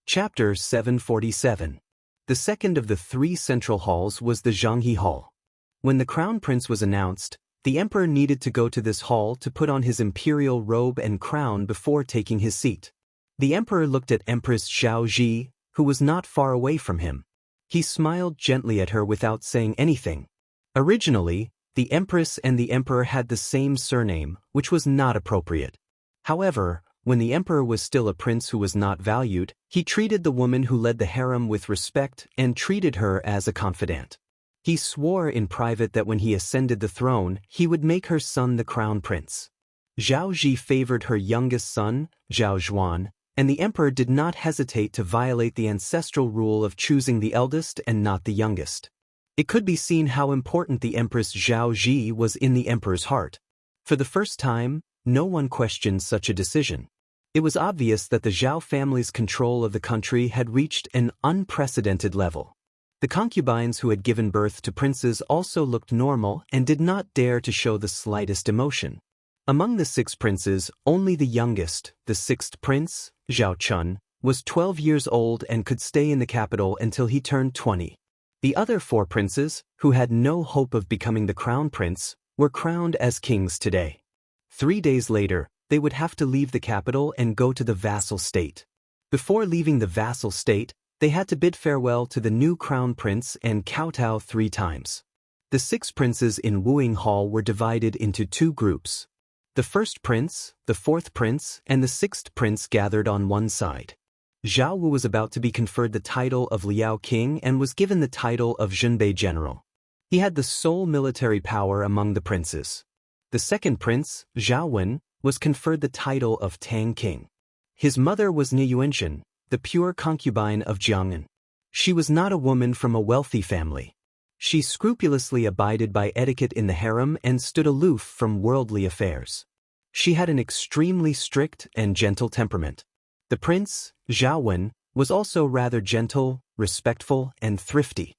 Chapter 747. The second of the three central halls was the Zhanghe Hall. When the crown prince was announced, the emperor needed to go to this hall to put on his imperial robe and crown before taking his seat. The emperor looked at Empress Zhao Ji, who was not far away from him. He smiled gently at her without saying anything. Originally, the empress and the emperor had the same surname, which was not appropriate. However, when the emperor was still a prince who was not valued, he treated the woman who led the harem with respect and treated her as a confidant. He swore in private that when he ascended the throne, he would make her son the crown prince. Zhao Ji favored her youngest son, Zhao Zhuan, and the emperor did not hesitate to violate the ancestral rule of choosing the eldest and not the youngest. It could be seen how important the Empress Zhao Ji was in the emperor's heart. For the first time, no one questioned such a decision. It was obvious that the Zhao family's control of the country had reached an unprecedented level. The concubines who had given birth to princes also looked normal and did not dare to show the slightest emotion. Among the 6 princes, only the youngest, the 6th prince, Zhao Chun, was 12 years old and could stay in the capital until he turned 20. The other 4 princes, who had no hope of becoming the crown prince, were crowned as kings today. 3 days later, they would have to leave the capital and go to the vassal state. Before leaving the vassal state, they had to bid farewell to the new crown prince and kowtow 3 times. The 6 princes in Wooing Hall were divided into 2 groups. The first prince, the 4th prince, and the 6th prince gathered on one side. Zhao Wu was about to be conferred the title of Liao King and was given the title of Zhenbei General. He had the sole military power among the princes. The second prince, Zhao Wen, was conferred the title of Tang King. His mother was Ni Yuanzhen, the pure concubine of Jiang'an. She was not a woman from a wealthy family. She scrupulously abided by etiquette in the harem and stood aloof from worldly affairs. She had an extremely strict and gentle temperament. The prince, Zhao Wen, was also rather gentle, respectful, and thrifty.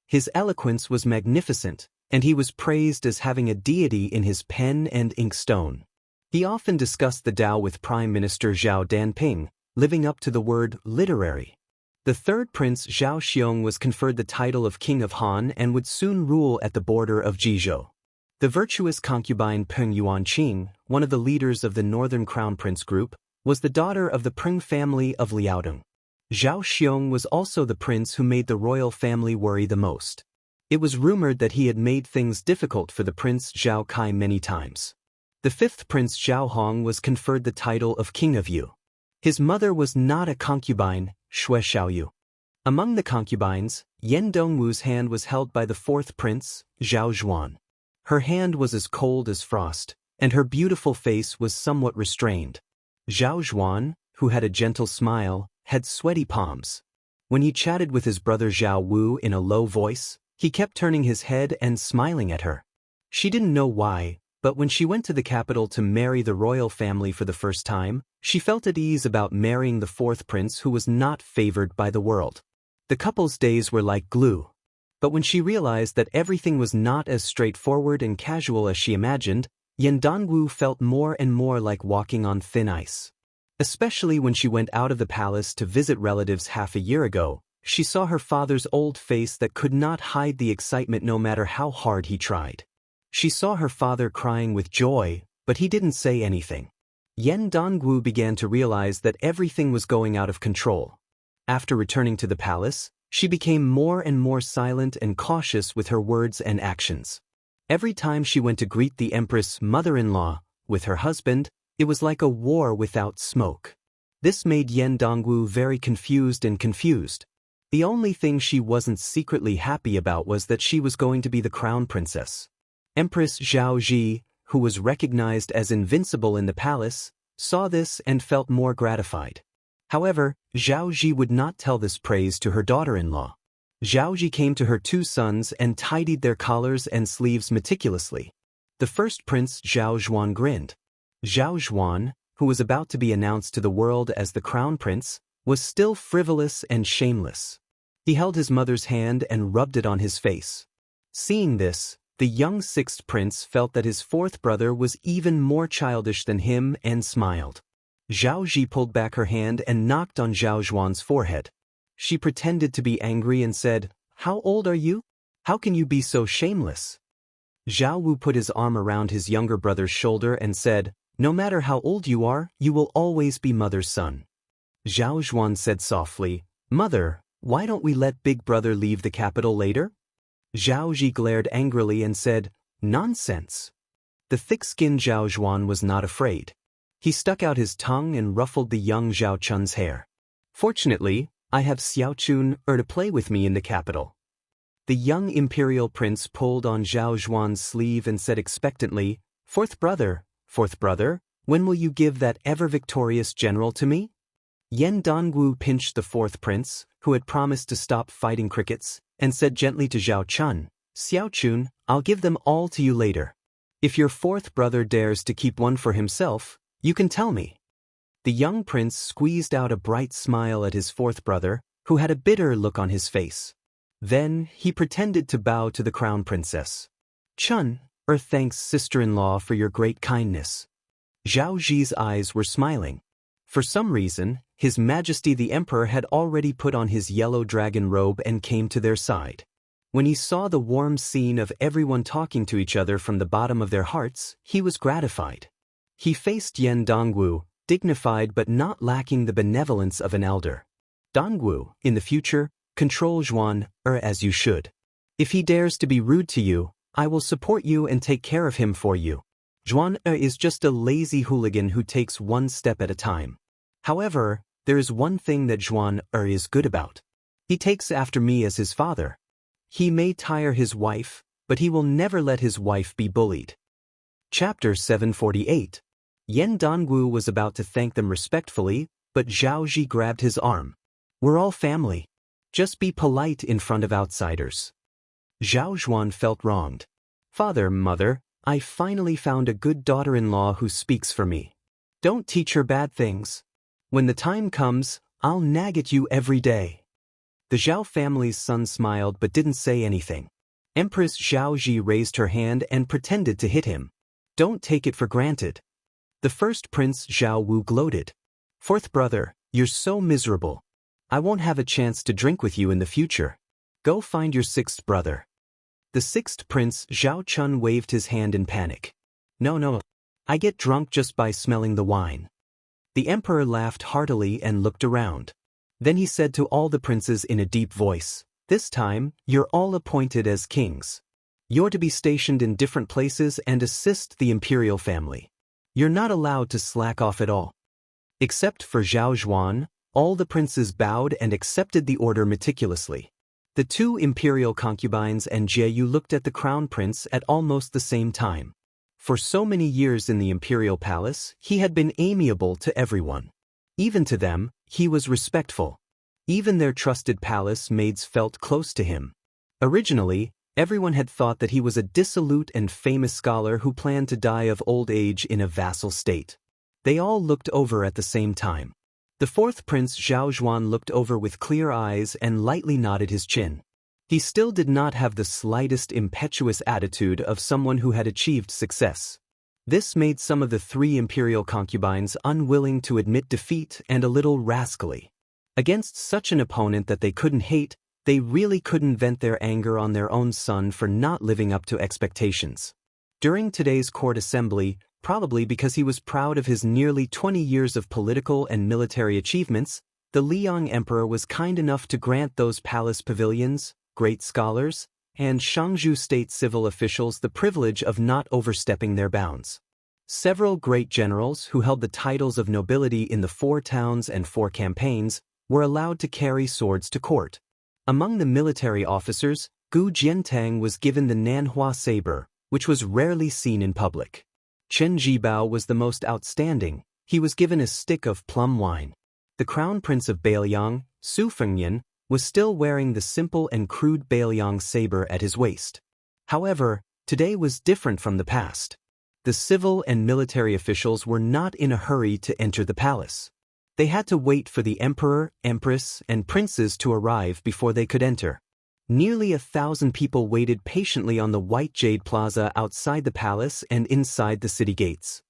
His eloquence was magnificent, and he was praised as having a deity in his pen and inkstone. He often discussed the Tao with Prime Minister Zhao Danping, living up to the word literary. The third prince Zhao Xiong was conferred the title of King of Han and would soon rule at the border of Jizhou. The virtuous concubine Peng Yuanqing, one of the leaders of the Northern Crown Prince group, was the daughter of the Peng family of Liaodong. Zhao Xiong was also the prince who made the royal family worry the most. It was rumored that he had made things difficult for the prince Zhao Kai many times. The 5th prince Zhao Hong was conferred the title of King of Yu. His mother was not a concubine, Xue Xiaoyu. Among the concubines, Yan Dongwu's hand was held by the 4th prince, Zhao Zhuan. Her hand was as cold as frost, and her beautiful face was somewhat restrained. Zhao Zhuan, who had a gentle smile, had sweaty palms. When he chatted with his brother Zhao Wu in a low voice, he kept turning his head and smiling at her. She didn't know why, but when she went to the capital to marry the royal family for the first time, she felt at ease about marrying the 4th prince who was not favored by the world. The couple's days were like glue. But when she realized that everything was not as straightforward and casual as she imagined, Yan Dongwu felt more and more like walking on thin ice. Especially when she went out of the palace to visit relatives half a year ago, she saw her father's old face that could not hide the excitement no matter how hard he tried. She saw her father crying with joy, but he didn't say anything. Yan Dongwu began to realize that everything was going out of control. After returning to the palace, she became more and more silent and cautious with her words and actions. Every time she went to greet the empress mother-in-law with her husband, it was like a war without smoke. This made Yan Dongwu very confused. The only thing she wasn't secretly happy about was that she was going to be the crown princess. Empress Zhao Ji, who was recognized as invincible in the palace, saw this and felt more gratified. However, Zhao Ji would not tell this praise to her daughter-in-law. Zhao Ji came to her 2 sons and tidied their collars and sleeves meticulously. The first prince Zhao Zhuan grinned. Zhao Zhuan, who was about to be announced to the world as the crown prince, was still frivolous and shameless. He held his mother's hand and rubbed it on his face. Seeing this, the young 6th prince felt that his 4th brother was even more childish than him and smiled. Zhao Ji pulled back her hand and knocked on Zhao Zhuan's forehead. She pretended to be angry and said, "How old are you? How can you be so shameless?" Zhao Wu put his arm around his younger brother's shoulder and said, "No matter how old you are, you will always be mother's son." Zhao Zhuan said softly, "Mother, why don't we let big brother leave the capital later?" Zhao Ji glared angrily and said, "Nonsense." The thick-skinned Zhao Zhuan was not afraid. He stuck out his tongue and ruffled the young Zhao Chun's hair. "Fortunately, I have Xiao Chun to play with me in the capital." The young imperial prince pulled on Zhao Zhuan's sleeve and said expectantly, fourth brother, when will you give that ever-victorious general to me?" Yan Dongwu pinched the fourth prince, who had promised to stop fighting crickets, and said gently to Zhao Chun, "Xiao Chun, I'll give them all to you later. If your fourth brother dares to keep one for himself, you can tell me." The young prince squeezed out a bright smile at his fourth brother, who had a bitter look on his face. Then he pretended to bow to the crown princess. "Chun, thanks sister-in-law for your great kindness." Zhao Ji's eyes were smiling. For some reason, His Majesty the Emperor had already put on his yellow dragon robe and came to their side. When he saw the warm scene of everyone talking to each other from the bottom of their hearts, he was gratified. He faced Yan Dongwu, dignified but not lacking the benevolence of an elder. "Dongwu, in the future, control Zhuan, as you should. If he dares to be rude to you, I will support you and take care of him for you. Zhuan is just a lazy hooligan who takes one step at a time. However, there is one thing that Zhuan is good about. He takes after me as his father. He may tire his wife, but he will never let his wife be bullied." Chapter 748. Yan Dongwu was about to thank them respectfully, but Zhao Ji grabbed his arm. "We're all family. Just be polite in front of outsiders." Zhao Zhuan felt wronged. "Father, mother, I finally found a good daughter-in-law who speaks for me. Don't teach her bad things. When the time comes, I'll nag at you every day." The Zhao family's son smiled but didn't say anything. Empress Zhao Ji raised her hand and pretended to hit him. "Don't take it for granted." The first prince Zhao Wu gloated. "Fourth brother, you're so miserable. I won't have a chance to drink with you in the future. Go find your sixth brother." The sixth prince Zhao Chun waved his hand in panic. No, I get drunk just by smelling the wine." The emperor laughed heartily and looked around. Then he said to all the princes in a deep voice, "This time, you're all appointed as kings. You're to be stationed in different places and assist the imperial family. You're not allowed to slack off at all." Except for Zhao Zhuan, all the princes bowed and accepted the order meticulously. The two imperial concubines and Jieyu looked at the crown prince at almost the same time. For so many years in the imperial palace, he had been amiable to everyone. Even to them, he was respectful. Even their trusted palace maids felt close to him. Originally, everyone had thought that he was a dissolute and famous scholar who planned to die of old age in a vassal state. They all looked over at the same time. The fourth prince Zhao Zhuan looked over with clear eyes and lightly nodded his chin. He still did not have the slightest impetuous attitude of someone who had achieved success. This made some of the three imperial concubines unwilling to admit defeat and a little rascally. Against such an opponent that they couldn't hate, they really couldn't vent their anger on their own son for not living up to expectations. During today's court assembly, probably because he was proud of his nearly 20 years of political and military achievements, the Liang Emperor was kind enough to grant those palace pavilions, great scholars, and Shangzhou state civil officials the privilege of not overstepping their bounds. Several great generals who held the titles of nobility in the 4 towns and 4 campaigns were allowed to carry swords to court. Among the military officers, Gu Jiantang was given the Nanhua saber, which was rarely seen in public. Chen Jibao was the most outstanding. He was given a stick of plum wine. The crown prince of Bailiang, Su Fengyan, was still wearing the simple and crude Bailiang saber at his waist. However, today was different from the past. The civil and military officials were not in a hurry to enter the palace. They had to wait for the emperor, empress, and princes to arrive before they could enter. Nearly 1,000 people waited patiently on the White Jade Plaza outside the palace and inside the city gates.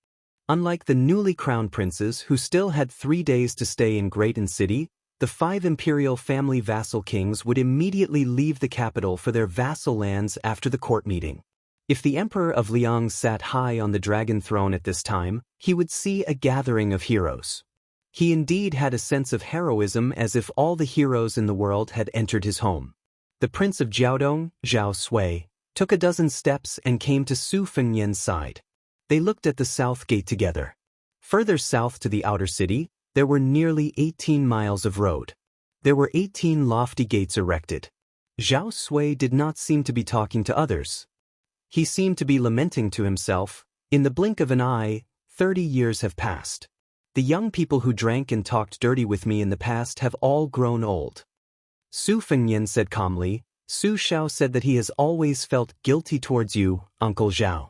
Unlike the newly crowned princes who still had 3 days to stay in Great City, the 5 imperial family vassal kings would immediately leave the capital for their vassal lands after the court meeting. If the Emperor of Liang sat high on the dragon throne at this time, he would see a gathering of heroes. He indeed had a sense of heroism, as if all the heroes in the world had entered his home. The Prince of Jiaodong, Zhao Sui, took a dozen steps and came to Su Fengnian's side. They looked at the south gate together. Further south to the outer city, there were nearly 18 miles of road. There were 18 lofty gates erected. Zhao Sui did not seem to be talking to others. He seemed to be lamenting to himself, "In the blink of an eye, 30 years have passed. The young people who drank and talked dirty with me in the past have all grown old." Su Fengnian said calmly, "Su Xiao said that he has always felt guilty towards you, Uncle Zhao."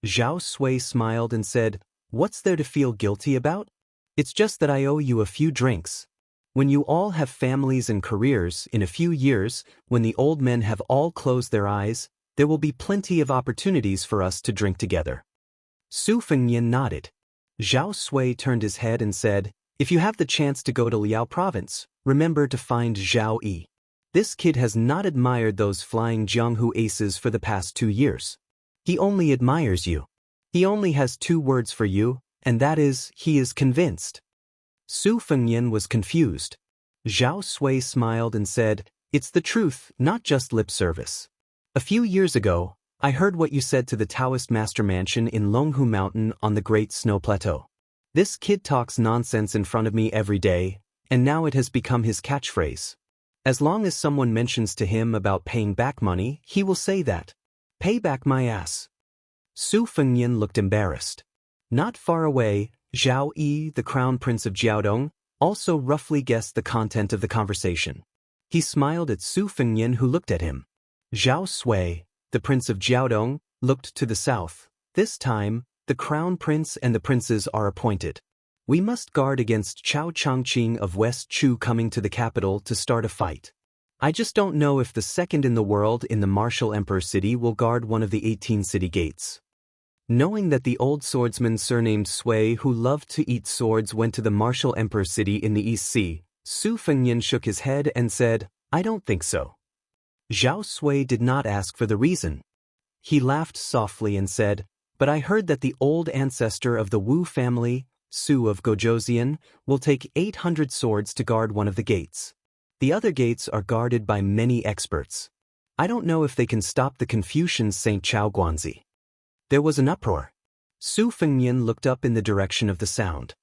Zhao Sui smiled and said, "What's there to feel guilty about? It's just that I owe you a few drinks. When you all have families and careers, in a few years, when the old men have all closed their eyes, there will be plenty of opportunities for us to drink together." Su Fengnian nodded. Zhao Sui turned his head and said, "If you have the chance to go to Liao province, remember to find Zhao Yi. This kid has not admired those flying Jianghu aces for the past 2 years. He only admires you. He only has 2 words for you, and that is, he is convinced." Su Fengnian was confused. Zhao Sui smiled and said, "It's the truth, not just lip service. A few years ago, I heard what you said to the Taoist master mansion in Longhu Mountain on the Great Snow Plateau. This kid talks nonsense in front of me every day, and now it has become his catchphrase. As long as someone mentions to him about paying back money, he will say that. Pay back my ass." Su Fengnian looked embarrassed. Not far away, Zhao Yi, the crown prince of Jiaodong, also roughly guessed the content of the conversation. He smiled at Su Fengnian, who looked at him. Zhao Sui, the prince of Jiaodong, looked to the south. "This time, the crown prince and the princes are appointed. We must guard against Chao Changqing of West Chu coming to the capital to start a fight. I just don't know if the second in the world in the martial emperor city will guard one of the 18 city gates." Knowing that the old swordsman surnamed Sui who loved to eat swords went to the martial emperor city in the East Sea, Su Fengnian shook his head and said, "I don't think so." Zhao Sui did not ask for the reason. He laughed softly and said, "But I heard that the old ancestor of the Wu family, Su of Gojoseon, will take 800 swords to guard one of the gates. The other gates are guarded by many experts. I don't know if they can stop the Confucian Saint Chao Guanzi." There was an uproar. Su Fengnian looked up in the direction of the sound.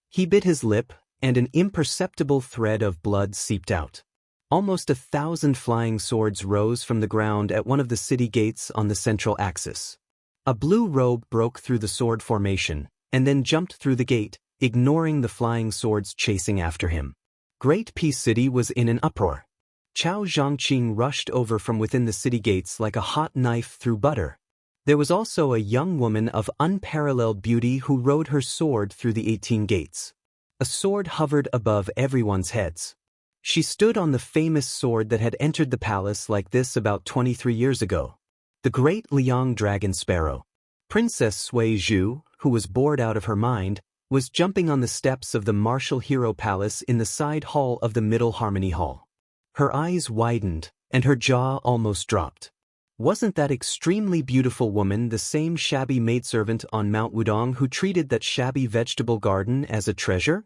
He bit his lip, and an imperceptible thread of blood seeped out. Almost 1,000 flying swords rose from the ground at one of the city gates on the central axis. A blue robe broke through the sword formation, and then jumped through the gate, ignoring the flying swords chasing after him. Great Peace City was in an uproar. Chao Zhangqing rushed over from within the city gates like a hot knife through butter. There was also a young woman of unparalleled beauty who rode her sword through the 18 gates. A sword hovered above everyone's heads. She stood on the famous sword that had entered the palace like this about 23 years ago. The great Liang dragon sparrow. Princess Sui Zhu, who was bored out of her mind, was jumping on the steps of the martial hero palace in the side hall of the Middle Harmony Hall. Her eyes widened, and her jaw almost dropped. Wasn't that extremely beautiful woman the same shabby maidservant on Mount Wudong who treated that shabby vegetable garden as a treasure?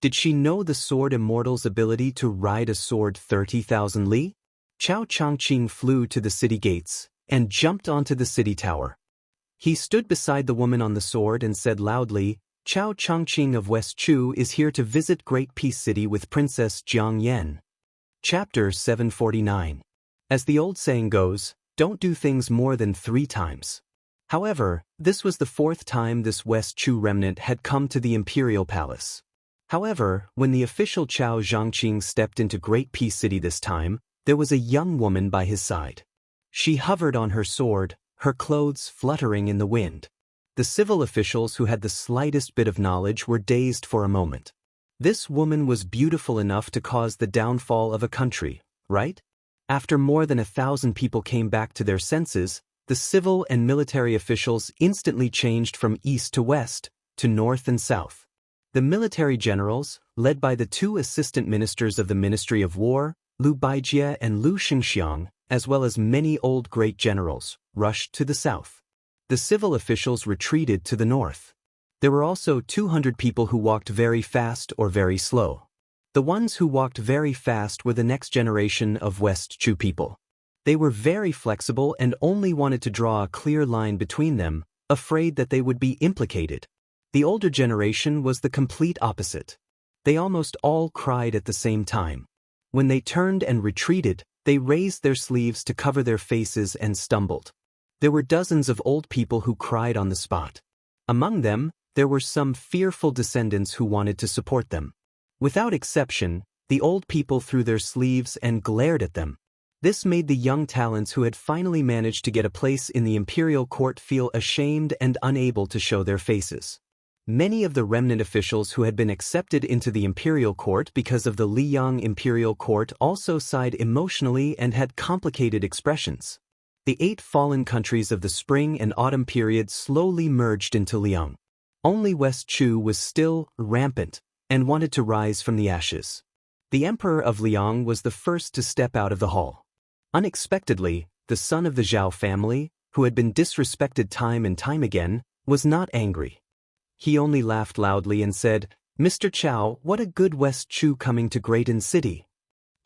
Did she know the sword immortal's ability to ride a sword 30,000 li? Chao Changqing flew to the city gates and jumped onto the city tower. He stood beside the woman on the sword and said loudly, "Chao Changqing of West Chu is here to visit Great Peace City with Princess Jiang Yan." Chapter 749. As the old saying goes, don't do things more than 3 times. However, this was the 4th time this West Chu remnant had come to the imperial palace. However, when the official Chao Zhangqing stepped into Great Peace City this time, there was a young woman by his side. She hovered on her sword, her clothes fluttering in the wind. The civil officials who had the slightest bit of knowledge were dazed for a moment. This woman was beautiful enough to cause the downfall of a country, right? After more than 1,000 people came back to their senses, the civil and military officials instantly changed from east to west, to north and south. The military generals, led by the two assistant ministers of the Ministry of War, Liu Baijie and Liu Xingxiang, as well as many old great generals, rushed to the south. The civil officials retreated to the north. There were also 200 people who walked very fast or very slow. The ones who walked very fast were the next generation of West Chu people. They were very flexible and only wanted to draw a clear line between them, afraid that they would be implicated. The older generation was the complete opposite. They almost all cried at the same time. When they turned and retreated, they raised their sleeves to cover their faces and stumbled. There were dozens of old people who cried on the spot. Among them, there were some fearful descendants who wanted to support them. Without exception, the old people threw their sleeves and glared at them. This made the young talents who had finally managed to get a place in the imperial court feel ashamed and unable to show their faces. Many of the remnant officials who had been accepted into the imperial court because of the Liang imperial court also sighed emotionally and had complicated expressions. The 8 fallen countries of the spring and autumn period slowly merged into Liang. Only West Chu was still rampant and wanted to rise from the ashes. The emperor of Liang was the first to step out of the hall. Unexpectedly, the son of the Zhao family, who had been disrespected time and time again, was not angry. He only laughed loudly and said, "Mr. Chao, what a good West Chu coming to Greaton City."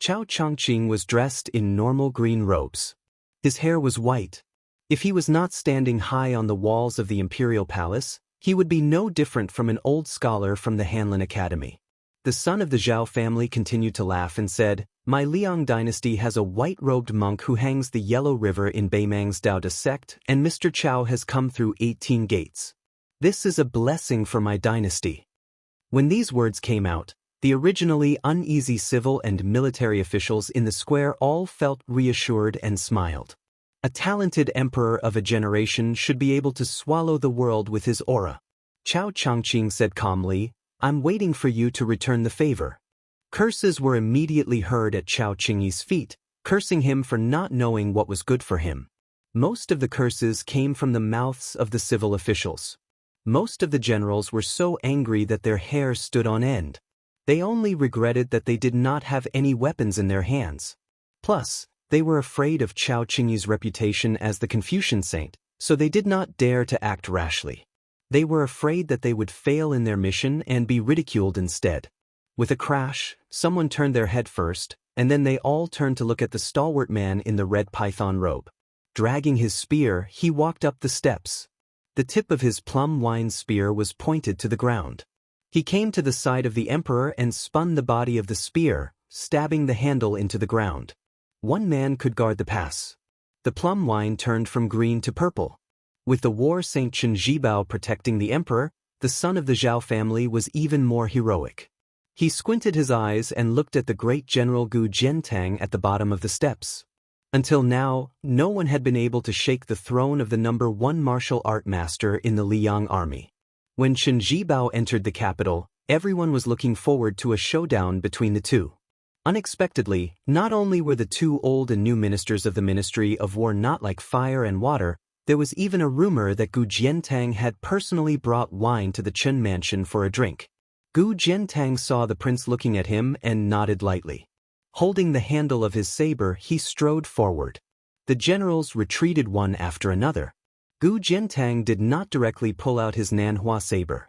Chao Chongqing was dressed in normal green robes. His hair was white. If he was not standing high on the walls of the imperial palace, he would be no different from an old scholar from the Hanlin Academy. The son of the Zhao family continued to laugh and said, "My Liang dynasty has a white-robed monk who hangs the Yellow River in Beimang's Daoda sect, and Mr. Chao has come through 18 gates. This is a blessing for my dynasty." When these words came out, the originally uneasy civil and military officials in the square all felt reassured and smiled. A talented emperor of a generation should be able to swallow the world with his aura. Chao Chongqing said calmly, "I'm waiting for you to return the favor." Curses were immediately heard at Chao Qingyi's feet, cursing him for not knowing what was good for him. Most of the curses came from the mouths of the civil officials. Most of the generals were so angry that their hair stood on end. They only regretted that they did not have any weapons in their hands. Plus, they were afraid of Chao Qingyi's reputation as the Confucian saint, so they did not dare to act rashly. They were afraid that they would fail in their mission and be ridiculed instead. With a crash, someone turned their head first, and then they all turned to look at the stalwart man in the red python robe. Dragging his spear, he walked up the steps. The tip of his plum wine spear was pointed to the ground. He came to the side of the emperor and spun the body of the spear, stabbing the handle into the ground. One man could guard the pass. The plum wine turned from green to purple. With the war saint Chen Zhibao protecting the emperor, the son of the Zhao family was even more heroic. He squinted his eyes and looked at the great general Gu Jiantang at the bottom of the steps. Until now, no one had been able to shake the throne of the #1 martial art master in the Liang army. When Chen Zhibao entered the capital, everyone was looking forward to a showdown between the two. Unexpectedly, not only were the two old and new ministers of the Ministry of War not like fire and water, there was even a rumor that Gu Jiantang had personally brought wine to the Chen mansion for a drink. Gu Jiantang saw the prince looking at him and nodded lightly. Holding the handle of his saber, he strode forward. The generals retreated one after another. Gu Jiantang did not directly pull out his Nanhua saber.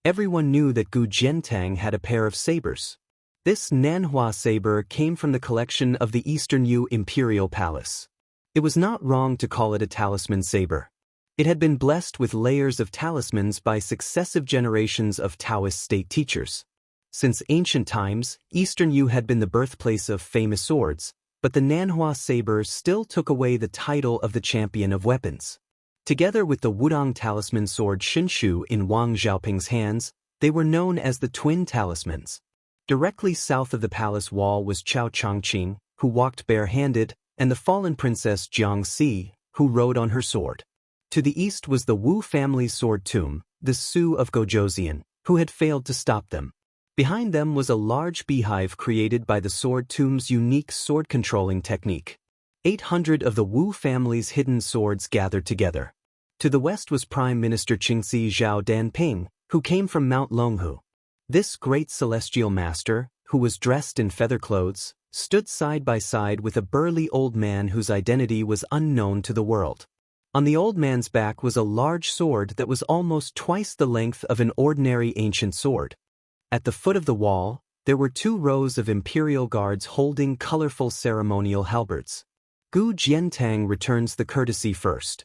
Everyone knew that Gu Jiantang had a pair of sabers. This Nanhua saber came from the collection of the Eastern Yu Imperial Palace. It was not wrong to call it a talisman saber. It had been blessed with layers of talismans by successive generations of Taoist state teachers. Since ancient times, Eastern Yu had been the birthplace of famous swords, but the Nanhua saber still took away the title of the champion of weapons. Together with the Wudong talisman sword Shinshu in Wang Xiaoping's hands, they were known as the twin talismans. Directly south of the palace wall was Chao Chongqing, who walked barehanded, and the fallen princess Jiangxi, who rode on her sword. To the east was the Wu family's sword tomb, the Su of Gojoseon, who had failed to stop them. Behind them was a large beehive created by the sword tomb's unique sword-controlling technique. 800 of the Wu family's hidden swords gathered together. To the west was Prime Minister Qingxi Zhao Danping, who came from Mount Longhu. This great celestial master, who was dressed in feather clothes, stood side by side with a burly old man whose identity was unknown to the world. On the old man's back was a large sword that was almost twice the length of an ordinary ancient sword. At the foot of the wall, there were 2 rows of imperial guards holding colorful ceremonial halberds. Gu Jiantang returns the courtesy first.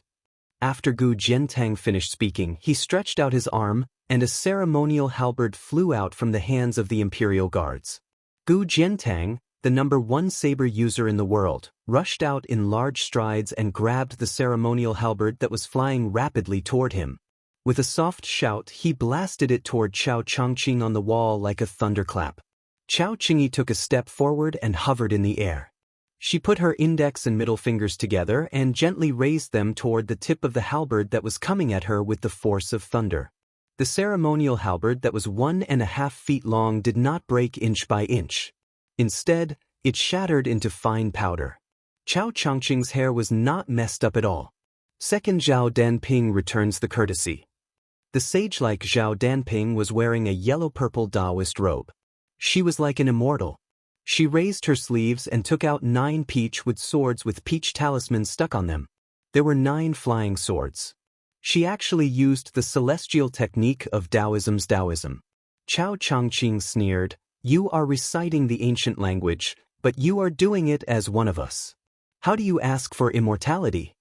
After Gu Jiantang finished speaking, he stretched out his arm, and a ceremonial halberd flew out from the hands of the imperial guards. Gu Jiantang, the #1 saber user in the world, rushed out in large strides and grabbed the ceremonial halberd that was flying rapidly toward him. With a soft shout, he blasted it toward Chao Changqing on the wall like a thunderclap. Chao Qingyi took a step forward and hovered in the air. She put her index and middle fingers together and gently raised them toward the tip of the halberd that was coming at her with the force of thunder. The ceremonial halberd that was 1.5 feet long did not break inch by inch. Instead, it shattered into fine powder. Chao Changqing's hair was not messed up at all. Second, Zhao Danping returns the courtesy. The sage-like Zhao Danping was wearing a yellow-purple Taoist robe. She was like an immortal. She raised her sleeves and took out 9 peach-wood swords with peach talismans stuck on them. There were 9 flying swords. She actually used the celestial technique of Taoism's Taoism. Chao Changqing sneered, "You are reciting the ancient language, but you are doing it as one of us. How do you ask for immortality?"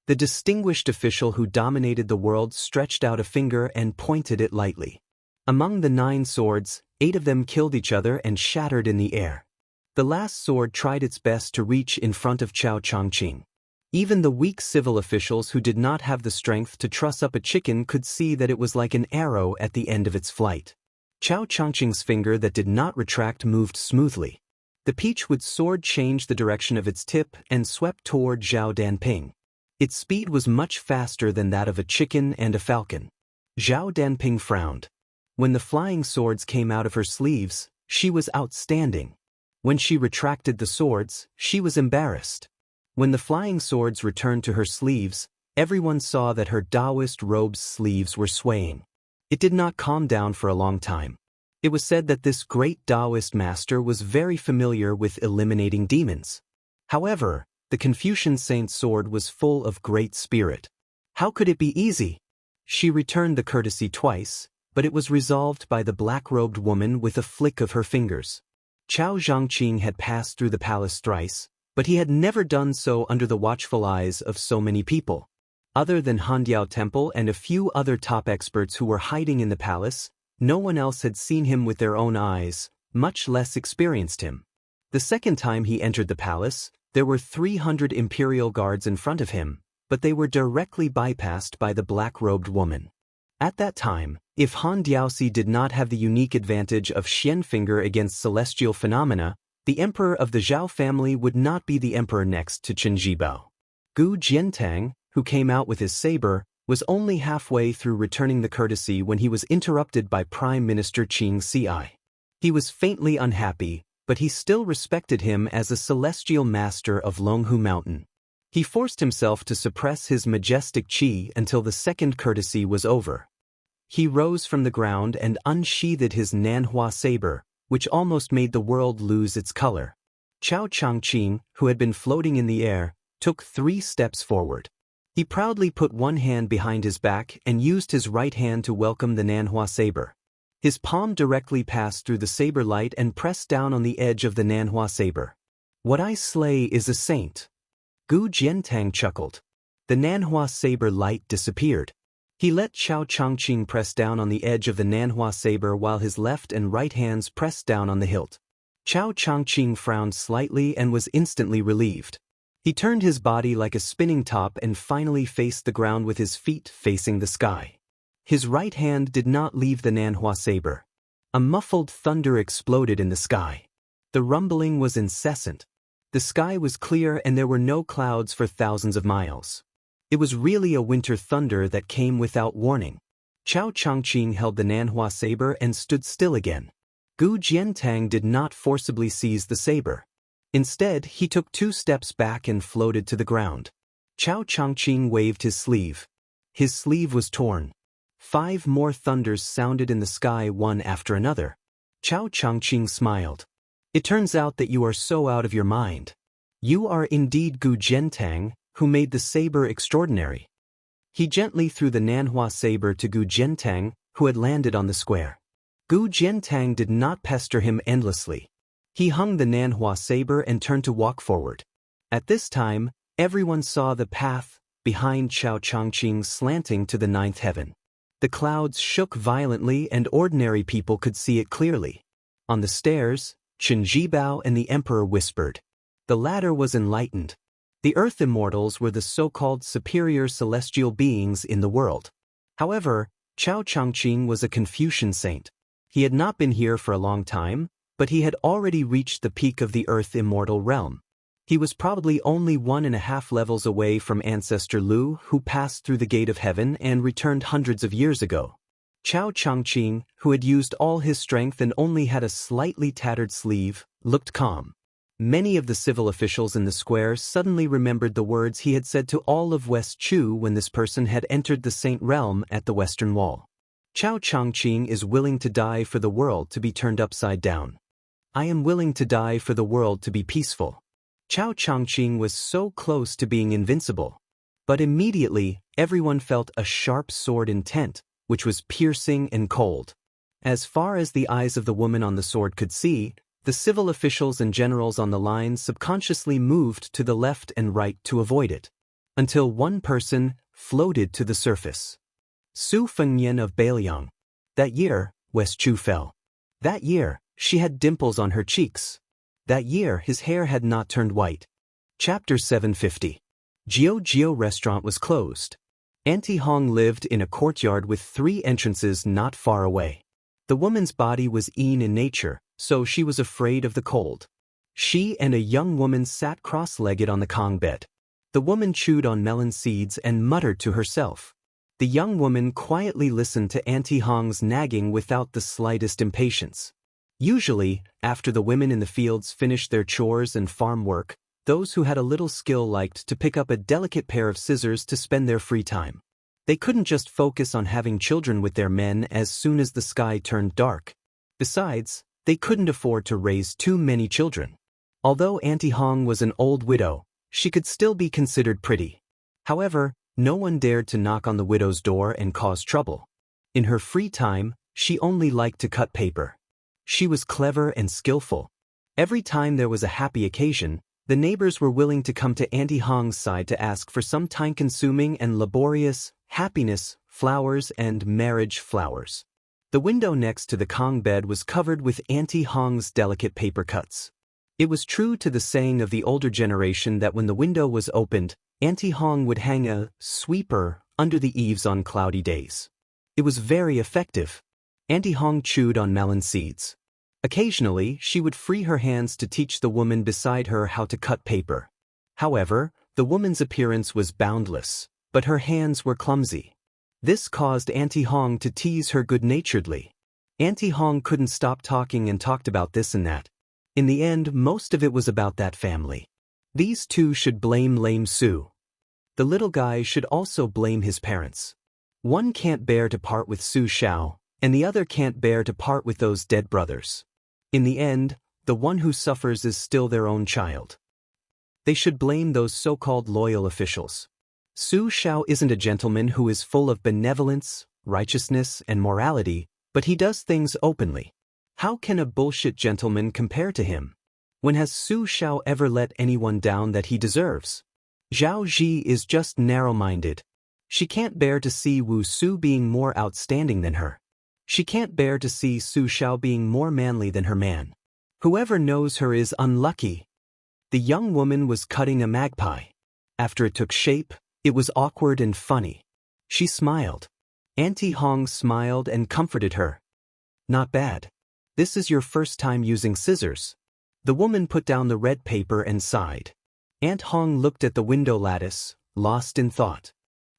The distinguished official who dominated the world stretched out a finger and pointed it lightly. Among the 9 swords, 8 of them killed each other and shattered in the air. The last sword tried its best to reach in front of Chao Changqing. Even the weak civil officials who did not have the strength to truss up a chicken could see that it was like an arrow at the end of its flight. Chao Changqing's finger that did not retract moved smoothly. The peach-wood sword changed the direction of its tip and swept toward Zhao Danping. Its speed was much faster than that of a chicken and a falcon. Zhao Danping frowned. When the flying swords came out of her sleeves, she was outstanding. When she retracted the swords, she was embarrassed. When the flying swords returned to her sleeves, everyone saw that her Taoist robe's sleeves were swaying. It did not calm down for a long time. It was said that this great Taoist master was very familiar with eliminating demons. However, the Confucian saint's sword was full of great spirit. How could it be easy? She returned the courtesy twice, but it was resolved by the black-robed woman with a flick of her fingers. Chao Zhangqing had passed through the palace thrice, but he had never done so under the watchful eyes of so many people. Other than Handiao Temple and a few other top experts who were hiding in the palace, no one else had seen him with their own eyes, much less experienced him. The second time he entered the palace, there were 300 imperial guards in front of him, but they were directly bypassed by the black-robed woman. At that time, if Han Diaoxi did not have the unique advantage of Xian Finger against celestial phenomena, the emperor of the Zhao family would not be the emperor next to Chen Zhibao. Gu Jiantang, who came out with his saber, was only halfway through returning the courtesy when he was interrupted by Prime Minister Qingxi. He was faintly unhappy, but he still respected him as a celestial master of Longhu Mountain. He forced himself to suppress his majestic qi until the second courtesy was over. He rose from the ground and unsheathed his Nanhua saber, which almost made the world lose its color. Chao Changqing, who had been floating in the air, took 3 steps forward. He proudly put one hand behind his back and used his right hand to welcome the Nanhua saber. His palm directly passed through the saber light and pressed down on the edge of the Nanhua saber. "What I slay is a saint." Gu Jiantang chuckled. The Nanhua saber light disappeared. He let Chao Changqing press down on the edge of the Nanhua saber while his left and right hands pressed down on the hilt. Chao Changqing frowned slightly and was instantly relieved. He turned his body like a spinning top and finally faced the ground with his feet facing the sky. His right hand did not leave the Nanhua saber. A muffled thunder exploded in the sky. The rumbling was incessant. The sky was clear and there were no clouds for thousands of miles. It was really a winter thunder that came without warning. Chao Changqing held the Nanhua saber and stood still again. Gu Jiantang did not forcibly seize the saber. Instead, he took 2 steps back and floated to the ground. Chao Changqing waved his sleeve. His sleeve was torn. 5 more thunders sounded in the sky one after another. Chao Changqing smiled. It turns out that you are so out of your mind. You are indeed Gu Jiantang, who made the saber extraordinary. He gently threw the Nanhua saber to Gu Jiantang, who had landed on the square. Gu Jiantang did not pester him endlessly. He hung the Nanhua saber and turned to walk forward. At this time, everyone saw the path behind Chao Changqing slanting to the 9th heaven. The clouds shook violently and ordinary people could see it clearly. On the stairs, Chen Zhibao and the emperor whispered. The latter was enlightened. The earth immortals were the so-called superior celestial beings in the world. However, Chao Changqing was a Confucian saint. He had not been here for a long time, but he had already reached the peak of the earth immortal realm. He was probably only 1.5 levels away from Ancestor Lu, who passed through the gate of heaven and returned hundreds of years ago. Chao Changqing, who had used all his strength and only had a slightly tattered sleeve, looked calm. Many of the civil officials in the square suddenly remembered the words he had said to all of West Chu when this person had entered the Saint Realm at the Western Wall. Chao Changqing is willing to die for the world to be turned upside down. I am willing to die for the world to be peaceful. Chao Changqing was so close to being invincible. But immediately, everyone felt a sharp sword intent, which was piercing and cold. As far as the eyes of the woman on the sword could see, the civil officials and generals on the line subconsciously moved to the left and right to avoid it. Until one person floated to the surface. Su Fengyan of Bailiang. That year, West Chu fell. That year, she had dimples on her cheeks. That year, his hair had not turned white. Chapter 750. Jiu restaurant was closed. Auntie Hong lived in a courtyard with 3 entrances not far away. The woman's body was lean in nature, so she was afraid of the cold. She and a young woman sat cross-legged on the Kong bed. The woman chewed on melon seeds and muttered to herself. The young woman quietly listened to Auntie Hong's nagging without the slightest impatience. Usually, after the women in the fields finished their chores and farm work, those who had a little skill liked to pick up a delicate pair of scissors to spend their free time. They couldn't just focus on having children with their men as soon as the sky turned dark. Besides, they couldn't afford to raise too many children. Although Auntie Hong was an old widow, she could still be considered pretty. However, no one dared to knock on the widow's door and cause trouble. In her free time, she only liked to cut paper. She was clever and skillful. Every time there was a happy occasion, the neighbors were willing to come to Auntie Hong's side to ask for some time-consuming and laborious happiness, flowers, and marriage flowers. The window next to the Kong bed was covered with Auntie Hong's delicate paper cuts. It was true to the saying of the older generation that when the window was opened, Auntie Hong would hang a sweeper under the eaves on cloudy days. It was very effective. Auntie Hong chewed on melon seeds. Occasionally, she would free her hands to teach the woman beside her how to cut paper. However, the woman's appearance was boundless, but her hands were clumsy. This caused Auntie Hong to tease her good-naturedly. Auntie Hong couldn't stop talking and talked about this and that. In the end, most of it was about that family. These two should blame lame Su. The little guy should also blame his parents. One can't bear to part with Su Xiao, and the other can't bear to part with those dead brothers. In the end, the one who suffers is still their own child. They should blame those so-called loyal officials. Su Xiao isn't a gentleman who is full of benevolence, righteousness, and morality, but he does things openly. How can a bullshit gentleman compare to him? When has Su Xiao ever let anyone down that he deserves? Zhao Ji is just narrow-minded. She can't bear to see Wu Su being more outstanding than her. She can't bear to see Su Xiao being more manly than her man. Whoever knows her is unlucky. The young woman was cutting a magpie. After it took shape, it was awkward and funny. She smiled. Auntie Hong smiled and comforted her. Not bad. This is your first time using scissors. The woman put down the red paper and sighed. Aunt Hong looked at the window lattice, lost in thought.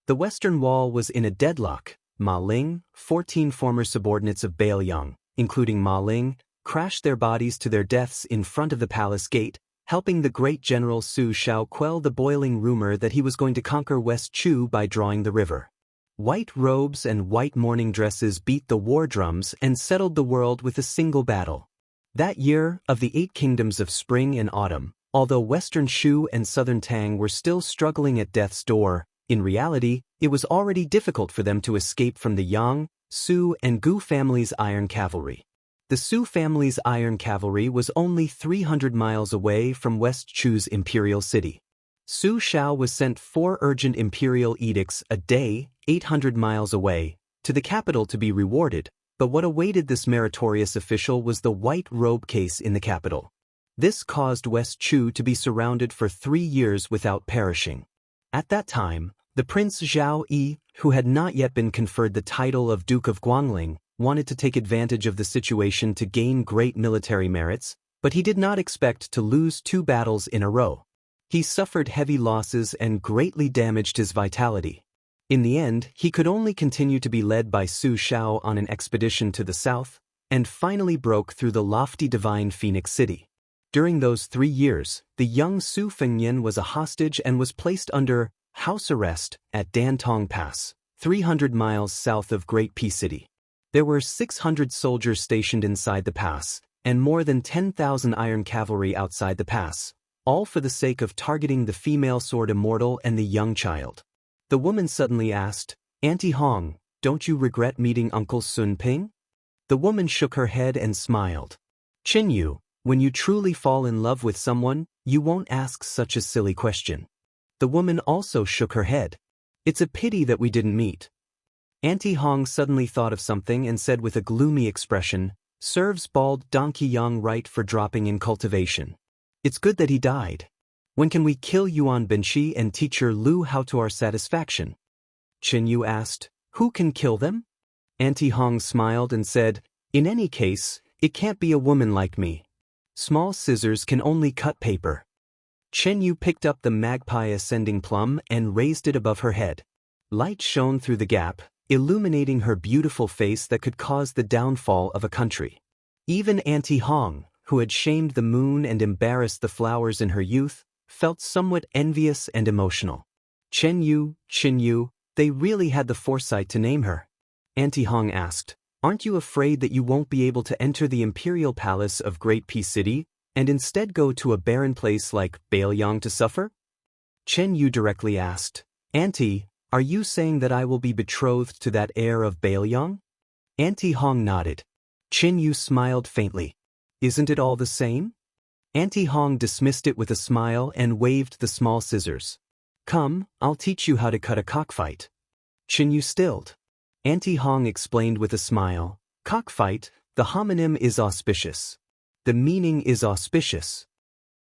The western wall was in a deadlock. Ma Ling, 14 former subordinates of Bailiang, including Ma Ling, crashed their bodies to their deaths in front of the palace gate, helping the great general Su Shao quell the boiling rumor that he was going to conquer West Chu by drawing the river. White robes and white mourning dresses beat the war drums and settled the world with a single battle. That year, of the 8 kingdoms of spring and autumn, although western Shu and southern Tang were still struggling at death's door, in reality, it was already difficult for them to escape from the Yang, Su and Gu families' iron cavalry. The Su family's iron cavalry was only 300 miles away from West Chu's imperial city. Su Shao was sent 4 urgent imperial edicts a day, 800 miles away, to the capital to be rewarded, but what awaited this meritorious official was the white robe case in the capital. This caused West Chu to be surrounded for 3 years without perishing. At that time, the Prince Zhao Yi, who had not yet been conferred the title of Duke of Guangling, wanted to take advantage of the situation to gain great military merits, but he did not expect to lose 2 battles in a row. He suffered heavy losses and greatly damaged his vitality. In the end, he could only continue to be led by Su Shao on an expedition to the south, and finally broke through the lofty divine Phoenix City. During those 3 years, the young Su Fengnian was a hostage and was placed under house arrest at Dantong Pass, 300 miles south of Great Peace City. There were 600 soldiers stationed inside the pass, and more than 10,000 iron cavalry outside the pass, all for the sake of targeting the female sword immortal and the young child. The woman suddenly asked, "Auntie Hong, don't you regret meeting Uncle Sun Ping?" The woman shook her head and smiled. "Qin Yu, when you truly fall in love with someone, you won't ask such a silly question." The woman also shook her head. "It's a pity that we didn't meet." Auntie Hong suddenly thought of something and said with a gloomy expression, "Serves bald Donkey Yang right for dropping in cultivation. It's good that he died. When can we kill Yuan Benshi and teacher Lu Hao to our satisfaction?" Qin Yu asked, "Who can kill them?" Auntie Hong smiled and said, "In any case, it can't be a woman like me. Small scissors can only cut paper." Qin Yu picked up the magpie ascending plum and raised it above her head. Light shone through the gap, illuminating her beautiful face that could cause the downfall of a country. Even Auntie Hong, who had shamed the moon and embarrassed the flowers in her youth, felt somewhat envious and emotional. Qin Yu, they really had the foresight to name her. Auntie Hong asked, "Aren't you afraid that you won't be able to enter the imperial palace of Great Peace City, and instead go to a barren place like Bailiang to suffer?" Qin Yu directly asked, "Auntie, are you saying that I will be betrothed to that heir of Bailiang?" Auntie Hong nodded. Qin Yu smiled faintly. "Isn't it all the same?" Auntie Hong dismissed it with a smile and waved the small scissors. "Come, I'll teach you how to cut a cockfight." Qin Yu stilled. Auntie Hong explained with a smile, "Cockfight, the homonym is auspicious. The meaning is auspicious."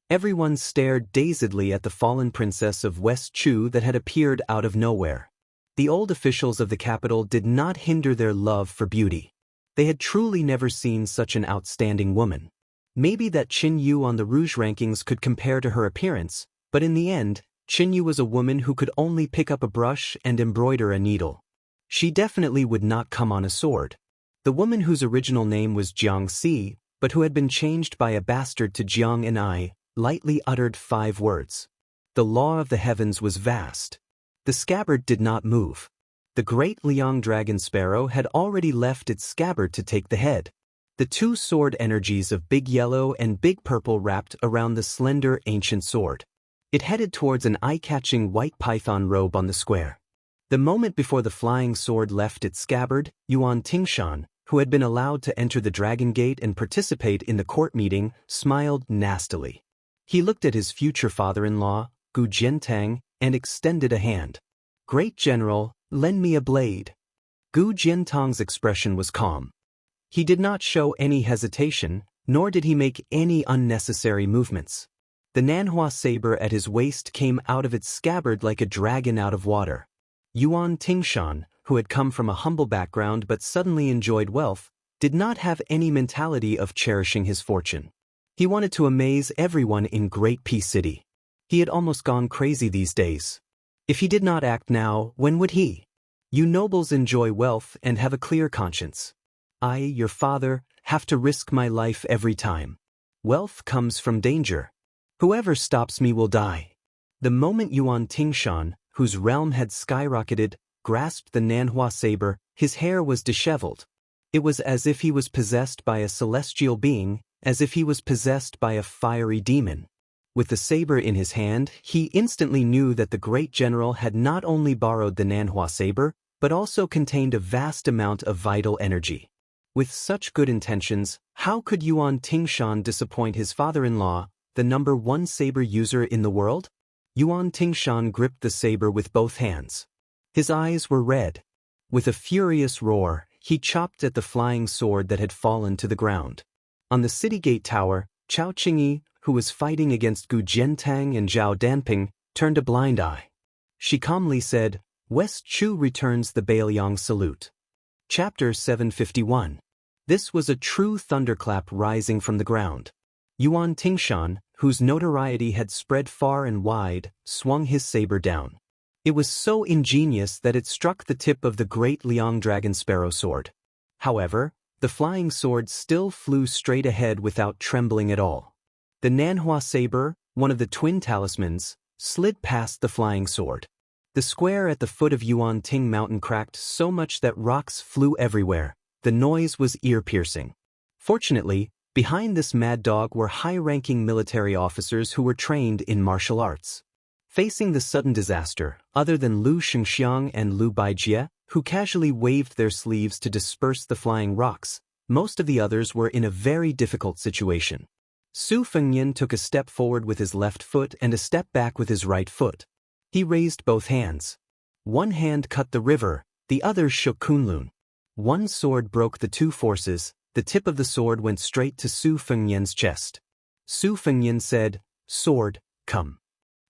Everyone stared dazedly at the fallen princess of West Chu that had appeared out of nowhere. The old officials of the capital did not hinder their love for beauty. They had truly never seen such an outstanding woman. Maybe that Qin Yu on the Rouge rankings could compare to her appearance, but in the end, Qin Yu was a woman who could only pick up a brush and embroider a needle. She definitely would not come on a sword. The woman whose original name was Jiang Si, but who had been changed by a bastard to Jiang and I, lightly uttered 5 words. The law of the heavens was vast. The scabbard did not move. The great Liang dragon sparrow had already left its scabbard to take the head. The 2 sword energies of Big Yellow and Big Purple wrapped around the slender ancient sword. It headed towards an eye-catching white python robe on the square. The moment before the flying sword left its scabbard, Yuan Tingshan, who had been allowed to enter the Dragon Gate and participate in the court meeting, smiled nastily. He looked at his future father-in-law, Gu Jiantang, and extended a hand. "Great General, lend me a blade." Gu Jiantang's expression was calm. He did not show any hesitation, nor did he make any unnecessary movements. The Nanhua saber at his waist came out of its scabbard like a dragon out of water. Yuan Tingshan, who had come from a humble background but suddenly enjoyed wealth, did not have any mentality of cherishing his fortune. He wanted to amaze everyone in Great Peace City. He had almost gone crazy these days. If he did not act now, when would he? You nobles enjoy wealth and have a clear conscience. I, your father, have to risk my life every time. Wealth comes from danger. Whoever stops me will die. The moment Yuan Tingshan, whose realm had skyrocketed, grasped the Nanhua saber, his hair was disheveled. It was as if he was possessed by a celestial being, as if he was possessed by a fiery demon. With the saber in his hand, he instantly knew that the great general had not only borrowed the Nanhua saber, but also contained a vast amount of vital energy. With such good intentions, how could Yuan Tingshan disappoint his father-in-law, the #1 saber user in the world? Yuan Tingshan gripped the saber with both hands. His eyes were red. With a furious roar, he chopped at the flying sword that had fallen to the ground. On the city gate tower, Chao Qingyi, who was fighting against Gu Jiantang and Zhao Danping, turned a blind eye. She calmly said, "West Chu returns the Bailiang salute." Chapter 751. This was a true thunderclap rising from the ground. Yuan Tingshan, whose notoriety had spread far and wide, swung his saber down. It was so ingenious that it struck the tip of the great Liang dragon sparrow sword. However, the flying sword still flew straight ahead without trembling at all. The Nanhua saber, one of the twin talismans, slid past the flying sword. The square at the foot of Yuan Ting Mountain cracked so much that rocks flew everywhere. The noise was ear-piercing. Fortunately, behind this mad dog were high-ranking military officers who were trained in martial arts. Facing the sudden disaster, other than Lu Shengxiang and Lu Baijie, who casually waved their sleeves to disperse the flying rocks, most of the others were in a very difficult situation. Su Fengyan took a step forward with his left foot and a step back with his right foot. He raised both hands. One hand cut the river, the other shook Kunlun. One sword broke the two forces. The tip of the sword went straight to Su Fengyan's chest. Su Fengyan said, "Sword, come."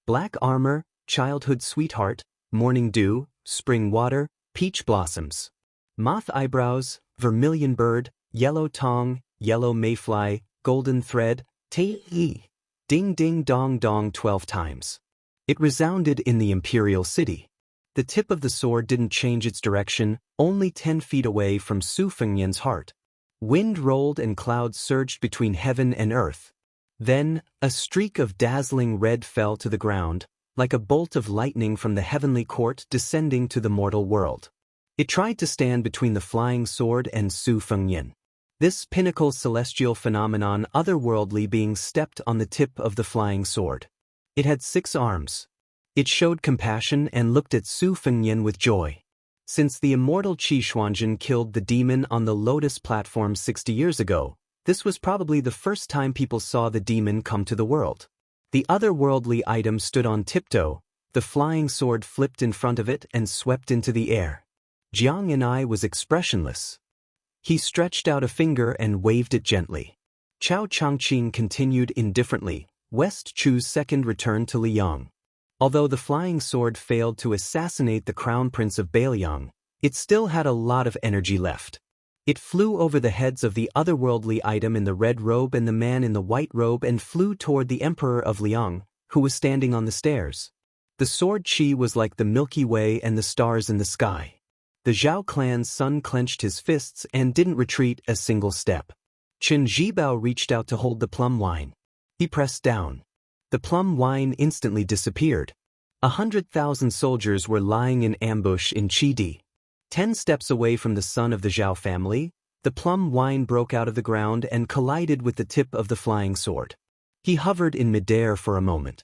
Black armor, childhood sweetheart, morning dew, spring water, peach blossoms. Moth eyebrows, vermilion bird, yellow tongue, yellow mayfly, golden thread, te-e. Ding ding dong dong 12 times. It resounded in the imperial city. The tip of the sword didn't change its direction, only 10 feet away from Su Fengyan's heart. Wind rolled and clouds surged between heaven and earth. Then, a streak of dazzling red fell to the ground, like a bolt of lightning from the heavenly court descending to the mortal world. It tried to stand between the flying sword and Su Fengyan. This pinnacle celestial phenomenon otherworldly being stepped on the tip of the flying sword. It had 6 arms. It showed compassion and looked at Su Fengyan with joy. Since the immortal Qi Xuanzhen killed the demon on the Lotus platform 60 years ago, this was probably the first time people saw the demon come to the world. The otherworldly item stood on tiptoe, the flying sword flipped in front of it and swept into the air. Jiang Anai was expressionless. He stretched out a finger and waved it gently. Chao Changqing continued indifferently. West Chu's second returned to Liang. Although the flying sword failed to assassinate the crown prince of Bailiang, it still had a lot of energy left. It flew over the heads of the otherworldly item in the red robe and the man in the white robe and flew toward the emperor of Liang, who was standing on the stairs. The sword Qi was like the Milky Way and the stars in the sky. The Zhao clan's son clenched his fists and didn't retreat a single step. Chen Zhibao reached out to hold the plum wine. He pressed down. The plum wine instantly disappeared. 100,000 soldiers were lying in ambush in Qidi. 10 steps away from the son of the Zhao family, the plum wine broke out of the ground and collided with the tip of the flying sword. He hovered in midair for a moment.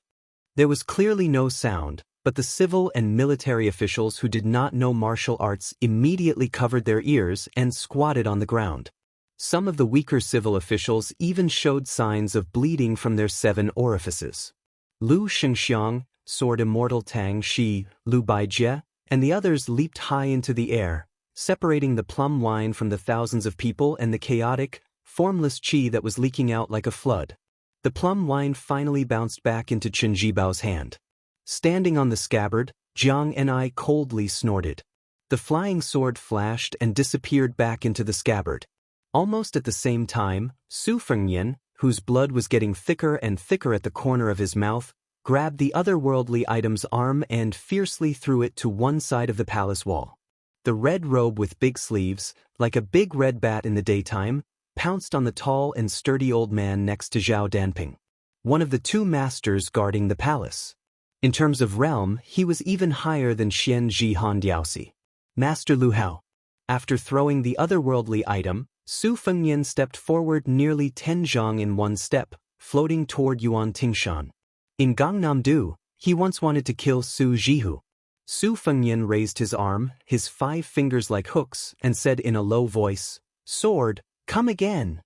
There was clearly no sound, but the civil and military officials who did not know martial arts immediately covered their ears and squatted on the ground. Some of the weaker civil officials even showed signs of bleeding from their 7 orifices. Lu Shengxiang, Sword Immortal Tang Shi, Lu Baijie, and the others leaped high into the air, separating the plum wine from the thousands of people and the chaotic, formless qi that was leaking out like a flood. The plum wine finally bounced back into Chen Zhibao's hand. Standing on the scabbard, Jiang Anai coldly snorted. The flying sword flashed and disappeared back into the scabbard. Almost at the same time, Su Fengyan, whose blood was getting thicker and thicker at the corner of his mouth, grabbed the otherworldly item's arm and fiercely threw it to one side of the palace wall. The red robe with big sleeves, like a big red bat in the daytime, pounced on the tall and sturdy old man next to Zhao Danping. one of the two masters guarding the palace. In terms of realm, he was even higher than Xian Ji Han Diaosi. Master Lu Hao. After throwing the otherworldly item, Su Fengnian stepped forward nearly 10 zhang in one step, floating toward Yuan Tingshan. In Gangnam-do, he once wanted to kill Su Jihu. Su Fengnian raised his arm, his 5 fingers like hooks, and said in a low voice, "Sword, come again!"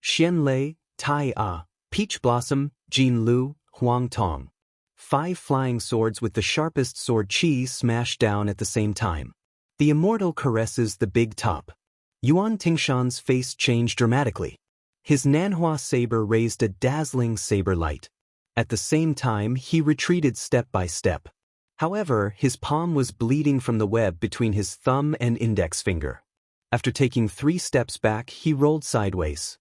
Xian Lei, Tai A, Peach Blossom, Jin Lu, Huang Tong. 5 flying swords with the sharpest sword chi smashed down at the same time. The immortal caresses the big top. Yuan Tingshan's face changed dramatically. His Nanhua saber raised a dazzling saber light. At the same time, he retreated step by step. However, his palm was bleeding from the web between his thumb and index finger. After taking 3 steps back, he rolled sideways.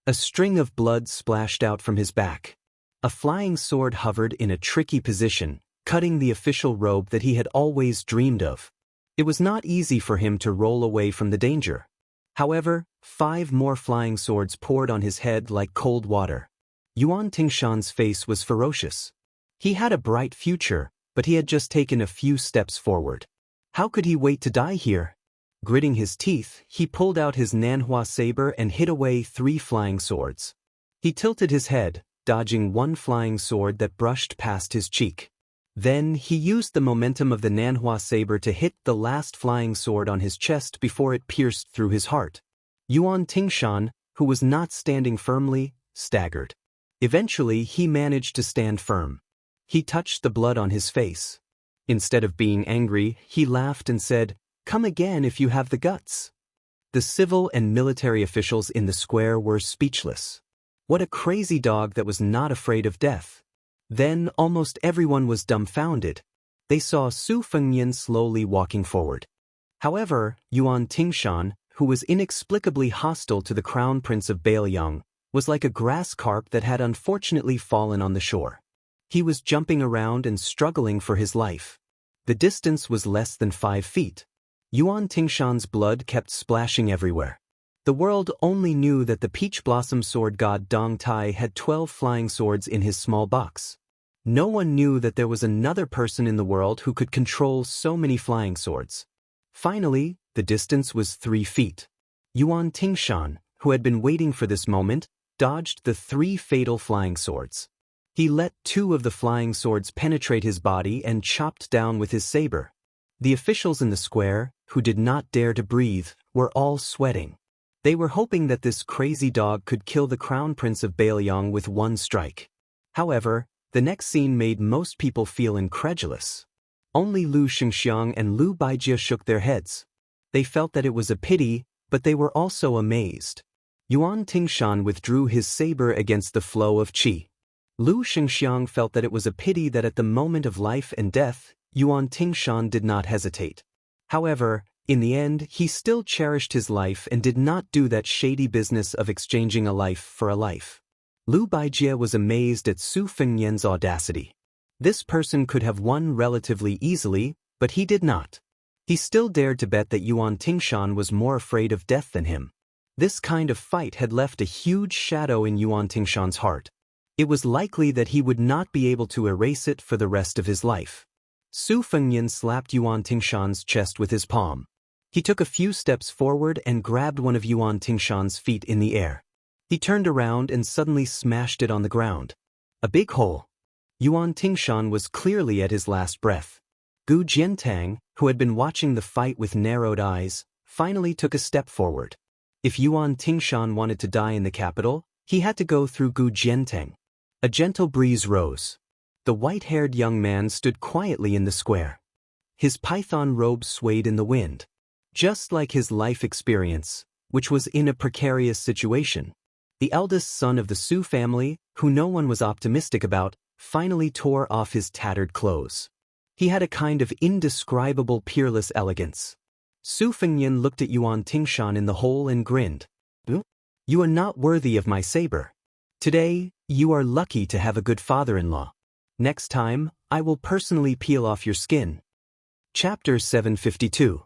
A string of blood splashed out from his back. A flying sword hovered in a tricky position, cutting the official robe that he had always dreamed of. It was not easy for him to roll away from the danger. However, 5 more flying swords poured on his head like cold water. Yuan Tingshan's face was ferocious. He had a bright future, but he had just taken a few steps forward. How could he wait to die here? Gritting his teeth, he pulled out his Nanhua saber and hit away 3 flying swords. He tilted his head, dodging 1 flying sword that brushed past his cheek. Then, he used the momentum of the Nanhua saber to hit the last flying sword on his chest before it pierced through his heart. Yuan Tingshan, who was not standing firmly, staggered. Eventually, he managed to stand firm. He touched the blood on his face. Instead of being angry, he laughed and said, "Come again if you have the guts." The civil and military officials in the square were speechless. What a crazy dog that was not afraid of death. Then almost everyone was dumbfounded. They saw Su Fengnian slowly walking forward. However, Yuan Tingshan, who was inexplicably hostile to the crown prince of Bailiang, was like a grass carp that had unfortunately fallen on the shore. He was jumping around and struggling for his life. The distance was less than 5 feet. Yuan Tingshan's blood kept splashing everywhere. The world only knew that the Peach Blossom sword god Dong Tai had 12 flying swords in his small box. No one knew that there was another person in the world who could control so many flying swords. Finally, the distance was 3 feet. Yuan Tingshan, who had been waiting for this moment, dodged the 3 fatal flying swords. He let 2 of the flying swords penetrate his body and chopped down with his saber. The officials in the square, who did not dare to breathe, were all sweating. They were hoping that this crazy dog could kill the crown prince of Bailiang with 1 strike. However, the next scene made most people feel incredulous. Only Lu Xingxiang and Lu Baijie shook their heads. They felt that it was a pity, but they were also amazed. Yuan Tingshan withdrew his saber against the flow of qi. Lu Xingxiang felt that it was a pity that at the moment of life and death, Yuan Tingshan did not hesitate. However, in the end, he still cherished his life and did not do that shady business of exchanging a life for a life. Lu Baijie was amazed at Su Fengnian's audacity. This person could have won relatively easily, but he did not. He still dared to bet that Yuan Tingshan was more afraid of death than him. This kind of fight had left a huge shadow in Yuan Tingshan's heart. It was likely that he would not be able to erase it for the rest of his life. Su Fengnian slapped Yuan Tingshan's chest with his palm. He took a few steps forward and grabbed one of Yuan Tingshan's feet in the air. He turned around and suddenly smashed it on the ground. A big hole. Yuan Tingshan was clearly at his last breath. Gu Jiantang, who had been watching the fight with narrowed eyes, finally took a step forward. If Yuan Tingshan wanted to die in the capital, he had to go through Gu Jiantang. A gentle breeze rose. The white-haired young man stood quietly in the square. His python robe swayed in the wind. Just like his life experience, which was in a precarious situation. The eldest son of the Su family, who no one was optimistic about, finally tore off his tattered clothes. He had a kind of indescribable peerless elegance. Su Fengnian looked at Yuan Tingshan in the hole and grinned. "You are not worthy of my saber. Today, you are lucky to have a good father-in-law. Next time, I will personally peel off your skin." Chapter 752.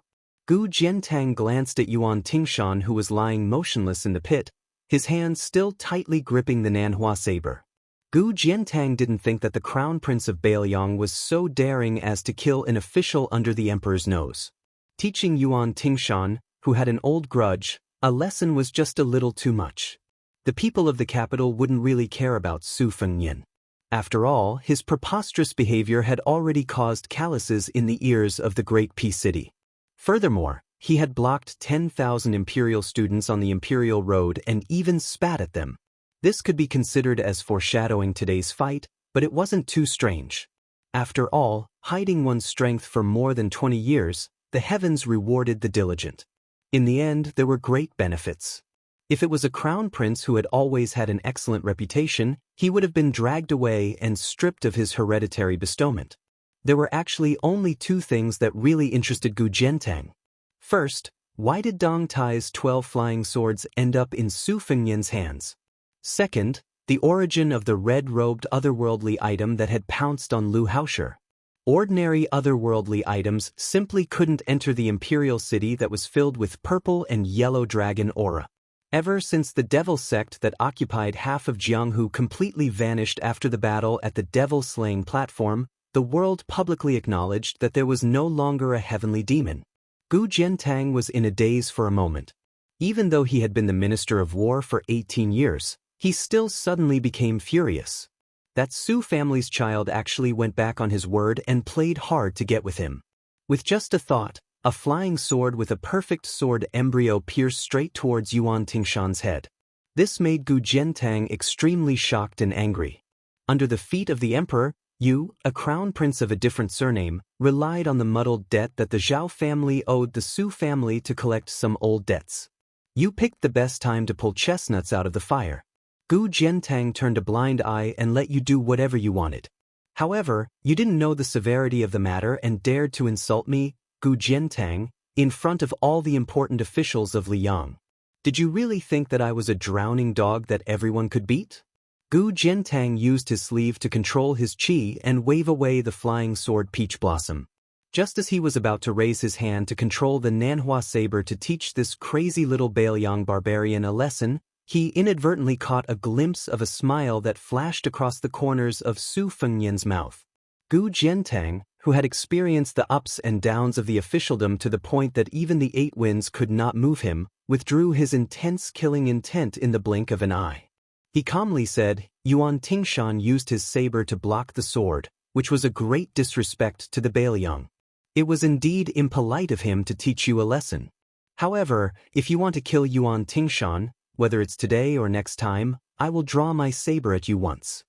Gu Jiantang glanced at Yuan Tingshan, who was lying motionless in the pit, his hands still tightly gripping the Nanhua saber. Gu Jiantang didn't think that the crown prince of Bailiang was so daring as to kill an official under the emperor's nose. Teaching Yuan Tingshan, who had an old grudge, a lesson was just a little too much. The people of the capital wouldn't really care about Su Fengnian. After all, his preposterous behavior had already caused calluses in the ears of the great Peace City. Furthermore, he had blocked 10,000 imperial students on the imperial road and even spat at them. This could be considered as foreshadowing today's fight, but it wasn't too strange. After all, hiding one's strength for more than 20 years, the heavens rewarded the diligent. In the end, there were great benefits. If it was a crown prince who had always had an excellent reputation, he would have been dragged away and stripped of his hereditary bestowment. There were actually only two things that really interested Gu Jiantang. First, why did Dong Tai's 12 flying swords end up in Su Fengnian's hands? Second, the origin of the red-robed otherworldly item that had pounced on Lu Haosher. Ordinary otherworldly items simply couldn't enter the imperial city that was filled with purple and yellow dragon aura. Ever since the devil sect that occupied half of Jianghu completely vanished after the battle at the devil-slaying platform, the world publicly acknowledged that there was no longer a heavenly demon. Gu Jiantang was in a daze for a moment. Even though he had been the Minister of War for 18 years, he still suddenly became furious. That Su family's child actually went back on his word and played hard to get with him. With just a thought, a flying sword with a perfect sword embryo pierced straight towards Yuan Tingshan's head. This made Gu Jiantang extremely shocked and angry. Under the feet of the emperor, Yu, a crown prince of a different surname, relied on the muddled debt that the Zhao family owed the Su family to collect some old debts. You picked the best time to pull chestnuts out of the fire. Gu Jiantang turned a blind eye and let you do whatever you wanted. However, you didn't know the severity of the matter and dared to insult me, Gu Jiantang, in front of all the important officials of Liang. Did you really think that I was a drowning dog that everyone could beat? Gu Jiantang used his sleeve to control his qi and wave away the flying sword Peach Blossom. Just as he was about to raise his hand to control the Nanhua saber to teach this crazy little Bailiang barbarian a lesson, he inadvertently caught a glimpse of a smile that flashed across the corners of Su Fengnian's mouth. Gu Jiantang, who had experienced the ups and downs of the officialdom to the point that even the eight winds could not move him, withdrew his intense killing intent in the blink of an eye. He calmly said, Yuan Tingshan used his saber to block the sword, which was a great disrespect to the Bailiang. It was indeed impolite of him to teach you a lesson. However, if you want to kill Yuan Tingshan, whether it's today or next time, I will draw my saber at you once.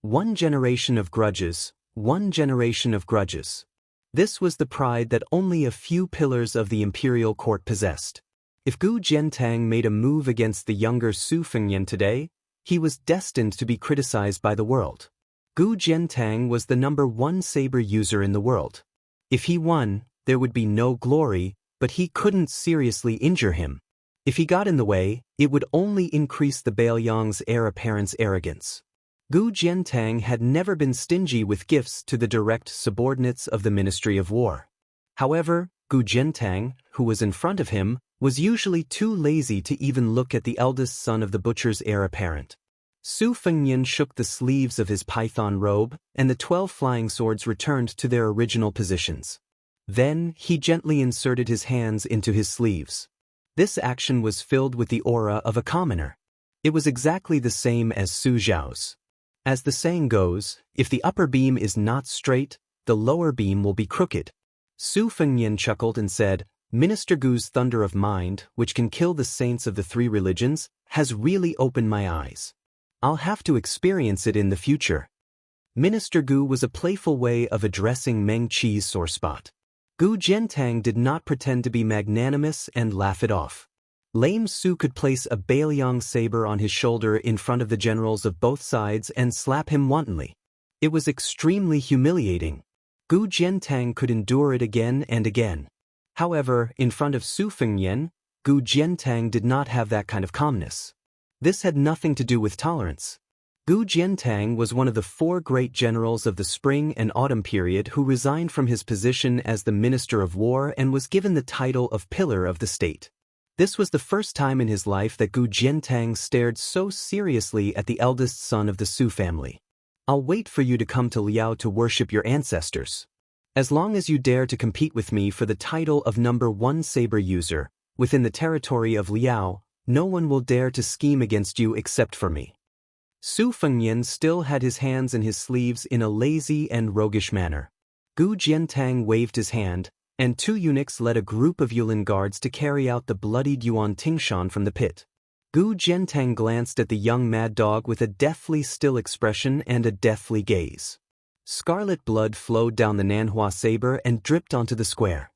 1 generation of grudges, 1 generation of grudges. This was the pride that only a few pillars of the imperial court possessed. If Gu Jiantang made a move against the younger Su Fengnian today, he was destined to be criticized by the world. Gu Jiantang was the #1 saber user in the world. If he won, there would be no glory, but he couldn't seriously injure him. If he got in the way, it would only increase the Bailiang's heir apparent's arrogance. Gu Jiantang had never been stingy with gifts to the direct subordinates of the Ministry of War. However, Gu Jiantang, who was in front of him, was usually too lazy to even look at the eldest son of the butcher's heir apparent. Su Fengnian shook the sleeves of his python robe, and the 12 flying swords returned to their original positions. Then, he gently inserted his hands into his sleeves. This action was filled with the aura of a commoner. It was exactly the same as Su Zhao's. As the saying goes, if the upper beam is not straight, the lower beam will be crooked. Su Fengnian chuckled and said, Minister Gu's thunder of mind, which can kill the saints of the 3 religions, has really opened my eyes. I'll have to experience it in the future. Minister Gu was a playful way of addressing Meng Qi's sore spot. Gu Jiantang did not pretend to be magnanimous and laugh it off. Lame Su could place a Bailiang saber on his shoulder in front of the generals of both sides and slap him wantonly. It was extremely humiliating. Gu Jiantang could endure it again and again. However, in front of Su Fengnian, Gu Jiantang did not have that kind of calmness. This had nothing to do with tolerance. Gu Jiantang was one of the 4 great generals of the spring and autumn period who resigned from his position as the Minister of War and was given the title of Pillar of the State. This was the first time in his life that Gu Jiantang stared so seriously at the eldest son of the Su family. "I'll wait for you to come to Liao to worship your ancestors. As long as you dare to compete with me for the title of #1 saber user within the territory of Liao, no one will dare to scheme against you except for me." Su Fengnian still had his hands in his sleeves in a lazy and roguish manner. Gu Jiantang waved his hand, and 2 eunuchs led a group of Yulin guards to carry out the bloodied Yuan Tingshan from the pit. Gu Jiantang glanced at the young mad dog with a deathly still expression and a deathly gaze. Scarlet blood flowed down the Nanhua saber and dripped onto the square.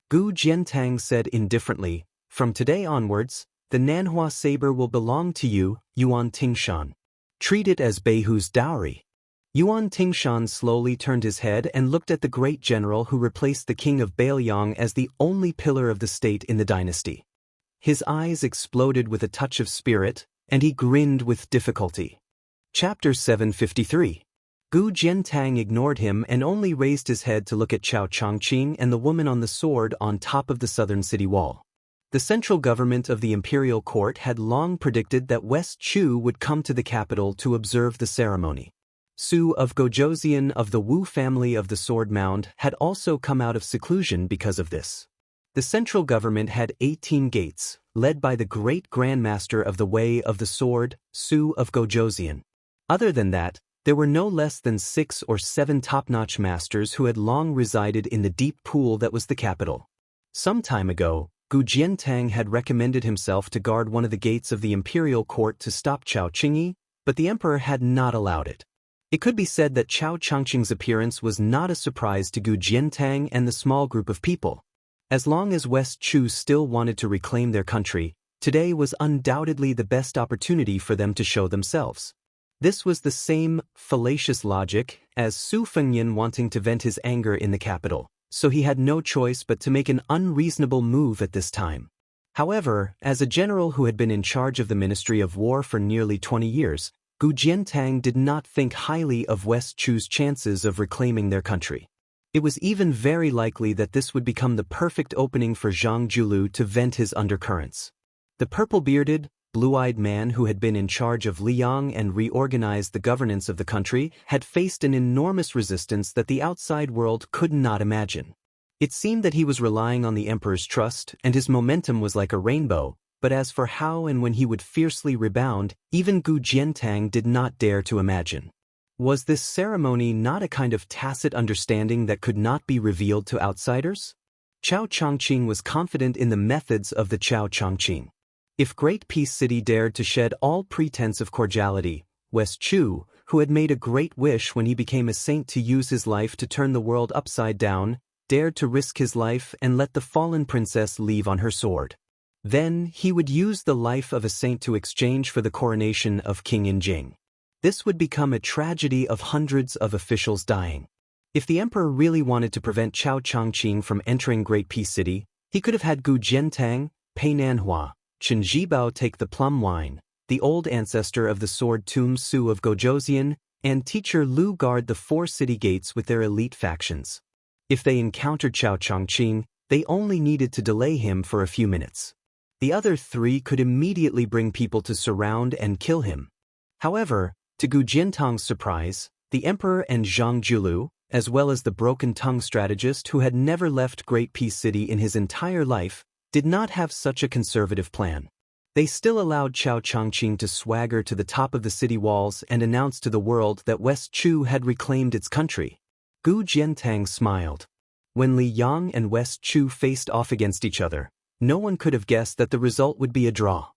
Gu Jiantang said indifferently, "From today onwards, the Nanhua saber will belong to you, Yuan Tingshan. Treat it as Beihu's dowry." Yuan Tingshan slowly turned his head and looked at the great general who replaced the king of Bailiang as the only pillar of the state in the dynasty. His eyes exploded with a touch of spirit, and he grinned with difficulty. Chapter 753. Gu Jiantang ignored him and only raised his head to look at Chao Chongqing and the woman on the sword on top of the southern city wall. The central government of the imperial court had long predicted that West Chu would come to the capital to observe the ceremony. Su of Gojoseon of the Wu family of the Sword Mound had also come out of seclusion because of this. The central government had 18 gates, led by the great grandmaster of the Way of the Sword, Su of Gojoseon. Other than that, there were no less than 6 or 7 top-notch masters who had long resided in the deep pool that was the capital. Some time ago, Gu Jiantang had recommended himself to guard one of the gates of the imperial court to stop Chao Qingyi, but the emperor had not allowed it. It could be said that Chao Chongqing's appearance was not a surprise to Gu Jiantang and the small group of people. As long as West Chu still wanted to reclaim their country, today was undoubtedly the best opportunity for them to show themselves. This was the same fallacious logic as Su Fengnian wanting to vent his anger in the capital, so he had no choice but to make an unreasonable move at this time. However, as a general who had been in charge of the Ministry of War for nearly 20 years, Gu Jiantang did not think highly of West Chu's chances of reclaiming their country. It was even very likely that this would become the perfect opening for Zhang Julu to vent his undercurrents. The purple-bearded, blue-eyed man who had been in charge of Liang and reorganized the governance of the country had faced an enormous resistance that the outside world could not imagine. It seemed that he was relying on the emperor's trust, and his momentum was like a rainbow, but as for how and when he would fiercely rebound, even Gu Jiantang did not dare to imagine. Was this ceremony not a kind of tacit understanding that could not be revealed to outsiders? Chao Chongqing was confident in the methods of the Chao Chongqing. If Great Peace City dared to shed all pretense of cordiality, West Chu, who had made a great wish when he became a saint to use his life to turn the world upside down, dared to risk his life and let the fallen princess leave on her sword. Then he would use the life of a saint to exchange for the coronation of King Yinjing. This would become a tragedy of hundreds of officials dying. If the emperor really wanted to prevent Chao Chongqing from entering Great Peace City, he could have had Gu Jiantang, Pei Nanhua, Chen Zhibao take the plum wine, the old ancestor of the sword tomb Su of Gojoseon, and teacher Lu guard the 4 city gates with their elite factions. If they encountered Chao Chongqing, they only needed to delay him for a few minutes. The other 3 could immediately bring people to surround and kill him. However, to Gu Jiantang's surprise, the emperor and Zhang Julu, as well as the broken-tongue strategist who had never left Great Peace City in his entire life, did not have such a conservative plan. They still allowed Chao Chongqing to swagger to the top of the city walls and announce to the world that West Chu had reclaimed its country. Gu Jiantang smiled. When Li Yang and West Chu faced off against each other, no one could have guessed that the result would be a draw.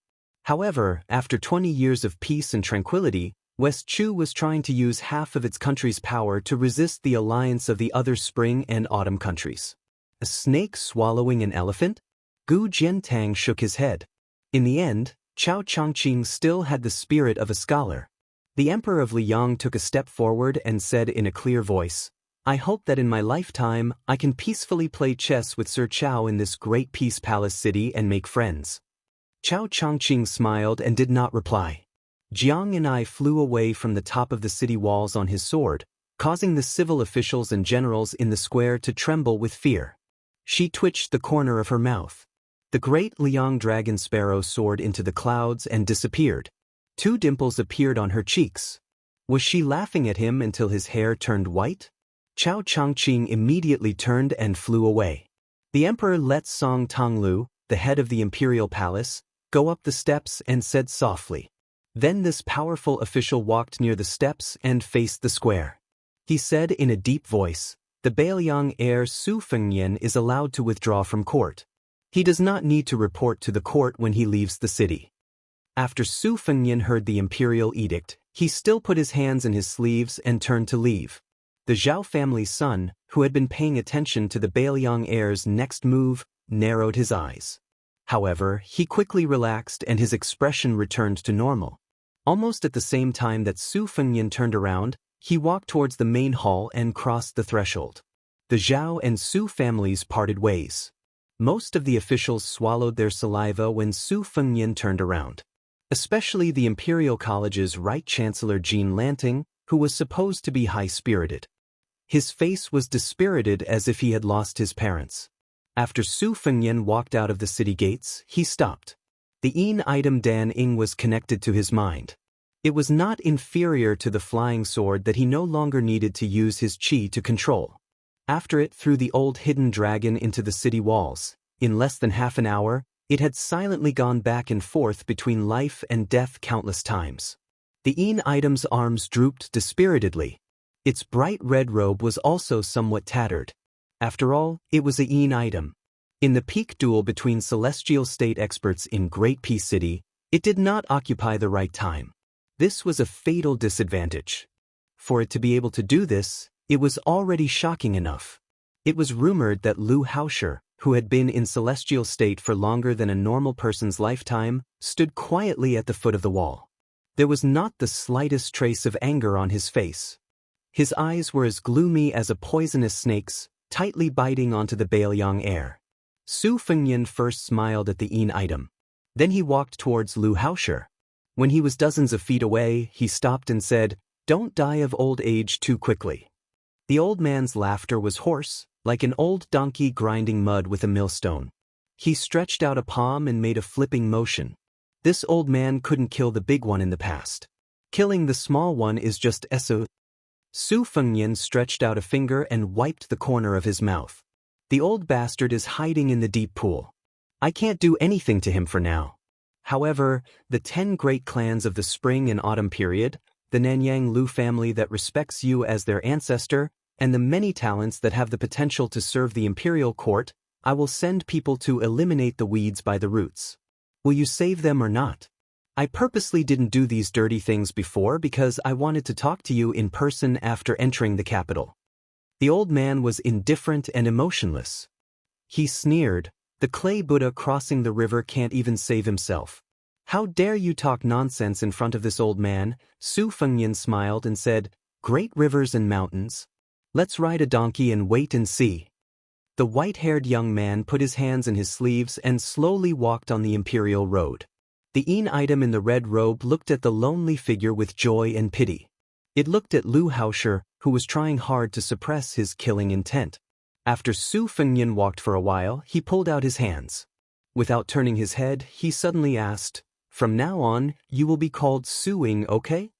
However, after 20 years of peace and tranquility, West Chu was trying to use half of its country's power to resist the alliance of the other spring and autumn countries. A snake swallowing an elephant? Gu Jiantang shook his head. In the end, Chao Chongqing still had the spirit of a scholar. The emperor of Liang took a step forward and said in a clear voice, "I hope that in my lifetime I can peacefully play chess with Sir Chao in this great peace palace city and make friends." Chao Chongqing smiled and did not reply. Jiang and I flew away from the top of the city walls on his sword, causing the civil officials and generals in the square to tremble with fear. She twitched the corner of her mouth. The great Liang dragon sparrow soared into the clouds and disappeared. 2 dimples appeared on her cheeks. Was she laughing at him until his hair turned white? Chao Changqing immediately turned and flew away. The emperor let Song Tonglu, the head of the imperial palace, go up the steps and said softly. Then this powerful official walked near the steps and faced the square. He said in a deep voice, "The Bailiang heir Su Fengnian is allowed to withdraw from court. He does not need to report to the court when he leaves the city." After Su Fengnian heard the imperial edict, he still put his hands in his sleeves and turned to leave. The Zhao family's son, who had been paying attention to the Bailiang heir's next move, narrowed his eyes. However, he quickly relaxed and his expression returned to normal. Almost at the same time that Su Fengnian turned around, he walked towards the main hall and crossed the threshold. The Zhao and Su families parted ways. Most of the officials swallowed their saliva when Su Fengnian turned around. Especially the Imperial College's Right Chancellor Jean Lanting, who was supposed to be high-spirited. His face was dispirited as if he had lost his parents. After Su Fengnian walked out of the city gates, he stopped. The Yin item Dan Ing was connected to his mind. It was not inferior to the flying sword that he no longer needed to use his qi to control. After it threw the old hidden dragon into the city walls, in less than half an hour, it had silently gone back and forth between life and death countless times. The Yin item's arms drooped dispiritedly. Its bright red robe was also somewhat tattered. After all, it was a Yin item. In the peak duel between celestial state experts in Great Peace City, it did not occupy the right time. This was a fatal disadvantage. For it to be able to do this, it was already shocking enough. It was rumored that Lu Haosher, who had been in celestial state for longer than a normal person's lifetime, stood quietly at the foot of the wall. There was not the slightest trace of anger on his face. His eyes were as gloomy as a poisonous snake's, tightly biting onto the Bailiang heir. Su Fengnian first smiled at the Yin item. Then he walked towards Lu Haosher. When he was dozens of feet away, he stopped and said, "Don't die of old age too quickly." The old man's laughter was hoarse, like an old donkey grinding mud with a millstone. He stretched out a palm and made a flipping motion. This old man couldn't kill the big one in the past. Killing the small one is just eso. Su Fengnian stretched out a finger and wiped the corner of his mouth. The old bastard is hiding in the deep pool. I can't do anything to him for now. However, the 10 great clans of the spring and autumn period, the Nanyang Lu family that respects you as their ancestor, and the many talents that have the potential to serve the imperial court, I will send people to eliminate the weeds by the roots. Will you save them or not? I purposely didn't do these dirty things before because I wanted to talk to you in person after entering the capital. The old man was indifferent and emotionless. He sneered, "The clay Buddha crossing the river can't even save himself. How dare you talk nonsense in front of this old man?" Su Fengnian smiled and said, "Great rivers and mountains. Let's ride a donkey and wait and see." The white-haired young man put his hands in his sleeves and slowly walked on the imperial road. The Yin item in the red robe looked at the lonely figure with joy and pity. It looked at Lu Haosher, who was trying hard to suppress his killing intent. After Su Fengnian walked for a while, he pulled out his hands. Without turning his head, he suddenly asked, "From now on, you will be called Suing, okay?"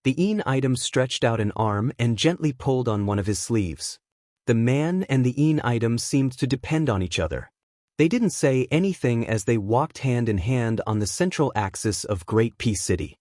The Yin item stretched out an arm and gently pulled on one of his sleeves. The man and the Yin item seemed to depend on each other. They didn't say anything as they walked hand in hand on the central axis of Great Peace City.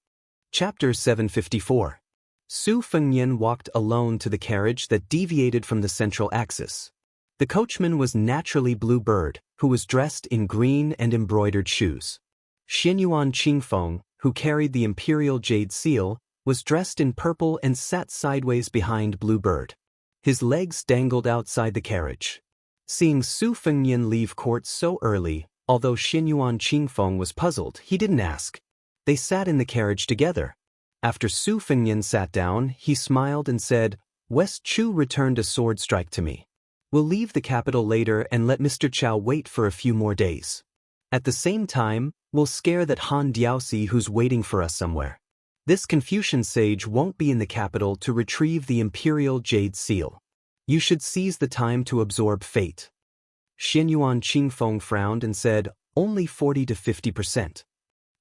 Chapter 754. Su Fengnian walked alone to the carriage that deviated from the central axis. The coachman was naturally Blue Bird, who was dressed in green and embroidered shoes. Xianyuan Qingfeng, who carried the imperial jade seal, was dressed in purple and sat sideways behind Blue Bird. His legs dangled outside the carriage. Seeing Su Fengnian leave court so early, although Xianyuan Qingfeng was puzzled, he didn't ask. They sat in the carriage together. After Su Fengnian sat down, he smiled and said, "West Chu returned a sword strike to me. We'll leave the capital later and let Mr. Chow wait for a few more days. At the same time, we'll scare that Han Diaosi who's waiting for us somewhere. This Confucian sage won't be in the capital to retrieve the imperial jade seal. You should seize the time to absorb fate." Xianyuan Qingfeng frowned and said, only 40 to 50%.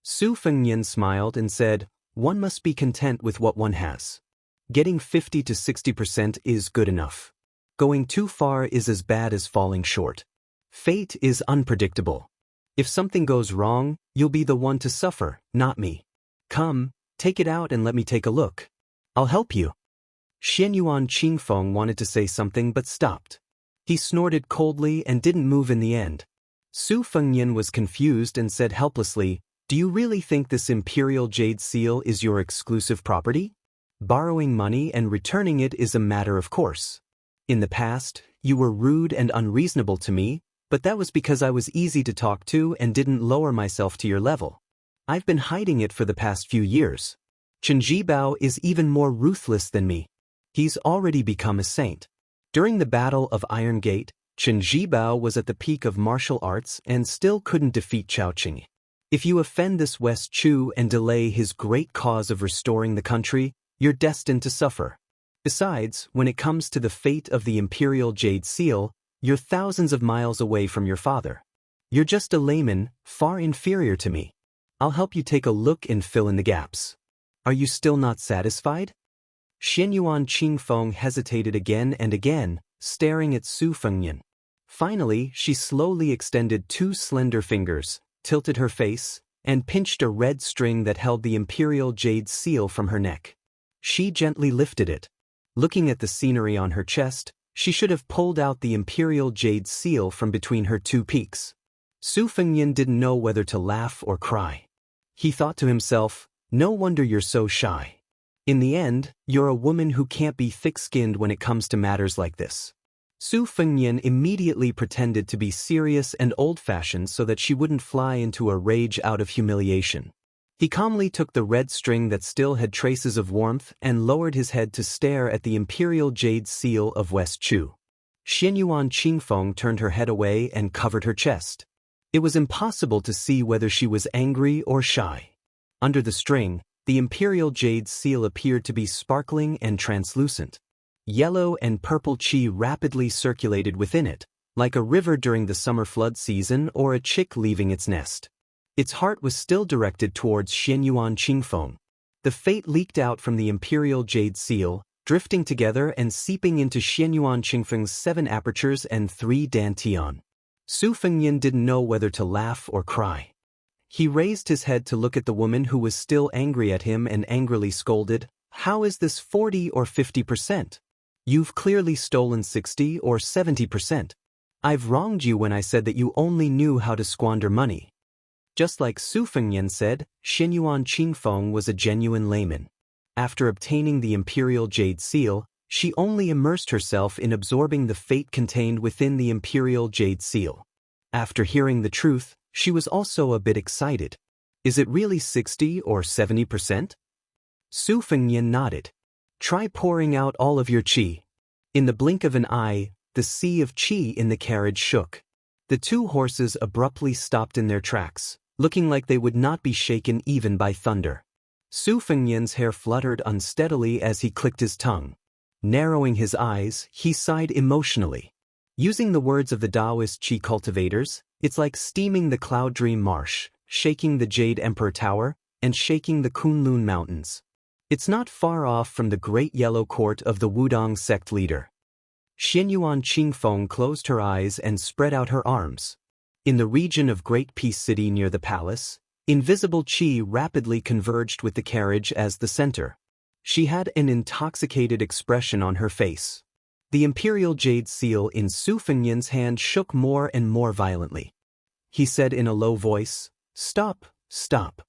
Su Fengnian smiled and said, one must be content with what one has. Getting 50 to 60% is good enough. Going too far is as bad as falling short. Fate is unpredictable. If something goes wrong, you'll be the one to suffer, not me. Come, take it out and let me take a look. I'll help you. Xianyuan Qingfeng wanted to say something but stopped. He snorted coldly and didn't move in the end. Su Fengnian was confused and said helplessly, do you really think this imperial jade seal is your exclusive property? Borrowing money and returning it is a matter of course. In the past, you were rude and unreasonable to me, but that was because I was easy to talk to and didn't lower myself to your level. I've been hiding it for the past few years. Chen Jibao is even more ruthless than me. He's already become a saint. During the Battle of Iron Gate, Chen Jibao was at the peak of martial arts and still couldn't defeat Chao Qing. If you offend this West Chu and delay his great cause of restoring the country, you're destined to suffer. Besides, when it comes to the fate of the Imperial Jade Seal, you're thousands of miles away from your father. You're just a layman, far inferior to me. I'll help you take a look and fill in the gaps. Are you still not satisfied? Xianyuan Qingfeng hesitated again and again, staring at Su Fengnian. Finally, she slowly extended two slender fingers, tilted her face, and pinched a red string that held the Imperial Jade Seal from her neck. She gently lifted it. Looking at the scenery on her chest, she should have pulled out the Imperial Jade Seal from between her two peaks. Su Fengnian didn't know whether to laugh or cry. He thought to himself, no wonder you're so shy. In the end, you're a woman who can't be thick-skinned when it comes to matters like this. Su Fengnian immediately pretended to be serious and old-fashioned so that she wouldn't fly into a rage out of humiliation. He calmly took the red string that still had traces of warmth and lowered his head to stare at the Imperial Jade Seal of West Chu. Xianyuan Qingfeng turned her head away and covered her chest. It was impossible to see whether she was angry or shy. Under the string, the Imperial Jade Seal appeared to be sparkling and translucent. Yellow and purple qi rapidly circulated within it, like a river during the summer flood season or a chick leaving its nest. Its heart was still directed towards Xianyuan Qingfeng. The fate leaked out from the Imperial Jade Seal, drifting together and seeping into Xianyuan Qingfeng's 7 apertures and 3 dantian. Su Fengnian didn't know whether to laugh or cry. He raised his head to look at the woman who was still angry at him and angrily scolded, how is this 40 or 50%? You've clearly stolen 60 or 70%. I've wronged you when I said that you only knew how to squander money. Just like Su Fengnian said, Xianyuan Qingfeng was a genuine layman. After obtaining the Imperial Jade Seal, she only immersed herself in absorbing the fate contained within the Imperial Jade Seal. After hearing the truth, she was also a bit excited. Is it really 60 or 70%? Su Fengnian nodded. Try pouring out all of your qi. In the blink of an eye, the sea of qi in the carriage shook. The 2 horses abruptly stopped in their tracks, looking like they would not be shaken even by thunder. Su Fengnian's hair fluttered unsteadily as he clicked his tongue. Narrowing his eyes, he sighed emotionally. Using the words of the Taoist qi cultivators, it's like steaming the Cloud Dream Marsh, shaking the Jade Emperor Tower, and shaking the Kunlun Mountains. It's not far off from the great yellow court of the Wudong sect leader. Xianyuan Qingfeng closed her eyes and spread out her arms. In the region of Great Peace City near the palace, invisible qi rapidly converged with the carriage as the center. She had an intoxicated expression on her face. The Imperial Jade Seal in Su Fengnian's hand shook more and more violently. He said in a low voice, "Stop, stop."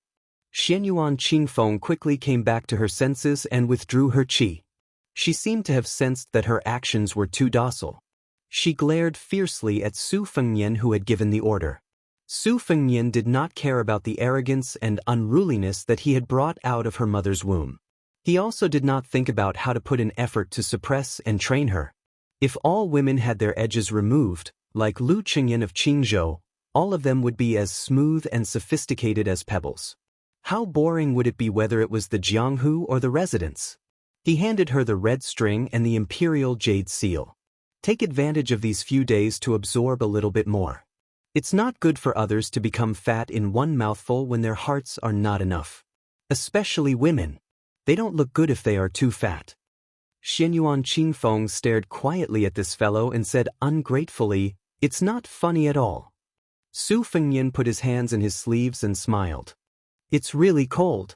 Xianyuan Qingfeng quickly came back to her senses and withdrew her qi. She seemed to have sensed that her actions were too docile. She glared fiercely at Su Fengnian who had given the order. Su Fengnian did not care about the arrogance and unruliness that he had brought out of her mother's womb. He also did not think about how to put in effort to suppress and train her. If all women had their edges removed, like Lu Qingyan of Qingzhou, all of them would be as smooth and sophisticated as pebbles. How boring would it be whether it was the Jianghu or the residence? He handed her the red string and the Imperial Jade Seal. Take advantage of these few days to absorb a little bit more. It's not good for others to become fat in one mouthful when their hearts are not enough. Especially women. They don't look good if they are too fat. Xianyuan Qingfeng stared quietly at this fellow and said ungratefully, "It's not funny at all." Su Fengnian put his hands in his sleeves and smiled. "It's really cold."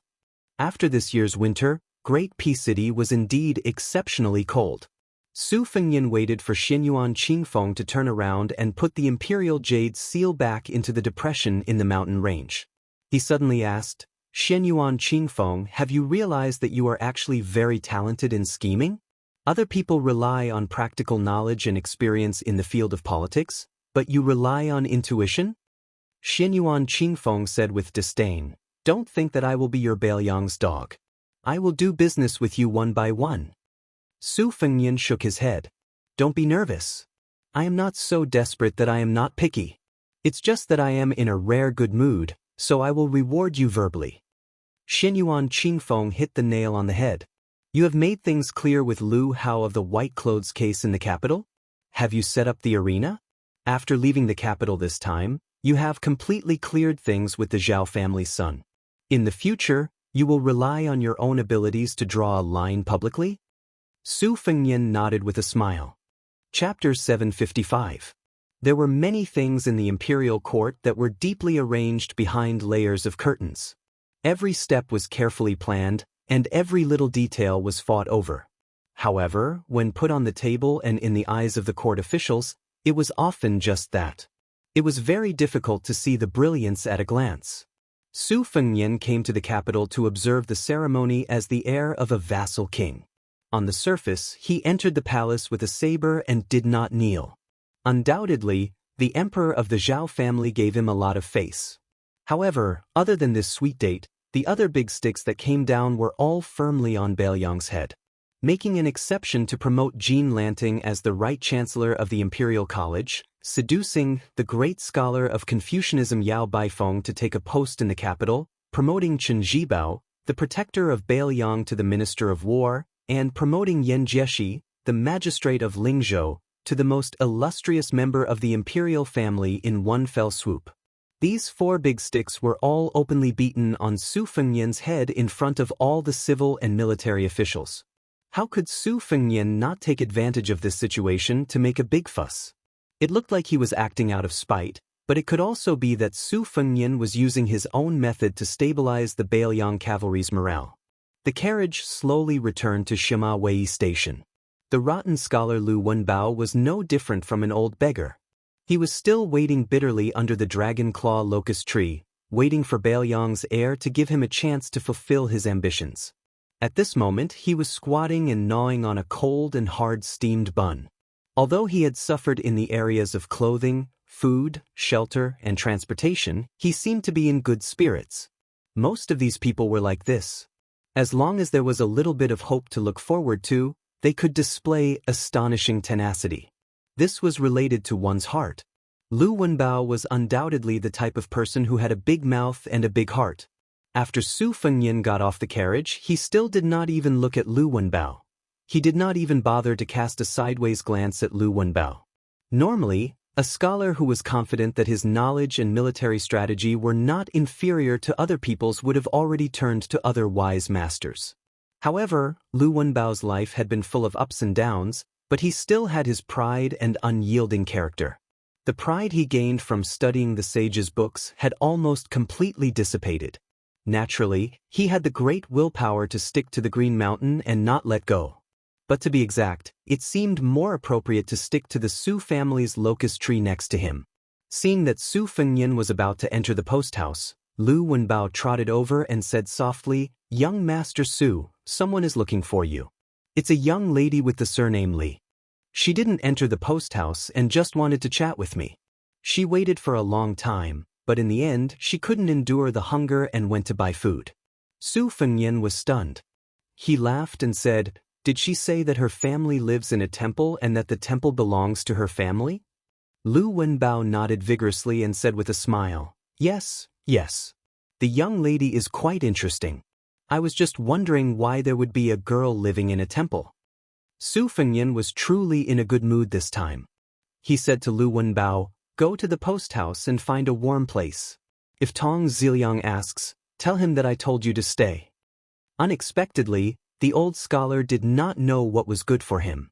After this year's winter, Great Peace City was indeed exceptionally cold. Su Fengnian waited for Xianyuan Qingfeng to turn around and put the imperial jade seal back into the depression in the mountain range. He suddenly asked, "Xianyuan Qingfeng, have you realized that you are actually very talented in scheming? Other people rely on practical knowledge and experience in the field of politics, but you rely on intuition?" Xianyuan Qingfeng said with disdain, "Don't think that I will be your Bailiang's dog. I will do business with you one by one." Su Fengnian shook his head. "Don't be nervous. I am not so desperate that I am not picky. It's just that I am in a rare good mood, so I will reward you verbally." Xianyuan Qingfeng hit the nail on the head. "You have made things clear with Lu Hao of the white clothes case in the capital? Have you set up the arena? After leaving the capital this time, you have completely cleared things with the Zhao family's son. In the future, you will rely on your own abilities to draw a line publicly?" Su Fengnian nodded with a smile. Chapter 755. There were many things in the imperial court that were deeply arranged behind layers of curtains. Every step was carefully planned, and every little detail was fought over. However, when put on the table and in the eyes of the court officials, it was often just that. It was very difficult to see the brilliance at a glance. Su Fengnian came to the capital to observe the ceremony as the heir of a vassal king. On the surface, he entered the palace with a saber and did not kneel. Undoubtedly, the emperor of the Zhao family gave him a lot of face. However, other than this sweet date, the other big sticks that came down were all firmly on Bailiang's head. Making an exception to promote Jean Lanting as the right chancellor of the Imperial College, seducing the great scholar of Confucianism Yao Baifeng to take a post in the capital, promoting Chen Zhibao, the protector of Bailiang, to the Minister of War, and promoting Yan Jieshi, the magistrate of Lingzhou, to the most illustrious member of the imperial family in one fell swoop. These four big sticks were all openly beaten on Su Fengnian's head in front of all the civil and military officials. How could Su Fengnian not take advantage of this situation to make a big fuss? It looked like he was acting out of spite, but it could also be that Su Fengnian was using his own method to stabilize the Bailiang cavalry's morale. The carriage slowly returned to Shima Wei Station. The rotten scholar Lu Wenbao was no different from an old beggar. He was still waiting bitterly under the dragon claw locust tree, waiting for Bailiang's heir to give him a chance to fulfill his ambitions. At this moment, he was squatting and gnawing on a cold and hard steamed bun. Although he had suffered in the areas of clothing, food, shelter, and transportation, he seemed to be in good spirits. Most of these people were like this. As long as there was a little bit of hope to look forward to, they could display astonishing tenacity. This was related to one's heart. Lu Wenbao was undoubtedly the type of person who had a big mouth and a big heart. After Su Fengnian got off the carriage, he still did not even look at Lu Wenbao. He did not even bother to cast a sideways glance at Lu Wenbao. Normally, a scholar who was confident that his knowledge and military strategy were not inferior to other people's would have already turned to other wise masters. However, Lu Wenbao's life had been full of ups and downs, but he still had his pride and unyielding character. The pride he gained from studying the sage's books had almost completely dissipated. Naturally, he had the great willpower to stick to the Green Mountain and not let go. But to be exact, it seemed more appropriate to stick to the Su family's locust tree next to him. Seeing that Su Fengnian was about to enter the post house, Lu Wenbao trotted over and said softly, "Young Master Su, someone is looking for you. It's a young lady with the surname Li. She didn't enter the post house and just wanted to chat with me. She waited for a long time, but in the end she couldn't endure the hunger and went to buy food." Su Fengnian was stunned. He laughed and said, "Did she say that her family lives in a temple and that the temple belongs to her family?" Lu Wenbao nodded vigorously and said with a smile, "Yes, yes. The young lady is quite interesting. I was just wondering why there would be a girl living in a temple." Su Fengnian was truly in a good mood this time. He said to Lu Wenbao, Go to the post house and find a warm place. If Tong Ziliang asks, tell him that I told you to stay. Unexpectedly, the old scholar did not know what was good for him.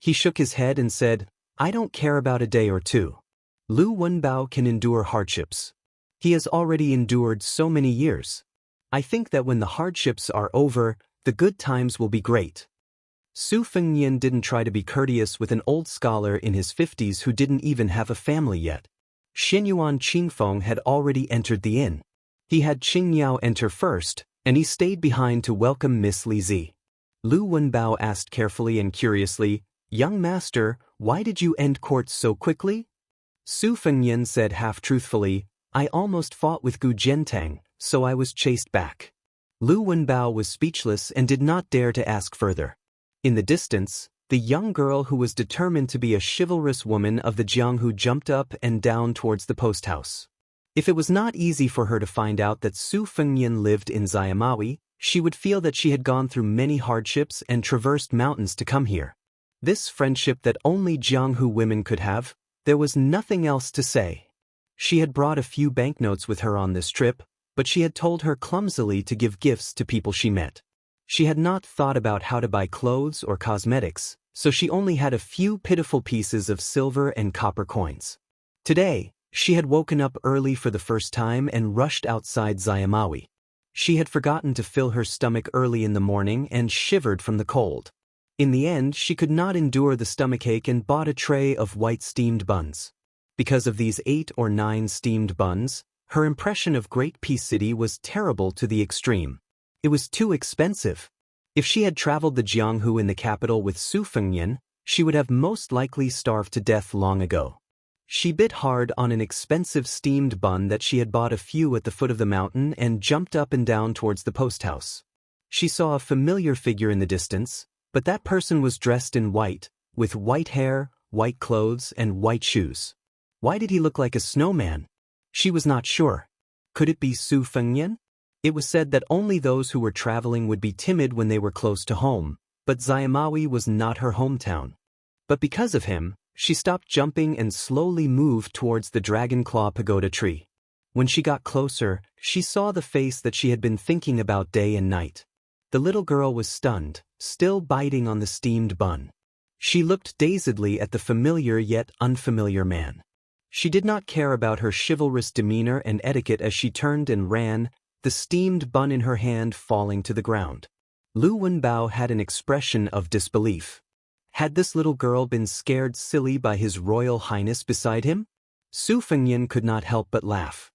He shook his head and said, I don't care about a day or two. Lu Wenbao can endure hardships. He has already endured so many years. I think that when the hardships are over, the good times will be great. Su Fengnian didn't try to be courteous with an old scholar in his 50s who didn't even have a family yet. Xinyuan Qingfeng had already entered the inn. He had Qingyao enter first, and he stayed behind to welcome Miss Li Zi. Lu Wenbao asked carefully and curiously, Young master, why did you end courts so quickly? Su Fengnian said half-truthfully, I almost fought with Gu Jiantang, so I was chased back. Lu Wenbao was speechless and did not dare to ask further. In the distance, the young girl who was determined to be a chivalrous woman of the Jianghu jumped up and down towards the post house. If it was not easy for her to find out that Su Fengnian lived in Zayamawi, she would feel that she had gone through many hardships and traversed mountains to come here. This friendship that only Jianghu women could have, there was nothing else to say. She had brought a few banknotes with her on this trip, but she had told her clumsily to give gifts to people she met. She had not thought about how to buy clothes or cosmetics, so she only had a few pitiful pieces of silver and copper coins. Today, she had woken up early for the first time and rushed outside Zayamawi. She had forgotten to fill her stomach early in the morning and shivered from the cold. In the end, she could not endure the stomachache and bought a tray of white steamed buns. Because of these 8 or 9 steamed buns, her impression of Great Peace City was terrible to the extreme. It was too expensive. If she had traveled the Jianghu in the capital with Su Fengnian, she would have most likely starved to death long ago. She bit hard on an expensive steamed bun that she had bought a few at the foot of the mountain and jumped up and down towards the post house. She saw a familiar figure in the distance, but that person was dressed in white, with white hair, white clothes, and white shoes. Why did he look like a snowman? She was not sure. Could it be Su Fengnian? It was said that only those who were traveling would be timid when they were close to home, but Zayamawi was not her hometown. But because of him, she stopped jumping and slowly moved towards the Dragon Claw Pagoda tree. When she got closer, she saw the face that she had been thinking about day and night. The little girl was stunned, still biting on the steamed bun. She looked dazedly at the familiar yet unfamiliar man. She did not care about her chivalrous demeanor and etiquette as she turned and ran, the steamed bun in her hand falling to the ground. Lu Wenbao had an expression of disbelief. Had this little girl been scared silly by His Royal Highness beside him? Su Fengnian could not help but laugh.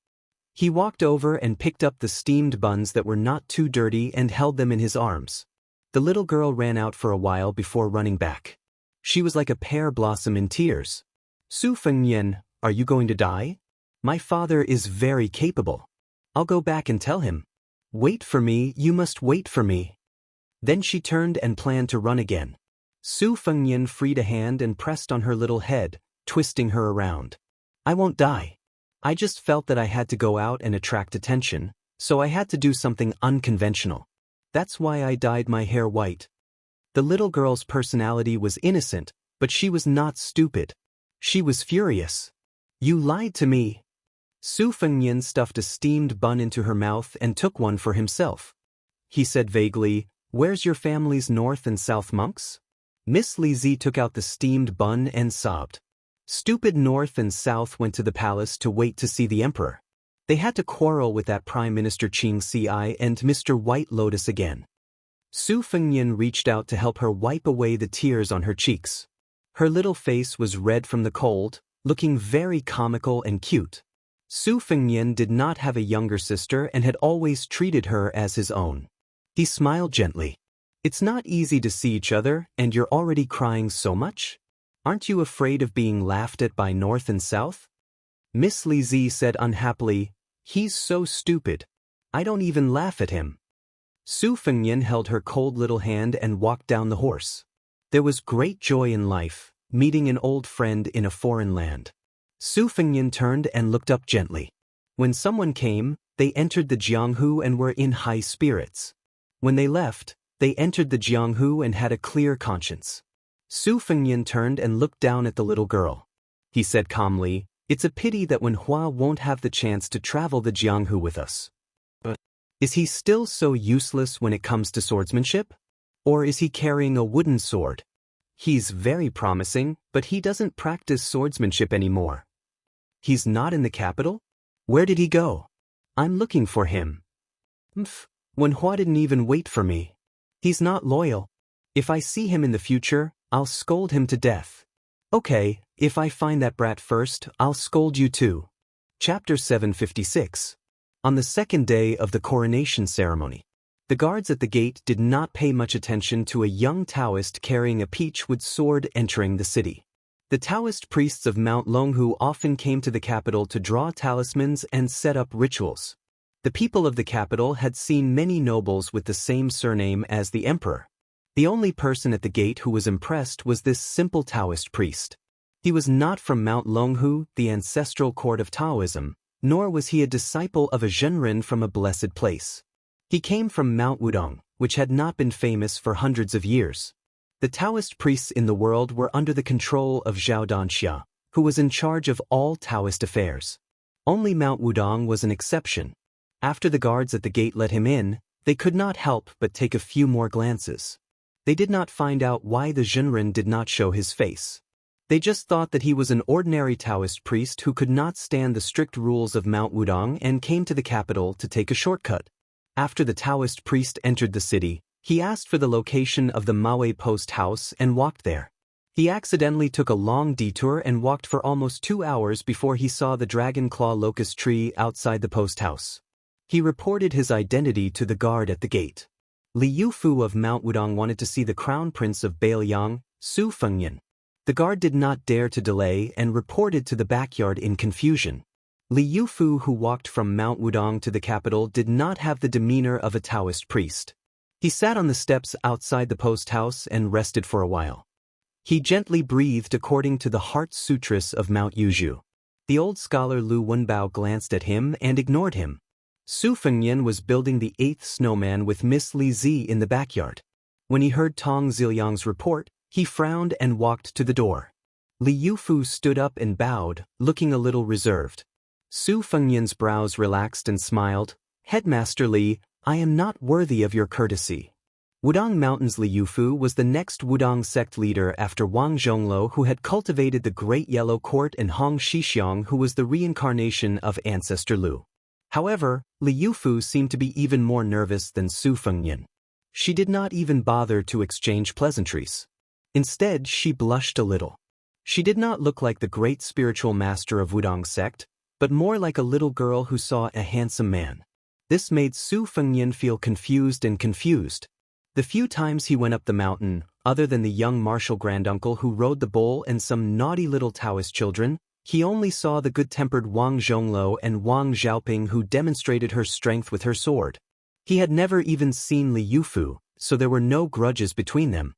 He walked over and picked up the steamed buns that were not too dirty and held them in his arms. The little girl ran out for a while before running back. She was like a pear blossom in tears. Su Fengnian, are you going to die? My father is very capable. I'll go back and tell him. Wait for me, you must wait for me. Then she turned and planned to run again. Su Fengnian freed a hand and pressed on her little head, twisting her around. I won't die. I just felt that I had to go out and attract attention, so I had to do something unconventional. That's why I dyed my hair white. The little girl's personality was innocent, but she was not stupid. She was furious. You lied to me. Su Fengnian stuffed a steamed bun into her mouth and took one for himself. He said vaguely, Where's your family's north and south monks? Miss Li Zi took out the steamed bun and sobbed. Stupid north and south went to the palace to wait to see the emperor. They had to quarrel with that Prime Minister Qing Ci and Mr. White Lotus again. Su Fengnian reached out to help her wipe away the tears on her cheeks. Her little face was red from the cold, looking very comical and cute. Su Fengnian did not have a younger sister and had always treated her as his own. He smiled gently. It's not easy to see each other, and you're already crying so much? Aren't you afraid of being laughed at by North and South? Miss Li Zi said unhappily, He's so stupid. I don't even laugh at him. Su Fengnian held her cold little hand and walked down the horse. There was great joy in life, meeting an old friend in a foreign land. Su Fengnian turned and looked up gently. When someone came, they entered the Jianghu and were in high spirits. When they left, they entered the Jianghu and had a clear conscience. Su Fengnian turned and looked down at the little girl. He said calmly, It's a pity that Wen Hua won't have the chance to travel the Jianghu with us. But is he still so useless when it comes to swordsmanship? Or is he carrying a wooden sword? He's very promising, but he doesn't practice swordsmanship anymore. He's not in the capital? Where did he go? I'm looking for him. Wen Hua didn't even wait for me. He's not loyal. If I see him in the future, I'll scold him to death. Okay, if I find that brat first, I'll scold you too. Chapter 756. On the second day of the coronation ceremony, the guards at the gate did not pay much attention to a young Taoist carrying a peachwood sword entering the city. The Taoist priests of Mount Longhu often came to the capital to draw talismans and set up rituals. The people of the capital had seen many nobles with the same surname as the emperor. The only person at the gate who was impressed was this simple Taoist priest. He was not from Mount Longhu, the ancestral court of Taoism, nor was he a disciple of a Zhenren from a blessed place. He came from Mount Wudong, which had not been famous for hundreds of years. The Taoist priests in the world were under the control of Zhao Danxia, who was in charge of all Taoist affairs. Only Mount Wudong was an exception. After the guards at the gate let him in, they could not help but take a few more glances. They did not find out why the Zhenren did not show his face. They just thought that he was an ordinary Taoist priest who could not stand the strict rules of Mount Wudong and came to the capital to take a shortcut. After the Taoist priest entered the city, he asked for the location of the Maui post house and walked there. He accidentally took a long detour and walked for almost 2 hours before he saw the dragon claw locust tree outside the post house. He reported his identity to the guard at the gate. Li Yufu of Mount Wudong wanted to see the crown prince of Bailiang, Su Fengyan. The guard did not dare to delay and reported to the backyard in confusion. Li Yufu, who walked from Mount Wudong to the capital, did not have the demeanor of a Taoist priest. He sat on the steps outside the post house and rested for a while. He gently breathed according to the Heart Sutras of Mount Yuzhu. The old scholar Lu Wenbao glanced at him and ignored him. Su Fengyan was building the 8th snowman with Miss Li Zi in the backyard. When he heard Tong Ziliyang's report, he frowned and walked to the door. Li Yufu stood up and bowed, looking a little reserved. Su Fengyan's brows relaxed and smiled. Headmaster Li, I am not worthy of your courtesy. Wudong Mountain's Li Yufu was the next Wudong sect leader after Wang Zhongluo, who had cultivated the Great Yellow Court, and Hong Shixiang, who was the reincarnation of Ancestor Lu. However, Li Yufu seemed to be even more nervous than Su Fengyan. She did not even bother to exchange pleasantries. Instead, she blushed a little. She did not look like the great spiritual master of Wudong sect, but more like a little girl who saw a handsome man. This made Su Fengyan feel confused. The few times he went up the mountain, other than the young martial granduncle who rode the bull and some naughty little Taoist children, he only saw the good-tempered Wang Zhongluo and Wang Xiaoping, who demonstrated her strength with her sword. He had never even seen Li Yufu, so there were no grudges between them.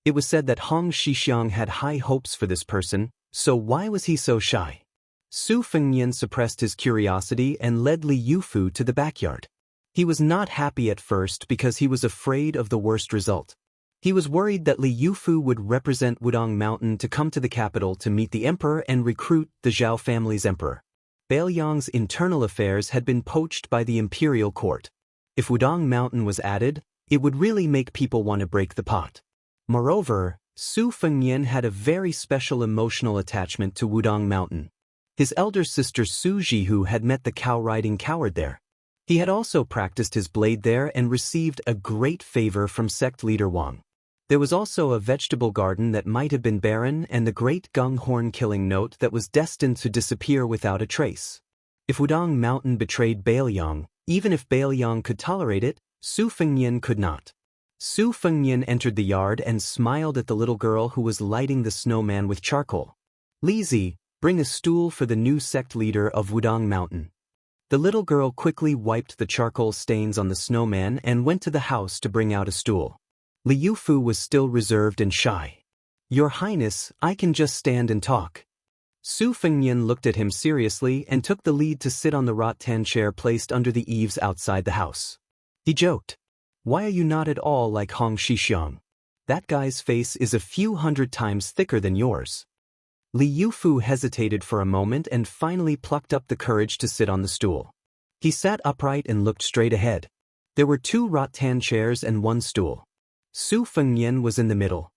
It was said that Hong Shixiang had high hopes for this person, so why was he so shy? Su Fengyan suppressed his curiosity and led Li Yufu to the backyard. He was not happy at first because he was afraid of the worst result. He was worried that Li Yufu would represent Wudong Mountain to come to the capital to meet the emperor and recruit the Zhao family's emperor. Bailiang's internal affairs had been poached by the imperial court. If Wudong Mountain was added, it would really make people want to break the pot. Moreover, Su Fengyan had a very special emotional attachment to Wudong Mountain. His elder sister Su Jihu had met the cow-riding coward there. He had also practiced his blade there and received a great favor from sect leader Wang. There was also a vegetable garden that might have been barren and the great gung horn killing note that was destined to disappear without a trace. If Wudong Mountain betrayed Bailiang, even if Bailiang could tolerate it, Su Fengyan could not. Su Fengyan entered the yard and smiled at the little girl who was lighting the snowman with charcoal. Li Zi, bring a stool for the new sect leader of Wudong Mountain. The little girl quickly wiped the charcoal stains on the snowman and went to the house to bring out a stool. Li Yufu was still reserved and shy. Your Highness, I can just stand and talk. Su Fengyan looked at him seriously and took the lead to sit on the rattan chair placed under the eaves outside the house. He joked. Why are you not at all like Hong Shixiang? That guy's face is a few hundred times thicker than yours. Li Yufu hesitated for a moment and finally plucked up the courage to sit on the stool. He sat upright and looked straight ahead. There were 2 rattan chairs and 1 stool. Su Fengnian was in the middle.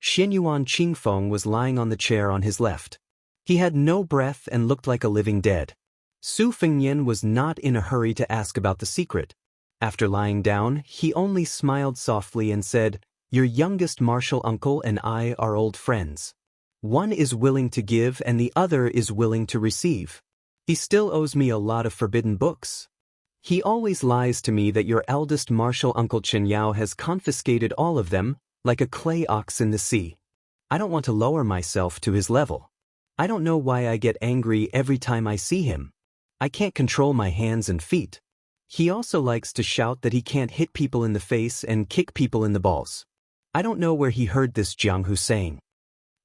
Xianyuan Qingfeng was lying on the chair on his left. He had no breath and looked like a living dead. Su Fengnian was not in a hurry to ask about the secret. After lying down, he only smiled softly and said, "Your youngest martial uncle and I are old friends. One is willing to give and the other is willing to receive. He still owes me a lot of forbidden books. He always lies to me that your eldest martial uncle Chen Yao has confiscated all of them, like a clay ox in the sea. I don't want to lower myself to his level. I don't know why I get angry every time I see him. I can't control my hands and feet. He also likes to shout that he can't hit people in the face and kick people in the balls. I don't know where he heard this Jiang Hu saying."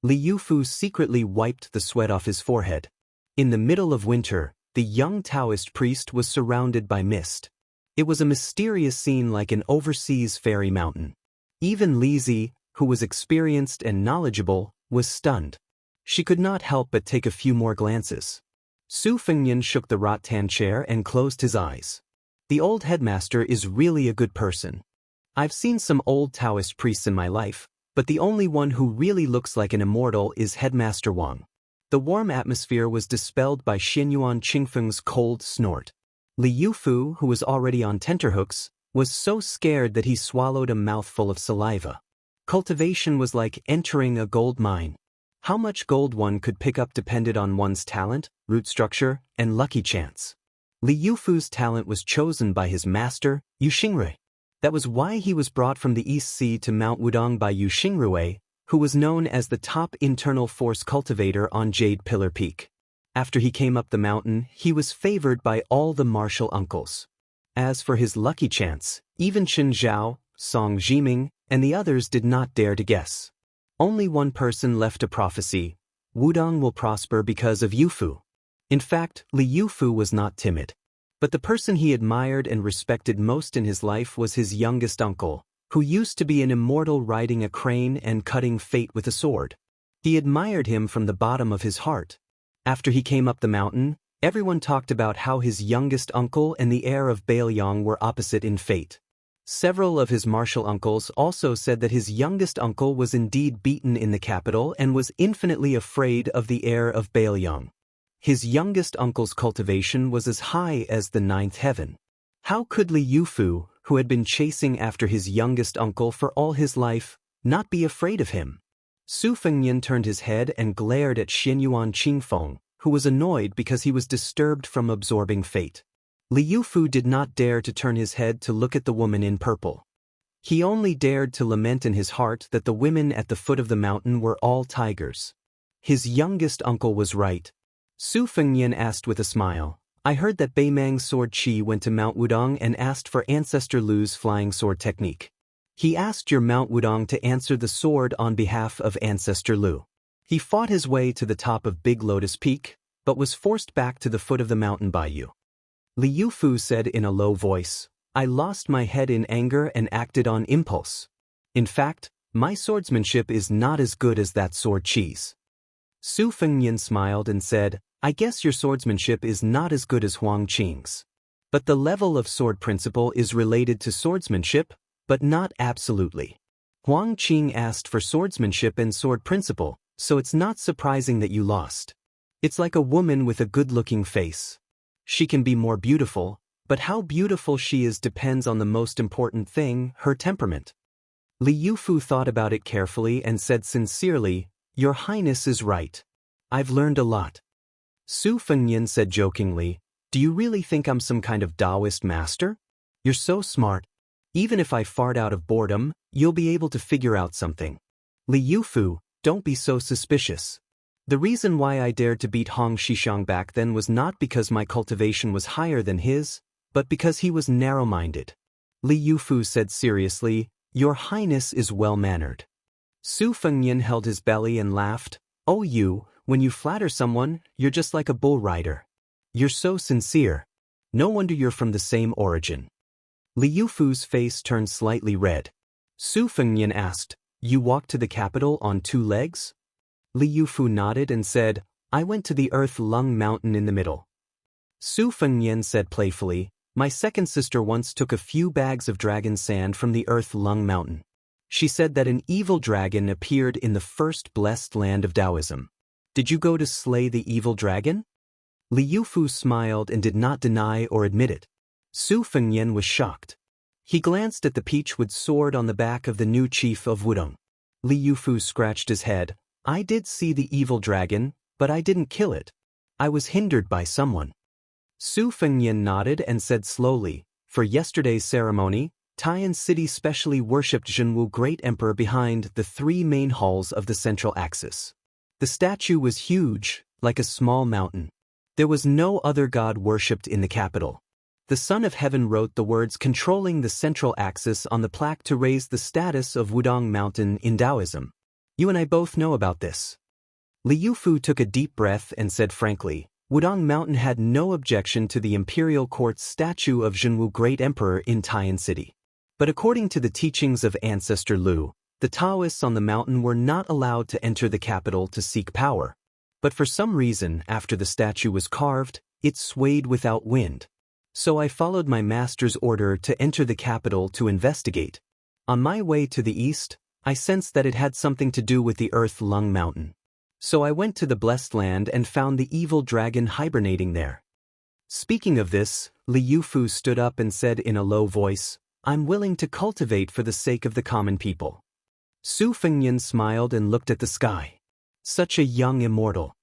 Li Yufu secretly wiped the sweat off his forehead. In the middle of winter, the young Taoist priest was surrounded by mist. It was a mysterious scene like an overseas fairy mountain. Even Li Zi, who was experienced and knowledgeable, was stunned. She could not help but take a few more glances. Su Fengnian shook the rattan chair and closed his eyes. The old headmaster is really a good person. I've seen some old Taoist priests in my life, but the only one who really looks like an immortal is Headmaster Wang. The warm atmosphere was dispelled by Xianyuan Qingfeng's cold snort. Li Yufu, who was already on tenterhooks, was so scared that he swallowed a mouthful of saliva. Cultivation was like entering a gold mine. How much gold one could pick up depended on one's talent, root structure, and lucky chance. Li Yufu's talent was chosen by his master, Yu Xingrui. That was why he was brought from the East Sea to Mount Wudong by Yu Xingrui, who was known as the top internal force cultivator on Jade Pillar Peak. After he came up the mountain, he was favored by all the martial uncles. As for his lucky chance, even Chen Zhao, Song Jiming, and the others did not dare to guess. Only one person left a prophecy: Wudong will prosper because of Yufu. In fact, Li Yufu was not timid. But the person he admired and respected most in his life was his youngest uncle, who used to be an immortal riding a crane and cutting fate with a sword. He admired him from the bottom of his heart. After he came up the mountain, everyone talked about how his youngest uncle and the heir of Bailiang were opposite in fate. Several of his martial uncles also said that his youngest uncle was indeed beaten in the capital and was infinitely afraid of the heir of Bailiang. His youngest uncle's cultivation was as high as the 9th heaven. How could Li Yufu, who had been chasing after his youngest uncle for all his life, not be afraid of him? Su Fengnian turned his head and glared at Xianyuan Qingfeng, who was annoyed because he was disturbed from absorbing fate. Li Yufu did not dare to turn his head to look at the woman in purple. He only dared to lament in his heart that the women at the foot of the mountain were all tigers. His youngest uncle was right. Su Fengnian asked with a smile, "I heard that Beimang's sword Qi went to Mount Wudong and asked for Ancestor Lu's flying sword technique. He asked your Mount Wudong to answer the sword on behalf of Ancestor Lu. He fought his way to the top of Big Lotus Peak, but was forced back to the foot of the mountain by you." Li Yufu said in a low voice, "I lost my head in anger and acted on impulse. In fact, my swordsmanship is not as good as that sword Qi's." Su Fengnian smiled and said, "I guess your swordsmanship is not as good as Huang Qing's. But the level of sword principle is related to swordsmanship, but not absolutely. Huang Qing asked for swordsmanship and sword principle, so it's not surprising that you lost. It's like a woman with a good-looking face. She can be more beautiful, but how beautiful she is depends on the most important thing, her temperament." Li Yufu thought about it carefully and said sincerely, "Your Highness is right. I've learned a lot." Su Fengnian said jokingly, "Do you really think I'm some kind of Taoist master? You're so smart. Even if I fart out of boredom, you'll be able to figure out something. Li Yufu, don't be so suspicious. The reason why I dared to beat Hong Shishang back then was not because my cultivation was higher than his, but because he was narrow-minded." Li Yufu said seriously, "Your Highness is well-mannered." Su Fengnian held his belly and laughed. "Oh you, when you flatter someone, you're just like a bull rider. You're so sincere. No wonder you're from the same origin." Li Yufu's face turned slightly red. Su Fengnian asked, "You walked to the capital on 2 legs?" Li Yufu nodded and said, I went to the Earth Lung Mountain in the middle. Su Fengnian said playfully, my second sister once took a few bags of dragon sand from the Earth Lung Mountain. She said that an evil dragon appeared in the first blessed land of Taoism. Did you go to slay the evil dragon? Li Yufu smiled and did not deny or admit it. Su Fengnian was shocked. He glanced at the peachwood sword on the back of the new chief of Wudong. Li Yufu scratched his head. I did see the evil dragon, but I didn't kill it. I was hindered by someone. Su Fengnian nodded and said slowly, for yesterday's ceremony, Taiyan City specially worshipped Zhenwu Great Emperor behind the three main halls of the central axis. The statue was huge, like a small mountain. There was no other god worshipped in the capital. The Son of Heaven wrote the words controlling the central axis on the plaque to raise the status of Wudong Mountain in Taoism. You and I both know about this. Li Yufu took a deep breath and said frankly, Wudong Mountain had no objection to the imperial court's statue of Zhenwu Great Emperor in Taiyan City. But according to the teachings of Ancestor Lu, the Taoists on the mountain were not allowed to enter the capital to seek power. But for some reason, after the statue was carved, it swayed without wind. So I followed my master's order to enter the capital to investigate. On my way to the east, I sensed that it had something to do with the Earth Lung Mountain. So I went to the blessed land and found the evil dragon hibernating there. Speaking of this, Li Yufu stood up and said in a low voice, I'm willing to cultivate for the sake of the common people. Su Fengnian smiled and looked at the sky. Such a young immortal.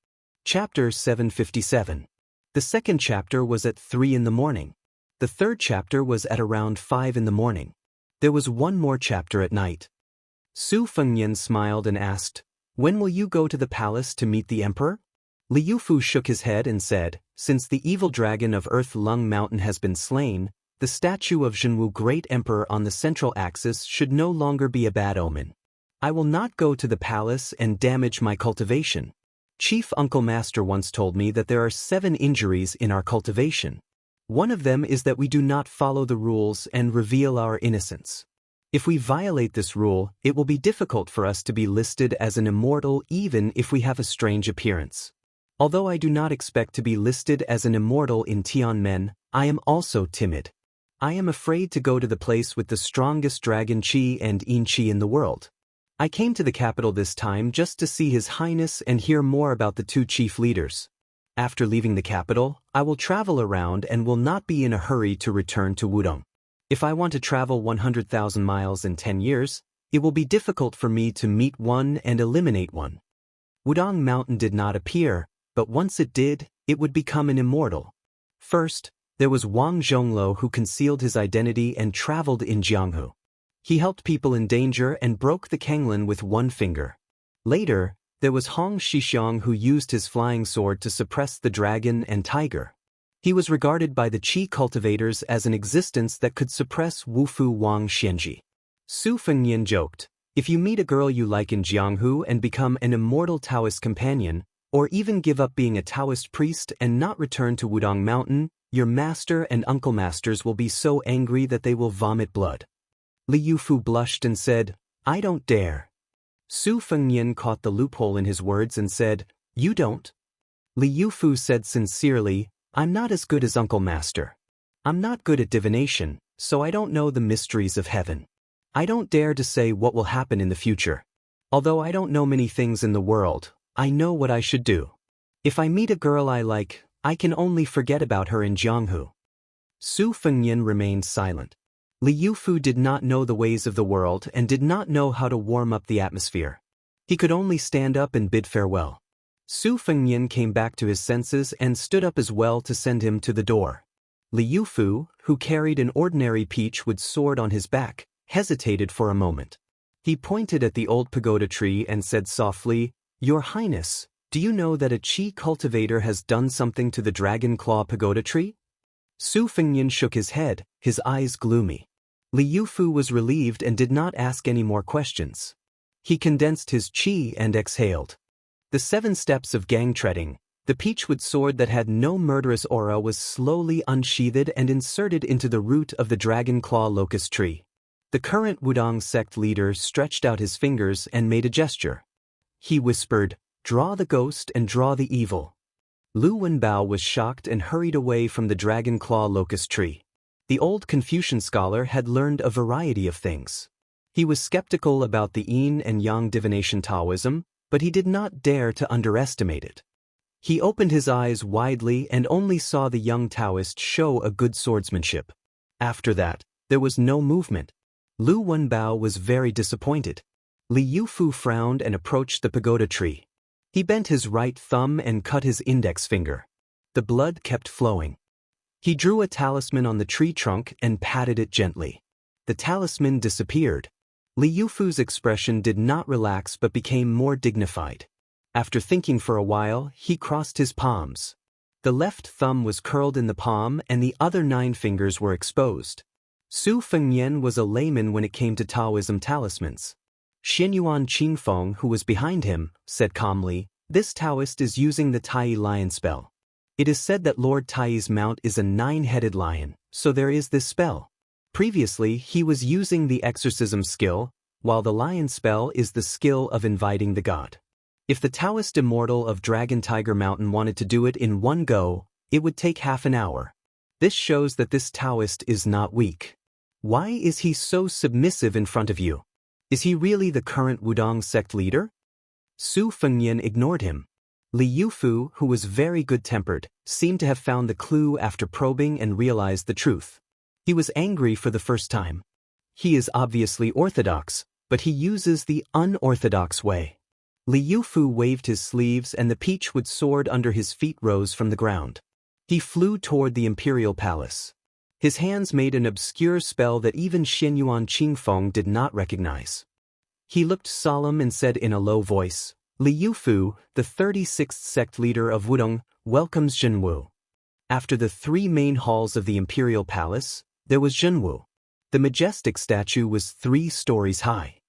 Chapter 757. The second chapter was at 3 in the morning. The third chapter was at around 5 in the morning. There was one more chapter at night. Su Fengnian smiled and asked, when will you go to the palace to meet the emperor? Li Yufu shook his head and said, since the evil dragon of Earth Lung Mountain has been slain, the statue of Zhenwu Great Emperor on the central axis should no longer be a bad omen. I will not go to the palace and damage my cultivation. Chief Uncle Master once told me that there are 7 injuries in our cultivation. One of them is that we do not follow the rules and reveal our innocence. If we violate this rule, it will be difficult for us to be listed as an immortal even if we have a strange appearance. Although I do not expect to be listed as an immortal in Tianmen, I am also timid. I am afraid to go to the place with the strongest dragon qi and yin qi in the world. I came to the capital this time just to see His Highness and hear more about the 2 chief leaders. After leaving the capital, I will travel around and will not be in a hurry to return to Wudong. If I want to travel 100,000 miles in 10 years, it will be difficult for me to meet one and eliminate one. Wudong Mountain did not appear, but once it did, it would become an immortal. First, there was Wang Zhongluo who concealed his identity and traveled in Jianghu. He helped people in danger and broke the Kenglin with one finger. Later, there was Hong Shixiang who used his flying sword to suppress the dragon and tiger. He was regarded by the Qi cultivators as an existence that could suppress Wufu Wang Xianji. Su Fengnian joked, if you meet a girl you like in Jianghu and become an immortal Taoist companion, or even give up being a Taoist priest and not return to Wudong Mountain, your master and uncle masters will be so angry that they will vomit blood. Li Yufu blushed and said, I don't dare. Su Fengnian caught the loophole in his words and said, you don't? Li Yufu said sincerely, I'm not as good as Uncle Master. I'm not good at divination, so I don't know the mysteries of heaven. I don't dare to say what will happen in the future. Although I don't know many things in the world, I know what I should do. If I meet a girl I like, I can only forget about her in Jianghu. Su Fengnian remained silent. Li Yufu did not know the ways of the world and did not know how to warm up the atmosphere. He could only stand up and bid farewell. Su Fengnian came back to his senses and stood up as well to send him to the door. Li Yufu, who carried an ordinary peachwood sword on his back, hesitated for a moment. He pointed at the old pagoda tree and said softly, Your Highness, do you know that a Qi cultivator has done something to the Dragon Claw pagoda tree? Su Fengnian shook his head, his eyes gloomy. Li Yufu was relieved and did not ask any more questions. He condensed his qi and exhaled. The 7 steps of gang treading, the peachwood sword that had no murderous aura was slowly unsheathed and inserted into the root of the Dragon Claw locust tree. The current Wudong sect leader stretched out his fingers and made a gesture. He whispered, Draw the ghost and draw the evil. Lu Wenbao was shocked and hurried away from the dragon claw locust tree. The old Confucian scholar had learned a variety of things. He was skeptical about the yin and yang divination Taoism, but he did not dare to underestimate it. He opened his eyes widely and only saw the young Taoist show a good swordsmanship. After that, there was no movement. Lu Wenbao was very disappointed. Li Yufu frowned and approached the pagoda tree. He bent his right thumb and cut his index finger. The blood kept flowing. He drew a talisman on the tree trunk and patted it gently. The talisman disappeared. Li Yufu's expression did not relax but became more dignified. After thinking for a while, he crossed his palms. The left thumb was curled in the palm and the other 9 fingers were exposed. Su Fengnian was a layman when it came to Taoism talismans. Xianyuan Qingfeng, who was behind him, said calmly, "This Taoist is using the Tai lion spell. It is said that Lord Tai's mount is a 9-headed lion, so there is this spell. Previously, he was using the exorcism skill, while the lion spell is the skill of inviting the god. If the Taoist immortal of Dragon Tiger Mountain wanted to do it in one go, it would take half an hour. This shows that this Taoist is not weak. Why is he so submissive in front of you? Is he really the current Wudong sect leader?" Su Fengnian ignored him. Li Yufu, who was very good-tempered, seemed to have found the clue after probing and realized the truth. He was angry for the first time. He is obviously orthodox, but he uses the unorthodox way. Li Yufu waved his sleeves and the peachwood sword under his feet rose from the ground. He flew toward the imperial palace. His hands made an obscure spell that even Xianyuan Qingfeng did not recognize. He looked solemn and said in a low voice, "Li Yufu, the 36th sect leader of Wudong, welcomes Zhenwu." After the 3 main halls of the imperial palace, there was Zhenwu. The majestic statue was 3 stories high.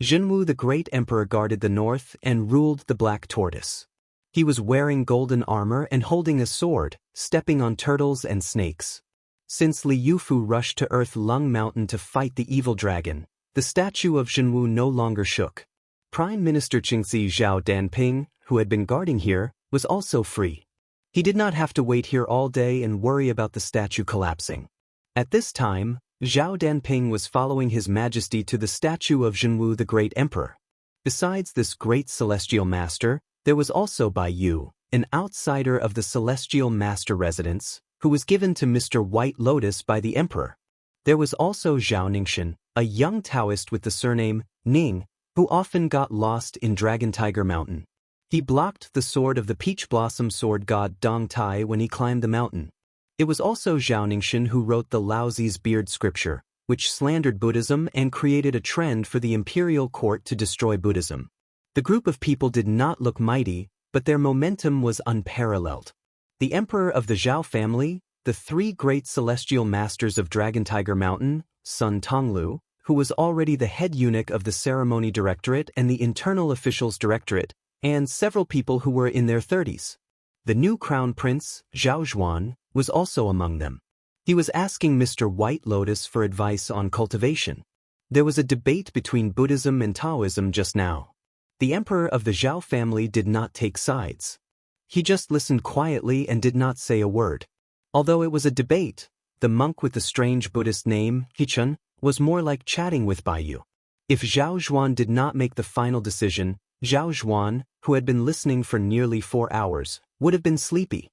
Zhenwu the great emperor guarded the north and ruled the black tortoise. He was wearing golden armor and holding a sword, stepping on turtles and snakes. Since Li Yufu rushed to Earth Lung Mountain to fight the evil dragon, the statue of Zhenwu no longer shook. Prime Minister Qingxi Zhao Danping, who had been guarding here, was also free. He did not have to wait here all day and worry about the statue collapsing. At this time, Zhao Danping was following His Majesty to the statue of Zhenwu the Great Emperor. Besides this great celestial master, there was also Bai Yu, an outsider of the celestial master residence, who was given to Mr. White Lotus by the emperor. There was also Zhao Ningxin, a young Taoist with the surname Ning, who often got lost in Dragon Tiger Mountain. He blocked the sword of the peach blossom sword god Dong Tai when he climbed the mountain. It was also Zhao Ningxin who wrote the Laozi's beard scripture, which slandered Buddhism and created a trend for the imperial court to destroy Buddhism. The group of people did not look mighty, but their momentum was unparalleled. The emperor of the Zhao family, the 3 great celestial masters of Dragon Tiger Mountain, Sun Tonglu, who was already the head eunuch of the Ceremony Directorate and the Internal Officials Directorate, and several people who were in their 30s. The new crown prince, Zhao Zhuan, was also among them. He was asking Mr. White Lotus for advice on cultivation. There was a debate between Buddhism and Taoism just now. The emperor of the Zhao family did not take sides. He just listened quietly and did not say a word. Although it was a debate, the monk with the strange Buddhist name, Hichun, was more like chatting with Bai Yu. If Zhao Zhuan did not make the final decision, Zhao Zhuan, who had been listening for nearly 4 hours, would have been sleepy.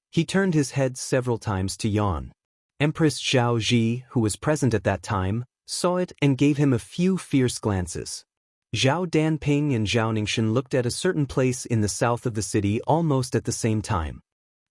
He turned his head several times to yawn. Empress Zhao Ji, who was present at that time, saw it and gave him a few fierce glances. Zhao Danping and Zhao Ningxin looked at a certain place in the south of the city almost at the same time.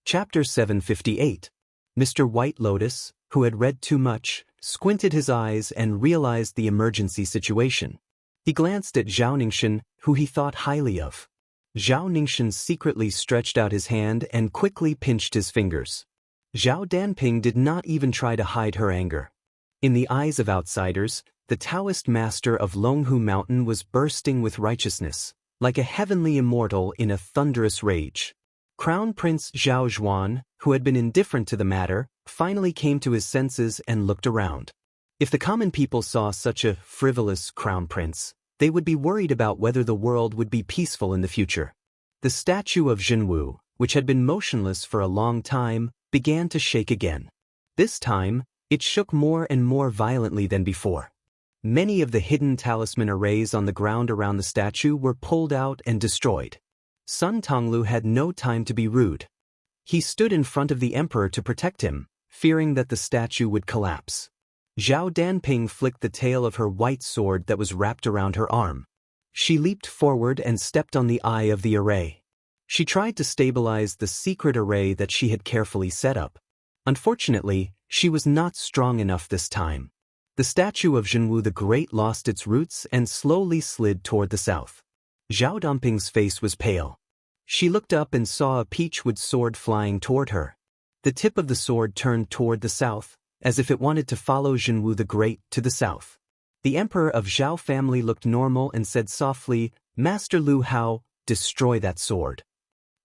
Chapter 758. Mr. White Lotus, who had read too much, squinted his eyes and realized the emergency situation. He glanced at Zhao Ningxin, who he thought highly of. Zhao Ningxin secretly stretched out his hand and quickly pinched his fingers. Zhao Danping did not even try to hide her anger. In the eyes of outsiders, the Taoist master of Longhu Mountain was bursting with righteousness, like a heavenly immortal in a thunderous rage. Crown Prince Zhao Zhuan, who had been indifferent to the matter, finally came to his senses and looked around. If the common people saw such a frivolous crown prince, they would be worried about whether the world would be peaceful in the future. The statue of Zhenwu, which had been motionless for a long time, began to shake again. This time, it shook more and more violently than before. Many of the hidden talisman arrays on the ground around the statue were pulled out and destroyed. Sun Tonglu had no time to be rude. He stood in front of the emperor to protect him, fearing that the statue would collapse. Zhao Danping flicked the tail of her white sword that was wrapped around her arm. She leaped forward and stepped on the eye of the array. She tried to stabilize the secret array that she had carefully set up. Unfortunately, she was not strong enough this time. The statue of Zhenwu the Great lost its roots and slowly slid toward the south. Zhao Danping's face was pale. She looked up and saw a peachwood sword flying toward her. The tip of the sword turned toward the south, as if it wanted to follow Zhenwu the Great to the south. The emperor of Zhao family looked normal and said softly, "Master Lu Hao, destroy that sword."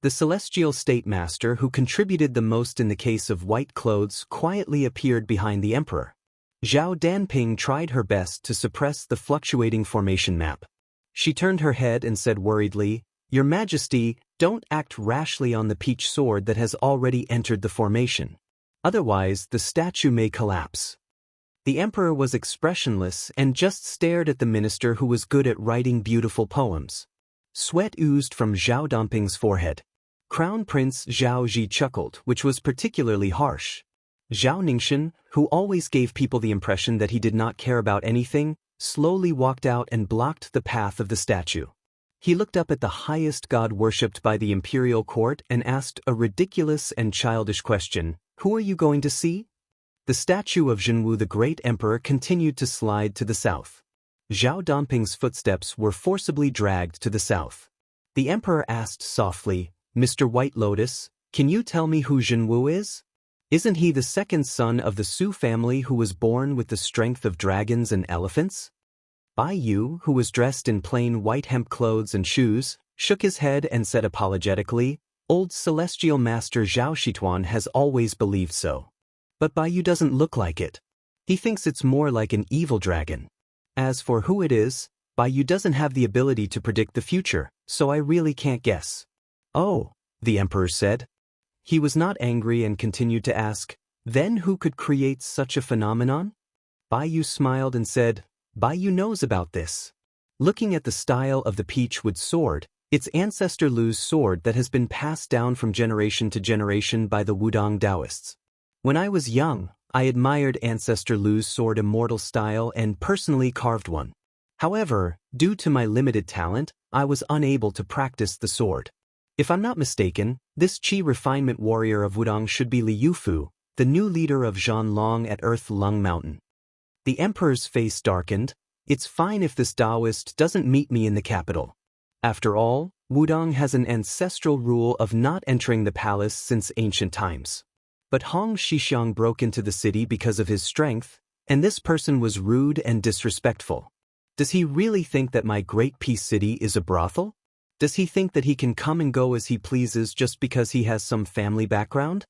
The celestial state master who contributed the most in the case of white clothes quietly appeared behind the emperor. Zhao Danping tried her best to suppress the fluctuating formation map. She turned her head and said worriedly, "Your Majesty, don't act rashly on the peach sword that has already entered the formation. Otherwise, the statue may collapse." The emperor was expressionless and just stared at the minister who was good at writing beautiful poems. Sweat oozed from Zhao Danping's forehead. Crown Prince Zhao Ji chuckled, which was particularly harsh. Zhao Ningxin, who always gave people the impression that he did not care about anything, slowly walked out and blocked the path of the statue. He looked up at the highest god worshipped by the imperial court and asked a ridiculous and childish question, "Who are you going to see?" The statue of Zhenwu the Great Emperor continued to slide to the south. Zhao Danping's footsteps were forcibly dragged to the south. The emperor asked softly, "Mr. White Lotus, can you tell me who Zhenwu is? Isn't he the second son of the Su family who was born with the strength of dragons and elephants?" Bai Yu, who was dressed in plain white hemp clothes and shoes, shook his head and said apologetically, "Old celestial master Zhao Shituan has always believed so. But Bai Yu doesn't look like it. He thinks it's more like an evil dragon. As for who it is, Bai Yu doesn't have the ability to predict the future, so I really can't guess." "Oh," the emperor said. He was not angry and continued to ask, "Then who could create such a phenomenon?" Bai Yu smiled and said, "Bai Yu knows about this. Looking at the style of the peachwood sword, it's ancestor Lu's sword that has been passed down from generation to generation by the Wudong Taoists. When I was young, I admired ancestor Lu's sword immortal style and personally carved one. However, due to my limited talent, I was unable to practice the sword. If I'm not mistaken, this Qi refinement warrior of Wudong should be Li Yufu, the new leader of Zhanlong at Earth Lung Mountain." The emperor's face darkened. "It's fine if this Taoist doesn't meet me in the capital. After all, Wudong has an ancestral rule of not entering the palace since ancient times. But Hong Shixiang broke into the city because of his strength, and this person was rude and disrespectful. Does he really think that my great peace city is a brothel? Does he think that he can come and go as he pleases just because he has some family background?"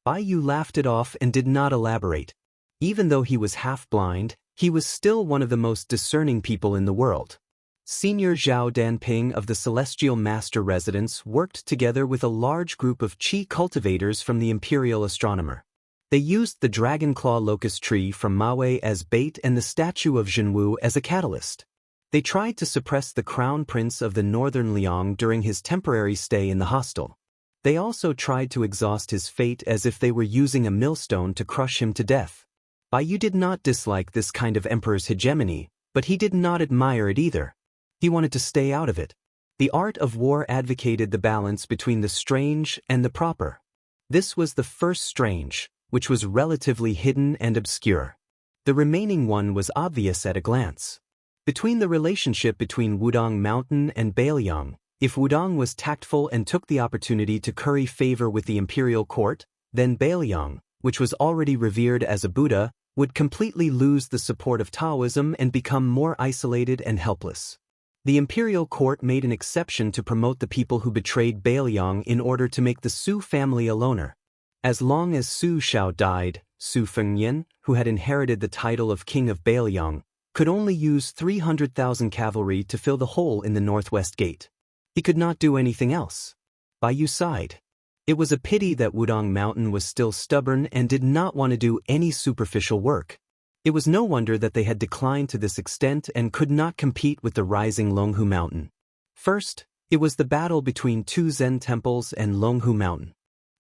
Bai Yu laughed it off and did not elaborate. Even though he was half-blind, he was still one of the most discerning people in the world. Senior Zhao Danping of the Celestial Master Residence worked together with a large group of Qi cultivators from the Imperial Astronomer. They used the Dragon Claw locust tree from Maui as bait and the statue of Zhenwu as a catalyst. They tried to suppress the Crown Prince of the Northern Liang during his temporary stay in the hostel. They also tried to exhaust his fate as if they were using a millstone to crush him to death. Bai Yu did not dislike this kind of emperor's hegemony, but he did not admire it either. He wanted to stay out of it. The art of war advocated the balance between the strange and the proper. This was the first strange, which was relatively hidden and obscure. The remaining one was obvious at a glance. Between the relationship between Wudong Mountain and Bailiang, if Wudong was tactful and took the opportunity to curry favor with the imperial court, then Bailiang, which was already revered as a Buddha, would completely lose the support of Taoism and become more isolated and helpless. The imperial court made an exception to promote the people who betrayed Bailiang in order to make the Su family a loner. As long as Su Shao died, Su Fengyan, who had inherited the title of King of Bailiang, could only use 300,000 cavalry to fill the hole in the northwest gate. He could not do anything else. Bai Yu sighed. It was a pity that Wudong Mountain was still stubborn and did not want to do any superficial work. It was no wonder that they had declined to this extent and could not compete with the rising Longhu Mountain. First, it was the battle between two Zen temples and Longhu Mountain.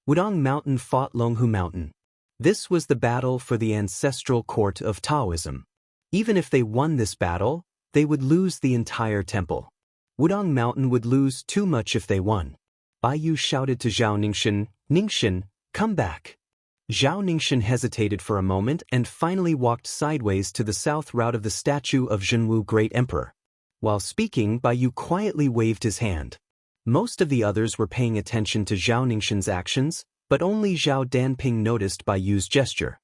Wudong Mountain fought Longhu Mountain. This was the battle for the ancestral court of Taoism. Even if they won this battle, they would lose the entire temple. Wudong Mountain would lose too much if they won. Bai Yu shouted to Zhao Ningxin, "Ningxin, come back." Zhao Ningxin hesitated for a moment and finally walked sideways to the south route of the statue of Zhenwu Great Emperor. While speaking, Bai Yu quietly waved his hand. Most of the others were paying attention to Zhao Ningxin's actions, but only Zhao Danping noticed Bai Yu's gesture.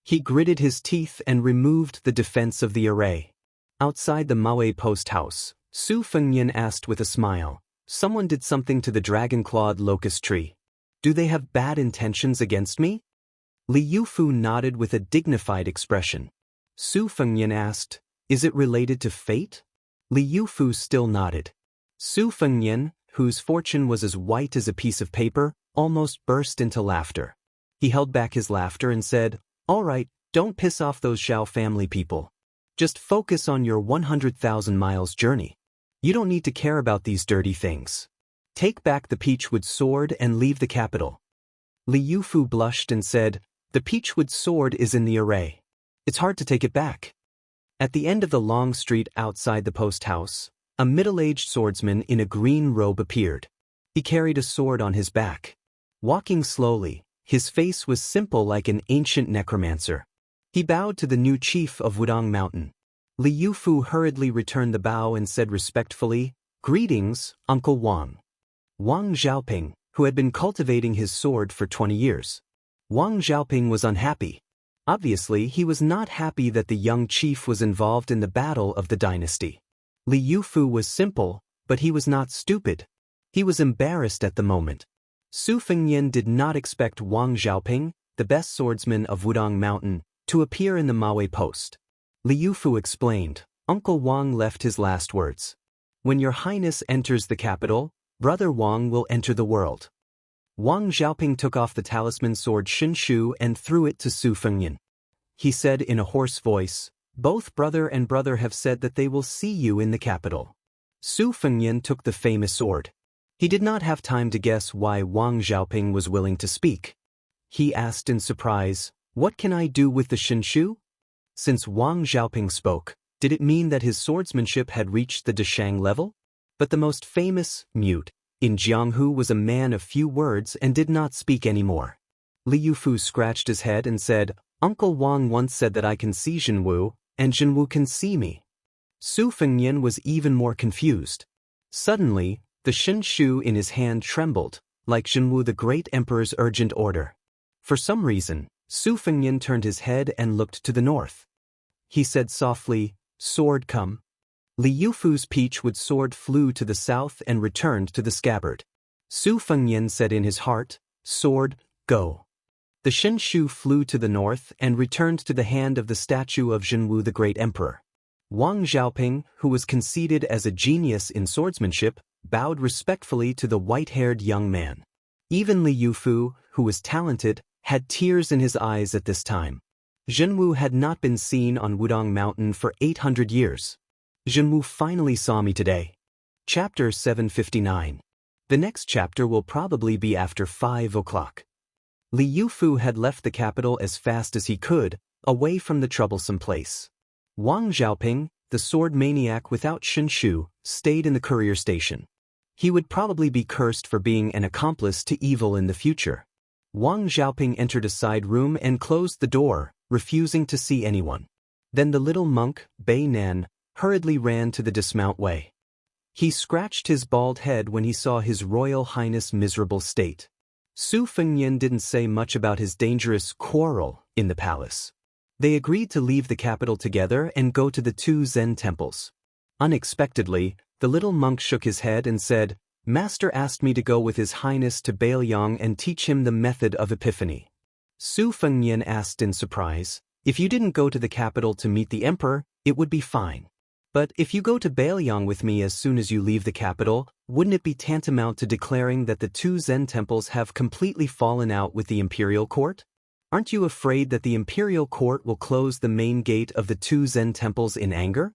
He gritted his teeth and removed the defense of the array. Outside the Maui post house, Su Fengyan asked with a smile, "Someone did something to the dragon-clawed locust tree. Do they have bad intentions against me?" Li Yufu nodded with a dignified expression. Su Fengyan asked, "Is it related to fate?" Li Yufu still nodded. Su Fengyan, whose fortune was as white as a piece of paper, almost burst into laughter. He held back his laughter and said, "All right, don't piss off those Zhao family people. Just focus on your 100,000 miles journey. You don't need to care about these dirty things. Take back the Peachwood sword and leave the capital." Li Yufu blushed and said, "The Peachwood sword is in the array. It's hard to take it back." At the end of the long street outside the post house, a middle-aged swordsman in a green robe appeared. He carried a sword on his back. Walking slowly, his face was simple like an ancient necromancer. He bowed to the new chief of Wudong Mountain. Li Yufu hurriedly returned the bow and said respectfully, "Greetings, Uncle Wang." Wang Xiaoping, who had been cultivating his sword for 20 years. Wang Xiaoping was unhappy. Obviously, he was not happy that the young chief was involved in the battle of the dynasty. Li Yufu was simple, but he was not stupid. He was embarrassed at the moment. Su Fengyan did not expect Wang Xiaoping, the best swordsman of Wudong Mountain, to appear in the Maui post. Li Yufu explained, "Uncle Wang left his last words. When your highness enters the capital, Brother Wang will enter the world." Wang Xiaoping took off the talisman sword Shinshu and threw it to Su Fengyan. He said in a hoarse voice, "Both brother and brother have said that they will see you in the capital." Su Fengyan took the famous sword. He did not have time to guess why Wang Xiaoping was willing to speak. He asked in surprise, "What can I do with the Shinshu?" Since Wang Xiaoping spoke, did it mean that his swordsmanship had reached the Deshang level? But the most famous, mute, in Jianghu was a man of few words and did not speak anymore. Li Yufu scratched his head and said, "Uncle Wang once said that I can see Zhenwu, and Zhenwu can see me." Su Fengyan was even more confused. Suddenly, the Shinshu in his hand trembled, like Zhenwu the great emperor's urgent order. For some reason, Su Fengyan turned his head and looked to the north. He said softly, "Sword come." Li Yufu's Peachwood sword flew to the south and returned to the scabbard. Su Fengyan said in his heart, "Sword, go." The Shinshu flew to the north and returned to the hand of the statue of Zhenwu the great emperor. Wang Xiaoping, who was conceited as a genius in swordsmanship, bowed respectfully to the white-haired young man. Even Li Yufu, who was talented, had tears in his eyes at this time. Zhenwu had not been seen on Wudong Mountain for 800 years. Zhenwu finally saw me today. Chapter 759. The next chapter will probably be after 5 o'clock. Li Yufu had left the capital as fast as he could, away from the troublesome place. Wang Xiaoping, the sword maniac without Shinshu, stayed in the courier station. He would probably be cursed for being an accomplice to evil in the future. Wang Xiaoping entered a side room and closed the door, refusing to see anyone. Then the little monk, Bei Nan, hurriedly ran to the dismount way. He scratched his bald head when he saw His Royal Highness' miserable state. Su Fengyan didn't say much about his dangerous quarrel in the palace. They agreed to leave the capital together and go to the two Zen temples. Unexpectedly, the little monk shook his head and said, "Master asked me to go with His Highness to Bailiang and teach him the method of epiphany." Su Fengyan asked in surprise, "If you didn't go to the capital to meet the emperor, it would be fine. But if you go to Bailiang with me as soon as you leave the capital, wouldn't it be tantamount to declaring that the two Zen temples have completely fallen out with the imperial court? Aren't you afraid that the imperial court will close the main gate of the two Zen temples in anger?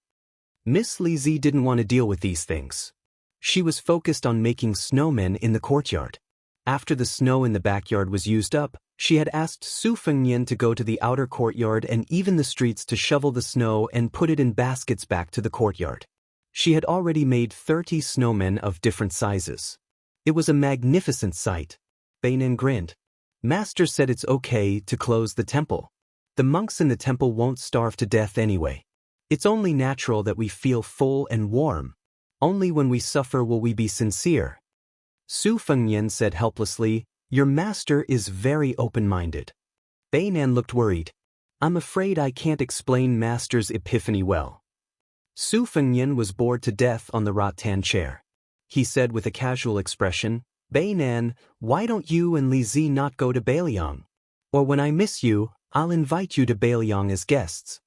Miss Lizzie didn't want to deal with these things. She was focused on making snowmen in the courtyard. After the snow in the backyard was used up, she had asked Su Fengnian to go to the outer courtyard and even the streets to shovel the snow and put it in baskets back to the courtyard. She had already made 30 snowmen of different sizes. It was a magnificent sight. Bainan grinned. Master said it's okay to close the temple. The monks in the temple won't starve to death anyway. It's only natural that we feel full and warm. Only when we suffer will we be sincere. Su Fengnian said helplessly, "Your master is very open-minded." Bainan looked worried. "I'm afraid I can't explain master's epiphany well." Su Fengnian was bored to death on the rattan chair. He said with a casual expression, "Bainan, why don't you and Li Zi not go to Bailiang? Or when I miss you, I'll invite you to Bailiang as guests."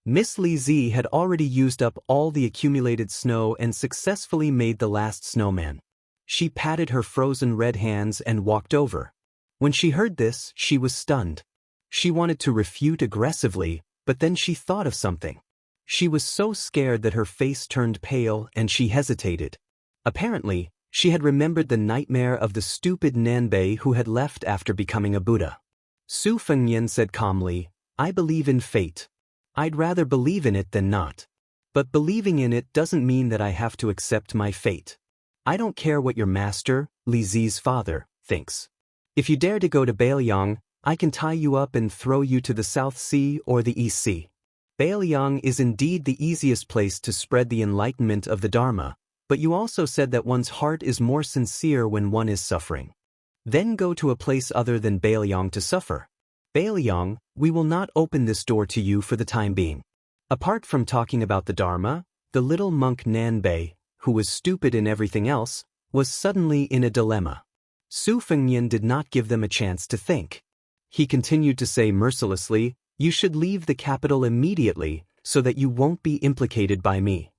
Miss Li Zi had already used up all the accumulated snow and successfully made the last snowman. She patted her frozen red hands and walked over. When she heard this, she was stunned. She wanted to refute aggressively, but then she thought of something. She was so scared that her face turned pale and she hesitated. Apparently, she had remembered the nightmare of the stupid Nanbei who had left after becoming a Buddha. Su Fengnian said calmly, "I believe in fate. I'd rather believe in it than not. But believing in it doesn't mean that I have to accept my fate. I don't care what your master, Li Zi's father, thinks. If you dare to go to Bailiang, I can tie you up and throw you to the South Sea or the East Sea. Bailiang is indeed the easiest place to spread the enlightenment of the Dharma, but you also said that one's heart is more sincere when one is suffering. Then go to a place other than Bailiang to suffer. Bailiang, we will not open this door to you for the time being." Apart from talking about the Dharma, the little monk Nanbei, who was stupid in everything else, was suddenly in a dilemma. Su Fengnian did not give them a chance to think. He continued to say mercilessly, "You should leave the capital immediately, so that you won't be implicated by me."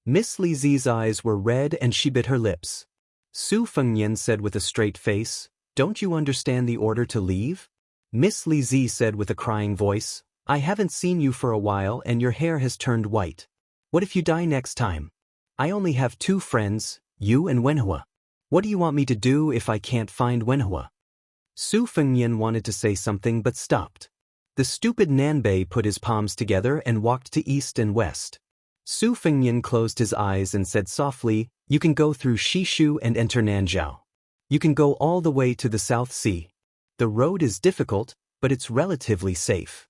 Miss Li Zi's eyes were red and she bit her lips. Su Fengnian said with a straight face, "Don't you understand the order to leave?" Miss Li Zi said with a crying voice, "I haven't seen you for a while and your hair has turned white. What if you die next time? I only have 2 friends, you and Wenhua. What do you want me to do if I can't find Wenhua?" Su Fengnian wanted to say something but stopped. The stupid Nanbei put his palms together and walked to east and west. Su Fengnian closed his eyes and said softly, "You can go through Shishu and enter Nanzhao. You can go all the way to the South Sea. The road is difficult, but it's relatively safe."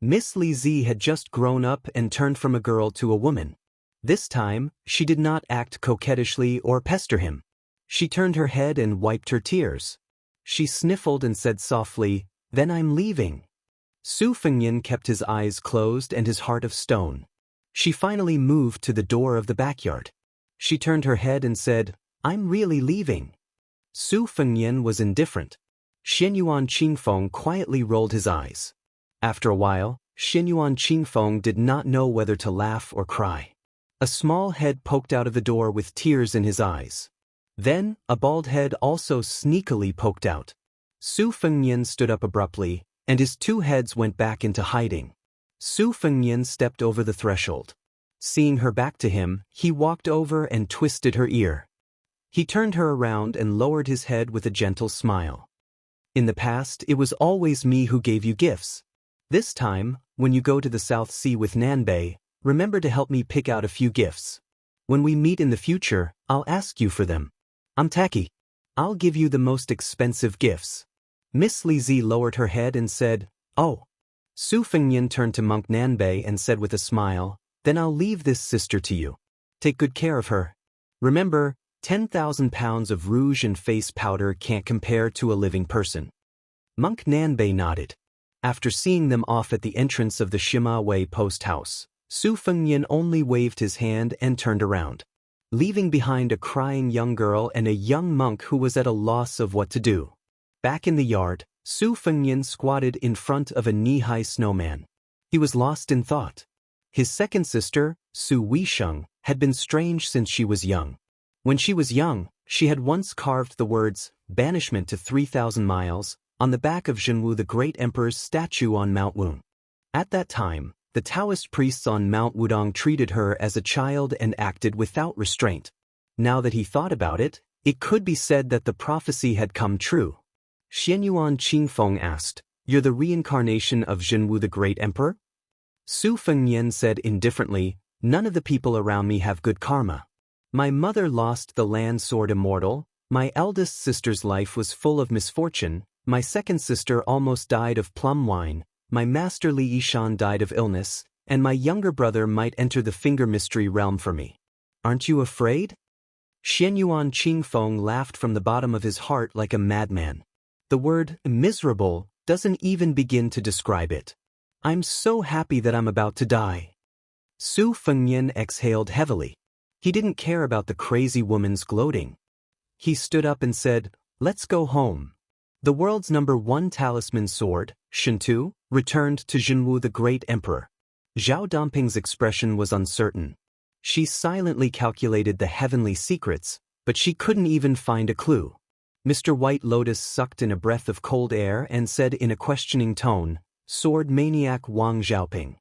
Miss Li Zi had just grown up and turned from a girl to a woman. This time, she did not act coquettishly or pester him. She turned her head and wiped her tears. She sniffled and said softly, "Then I'm leaving." Su Fengnian kept his eyes closed and his heart of stone. She finally moved to the door of the backyard. She turned her head and said, "I'm really leaving." Su Fengnian was indifferent. Xianyuan Qingfeng quietly rolled his eyes. After a while, Xianyuan Qingfeng did not know whether to laugh or cry. A small head poked out of the door with tears in his eyes. Then, a bald head also sneakily poked out. Su Fengnian stood up abruptly, and his 2 heads went back into hiding. Su Fengnian stepped over the threshold. Seeing her back to him, he walked over and twisted her ear. He turned her around and lowered his head with a gentle smile. "In the past, it was always me who gave you gifts. This time, when you go to the South Sea with Nanbei, remember to help me pick out a few gifts. When we meet in the future, I'll ask you for them. I'm tacky. I'll give you the most expensive gifts." Miss Li Zi lowered her head and said, "Oh." Su Fengnian turned to Monk Nanbei and said with a smile, "Then I'll leave this sister to you. Take good care of her. Remember, 10,000 pounds of rouge and face powder can't compare to a living person." Monk Nanbei nodded. After seeing them off at the entrance of the Shima Wei post house, Su Fengnian only waved his hand and turned around, leaving behind a crying young girl and a young monk who was at a loss of what to do. Back in the yard, Su Fengnian squatted in front of a knee-high snowman. He was lost in thought. His second sister, Su Weisheng, had been strange since she was young. When she was young, she had once carved the words, "banishment to 3,000 miles," on the back of Zhenwu the Great Emperor's statue on Mount Wun. At that time, the Taoist priests on Mount Wudong treated her as a child and acted without restraint. Now that he thought about it, it could be said that the prophecy had come true. Xianyuan Qingfeng asked, "You're the reincarnation of Zhenwu the Great Emperor?" Su Fengnian said indifferently, "None of the people around me have good karma. My mother lost the land sword immortal, my eldest sister's life was full of misfortune, my second sister almost died of plum wine, my master Li Yishan died of illness, and my younger brother might enter the finger mystery realm for me. Aren't you afraid?" Xianyuan Qingfeng laughed from the bottom of his heart like a madman. The word miserable doesn't even begin to describe it. I'm so happy that I'm about to die. Su Fengnian exhaled heavily. He didn't care about the crazy woman's gloating. He stood up and said, "Let's go home." The world's #1 talisman sword, Shintu, returned to Zhenwu the Great Emperor. Zhao Dongping's expression was uncertain. She silently calculated the heavenly secrets, but she couldn't even find a clue. Mr. White Lotus sucked in a breath of cold air and said in a questioning tone, "Sword maniac Wang Xiaoping."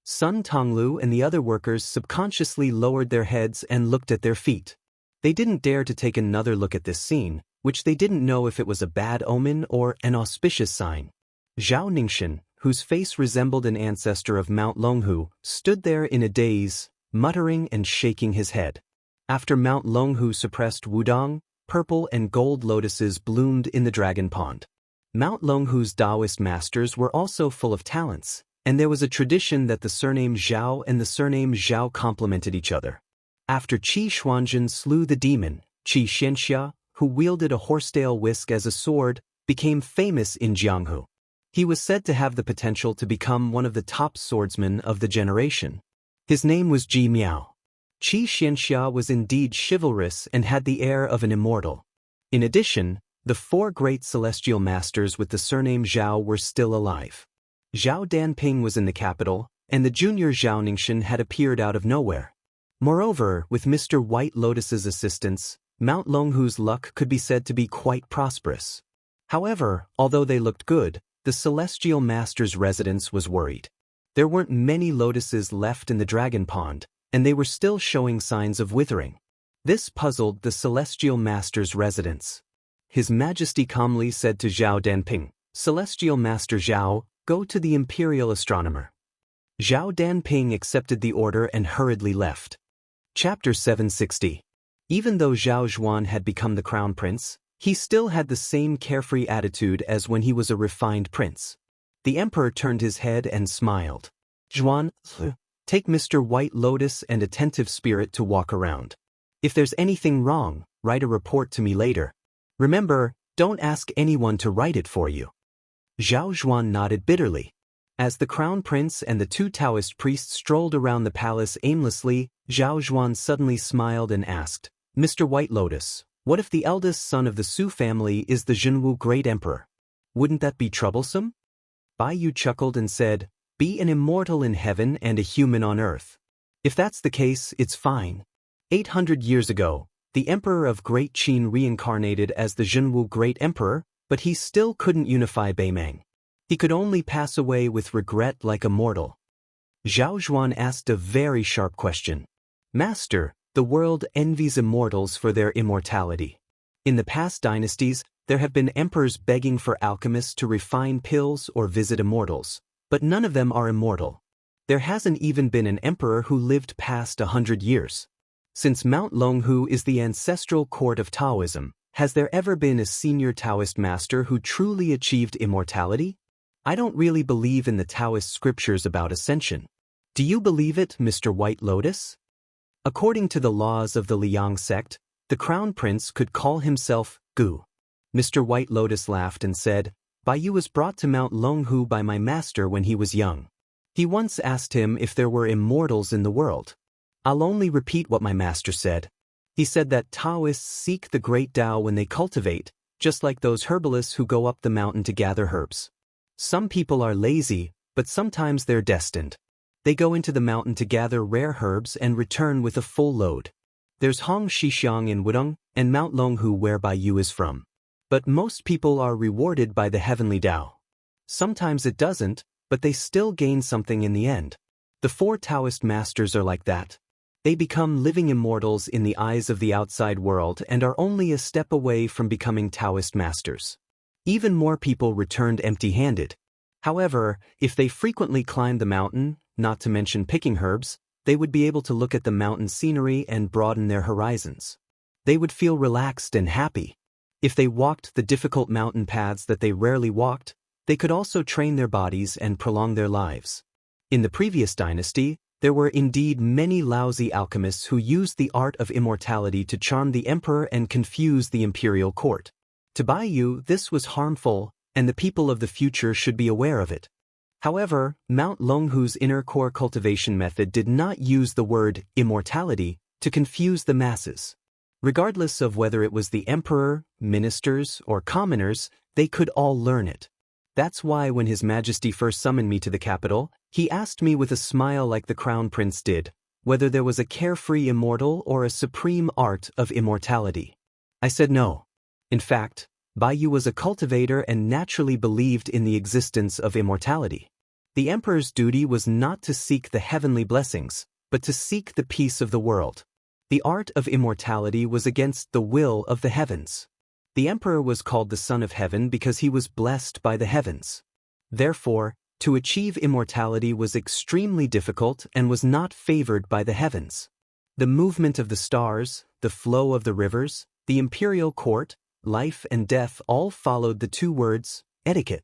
Sun Tonglu and the other workers subconsciously lowered their heads and looked at their feet. They didn't dare to take another look at this scene, which they didn't know if it was a bad omen or an auspicious sign. Zhao Ningxin, whose face resembled an ancestor of Mount Longhu, stood there in a daze, muttering and shaking his head. After Mount Longhu suppressed Wudong, purple and gold lotuses bloomed in the dragon pond. Mount Longhu's Taoist masters were also full of talents, and there was a tradition that the surname Zhao and the surname Zhao complemented each other. After Qi Xuanzhen slew the demon, Qi Xianxia, who wielded a horsetail whisk as a sword, became famous in Jianghu. He was said to have the potential to become one of the top swordsmen of the generation. His name was Ji Miao. Qi Xianxia was indeed chivalrous and had the air of an immortal. In addition, the 4 great celestial masters with the surname Zhao were still alive. Zhao Danping was in the capital, and the junior Zhao Ningxin had appeared out of nowhere. Moreover, with Mr. White Lotus's assistance, Mount Longhu's luck could be said to be quite prosperous. However, although they looked good, the celestial master's residence was worried. There weren't many lotuses left in the dragon pond, and they were still showing signs of withering. This puzzled the celestial master's residence. His Majesty calmly said to Zhao Danping, "Celestial Master Zhao, go to the imperial astronomer." Zhao Danping accepted the order and hurriedly left. Chapter 760. Even though Zhao Zhuan had become the crown prince, he still had the same carefree attitude as when he was a refined prince. The emperor turned his head and smiled. "Zhuan, take Mr. White Lotus and Attentive Spirit to walk around. If there's anything wrong, write a report to me later. Remember, don't ask anyone to write it for you." Zhao Zhuan nodded bitterly. As the crown prince and the 2 Taoist priests strolled around the palace aimlessly, Zhao Zhuan suddenly smiled and asked, "Mr. White Lotus, what if the eldest son of the Su family is the Zhenwu Great Emperor? Wouldn't that be troublesome?" Bai Yu chuckled and said, "Be an immortal in heaven and a human on earth. If that's the case, it's fine." 800 years ago, the Emperor of Great Qin reincarnated as the Zhenwu Great Emperor, but he still couldn't unify Beimang. He could only pass away with regret like a mortal. Zhao Zhuan asked a very sharp question. "Master, the world envies immortals for their immortality. In the past dynasties, there have been emperors begging for alchemists to refine pills or visit immortals, but none of them are immortal. There hasn't even been an emperor who lived past 100 years. Since Mount Longhu is the ancestral court of Taoism, has there ever been a senior Taoist master who truly achieved immortality? I don't really believe in the Taoist scriptures about ascension. Do you believe it, Mr. White Lotus?" According to the laws of the Liang sect, the crown prince could call himself Gu. Mr. White Lotus laughed and said, "Bai Yu was brought to Mount Longhu by my master when he was young. He once asked him if there were immortals in the world. I'll only repeat what my master said. He said that Taoists seek the great Tao when they cultivate, just like those herbalists who go up the mountain to gather herbs. Some people are lazy, but sometimes they're destined. They go into the mountain to gather rare herbs and return with a full load. There's Hong Shixiang in Wudong, and Mount Longhu where Bai Yu is from. But most people are rewarded by the heavenly Tao. Sometimes it doesn't, but they still gain something in the end. The 4 Taoist masters are like that. They become living immortals in the eyes of the outside world and are only a step away from becoming Taoist masters. Even more people returned empty-handed. However, if they frequently climbed the mountain, not to mention picking herbs, they would be able to look at the mountain scenery and broaden their horizons. They would feel relaxed and happy. If they walked the difficult mountain paths that they rarely walked, they could also train their bodies and prolong their lives. In the previous dynasty, there were indeed many lousy alchemists who used the art of immortality to charm the emperor and confuse the imperial court. To Bai Yu, this was harmful, and the people of the future should be aware of it. However, Mount Longhu's inner core cultivation method did not use the word immortality to confuse the masses. Regardless of whether it was the emperor, ministers, or commoners, they could all learn it. That's why when His Majesty first summoned me to the capital, he asked me with a smile like the Crown Prince did, whether there was a carefree immortal or a supreme art of immortality. I said no. In fact, Bai Yu was a cultivator and naturally believed in the existence of immortality. The emperor's duty was not to seek the heavenly blessings, but to seek the peace of the world. The art of immortality was against the will of the heavens. The emperor was called the Son of Heaven because he was blessed by the heavens. Therefore, to achieve immortality was extremely difficult and was not favored by the heavens. The movement of the stars, the flow of the rivers, the imperial court, life and death all followed the 2 words, etiquette.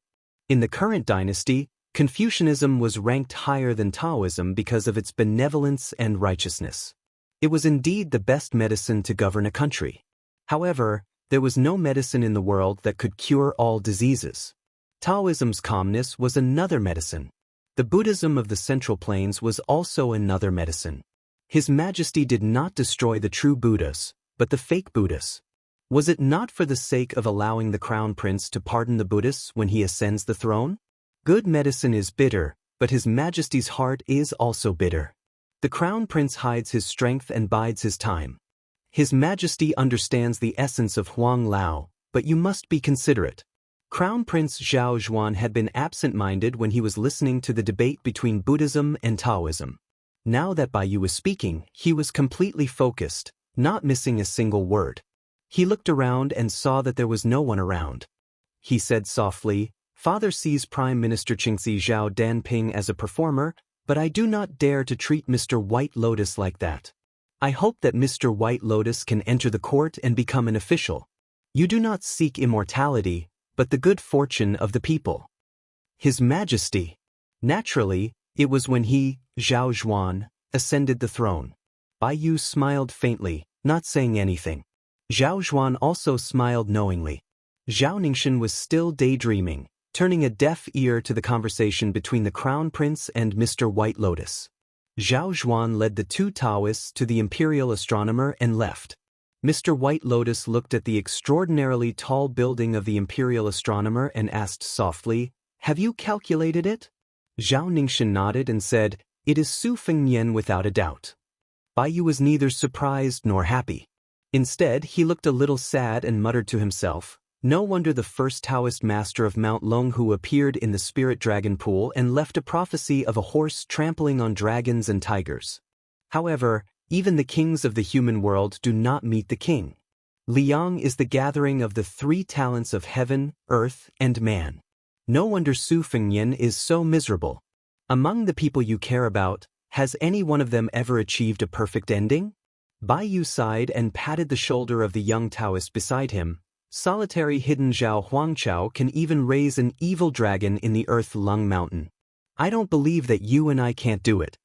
In the current dynasty, Confucianism was ranked higher than Taoism because of its benevolence and righteousness. It was indeed the best medicine to govern a country. However, there was no medicine in the world that could cure all diseases. Taoism's calmness was another medicine. The Buddhism of the Central Plains was also another medicine. His Majesty did not destroy the true Buddhas, but the fake Buddhas. Was it not for the sake of allowing the Crown Prince to pardon the Buddhists when he ascends the throne? Good medicine is bitter, but His Majesty's heart is also bitter. The Crown Prince hides his strength and bides his time. His Majesty understands the essence of Huang Lao, but you must be considerate. Crown Prince Zhao Zhuan had been absent-minded when he was listening to the debate between Buddhism and Taoism. Now that Bai Yu was speaking, he was completely focused, not missing a single word. He looked around and saw that there was no one around. He said softly, "Father sees Prime Minister Qingxi Zhao Danping as a performer, but I do not dare to treat Mr. White Lotus like that. I hope that Mr. White Lotus can enter the court and become an official. You do not seek immortality, but the good fortune of the people." His Majesty. Naturally, it was when he, Zhao Zhuan, ascended the throne. Bai Yu smiled faintly, not saying anything. Zhao Zhuan also smiled knowingly. Zhao Ningxin was still daydreaming, turning a deaf ear to the conversation between the Crown Prince and Mr. White Lotus. Zhao Zhuan led the 2 Taoists to the imperial astronomer and left. Mr. White Lotus looked at the extraordinarily tall building of the imperial astronomer and asked softly, "Have you calculated it?" Zhao Ningxin nodded and said, "It is Su Fengnian without a doubt." Bai Yu was neither surprised nor happy. Instead, he looked a little sad and muttered to himself, "No wonder the first Taoist master of Mount Longhu appeared in the spirit dragon pool and left a prophecy of a horse trampling on dragons and tigers." However, even the kings of the human world do not meet the king. Liang is the gathering of the 3 talents of heaven, earth, and man. No wonder Su Fengnian is so miserable. Among the people you care about, has any one of them ever achieved a perfect ending? Bai Yu sighed and patted the shoulder of the young Taoist beside him. Solitary hidden Zhao Huangchao can even raise an evil dragon in the Earth Lung Mountain. I don't believe that you and I can't do it.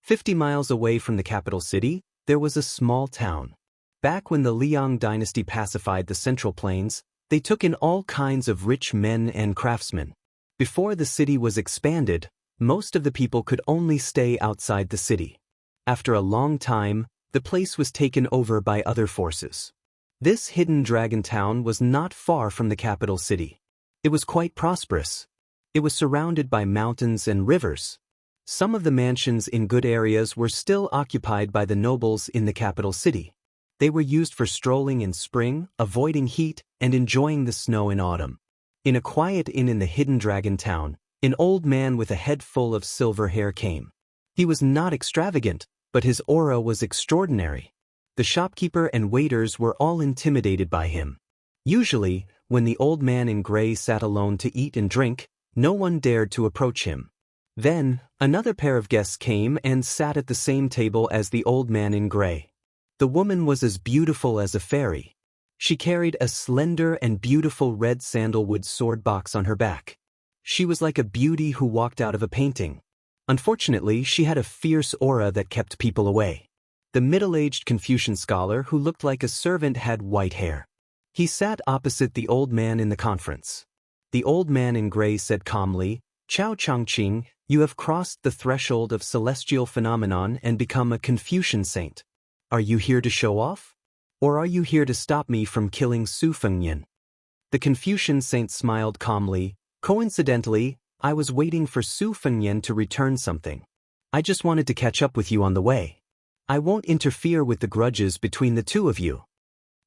50 miles away from the capital city, there was a small town. Back when the Liang dynasty pacified the Central Plains, they took in all kinds of rich men and craftsmen. Before the city was expanded, most of the people could only stay outside the city. After a long time, the place was taken over by other forces. This hidden dragon town was not far from the capital city. It was quite prosperous. It was surrounded by mountains and rivers. Some of the mansions in good areas were still occupied by the nobles in the capital city. They were used for strolling in spring, avoiding heat, and enjoying the snow in autumn. In a quiet inn in the hidden dragon town, an old man with a head full of silver hair came. He was not extravagant, but his aura was extraordinary. The shopkeeper and waiters were all intimidated by him. Usually, when the old man in gray sat alone to eat and drink, no one dared to approach him. Then, another pair of guests came and sat at the same table as the old man in gray. The woman was as beautiful as a fairy. She carried a slender and beautiful red sandalwood sword box on her back. She was like a beauty who walked out of a painting. Unfortunately, she had a fierce aura that kept people away. The middle-aged Confucian scholar who looked like a servant had white hair. He sat opposite the old man in the conference. The old man in gray said calmly, "Chao Changqing, you have crossed the threshold of celestial phenomenon and become a Confucian saint. Are you here to show off? Or are you here to stop me from killing Su Fengnian?" The Confucian saint smiled calmly. "Coincidentally, I was waiting for Su Fengnian to return something. I just wanted to catch up with you on the way. I won't interfere with the grudges between the two of you."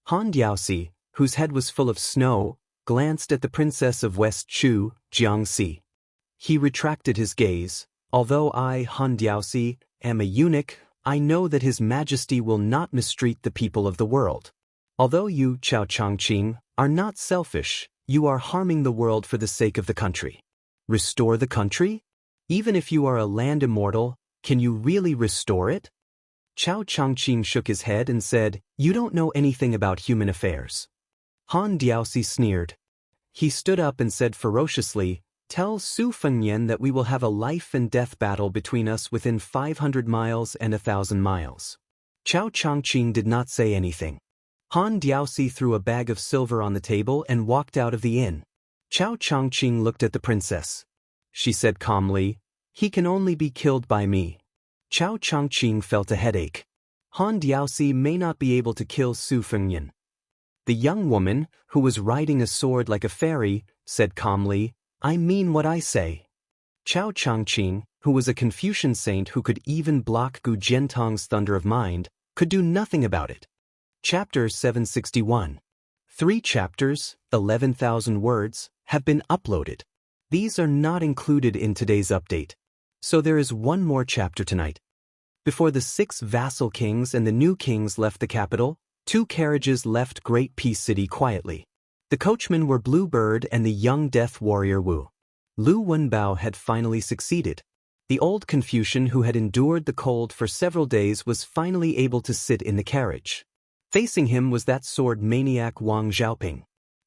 Han Diaoxi, whose head was full of snow, glanced at the princess of West Chu, Jiangxi. He retracted his gaze. "Although I, Han Diaoxi, am a eunuch, I know that His Majesty will not mistreat the people of the world. Although you, Chao Changqing, are not selfish, you are harming the world for the sake of the country. Restore the country? Even if you are a land immortal, can you really restore it?" Chao Changqing shook his head and said, "You don't know anything about human affairs." Han Diaoxi sneered. He stood up and said ferociously, "Tell Su Fengnian that we will have a life-and-death battle between us within 500 miles and 1,000 miles." Chao Changqing did not say anything. Han Diaoxi threw a bag of silver on the table and walked out of the inn. Chao Changqing looked at the princess. She said calmly, "He can only be killed by me." Chao Changqing felt a headache. Han Diaoxi may not be able to kill Su Fengnian. The young woman, who was riding a sword like a fairy, said calmly, "I mean what I say." Chao Changqing, who was a Confucian saint who could even block Gu Jiantong's thunder of mind, could do nothing about it. Chapter 761. 3 chapters, 11,000 words, have been uploaded. These are not included in today's update. So there is one more chapter tonight. Before the 6 vassal kings and the new kings left the capital, 2 carriages left Great Peace City quietly. The coachmen were Blue Bird and the young death warrior Wu. Lu Wenbao had finally succeeded. The old Confucian who had endured the cold for several days was finally able to sit in the carriage. Facing him was that sword maniac Wang Xiaoping.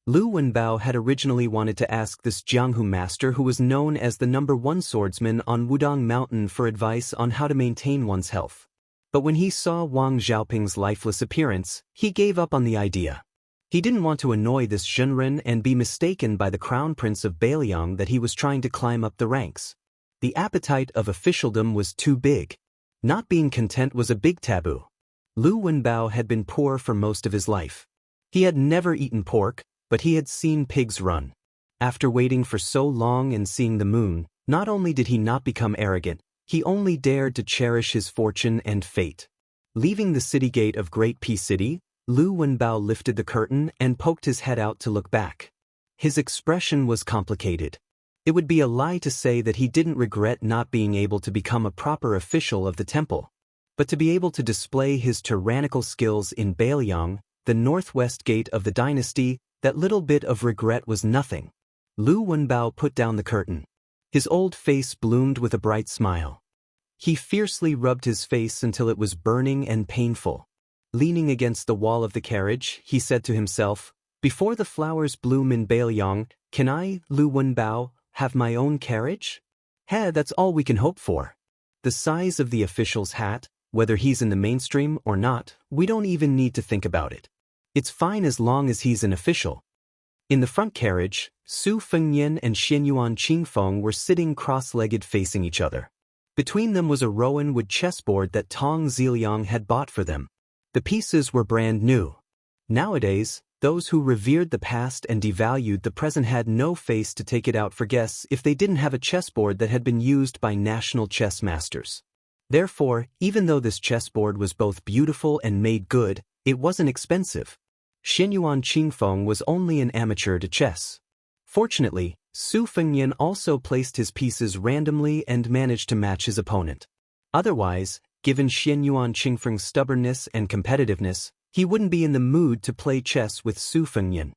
Lu Wenbao had originally wanted to ask this Jianghu master who was known as the #1 swordsman on Wudong Mountain for advice on how to maintain one's health. But when he saw Wang Xiaoping's lifeless appearance, he gave up on the idea. He didn't want to annoy this Zhenren and be mistaken by the crown prince of Bailiang that he was trying to climb up the ranks. The appetite of officialdom was too big. Not being content was a big taboo. Lu Wenbao had been poor for most of his life. He had never eaten pork, but he had seen pigs run. After waiting for so long and seeing the moon, not only did he not become arrogant, he only dared to cherish his fortune and fate. Leaving the city gate of Great Peace City, Lu Wenbao lifted the curtain and poked his head out to look back. His expression was complicated. It would be a lie to say that he didn't regret not being able to become a proper official of the temple. But to be able to display his tyrannical skills in Bailiang, the northwest gate of the dynasty, that little bit of regret was nothing. Lu Wenbao put down the curtain. His old face bloomed with a bright smile. He fiercely rubbed his face until it was burning and painful. Leaning against the wall of the carriage, he said to himself, "Before the flowers bloom in Bailiang, can I, Lu Wenbao, have my own carriage? That's all we can hope for." The size of the official's hat, whether he's in the mainstream or not, we don't even need to think about it. It's fine as long as he's an official. In the front carriage, Su Fengnian and Xianyuan Qingfeng were sitting cross-legged facing each other. Between them was a rowan wood chessboard that Tong Ziliang had bought for them. The pieces were brand new. Nowadays, Those who revered the past and devalued the present had no face to take it out for guests if they didn't have a chessboard that had been used by national chess masters. Therefore, even though this chessboard was both beautiful and made good, it wasn't expensive. Xianyuan Qingfeng was only an amateur to chess. Fortunately, Su Fengnian also placed his pieces randomly and managed to match his opponent. Otherwise, given Xianyuan Qingfeng's stubbornness and competitiveness, he wouldn't be in the mood to play chess with Su Fengnian.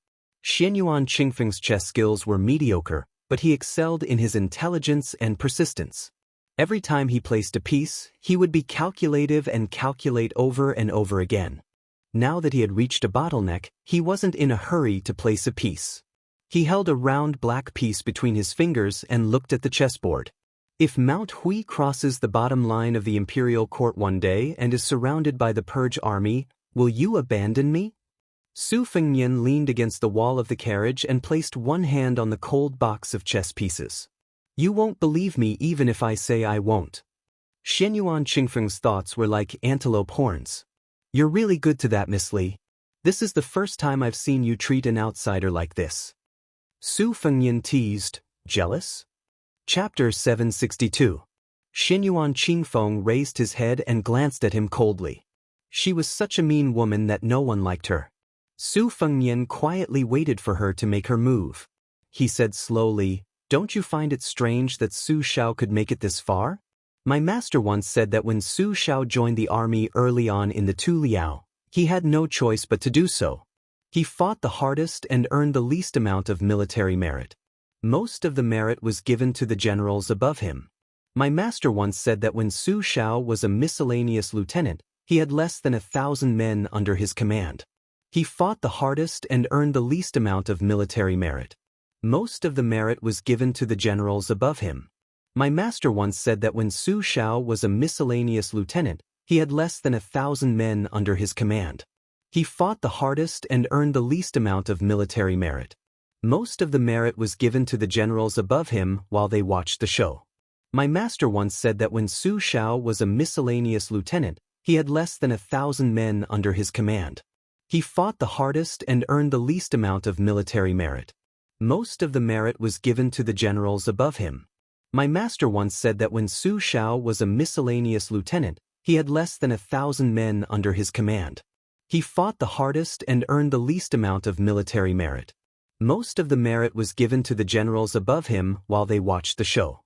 Xianyuan Qingfeng's chess skills were mediocre, but he excelled in his intelligence and persistence. Every time he placed a piece, he would be calculative and calculate over and over again. Now that he had reached a bottleneck, he wasn't in a hurry to place a piece. He held a round black piece between his fingers and looked at the chessboard. If Mount Hui crosses the bottom line of the imperial court one day and is surrounded by the purge army, will you abandon me? Su Fengnian leaned against the wall of the carriage and placed one hand on the cold box of chess pieces. You won't believe me even if I say I won't. Xianyuan Qingfeng's thoughts were like antelope horns. You're really good to that, Miss Li. This is the first time I've seen you treat an outsider like this. Su Fengnian teased, jealous? Chapter 762. Xianyuan Qingfeng raised his head and glanced at him coldly. She was such a mean woman that no one liked her. Su Fengnian quietly waited for her to make her move. He said slowly, "Don't you find it strange that Su Xiao could make it this far? My master once said that when Su Xiao joined the army early on in the Tu Liao, he had no choice but to do so. He fought the hardest and earned the least amount of military merit. Most of the merit was given to the generals above him. My master once said that when Su Xiao was a miscellaneous lieutenant, he had less than 1,000 men under his command. He fought the hardest and earned the least amount of military merit. Most of the merit was given to the generals above him. My master once said that when Su Xiao was a miscellaneous lieutenant, he had less than 1,000 men under his command. He fought the hardest and earned the least amount of military merit. Most of the merit was given to the generals above him while they watched the show. My master once said that when Su Xiao was a miscellaneous lieutenant, he had less than 1,000 men under his command. He fought the hardest and earned the least amount of military merit. Most of the merit was given to the generals above him. My master once said that when Su Xiao was a miscellaneous lieutenant, he had less than 1,000 men under his command. He fought the hardest and earned the least amount of military merit. Most of the merit was given to the generals above him while they watched the show.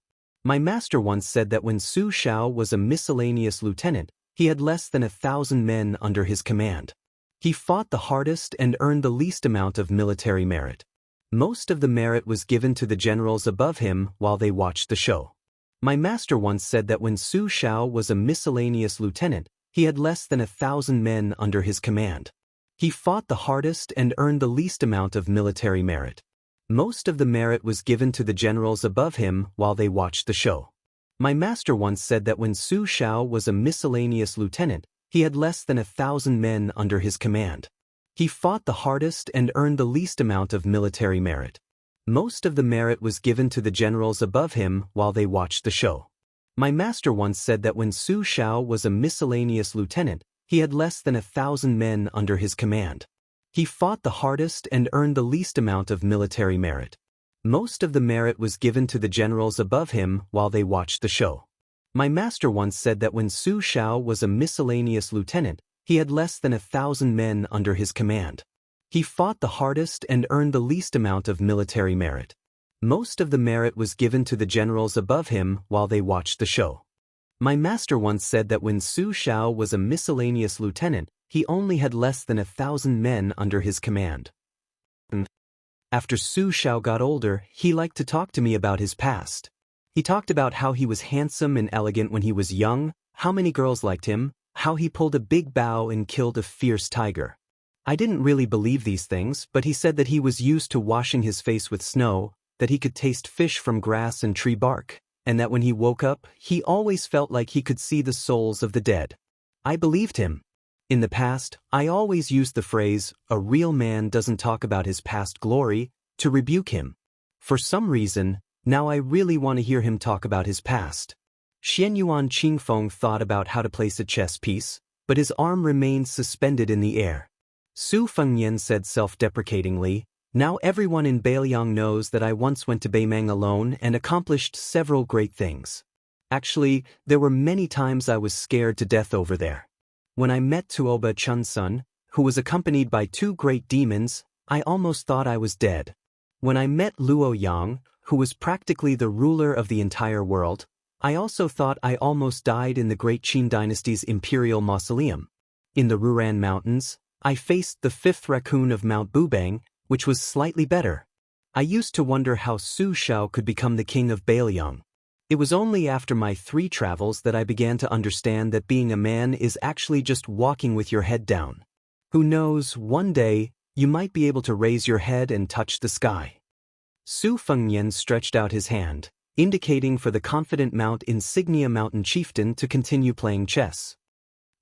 My master once said that when Su Xiao was a miscellaneous lieutenant, he had less than 1,000 men under his command. He fought the hardest and earned the least amount of military merit. Most of the merit was given to the generals above him while they watched the show. My master once said that when Su Xiao was a miscellaneous lieutenant, he had less than 1,000 men under his command. He fought the hardest and earned the least amount of military merit. Most of the merit was given to the generals above him while they watched the show. My master once said that when Su Xiao was a miscellaneous lieutenant, he had less than 1,000 men under his command. He fought the hardest and earned the least amount of military merit. Most of the merit was given to the generals above him while they watched the show. My master once said that when Su Xiao was a miscellaneous lieutenant, he had less than 1,000 men under his command. He fought the hardest and earned the least amount of military merit. Most of the merit was given to the generals above him while they watched the show. My master once said that when Su Xiao was a miscellaneous lieutenant, he had less than 1,000 men under his command. He fought the hardest and earned the least amount of military merit. Most of the merit was given to the generals above him while they watched the show. My master once said that when Su Xiao was a miscellaneous lieutenant, he only had less than 1,000 men under his command. After Su Xiao got older, he liked to talk to me about his past. He talked about how he was handsome and elegant when he was young, how many girls liked him, how he pulled a big bow and killed a fierce tiger. I didn't really believe these things, but he said that he was used to washing his face with snow, that he could taste fish from grass and tree bark, and that when he woke up, he always felt like he could see the souls of the dead. I believed him. In the past, I always used the phrase, "A real man doesn't talk about his past glory," to rebuke him. For some reason, now I really want to hear him talk about his past. Xianyuan Qingfeng thought about how to place a chess piece, but his arm remained suspended in the air. Su Fengnian said self-deprecatingly, now everyone in Beiliang knows that I once went to Beimang alone and accomplished several great things. Actually, there were many times I was scared to death over there. When I met Tuoba Chunsun, who was accompanied by 2 great demons, I almost thought I was dead. When I met Luo Yang, who was practically the ruler of the entire world, I also thought I almost died in the Great Qin Dynasty's imperial mausoleum. In the Ruran Mountains, I faced the 5th raccoon of Mount Bubang, which was slightly better. I used to wonder how Su Shao could become the king of Beiliang. It was only after my 3 travels that I began to understand that being a man is actually just walking with your head down. Who knows, one day, you might be able to raise your head and touch the sky. Su Fengnian stretched out his hand, indicating for the confident Mount Insignia Mountain Chieftain to continue playing chess.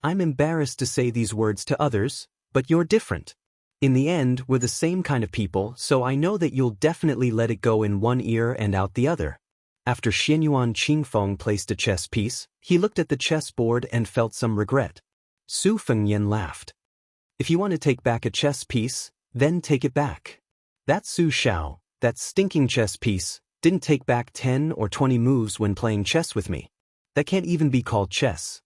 I'm embarrassed to say these words to others, but you're different. In the end, we're the same kind of people, so I know that you'll definitely let it go in one ear and out the other. After Xianyuan Qingfeng placed a chess piece, he looked at the chessboard and felt some regret. Su Fengnian laughed. If you want to take back a chess piece, then take it back. That Su Shao, that stinking chess piece, didn't take back 10 or 20 moves when playing chess with me. That can't even be called chess.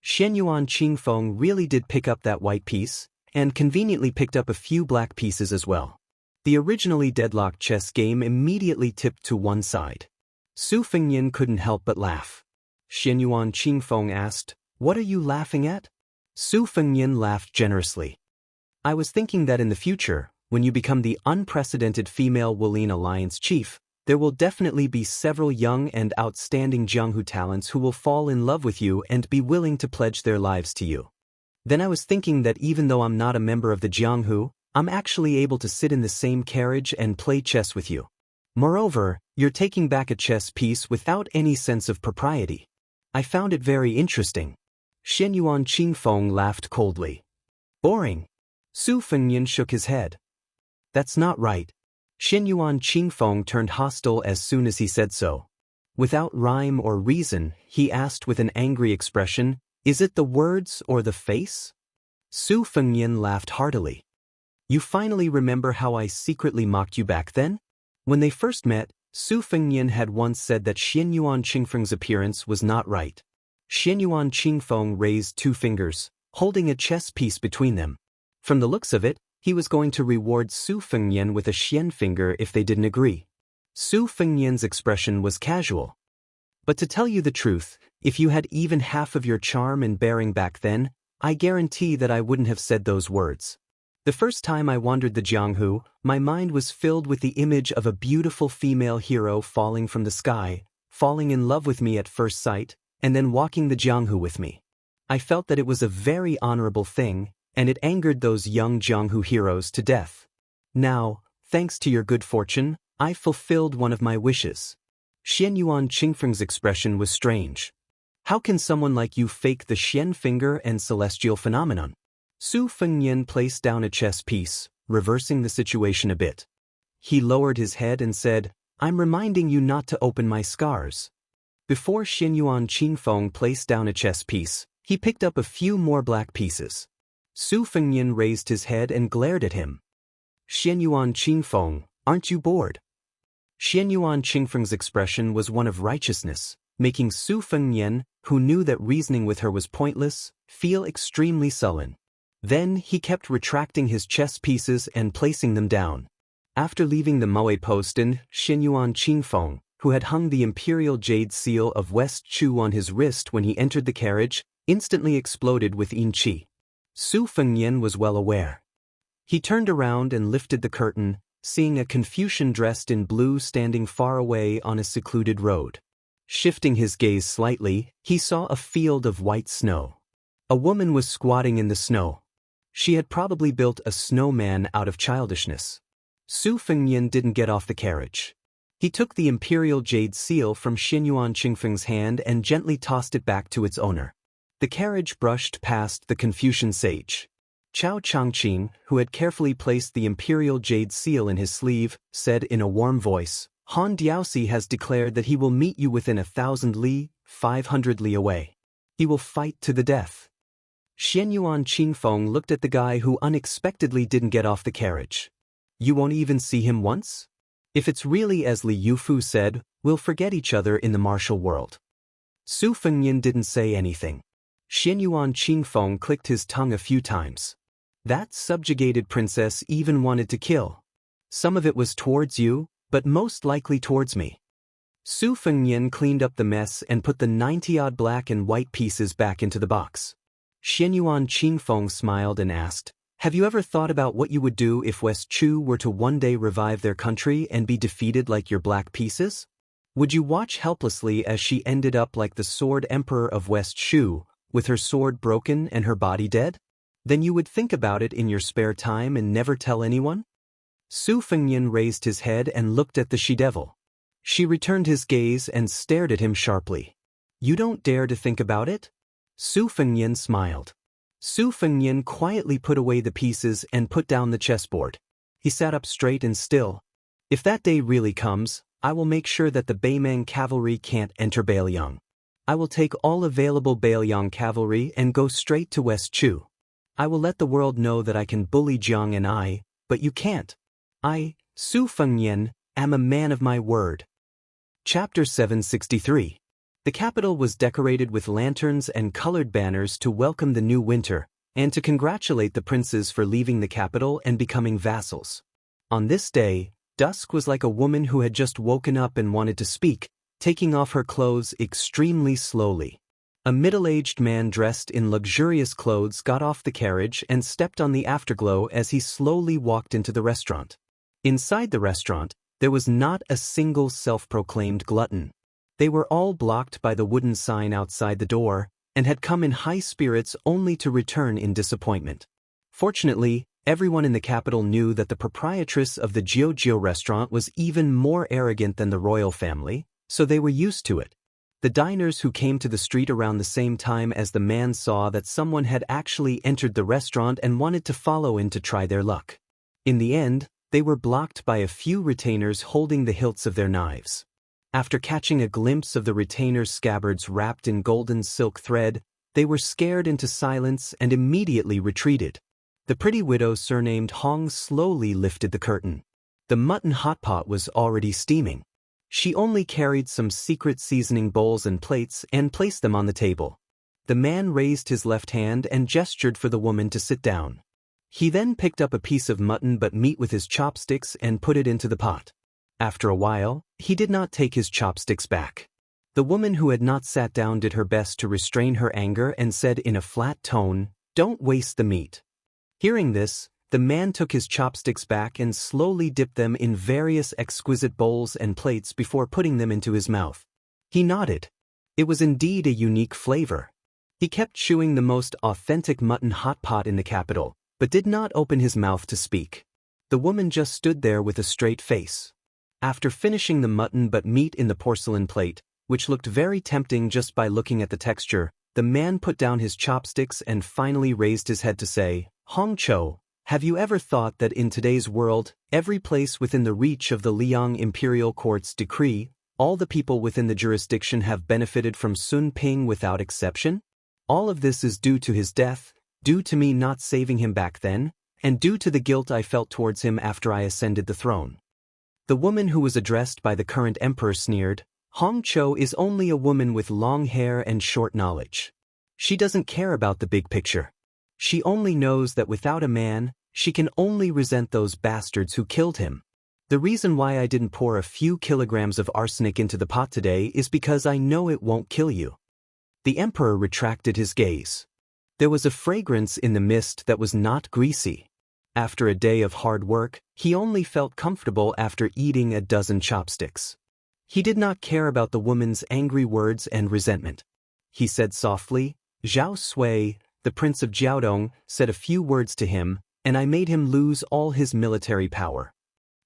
Xianyuan Qingfeng really did pick up that white piece, and conveniently picked up a few black pieces as well. The originally deadlocked chess game immediately tipped to one side. Su Fengnian couldn't help but laugh. Xianyuan Qingfeng asked, "What are you laughing at?" Su Fengnian laughed generously. I was thinking that in the future, when you become the unprecedented female Wolin Alliance chief, there will definitely be several young and outstanding Jianghu talents who will fall in love with you and be willing to pledge their lives to you. Then I was thinking that even though I'm not a member of the Jianghu, I'm actually able to sit in the same carriage and play chess with you. Moreover, you're taking back a chess piece without any sense of propriety. I found it very interesting. Xianyuan Qingfeng laughed coldly. Boring. Su Fengnian shook his head. That's not right. Xianyuan Qingfeng turned hostile as soon as he said so. Without rhyme or reason, he asked with an angry expression, "Is it the words or the face?" Su Fengnian laughed heartily. You finally remember how I secretly mocked you back then? When they first met, Su Fengnian had once said that Xianyuan Qingfeng's appearance was not right. Xianyuan Qingfeng raised 2 fingers, holding a chess piece between them. From the looks of it, he was going to reward Su Fengnian with a xian finger if they didn't agree. Su Fengnian's expression was casual. But to tell you the truth, if you had even half of your charm and bearing back then, I guarantee that I wouldn't have said those words. The first time I wandered the Jianghu, my mind was filled with the image of a beautiful female hero falling from the sky, falling in love with me at first sight, and then walking the Jianghu with me. I felt that it was a very honorable thing, and it angered those young Jianghu heroes to death. Now, thanks to your good fortune, I fulfilled one of my wishes. Xianyuan Qingfeng's expression was strange. How can someone like you fake the xian finger and celestial phenomenon? Su Fengnian placed down a chess piece, reversing the situation a bit. He lowered his head and said, I'm reminding you not to open my scars. Before Xianyuan Qingfeng placed down a chess piece, he picked up a few more black pieces. Su Fengnian raised his head and glared at him. Xianyuan Qingfeng, aren't you bored? Xianyuan Qingfeng's expression was one of righteousness, making Su Fengnian, who knew that reasoning with her was pointless, feel extremely sullen. Then he kept retracting his chess pieces and placing them down. After leaving the Moe Posten, Xianyuan Qingfeng, who had hung the imperial jade seal of West Chu on his wrist when he entered the carriage, instantly exploded with yin qi. Su Fengnian was well aware. He turned around and lifted the curtain, seeing a Confucian dressed in blue standing far away on a secluded road. Shifting his gaze slightly, he saw a field of white snow. A woman was squatting in the snow. She had probably built a snowman out of childishness. Su Fengnian didn't get off the carriage. He took the imperial jade seal from Xianyuan Qingfeng's hand and gently tossed it back to its owner. The carriage brushed past the Confucian sage. Chao Changqing, who had carefully placed the imperial jade seal in his sleeve, said in a warm voice, Han Diaosi has declared that he will meet you within 1,000 li, 500 li away. He will fight to the death. Xianyuan Qingfeng looked at the guy who unexpectedly didn't get off the carriage. You won't even see him once? If it's really as Li Yufu said, we'll forget each other in the martial world. Su Fengnian didn't say anything. Xianyuan Qingfeng clicked his tongue a few times. That subjugated princess even wanted to kill. Some of it was towards you, but most likely towards me. Su Fengnian cleaned up the mess and put the 90-odd black and white pieces back into the box. Xianyuan Qingfeng smiled and asked, have you ever thought about what you would do if West Chu were to one day revive their country and be defeated like your black pieces? Would you watch helplessly as she ended up like the sword emperor of West Chu, with her sword broken and her body dead? Then you would think about it in your spare time and never tell anyone? Su Fengnian raised his head and looked at the she-devil. She returned his gaze and stared at him sharply. You don't dare to think about it? Su Fengnian smiled. Su Fengnian quietly put away the pieces and put down the chessboard. He sat up straight and still. If that day really comes, I will make sure that the Beimeng cavalry can't enter Bailiang. I will take all available Bailiang cavalry and go straight to West Chu. I will let the world know that I can bully Jiang and I, but you can't. I, Su Fengnian, am a man of my word. Chapter 763. The capital was decorated with lanterns and colored banners to welcome the new winter, and to congratulate the princes for leaving the capital and becoming vassals. On this day, Dusk was like a woman who had just woken up and wanted to speak, taking off her clothes extremely slowly. A middle-aged man dressed in luxurious clothes got off the carriage and stepped on the afterglow as he slowly walked into the restaurant. Inside the restaurant, there was not a single self-proclaimed glutton. They were all blocked by the wooden sign outside the door, and had come in high spirits only to return in disappointment. Fortunately, everyone in the capital knew that the proprietress of the Jiu restaurant was even more arrogant than the royal family, so they were used to it. The diners who came to the street around the same time as the man saw that someone had actually entered the restaurant and wanted to follow in to try their luck. In the end, they were blocked by a few retainers holding the hilts of their knives. After catching a glimpse of the retainers' scabbards wrapped in golden silk thread, they were scared into silence and immediately retreated. The pretty widow surnamed Hong slowly lifted the curtain. The mutton hot pot was already steaming. She only carried some secret seasoning bowls and plates and placed them on the table. The man raised his left hand and gestured for the woman to sit down. He then picked up a piece of mutton but meat with his chopsticks and put it into the pot. After a while, he did not take his chopsticks back. The woman who had not sat down did her best to restrain her anger and said in a flat tone, "Don't waste the meat." Hearing this, the man took his chopsticks back and slowly dipped them in various exquisite bowls and plates before putting them into his mouth. He nodded. It was indeed a unique flavor. He kept chewing the most authentic mutton hot pot in the capital, but did not open his mouth to speak. The woman just stood there with a straight face. After finishing the mutton but meat in the porcelain plate, which looked very tempting just by looking at the texture, the man put down his chopsticks and finally raised his head to say, "Hong Cho, have you ever thought that in today's world, every place within the reach of the Liang Imperial Court's decree, all the people within the jurisdiction have benefited from Sun Ping without exception? All of this is due to his death, due to me not saving him back then, and due to the guilt I felt towards him after I ascended the throne." The woman who was addressed by the current emperor sneered, "Hong Cho is only a woman with long hair and short knowledge. She doesn't care about the big picture. She only knows that without a man, she can only resent those bastards who killed him. The reason why I didn't pour a few kilograms of arsenic into the pot today is because I know it won't kill you." The emperor retracted his gaze. There was a fragrance in the mist that was not greasy. After a day of hard work, he only felt comfortable after eating a dozen chopsticks. He did not care about the woman's angry words and resentment. He said softly, "Zhao Sui, the prince of Jiaodong, said a few words to him, and I made him lose all his military power."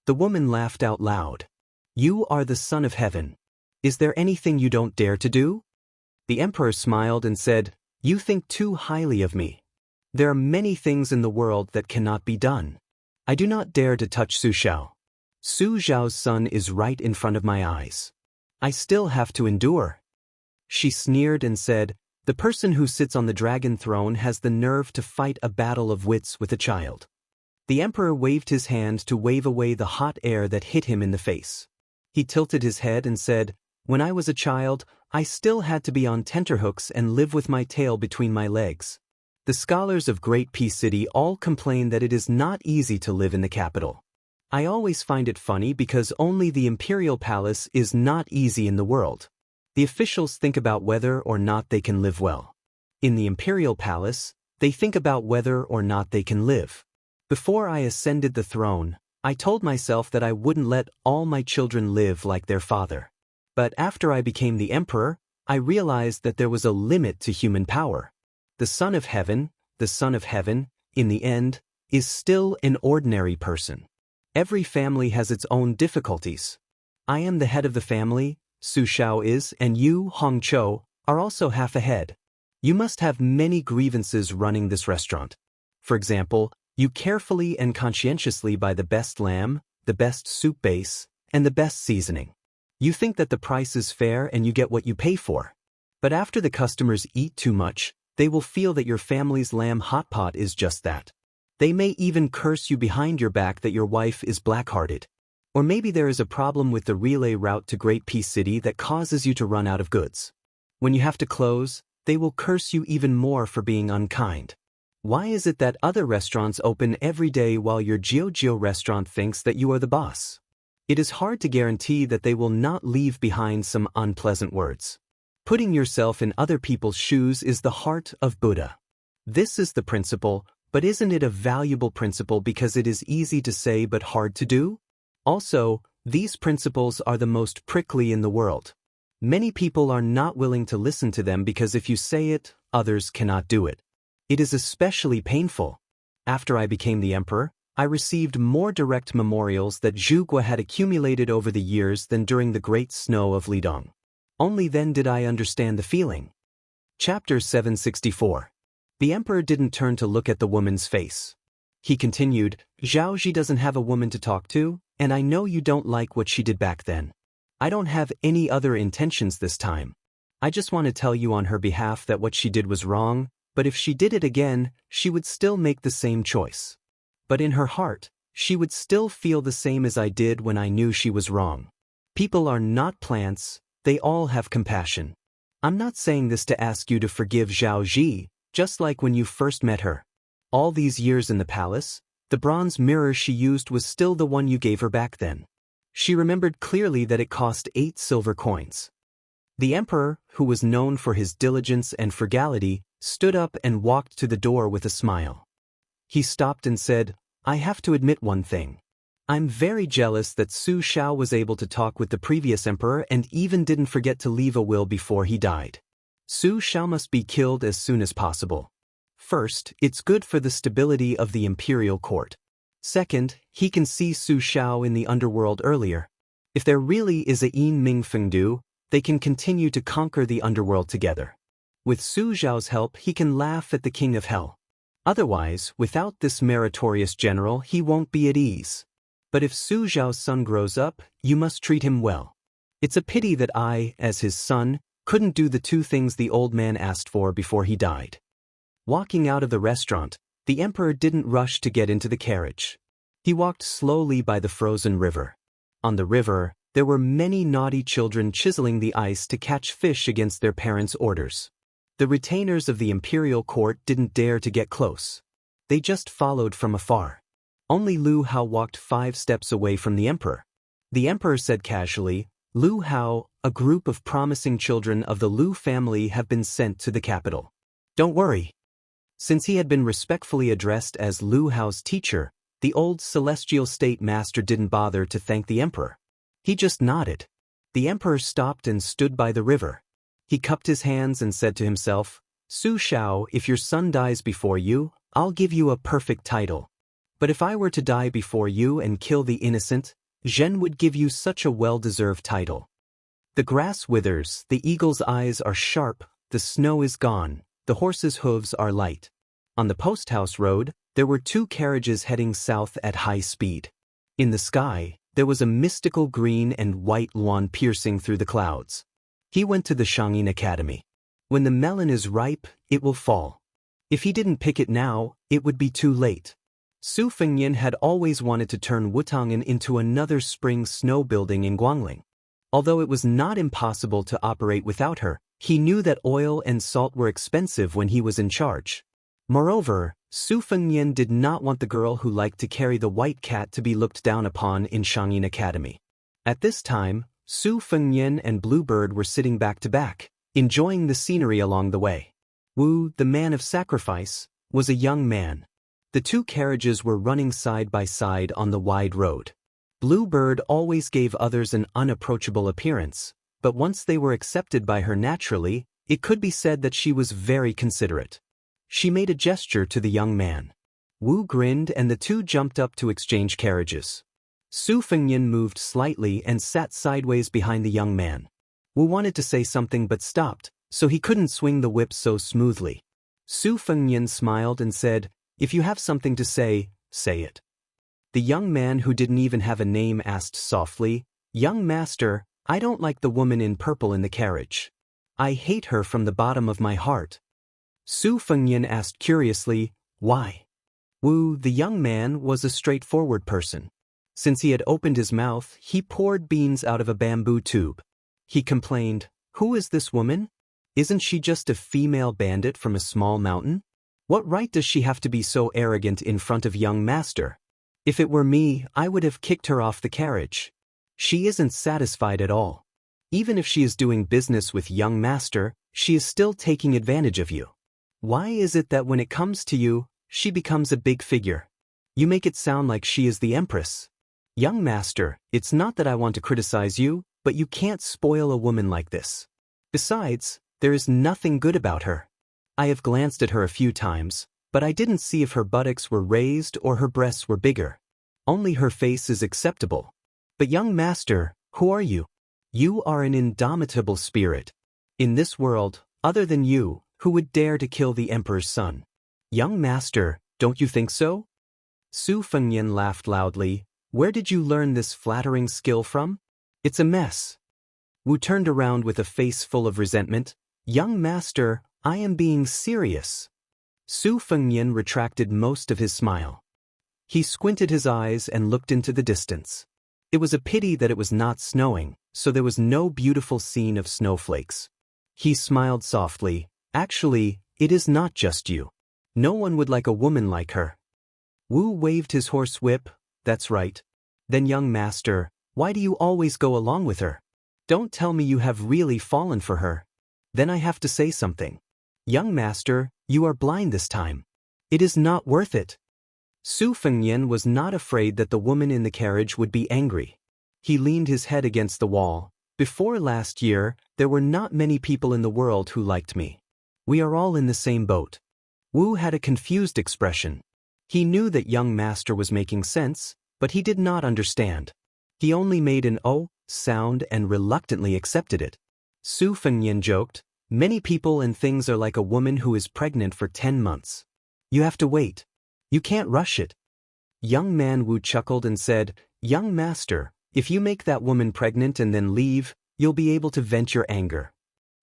The woman laughed out loud. "You are the son of heaven. Is there anything you don't dare to do?" The emperor smiled and said, "You think too highly of me. There are many things in the world that cannot be done. I do not dare to touch Su Xiao. Su Xiao's son is right in front of my eyes. I still have to endure." She sneered and said, The person who sits on the dragon throne has the nerve to fight a battle of wits with a child. The emperor waved his hand to wave away the hot air that hit him in the face. He tilted his head and said, "When I was a child, I still had to be on tenterhooks and live with my tail between my legs." The scholars of Great Peace City all complain that it is not easy to live in the capital. I always find it funny because only the imperial palace is not easy in the world. The officials think about whether or not they can live well. In the imperial palace, they think about whether or not they can live. Before I ascended the throne, I told myself that I wouldn't let all my children live like their father. But after I became the emperor, I realized that there was a limit to human power. The Son of Heaven, in the end, is still an ordinary person. Every family has its own difficulties. I am the head of the family, Su Shao is, and you, Hong Chou, are also half ahead. You must have many grievances running this restaurant. For example, you carefully and conscientiously buy the best lamb, the best soup base, and the best seasoning. You think that the price is fair and you get what you pay for. But after the customers eat too much, they will feel that your family's lamb hot pot is just that. They may even curse you behind your back that your wife is black-hearted. Or maybe there is a problem with the relay route to Great Peace City that causes you to run out of goods. When you have to close, they will curse you even more for being unkind. Why is it that other restaurants open every day while your Jiu restaurant thinks that you are the boss? It is hard to guarantee that they will not leave behind some unpleasant words. Putting yourself in other people's shoes is the heart of Buddha. This is the principle, but isn't it a valuable principle because it is easy to say but hard to do? Also, these principles are the most prickly in the world. Many people are not willing to listen to them because if you say it, others cannot do it. It is especially painful. After I became the emperor, I received more direct memorials that Zhuge had accumulated over the years than during the Great Snow of Lidong. Only then did I understand the feeling. Chapter 764. The emperor didn't turn to look at the woman's face. He continued, "Zhao Ji doesn't have a woman to talk to, and I know you don't like what she did back then. I don't have any other intentions this time. I just want to tell you on her behalf that what she did was wrong, but if she did it again, she would still make the same choice. But in her heart, she would still feel the same as I did when I knew she was wrong. People are not plants, they all have compassion. I'm not saying this to ask you to forgive Zhao Ji, just like when you first met her. All these years in the palace, the bronze mirror she used was still the one you gave her back then. She remembered clearly that it cost 8 silver coins. The emperor, who was known for his diligence and frugality, stood up and walked to the door with a smile. He stopped and said, "I have to admit one thing. I'm very jealous that Su Shao was able to talk with the previous emperor and even didn't forget to leave a will before he died. Su Shao must be killed as soon as possible. First, it's good for the stability of the imperial court. Second, he can see Su Shao in the underworld earlier. If there really is a Yin Ming Fengdu, they can continue to conquer the underworld together. With Su Zhao's help, he can laugh at the king of hell. Otherwise, without this meritorious general, he won't be at ease. But if Su Zhao's son grows up, you must treat him well. It's a pity that I, as his son, couldn't do the 2 things the old man asked for before he died." Walking out of the restaurant, the emperor didn't rush to get into the carriage. He walked slowly by the frozen river. On the river, there were many naughty children chiseling the ice to catch fish against their parents' orders. The retainers of the imperial court didn't dare to get close. They just followed from afar. Only Lu Hao walked 5 steps away from the emperor. The emperor said casually, "Lu Hao, a group of promising children of the Lu family have been sent to the capital. Don't worry." Since he had been respectfully addressed as Lu Hao's teacher, the old celestial state master didn't bother to thank the emperor. He just nodded. The emperor stopped and stood by the river. He cupped his hands and said to himself, "Su Shao, if your son dies before you, I'll give you a perfect title. But if I were to die before you and kill the innocent, Zhen would give you such a well-deserved title. The grass withers, the eagle's eyes are sharp, the snow is gone, the horse's hooves are light." On the post-house road, there were 2 carriages heading south at high speed. In the sky, there was a mystical green and white luan piercing through the clouds. He went to the Shangyin Academy. When the melon is ripe, it will fall. If he didn't pick it now, it would be too late. Su Fengnian had always wanted to turn Wutangen into another spring snow building in Guangling. Although it was not impossible to operate without her, he knew that oil and salt were expensive when he was in charge. Moreover, Su Fengnian did not want the girl who liked to carry the white cat to be looked down upon in Shangyin Academy. At this time, Su Fengnian and Bluebird were sitting back to back, enjoying the scenery along the way. Wu, the man of sacrifice, was a young man. The two carriages were running side by side on the wide road. Bluebird always gave others an unapproachable appearance, but once they were accepted by her naturally, it could be said that she was very considerate. She made a gesture to the young man. Wu grinned and the two jumped up to exchange carriages. Su Fengnian moved slightly and sat sideways behind the young man. Wu wanted to say something but stopped, so he couldn't swing the whip so smoothly. Su Fengnian smiled and said, "If you have something to say, say it." The young man who didn't even have a name asked softly, "Young master, I don't like the woman in purple in the carriage. I hate her from the bottom of my heart." Su Fengnian asked curiously, "Why?" Wu, the young man, was a straightforward person. Since he had opened his mouth, he poured beans out of a bamboo tube. He complained, "Who is this woman? Isn't she just a female bandit from a small mountain? What right does she have to be so arrogant in front of young master? If it were me, I would have kicked her off the carriage. She isn't satisfied at all. Even if she is doing business with young master, she is still taking advantage of you. Why is it that when it comes to you, she becomes a big figure? You make it sound like she is the empress. Young master, it's not that I want to criticize you, but you can't spoil a woman like this. Besides, there is nothing good about her. I have glanced at her a few times, but I didn't see if her buttocks were raised or her breasts were bigger. Only her face is acceptable. But young master, who are you? You are an indomitable spirit. In this world, other than you, who would dare to kill the emperor's son? Young master, don't you think so?" Su Fengnian laughed loudly. "Where did you learn this flattering skill from? It's a mess." Wu turned around with a face full of resentment. "Young master, I am being serious." Su Fengnian retracted most of his smile. He squinted his eyes and looked into the distance. It was a pity that it was not snowing, so there was no beautiful scene of snowflakes. He smiled softly. "Actually, it is not just you. No one would like a woman like her." Wu waved his horse whip. "That's right. Then young master, why do you always go along with her? Don't tell me you have really fallen for her. Then I have to say something. Young master, you are blind this time. It is not worth it." Su Fengnian was not afraid that the woman in the carriage would be angry. He leaned his head against the wall. "Before last year, there were not many people in the world who liked me. We are all in the same boat." Wu had a confused expression. He knew that young master was making sense, but he did not understand. He only made an "oh" sound and reluctantly accepted it. Su Fengnian joked, "Many people and things are like a woman who is pregnant for 10 months. You have to wait. You can't rush it." Young man Wu chuckled and said, "Young master, if you make that woman pregnant and then leave, you'll be able to vent your anger."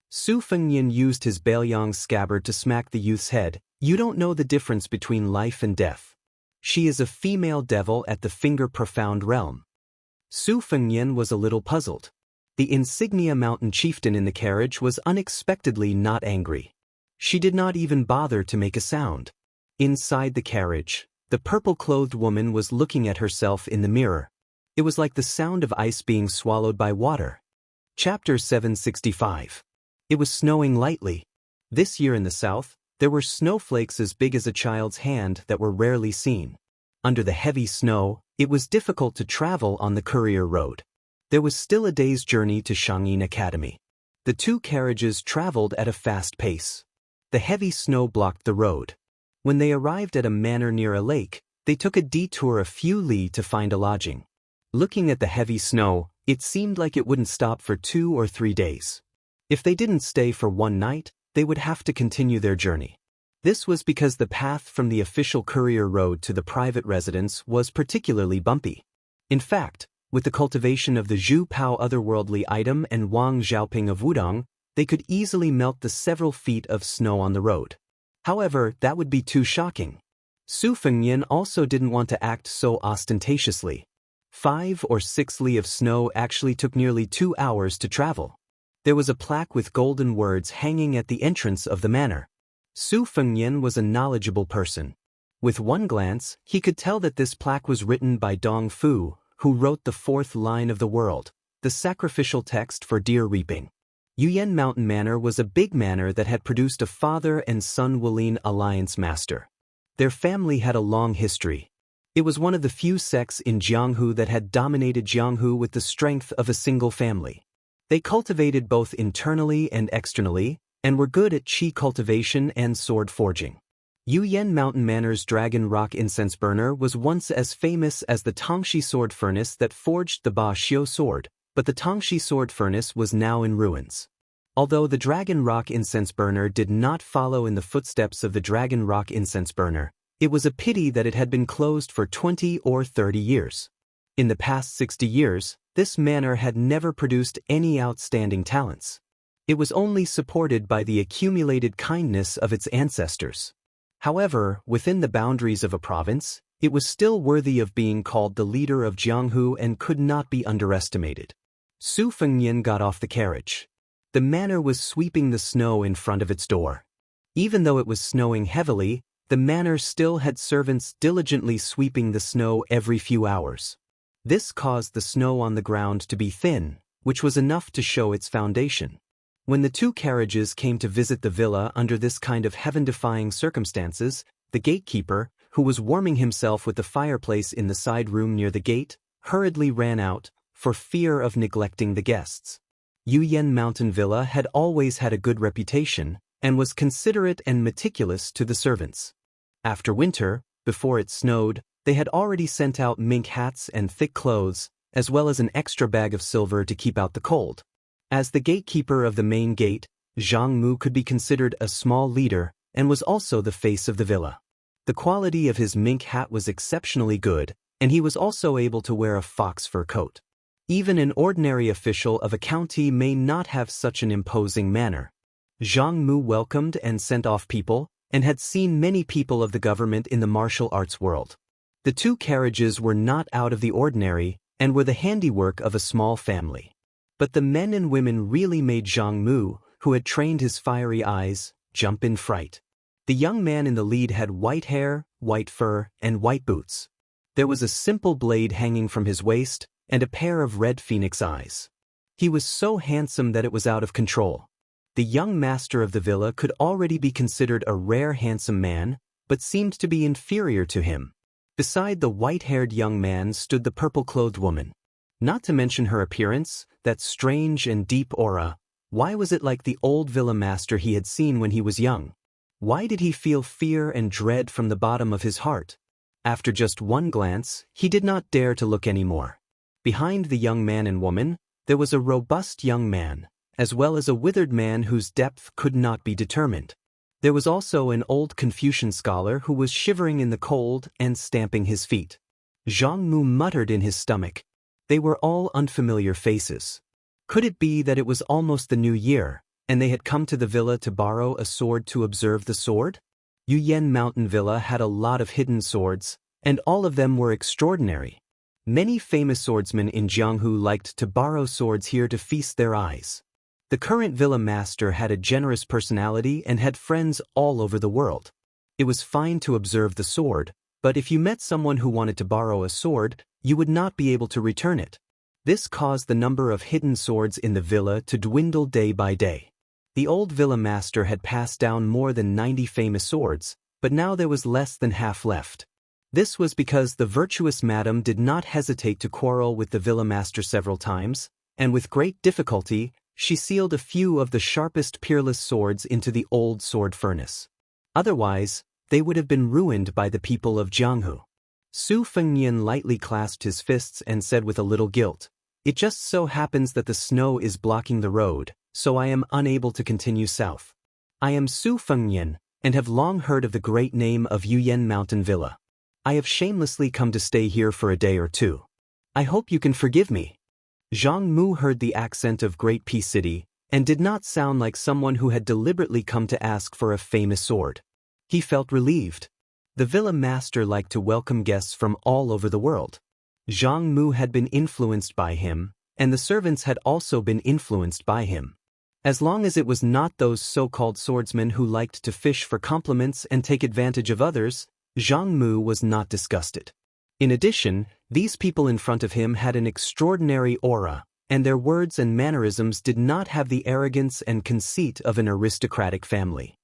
Su Fengnian used his Baoyang scabbard to smack the youth's head. "You don't know the difference between life and death. She is a female devil at the finger-profound realm." Su Fengnian was a little puzzled. The insignia mountain chieftain in the carriage was unexpectedly not angry. She did not even bother to make a sound. Inside the carriage, the purple-clothed woman was looking at herself in the mirror. It was like the sound of ice being swallowed by water. Chapter 765. It was snowing lightly. This year in the south, there were snowflakes as big as a child's hand that were rarely seen. Under the heavy snow, it was difficult to travel on the courier road. There was still a day's journey to Shangyin Academy. The two carriages traveled at a fast pace. The heavy snow blocked the road. When they arrived at a manor near a lake, they took a detour a few li to find a lodging. Looking at the heavy snow, it seemed like it wouldn't stop for 2 or 3 days. If they didn't stay for one night, they would have to continue their journey. This was because the path from the official courier road to the private residence was particularly bumpy. In fact, with the cultivation of the Zhu Pao otherworldly item and Wang Xiaoping of Wudong, They could easily melt the several feet of snow on the road. However, that would be too shocking. Su Fengnian also didn't want to act so ostentatiously. 5 or 6 li of snow actually took nearly 2 hours to travel. There was a plaque with golden words hanging at the entrance of the manor. Su Fengnian was a knowledgeable person. With one glance, he could tell that this plaque was written by Dong Fu, who wrote the 4th line of the world, the sacrificial text for deer reaping. Yuyan Mountain Manor was a big manor that had produced a father and son Wulian alliance master. Their family had a long history. It was one of the few sects in Jianghu that had dominated Jianghu with the strength of a single family. They cultivated both internally and externally, and were good at qi cultivation and sword forging. Yuyan Mountain Manor's Dragon Rock incense burner was once as famous as the Tongshi sword furnace that forged the Ba Xiu sword, but the Tongshi sword furnace was now in ruins. Although the Dragon Rock incense burner did not follow in the footsteps of the Dragon Rock incense burner, it was a pity that it had been closed for 20 or 30 years. In the past 60 years, this manor had never produced any outstanding talents. It was only supported by the accumulated kindness of its ancestors. However, within the boundaries of a province, it was still worthy of being called the leader of Jianghu and could not be underestimated. Su Fengnian got off the carriage. The manor was sweeping the snow in front of its door. Even though it was snowing heavily, the manor still had servants diligently sweeping the snow every few hours. This caused the snow on the ground to be thin, which was enough to show its foundation. When the 2 carriages came to visit the villa under this kind of heaven-defying circumstances, the gatekeeper, who was warming himself with the fireplace in the side room near the gate, hurriedly ran out, for fear of neglecting the guests. Yuyan Mountain Villa had always had a good reputation, and was considerate and meticulous to the servants. After winter, before it snowed, they had already sent out mink hats and thick clothes, as well as an extra bag of silver to keep out the cold. As the gatekeeper of the main gate, Zhang Mu could be considered a small leader, and was also the face of the villa. The quality of his mink hat was exceptionally good, and he was also able to wear a fox fur coat. Even an ordinary official of a county may not have such an imposing manner. Zhang Mu welcomed and sent off people, and had seen many people of the government in the martial arts world. The 2 carriages were not out of the ordinary, and were the handiwork of a small family. But the men and women really made Zhang Mu, who had trained his fiery eyes, jump in fright. The young man in the lead had white hair, white fur, and white boots. There was a simple blade hanging from his waist, and a pair of red phoenix eyes. He was so handsome that it was out of control. The young master of the villa could already be considered a rare handsome man, but seemed to be inferior to him. Beside the white-haired young man stood the purple-clothed woman. Not to mention her appearance, that strange and deep aura. Why was it like the old villa master he had seen when he was young? Why did he feel fear and dread from the bottom of his heart? After just one glance, he did not dare to look any more. Behind the young man and woman, there was a robust young man, as well as a withered man whose depth could not be determined. There was also an old Confucian scholar who was shivering in the cold and stamping his feet. Zhang Mu muttered in his stomach. They were all unfamiliar faces. Could it be that it was almost the new year, and they had come to the villa to borrow a sword to observe the sword? Yuyan Mountain Villa had a lot of hidden swords, and all of them were extraordinary. Many famous swordsmen in Jianghu liked to borrow swords here to feast their eyes. The current villa master had a generous personality and had friends all over the world. It was fine to observe the sword, but if you met someone who wanted to borrow a sword, you would not be able to return it. This caused the number of hidden swords in the villa to dwindle day by day. The old villa master had passed down more than 90 famous swords, but now there was less than half left. This was because the virtuous madam did not hesitate to quarrel with the villa master several times, and with great difficulty, she sealed a few of the sharpest peerless swords into the old sword furnace. Otherwise, they would have been ruined by the people of Jianghu. Su Fengnian lightly clasped his fists and said with a little guilt, "It just so happens that the snow is blocking the road, so I am unable to continue south. I am Su Fengnian, and have long heard of the great name of Yuyan Mountain Villa. I have shamelessly come to stay here for a day or 2. I hope you can forgive me." Zhang Mu heard the accent of Great Peace City, and did not sound like someone who had deliberately come to ask for a famous sword. He felt relieved. The villa master liked to welcome guests from all over the world. Zhang Mu had been influenced by him, and the servants had also been influenced by him. As long as it was not those so-called swordsmen who liked to fish for compliments and take advantage of others, Zhang Mu was not disgusted. In addition, these people in front of him had an extraordinary aura, and their words and mannerisms did not have the arrogance and conceit of an aristocratic family.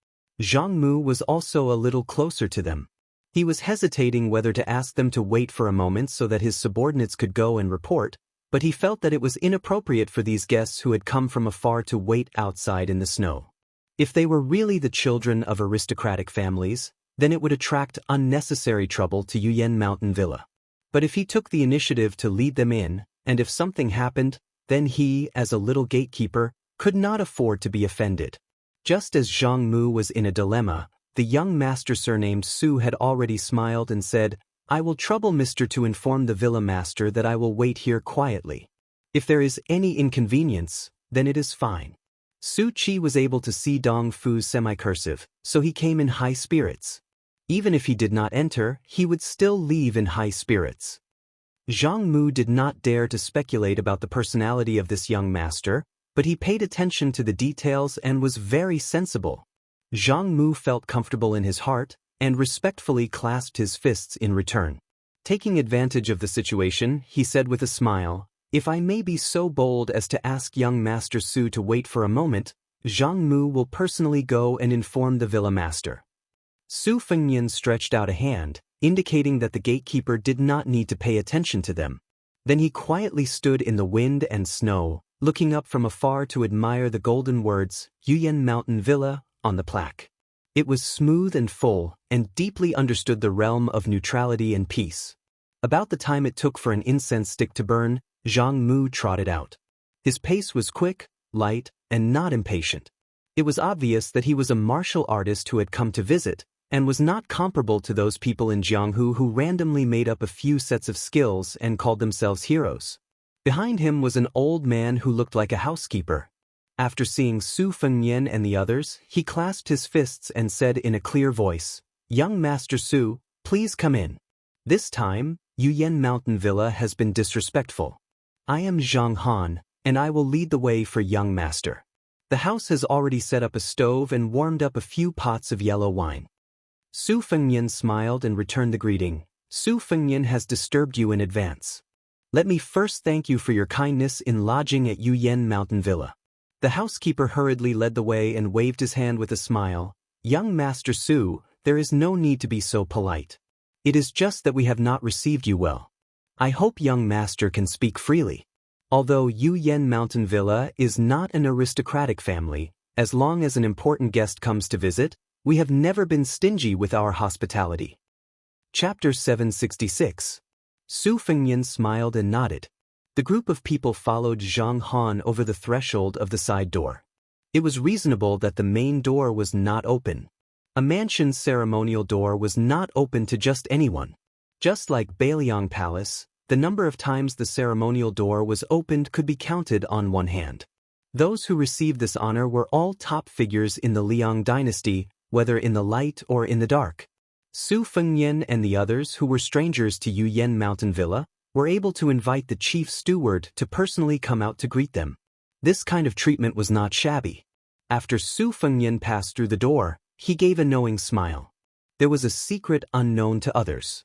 Zhang Mu was also a little closer to them. He was hesitating whether to ask them to wait for a moment so that his subordinates could go and report, but he felt that it was inappropriate for these guests who had come from afar to wait outside in the snow. If they were really the children of aristocratic families, then it would attract unnecessary trouble to Yuyan Mountain Villa. But if he took the initiative to lead them in, and if something happened, then he, as a little gatekeeper, could not afford to be offended. Just as Zhang Mu was in a dilemma, the young master surnamed Su had already smiled and said, "I will trouble Mr. to inform the villa master that I will wait here quietly. If there is any inconvenience, then it is fine." Su Qi was able to see Dong Fu's semi-cursive, so he came in high spirits. Even if he did not enter, he would still leave in high spirits. Zhang Mu did not dare to speculate about the personality of this young master, but he paid attention to the details and was very sensible. Zhang Mu felt comfortable in his heart, and respectfully clasped his fists in return. Taking advantage of the situation, he said with a smile, "If I may be so bold as to ask young Master Su to wait for a moment, Zhang Mu will personally go and inform the villa master." Su Fengnian stretched out a hand, indicating that the gatekeeper did not need to pay attention to them. Then he quietly stood in the wind and snow, looking up from afar to admire the golden words, "Yuyan Mountain Villa," on the plaque. It was smooth and full, and deeply understood the realm of neutrality and peace. About the time it took for an incense stick to burn, Zhang Mu trotted out. His pace was quick, light, and not impatient. It was obvious that he was a martial artist who had come to visit, and was not comparable to those people in Jianghu who randomly made up a few sets of skills and called themselves heroes. Behind him was an old man who looked like a housekeeper. After seeing Su Fengnian and the others, he clasped his fists and said in a clear voice, "Young Master Su, please come in. This time, Yuyan Mountain Villa has been disrespectful. I am Zhang Han, and I will lead the way for young master. The house has already set up a stove and warmed up a few pots of yellow wine." Su Fengnian smiled and returned the greeting. "Su Fengnian has disturbed you in advance. Let me first thank you for your kindness in lodging at Yuyan Mountain Villa." The housekeeper hurriedly led the way and waved his hand with a smile. "Young Master Su, there is no need to be so polite. It is just that we have not received you well. I hope young master can speak freely. Although Yuyan Mountain Villa is not an aristocratic family, as long as an important guest comes to visit, we have never been stingy with our hospitality." Chapter 766. Su Fengnian smiled and nodded. The group of people followed Zhang Han over the threshold of the side door. It was reasonable that the main door was not open. A mansion's ceremonial door was not open to just anyone. Just like Bailiang Palace, the number of times the ceremonial door was opened could be counted on one hand. Those who received this honor were all top figures in the Liang dynasty, whether in the light or in the dark. Su Fengnian and the others who were strangers to Yuyan Mountain Villa were able to invite the chief steward to personally come out to greet them. This kind of treatment was not shabby. After Su Fengnian passed through the door, he gave a knowing smile. There was a secret unknown to others.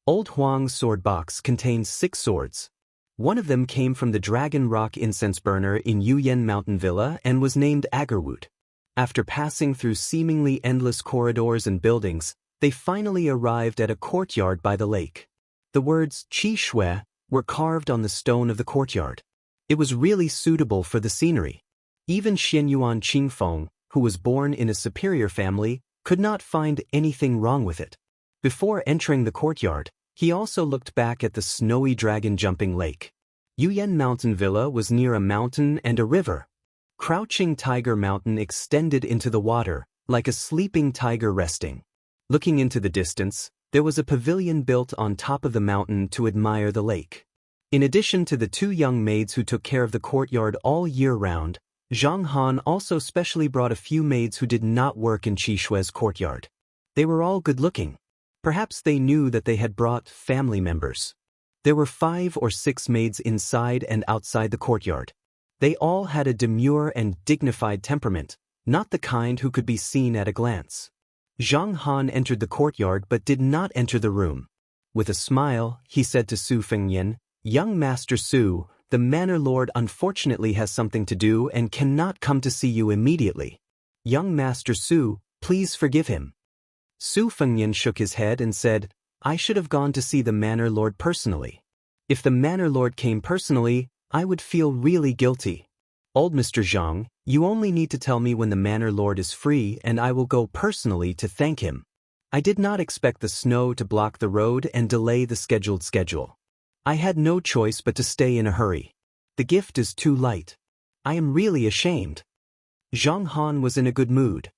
Old Huang's sword box contained 6 swords. One of them came from the Dragon Rock incense burner in Yuyan Mountain Villa and was named Agarwood. After passing through seemingly endless corridors and buildings, they finally arrived at a courtyard by the lake. The words "Qi Shui" were carved on the stone of the courtyard. It was really suitable for the scenery. Even Xianyuan Qingfeng, who was born in a superior family, could not find anything wrong with it. Before entering the courtyard, he also looked back at the snowy dragon-jumping lake. Yuyan Mountain Villa was near a mountain and a river. Crouching Tiger Mountain extended into the water, like a sleeping tiger resting. Looking into the distance, there was a pavilion built on top of the mountain to admire the lake. In addition to the 2 young maids who took care of the courtyard all year round, Zhang Han also specially brought a few maids who did not work in Qi Shui's courtyard. They were all good-looking. Perhaps they knew that they had brought family members. There were 5 or 6 maids inside and outside the courtyard. They all had a demure and dignified temperament, not the kind who could be seen at a glance. Zhang Han entered the courtyard but did not enter the room. With a smile, he said to Su Fengyan, "Young Master Su, the Manor Lord unfortunately has something to do and cannot come to see you immediately. Young Master Su, please forgive him." Su Fengyan shook his head and said, "I should have gone to see the Manor Lord personally. If the Manor Lord came personally, I would feel really guilty. Old Mr. Zhang, you only need to tell me when the Manor Lord is free and I will go personally to thank him. I did not expect the snow to block the road and delay the schedule. I had no choice but to stay in a hurry. The gift is too light. I am really ashamed." Zhang Han was in a good mood.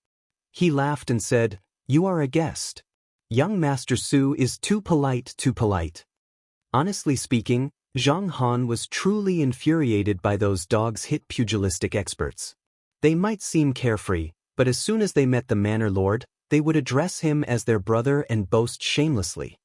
He laughed and said, "You are a guest. Young Master Su is too polite. Honestly speaking, Zhang Han was truly infuriated by those dogs-hit pugilistic experts. They might seem carefree, but as soon as they met the Manor Lord, they would address him as their brother and boast shamelessly.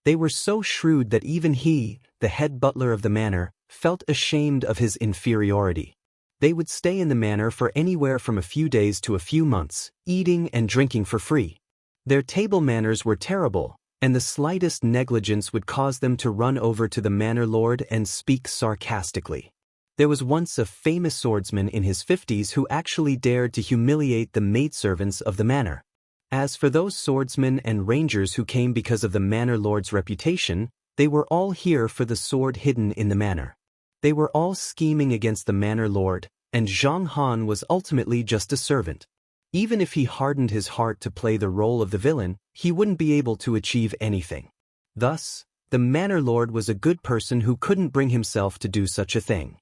They were so shrewd that even he, the head butler of the manor, felt ashamed of his inferiority. They would stay in the manor for anywhere from a few days to a few months, eating and drinking for free. Their table manners were terrible, and the slightest negligence would cause them to run over to the Manor Lord and speak sarcastically. There was once a famous swordsman in his 50s who actually dared to humiliate the maidservants of the manor. As for those swordsmen and rangers who came because of the Manor Lord's reputation, they were all here for the sword hidden in the manor. They were all scheming against the Manor Lord, and Zhang Han was ultimately just a servant. Even if he hardened his heart to play the role of the villain, he wouldn't be able to achieve anything. Thus, the Manor Lord was a good person who couldn't bring himself to do such a thing.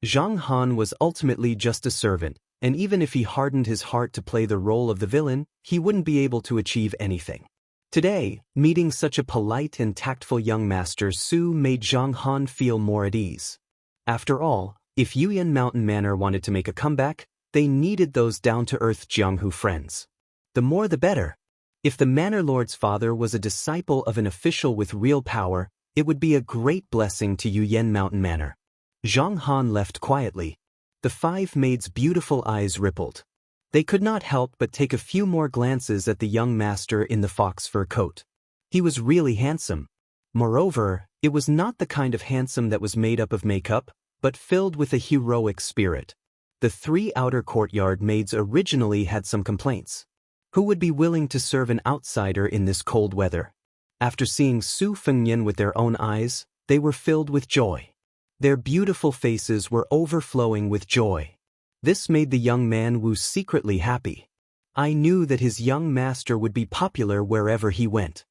Zhang Han was ultimately just a servant, and even if he hardened his heart to play the role of the villain, he wouldn't be able to achieve anything. Today, meeting such a polite and tactful young Master Su made Zhang Han feel more at ease. After all, if Yuyan Mountain Manor wanted to make a comeback, they needed those down-to-earth Jianghu friends. The more the better. If the Manor Lord's father was a disciple of an official with real power, it would be a great blessing to Yuyan Mountain Manor. Zhang Han left quietly. The 5 maids' beautiful eyes rippled. They could not help but take a few more glances at the young master in the fox fur coat. He was really handsome. Moreover, it was not the kind of handsome that was made up of makeup, but filled with a heroic spirit. The 3 outer courtyard maids originally had some complaints. Who would be willing to serve an outsider in this cold weather? After seeing Su Fengyan with their own eyes, they were filled with joy. Their beautiful faces were overflowing with joy. This made the young man Wu secretly happy. I knew that his young master would be popular wherever he went.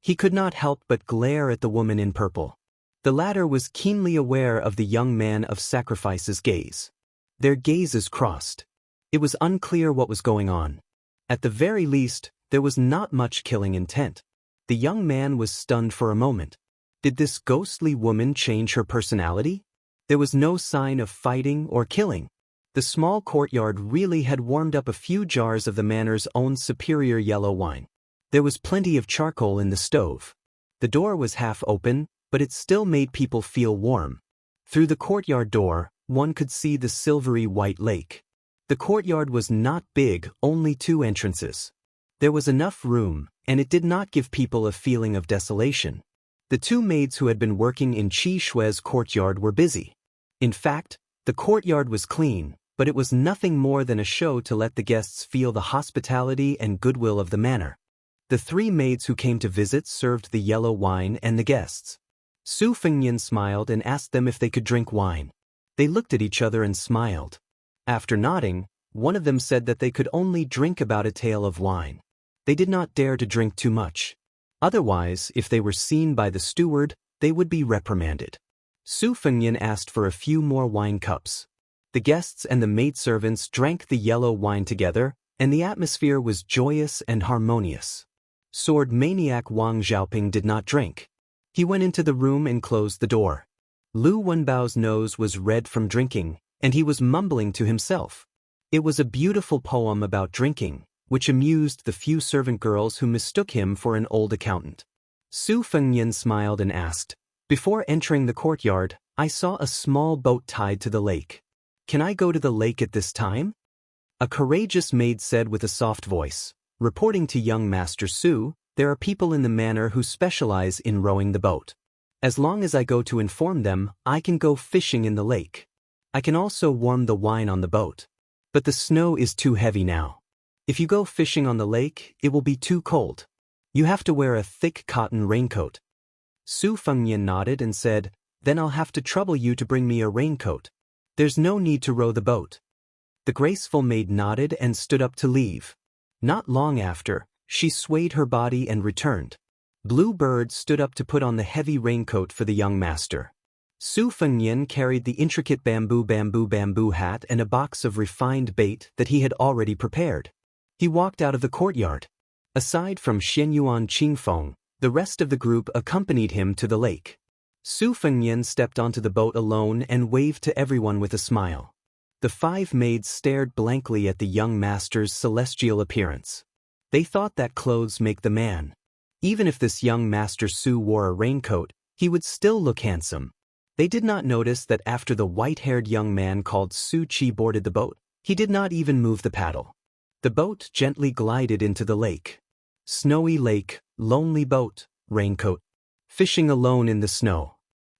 He could not help but glare at the woman in purple. The latter was keenly aware of the young man of sacrifice's gaze. Their gazes crossed. It was unclear what was going on. At the very least, there was not much killing intent. The young man was stunned for a moment. Did this ghostly woman change her personality? There was no sign of fighting or killing. The small courtyard really had warmed up a few jars of the manor's own superior yellow wine. There was plenty of charcoal in the stove. The door was half open, but it still made people feel warm. Through the courtyard door, one could see the silvery white lake. The courtyard was not big, only 2 entrances. There was enough room, and it did not give people a feeling of desolation. The 2 maids who had been working in Qi Shui's courtyard were busy. In fact, the courtyard was clean, but it was nothing more than a show to let the guests feel the hospitality and goodwill of the manor. The 3 maids who came to visit served the yellow wine and the guests. Su Fengyan smiled and asked them if they could drink wine. They looked at each other and smiled. After nodding, one of them said that they could only drink about a tael of wine. They did not dare to drink too much. Otherwise, if they were seen by the steward, they would be reprimanded. Su Fengyan asked for a few more wine cups. The guests and the maidservants drank the yellow wine together, and the atmosphere was joyous and harmonious. Sword maniac Wang Xiaoping did not drink. He went into the room and closed the door. Lu Wenbao's nose was red from drinking, and he was mumbling to himself. It was a beautiful poem about drinking, which amused the few servant girls who mistook him for an old accountant. Su Fengnian smiled and asked, "Before entering the courtyard, I saw a small boat tied to the lake. Can I go to the lake at this time?" A courageous maid said with a soft voice, reporting to young Master Su, "There are people in the manor who specialize in rowing the boat. As long as I go to inform them, I can go fishing in the lake. I can also warm the wine on the boat. But the snow is too heavy now. If you go fishing on the lake, it will be too cold. You have to wear a thick cotton raincoat." Su Fengnian nodded and said, "Then I'll have to trouble you to bring me a raincoat. There's no need to row the boat." The graceful maid nodded and stood up to leave. Not long after, she swayed her body and returned. Blue Bird stood up to put on the heavy raincoat for the young master. Su Fengnian carried the intricate bamboo hat and a box of refined bait that he had already prepared. He walked out of the courtyard. Aside from Xianyuan Qingfeng, the rest of the group accompanied him to the lake. Su Fengnian stepped onto the boat alone and waved to everyone with a smile. The 5 maids stared blankly at the young master's celestial appearance. They thought that clothes make the man. Even if this young Master Su wore a raincoat, he would still look handsome. They did not notice that after the white-haired young man called Su Qi boarded the boat, he did not even move the paddle. The boat gently glided into the lake. Snowy lake, lonely boat, raincoat. Fishing alone in the snow.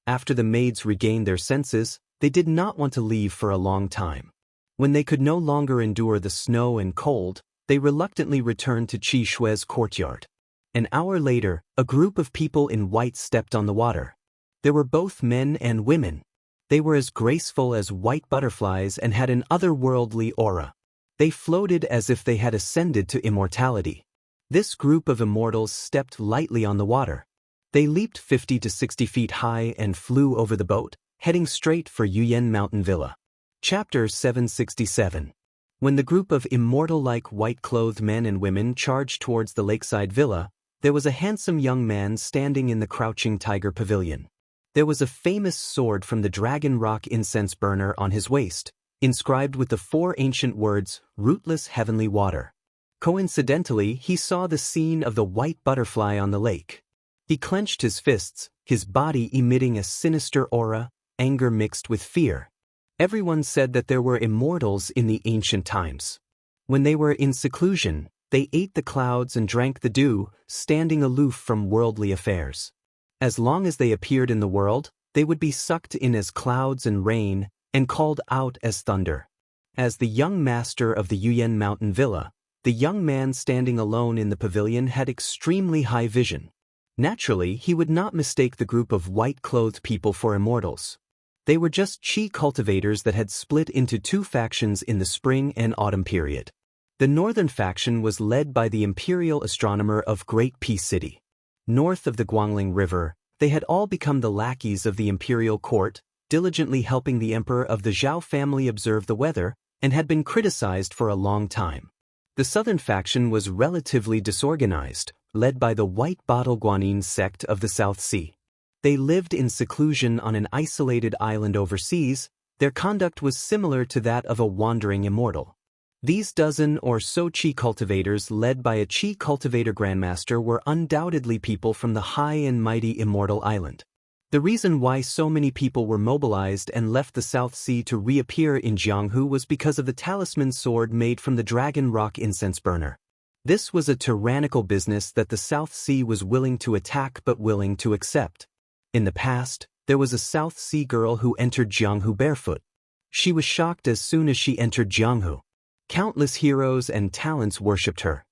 After the maids regained their senses, they did not want to leave for a long time. When they could no longer endure the snow and cold, they reluctantly returned to Qi Shui's courtyard. An hour later, a group of people in white stepped on the water. There were both men and women. They were as graceful as white butterflies and had an otherworldly aura. They floated as if they had ascended to immortality. This group of immortals stepped lightly on the water. They leaped 50 to 60 feet high and flew over the boat, heading straight for Yuyan Mountain Villa. Chapter 767. When the group of immortal-like white-clothed men and women charged towards the lakeside villa, there was a handsome young man standing in the Crouching Tiger Pavilion. There was a famous sword from the Dragon Rock incense burner on his waist, inscribed with the 4 ancient words, "Rootless Heavenly Water." Coincidentally, he saw the scene of the white butterfly on the lake. He clenched his fists, his body emitting a sinister aura, anger mixed with fear. Everyone said that there were immortals in the ancient times. When they were in seclusion, they ate the clouds and drank the dew, standing aloof from worldly affairs. As long as they appeared in the world, they would be sucked in as clouds and rain, and called out as thunder. As the young master of the Yuyan Mountain Villa, the young man standing alone in the pavilion had extremely high vision. Naturally, he would not mistake the group of white-clothed people for immortals. They were just Qi cultivators that had split into 2 factions in the spring and autumn period. The northern faction was led by the imperial astronomer of Great Peace City. North of the Guangling River, they had all become the lackeys of the imperial court, diligently helping the emperor of the Zhao family observe the weather, and had been criticized for a long time. The southern faction was relatively disorganized, led by the White Bottle Guanyin sect of the South Sea. They lived in seclusion on an isolated island overseas. Their conduct was similar to that of a wandering immortal. These dozen or so Qi cultivators led by a Qi cultivator grandmaster were undoubtedly people from the high and mighty immortal island. The reason why so many people were mobilized and left the South Sea to reappear in Jianghu was because of the talisman sword made from the Dragon Rock incense burner. This was a tyrannical business that the South Sea was willing to attack but willing to accept. In the past, there was a South Sea girl who entered Jianghu barefoot. She was shocked as soon as she entered Jianghu. Countless heroes and talents worshipped her.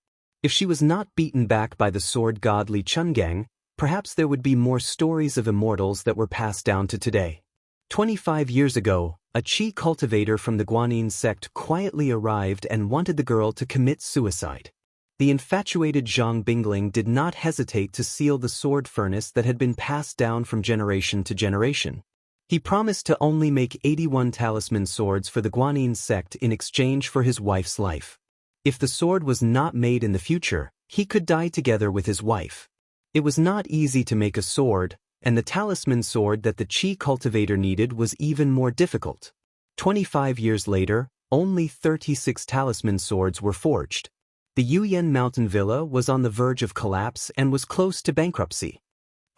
If she was not beaten back by the sword god Li Chungang, perhaps there would be more stories of immortals that were passed down to today. 25 years ago, a Qi cultivator from the Guanyin sect quietly arrived and wanted the girl to commit suicide. The infatuated Zhang Bingling did not hesitate to seal the sword furnace that had been passed down from generation to generation. He promised to only make 81 talisman swords for the Guanyin sect in exchange for his wife's life. If the sword was not made in the future, he could die together with his wife. It was not easy to make a sword, and the talisman sword that the Qi cultivator needed was even more difficult. 25 years later, Only 36 talisman swords were forged. The Yuyan mountain villa was on the verge of collapse and was close to bankruptcy.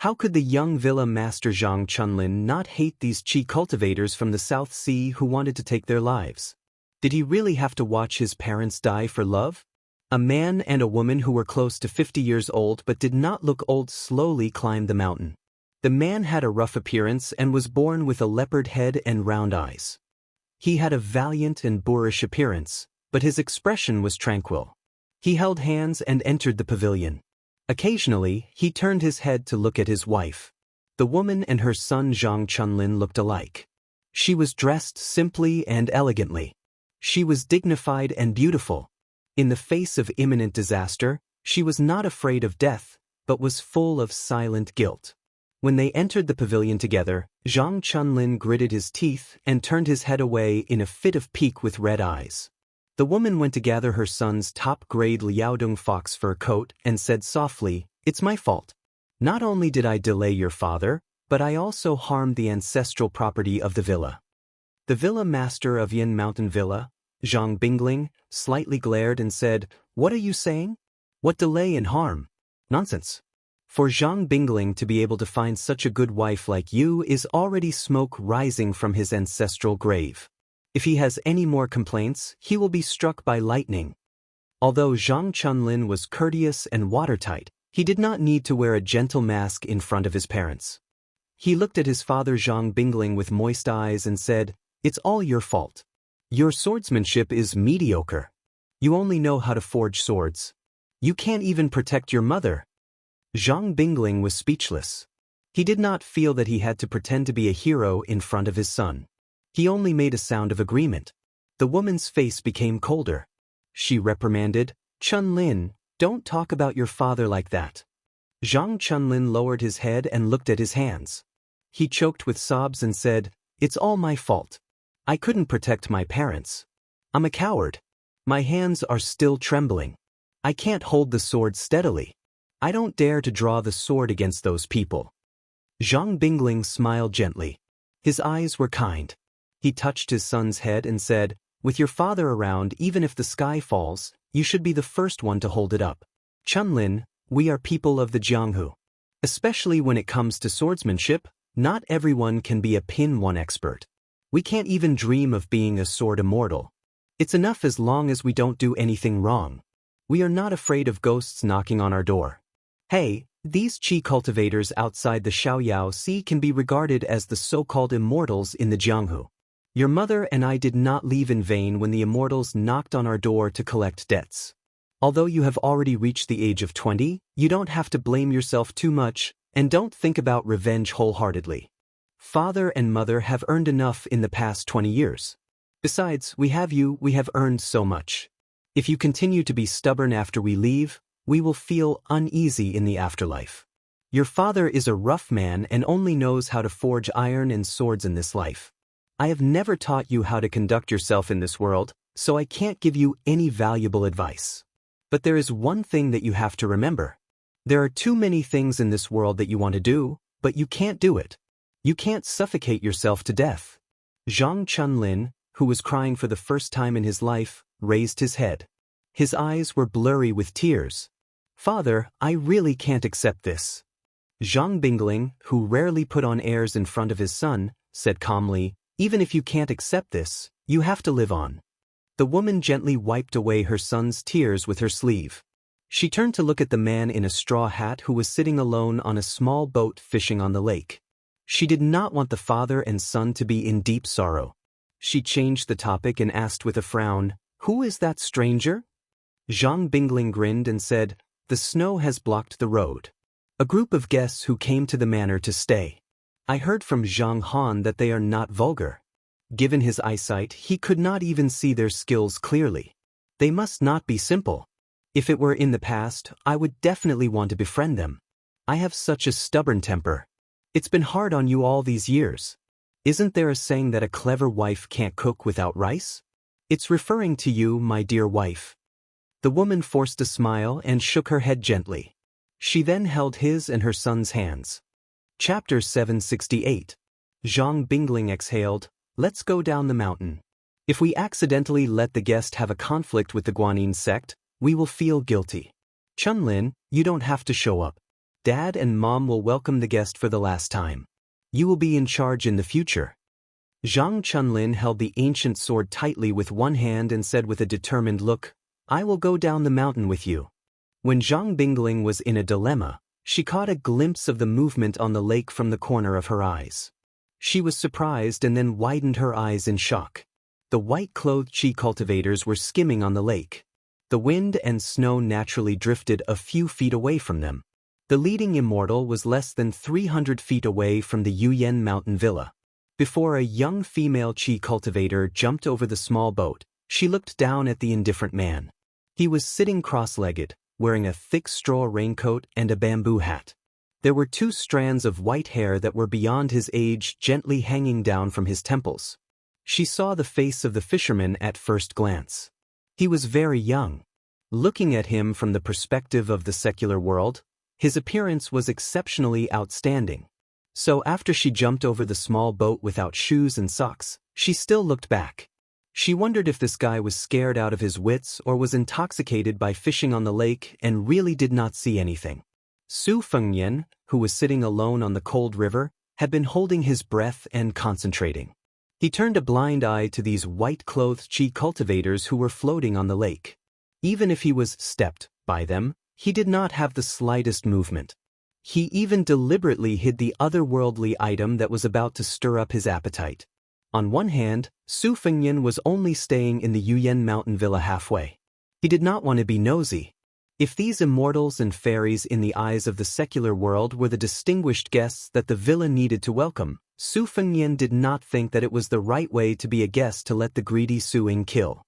How could the young villa master Zhang Chunlin not hate these qi cultivators from the South Sea who wanted to take their lives? Did he really have to watch his parents die for love? A man and a woman who were close to 50 years old but did not look old slowly climbed the mountain. The man had a rough appearance and was born with a leopard head and round eyes. He had a valiant and boorish appearance, but his expression was tranquil. He held hands and entered the pavilion. Occasionally, he turned his head to look at his wife. The woman and her son Zhang Chunlin looked alike. She was dressed simply and elegantly. She was dignified and beautiful. In the face of imminent disaster, she was not afraid of death, but was full of silent guilt. When they entered the pavilion together, Zhang Chunlin gritted his teeth and turned his head away in a fit of pique with red eyes. The woman went to gather her son's top-grade Liaodong fox fur coat and said softly, "It's my fault. Not only did I delay your father, but I also harmed the ancestral property of the villa." The villa master of Yin Mountain Villa, Zhang Bingling, slightly glared and said, "What are you saying? What delay and harm? Nonsense. For Zhang Bingling to be able to find such a good wife like you is already smoke rising from his ancestral grave. If he has any more complaints, he will be struck by lightning." Although Zhang Chunlin was courteous and watertight, he did not need to wear a gentle mask in front of his parents. He looked at his father Zhang Bingling with moist eyes and said, "It's all your fault. Your swordsmanship is mediocre. You only know how to forge swords. You can't even protect your mother." Zhang Bingling was speechless. He did not feel that he had to pretend to be a hero in front of his son. He only made a sound of agreement. The woman's face became colder. She reprimanded, "Chunlin, don't talk about your father like that." Zhang Chunlin lowered his head and looked at his hands. He choked with sobs and said, "It's all my fault. I couldn't protect my parents. I'm a coward. My hands are still trembling. I can't hold the sword steadily. I don't dare to draw the sword against those people." Zhang Bingling smiled gently. His eyes were kind. He touched his son's head and said, "With your father around, even if the sky falls, you should be the first one to hold it up. Chunlin, we are people of the Jianghu. Especially when it comes to swordsmanship, not everyone can be a pin one expert. We can't even dream of being a sword immortal. It's enough as long as we don't do anything wrong. We are not afraid of ghosts knocking on our door. Hey, these qi cultivators outside the Shaoyao Sea can be regarded as the so-called immortals in the Jianghu. Your mother and I did not leave in vain when the immortals knocked on our door to collect debts. Although you have already reached the age of 20, you don't have to blame yourself too much, and don't think about revenge wholeheartedly. Father and mother have earned enough in the past 20 years. Besides, we have earned so much. If you continue to be stubborn after we leave, we will feel uneasy in the afterlife. Your father is a rough man and only knows how to forge iron and swords in this life. I have never taught you how to conduct yourself in this world, so I can't give you any valuable advice. But there is one thing that you have to remember. There are too many things in this world that you want to do, but you can't do it. You can't suffocate yourself to death." Zhang Chunlin, who was crying for the first time in his life, raised his head. His eyes were blurry with tears. "Father, I really can't accept this." Zhang Bingling, who rarely put on airs in front of his son, said calmly, "Even if you can't accept this, you have to live on." The woman gently wiped away her son's tears with her sleeve. She turned to look at the man in a straw hat who was sitting alone on a small boat fishing on the lake. She did not want the father and son to be in deep sorrow. She changed the topic and asked with a frown, "Who is that stranger?" Zhang Bingling grinned and said, "The snow has blocked the road. A group of guests who came to the manor to stay. I heard from Zhang Han that they are not vulgar." Given his eyesight, he could not even see their skills clearly. They must not be simple. If it were in the past, I would definitely want to befriend them. I have such a stubborn temper. It's been hard on you all these years. Isn't there a saying that a clever wife can't cook without rice? It's referring to you, my dear wife. The woman forced a smile and shook her head gently. She then held his and her son's hands. Chapter 768. Zhang Bingling exhaled, "Let's go down the mountain." If we accidentally let the guest have a conflict with the Guanyin sect, we will feel guilty. Chunlin, you don't have to show up. Dad and Mom will welcome the guest for the last time. You will be in charge in the future. Zhang Chunlin held the ancient sword tightly with one hand and said with a determined look, I will go down the mountain with you. When Zhang Bingling was in a dilemma, she caught a glimpse of the movement on the lake from the corner of her eyes. She was surprised and then widened her eyes in shock. The white-clothed chi cultivators were skimming on the lake. The wind and snow naturally drifted a few feet away from them. The leading immortal was less than 300 feet away from the Yuyan mountain villa. Before a young female chi cultivator jumped over the small boat, she looked down at the indifferent man. He was sitting cross-legged, wearing a thick straw raincoat and a bamboo hat. There were 2 strands of white hair that were beyond his age gently hanging down from his temples. She saw the face of the fisherman at first glance. He was very young. Looking at him from the perspective of the secular world, his appearance was exceptionally outstanding. So after she jumped over the small boat without shoes and socks, she still looked back. She wondered if this guy was scared out of his wits or was intoxicated by fishing on the lake and really did not see anything. Su Fengyan, who was sitting alone on the cold river, had been holding his breath and concentrating. He turned a blind eye to these white-clothed chi cultivators who were floating on the lake. Even if he was stepped by them, he did not have the slightest movement. He even deliberately hid the otherworldly item that was about to stir up his appetite. On one hand, Su Fengyan was only staying in the Yuyan mountain villa halfway. He did not want to be nosy. If these immortals and fairies in the eyes of the secular world were the distinguished guests that the villa needed to welcome, Su Fengyan did not think that it was the right way to be a guest to let the greedy Su Ying kill.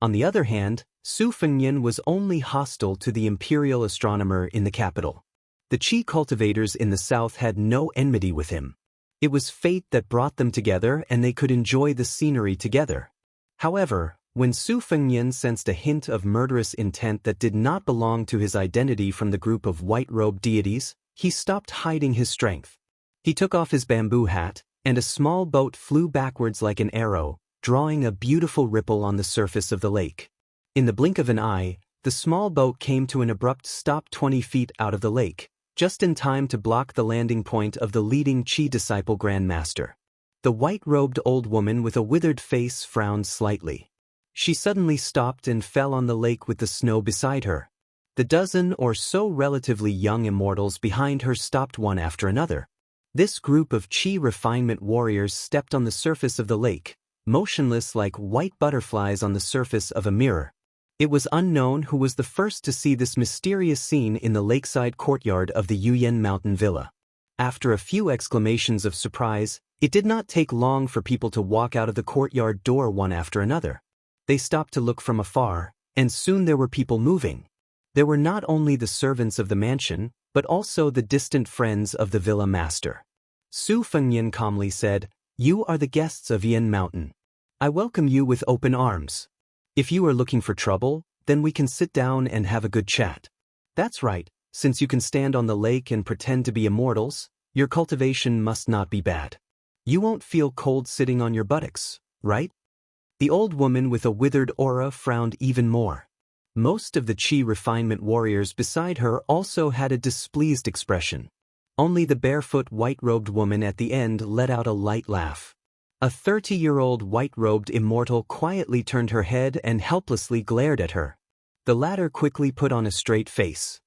On the other hand, Su Fengyan was only hostile to the imperial astronomer in the capital. The chi cultivators in the south had no enmity with him. It was fate that brought them together and they could enjoy the scenery together. However, when Su Fengyan sensed a hint of murderous intent that did not belong to his identity from the group of white-robed deities, he stopped hiding his strength. He took off his bamboo hat, and a small boat flew backwards like an arrow, drawing a beautiful ripple on the surface of the lake. In the blink of an eye, the small boat came to an abrupt stop 20 feet out of the lake, just in time to block the landing point of the leading Chi disciple Grand Master. The white-robed old woman with a withered face frowned slightly. She suddenly stopped and fell on the lake with the snow beside her. The dozen or so relatively young immortals behind her stopped one after another. This group of Chi refinement warriors stepped on the surface of the lake, motionless like white butterflies on the surface of a mirror. It was unknown who was the first to see this mysterious scene in the lakeside courtyard of the Yuyan mountain villa. After a few exclamations of surprise, it did not take long for people to walk out of the courtyard door one after another. They stopped to look from afar, and soon there were people moving. There were not only the servants of the mansion, but also the distant friends of the villa master. Su Fengyan calmly said, "You are the guests of Yan Mountain. I welcome you with open arms. If you are looking for trouble, then we can sit down and have a good chat. That's right, since you can stand on the lake and pretend to be immortals, your cultivation must not be bad. You won't feel cold sitting on your buttocks, right?" The old woman with a withered aura frowned even more. Most of the Chi refinement warriors beside her also had a displeased expression. Only the barefoot white-robed woman at the end let out a light laugh. A 30-year-old white-robed immortal quietly turned her head and helplessly glared at her. The latter quickly put on a straight face.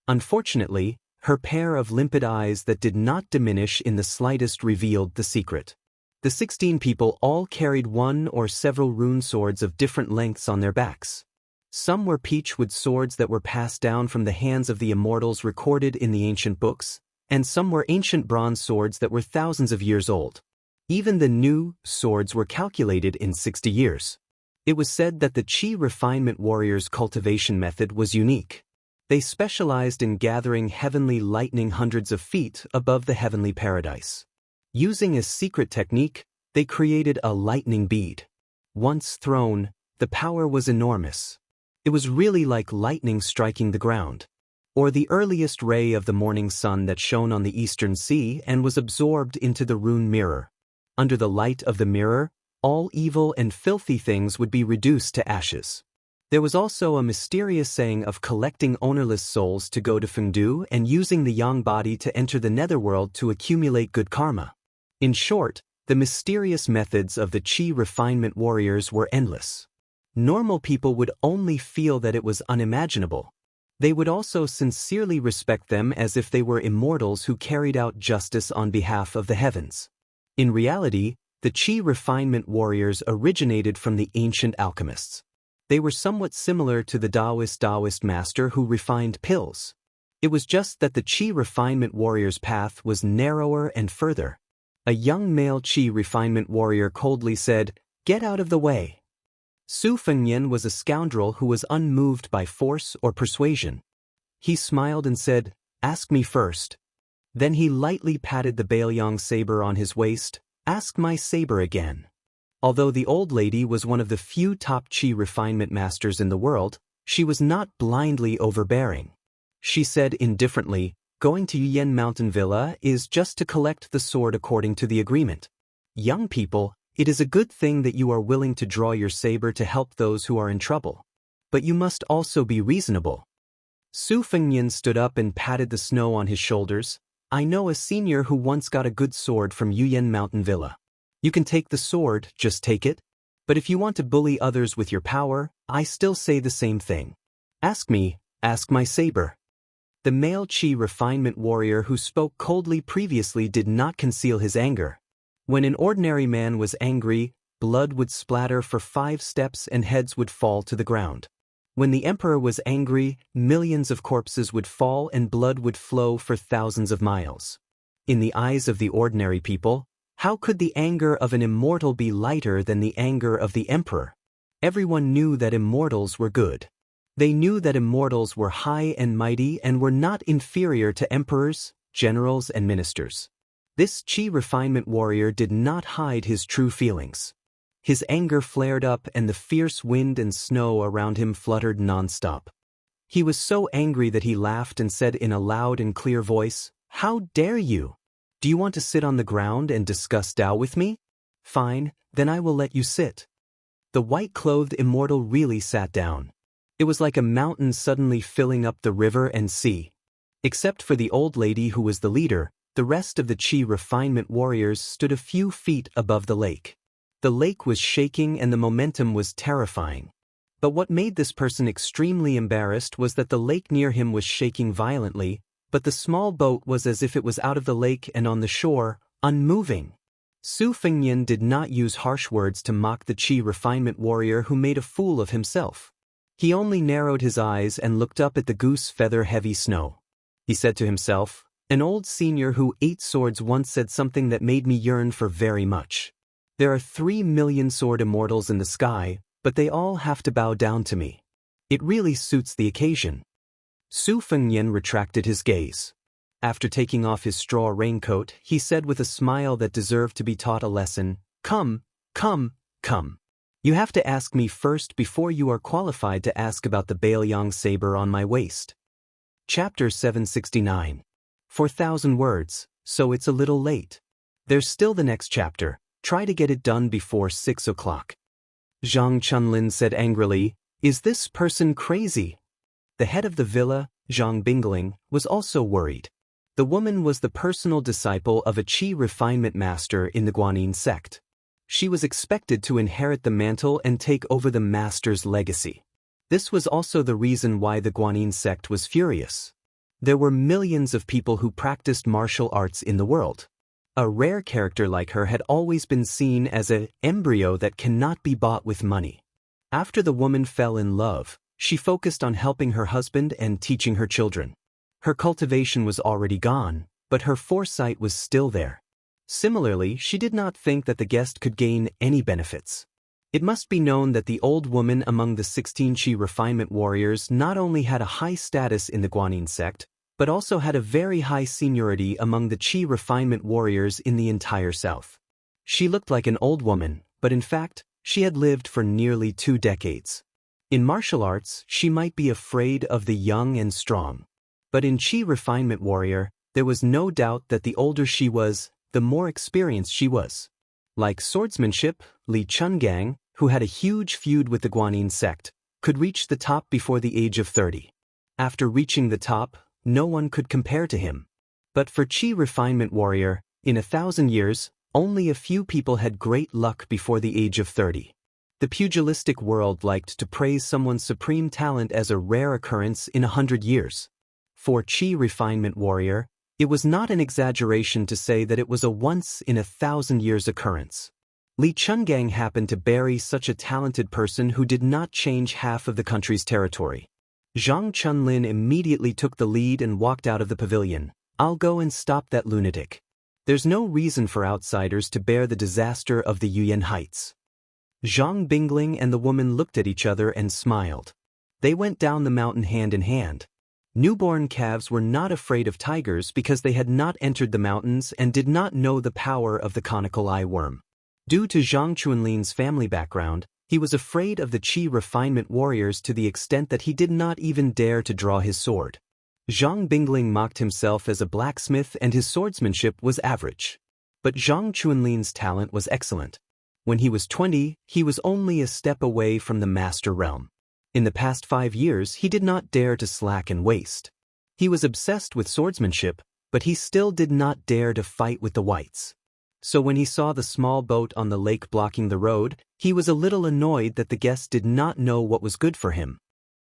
Unfortunately, her pair of limpid eyes that did not diminish in the slightest revealed the secret. The 16 people all carried one or several rune swords of different lengths on their backs. Some were peachwood swords that were passed down from the hands of the immortals recorded in the ancient books, and some were ancient bronze swords that were thousands of years old. Even the new swords were calculated in 60 years. It was said that the Chi refinement warriors' cultivation method was unique. They specialized in gathering heavenly lightning hundreds of feet above the heavenly paradise. Using a secret technique, they created a lightning bead. Once thrown, the power was enormous. It was really like lightning striking the ground, or the earliest ray of the morning sun that shone on the eastern sea and was absorbed into the rune mirror. Under the light of the mirror, all evil and filthy things would be reduced to ashes. There was also a mysterious saying of collecting ownerless souls to go to Fengdu and using the yang body to enter the netherworld to accumulate good karma. In short, the mysterious methods of the Qi refinement warriors were endless. Normal people would only feel that it was unimaginable. They would also sincerely respect them as if they were immortals who carried out justice on behalf of the heavens. In reality, the Qi refinement warriors originated from the ancient alchemists. They were somewhat similar to the Taoist master who refined pills. It was just that the Qi refinement warrior's path was narrower and further. A young male Qi refinement warrior coldly said, "Get out of the way." Su Fengnian was a scoundrel who was unmoved by force or persuasion. He smiled and said, "Ask me first." Then he lightly patted the Baoyang saber on his waist, "Ask my saber again." Although the old lady was one of the few top Qi refinement masters in the world, she was not blindly overbearing. She said indifferently, "Going to Yuyan Mountain Villa is just to collect the sword according to the agreement. Young people, it is a good thing that you are willing to draw your saber to help those who are in trouble. But you must also be reasonable." Su Fengnian stood up and patted the snow on his shoulders. "I know a senior who once got a good sword from Yuyan Mountain Villa. You can take the sword, just take it. But if you want to bully others with your power, I still say the same thing. Ask me, ask my saber." The male Qi refinement warrior who spoke coldly previously did not conceal his anger. When an ordinary man was angry, blood would splatter for 5 steps and heads would fall to the ground. When the emperor was angry, millions of corpses would fall and blood would flow for thousands of miles. In the eyes of the ordinary people, how could the anger of an immortal be lighter than the anger of the emperor? Everyone knew that immortals were good. They knew that immortals were high and mighty and were not inferior to emperors, generals, and ministers. This Qi refinement warrior did not hide his true feelings. His anger flared up and the fierce wind and snow around him fluttered non-stop. He was so angry that he laughed and said in a loud and clear voice, "How dare you? Do you want to sit on the ground and discuss Tao with me? Fine, then I will let you sit." The white-clothed immortal really sat down. It was like a mountain suddenly filling up the river and sea. Except for the old lady who was the leader, the rest of the Qi refinement warriors stood a few feet above the lake. The lake was shaking and the momentum was terrifying. But what made this person extremely embarrassed was that the lake near him was shaking violently, but the small boat was as if it was out of the lake and on the shore, unmoving. Su Fengnian did not use harsh words to mock the Qi refinement warrior who made a fool of himself. He only narrowed his eyes and looked up at the goose-feather-heavy snow. He said to himself, "An old senior who ate swords once said something that made me yearn for very much. There are 3 million sword immortals in the sky, but they all have to bow down to me. It really suits the occasion." Su Fengnian retracted his gaze. After taking off his straw raincoat, he said with a smile that deserved to be taught a lesson, "Come, come, come. You have to ask me first before you are qualified to ask about the Baoyang saber on my waist." Chapter 769. 4,000 words, so it's a little late. There's still the next chapter. Try to get it done before 6 o'clock. Zhang Chunlin said angrily, "Is this person crazy?" The head of the villa, Zhang Bingling, was also worried. The woman was the personal disciple of a Qi refinement master in the Guanyin sect. She was expected to inherit the mantle and take over the master's legacy. This was also the reason why the Guanyin sect was furious. There were millions of people who practiced martial arts in the world. A rare character like her had always been seen as an embryo that cannot be bought with money. After the woman fell in love, she focused on helping her husband and teaching her children. Her cultivation was already gone, but her foresight was still there. Similarly, she did not think that the guest could gain any benefits. It must be known that the old woman among the 16 Qi refinement warriors not only had a high status in the Guanyin sect, but also had a very high seniority among the Qi refinement warriors in the entire south. She looked like an old woman, but in fact, she had lived for nearly 2 decades. In martial arts, she might be afraid of the young and strong. But in Qi refinement warrior, there was no doubt that the older she was, the more experienced she was. Like swordsmanship, Li Chungang, who had a huge feud with the Guanyin sect, could reach the top before the age of 30. After reaching the top, no one could compare to him. But for Qi refinement warrior, in 1,000 years, only a few people had great luck before the age of 30. The pugilistic world liked to praise someone's supreme talent as a rare occurrence in 100 years. For Qi refinement warrior, it was not an exaggeration to say that it was a once-in-1,000 years occurrence. Li Chungang happened to bury such a talented person who did not change half of the country's territory. Zhang Chunlin immediately took the lead and walked out of the pavilion. "I'll go and stop that lunatic. There's no reason for outsiders to bear the disaster of the Yuyan Heights." Zhang Bingling and the woman looked at each other and smiled. They went down the mountain hand in hand. Newborn calves were not afraid of tigers because they had not entered the mountains and did not know the power of the conical eye worm. Due to Zhang Chunlin's family background, he was afraid of the Qi refinement warriors to the extent that he did not even dare to draw his sword. Zhang Bingling mocked himself as a blacksmith and his swordsmanship was average. But Zhang Chunlin's talent was excellent. When he was 20, he was only a step away from the master realm. In the past 5 years, he did not dare to slack and waste. He was obsessed with swordsmanship, but he still did not dare to fight with the whites. So when he saw the small boat on the lake blocking the road, he was a little annoyed that the guests did not know what was good for him.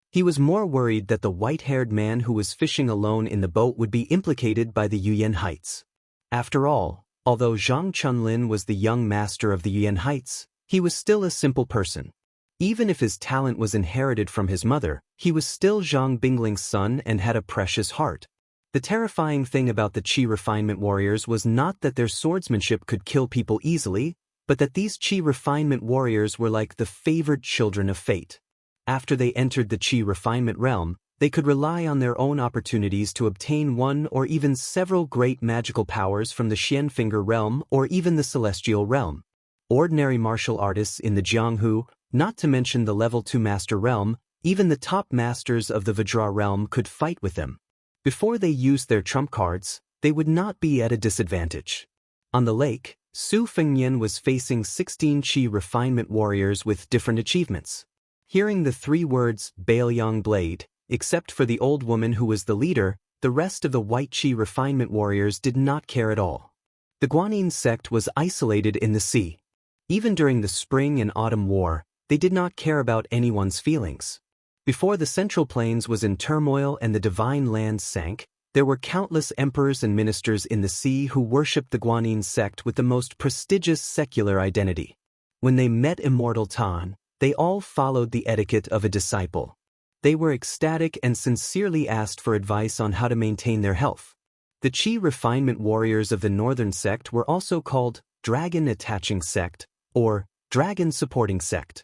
He was more worried that the white-haired man who was fishing alone in the boat would be implicated by the Yuyan Heights. After all, although Zhang Chunlin was the young master of the Yuyan Heights, he was still a simple person. Even if his talent was inherited from his mother, he was still Zhang Bingling's son and had a precious heart. The terrifying thing about the Qi refinement warriors was not that their swordsmanship could kill people easily, but that these Qi refinement warriors were like the favored children of fate. After they entered the Qi refinement realm, they could rely on their own opportunities to obtain one or even several great magical powers from the Xianfinger realm or even the celestial realm. Ordinary martial artists in the Jianghu, not to mention the level 2 master realm, even the top masters of the Vajra realm could fight with them. Before they used their trump cards, they would not be at a disadvantage. On the lake, Su Fengnian was facing 16 Qi refinement warriors with different achievements. Hearing the 3 words, Baoyang Blade, except for the old woman who was the leader, the rest of the white Qi refinement warriors did not care at all. The Guanyin sect was isolated in the sea. Even during the Spring and Autumn War, they did not care about anyone's feelings. Before the Central Plains was in turmoil and the Divine Land sank, there were countless emperors and ministers in the sea who worshipped the Guanyin sect with the most prestigious secular identity. When they met Immortal Tan, they all followed the etiquette of a disciple. They were ecstatic and sincerely asked for advice on how to maintain their health. The Qi refinement warriors of the northern sect were also called Dragon Attaching Sect or Dragon Supporting Sect.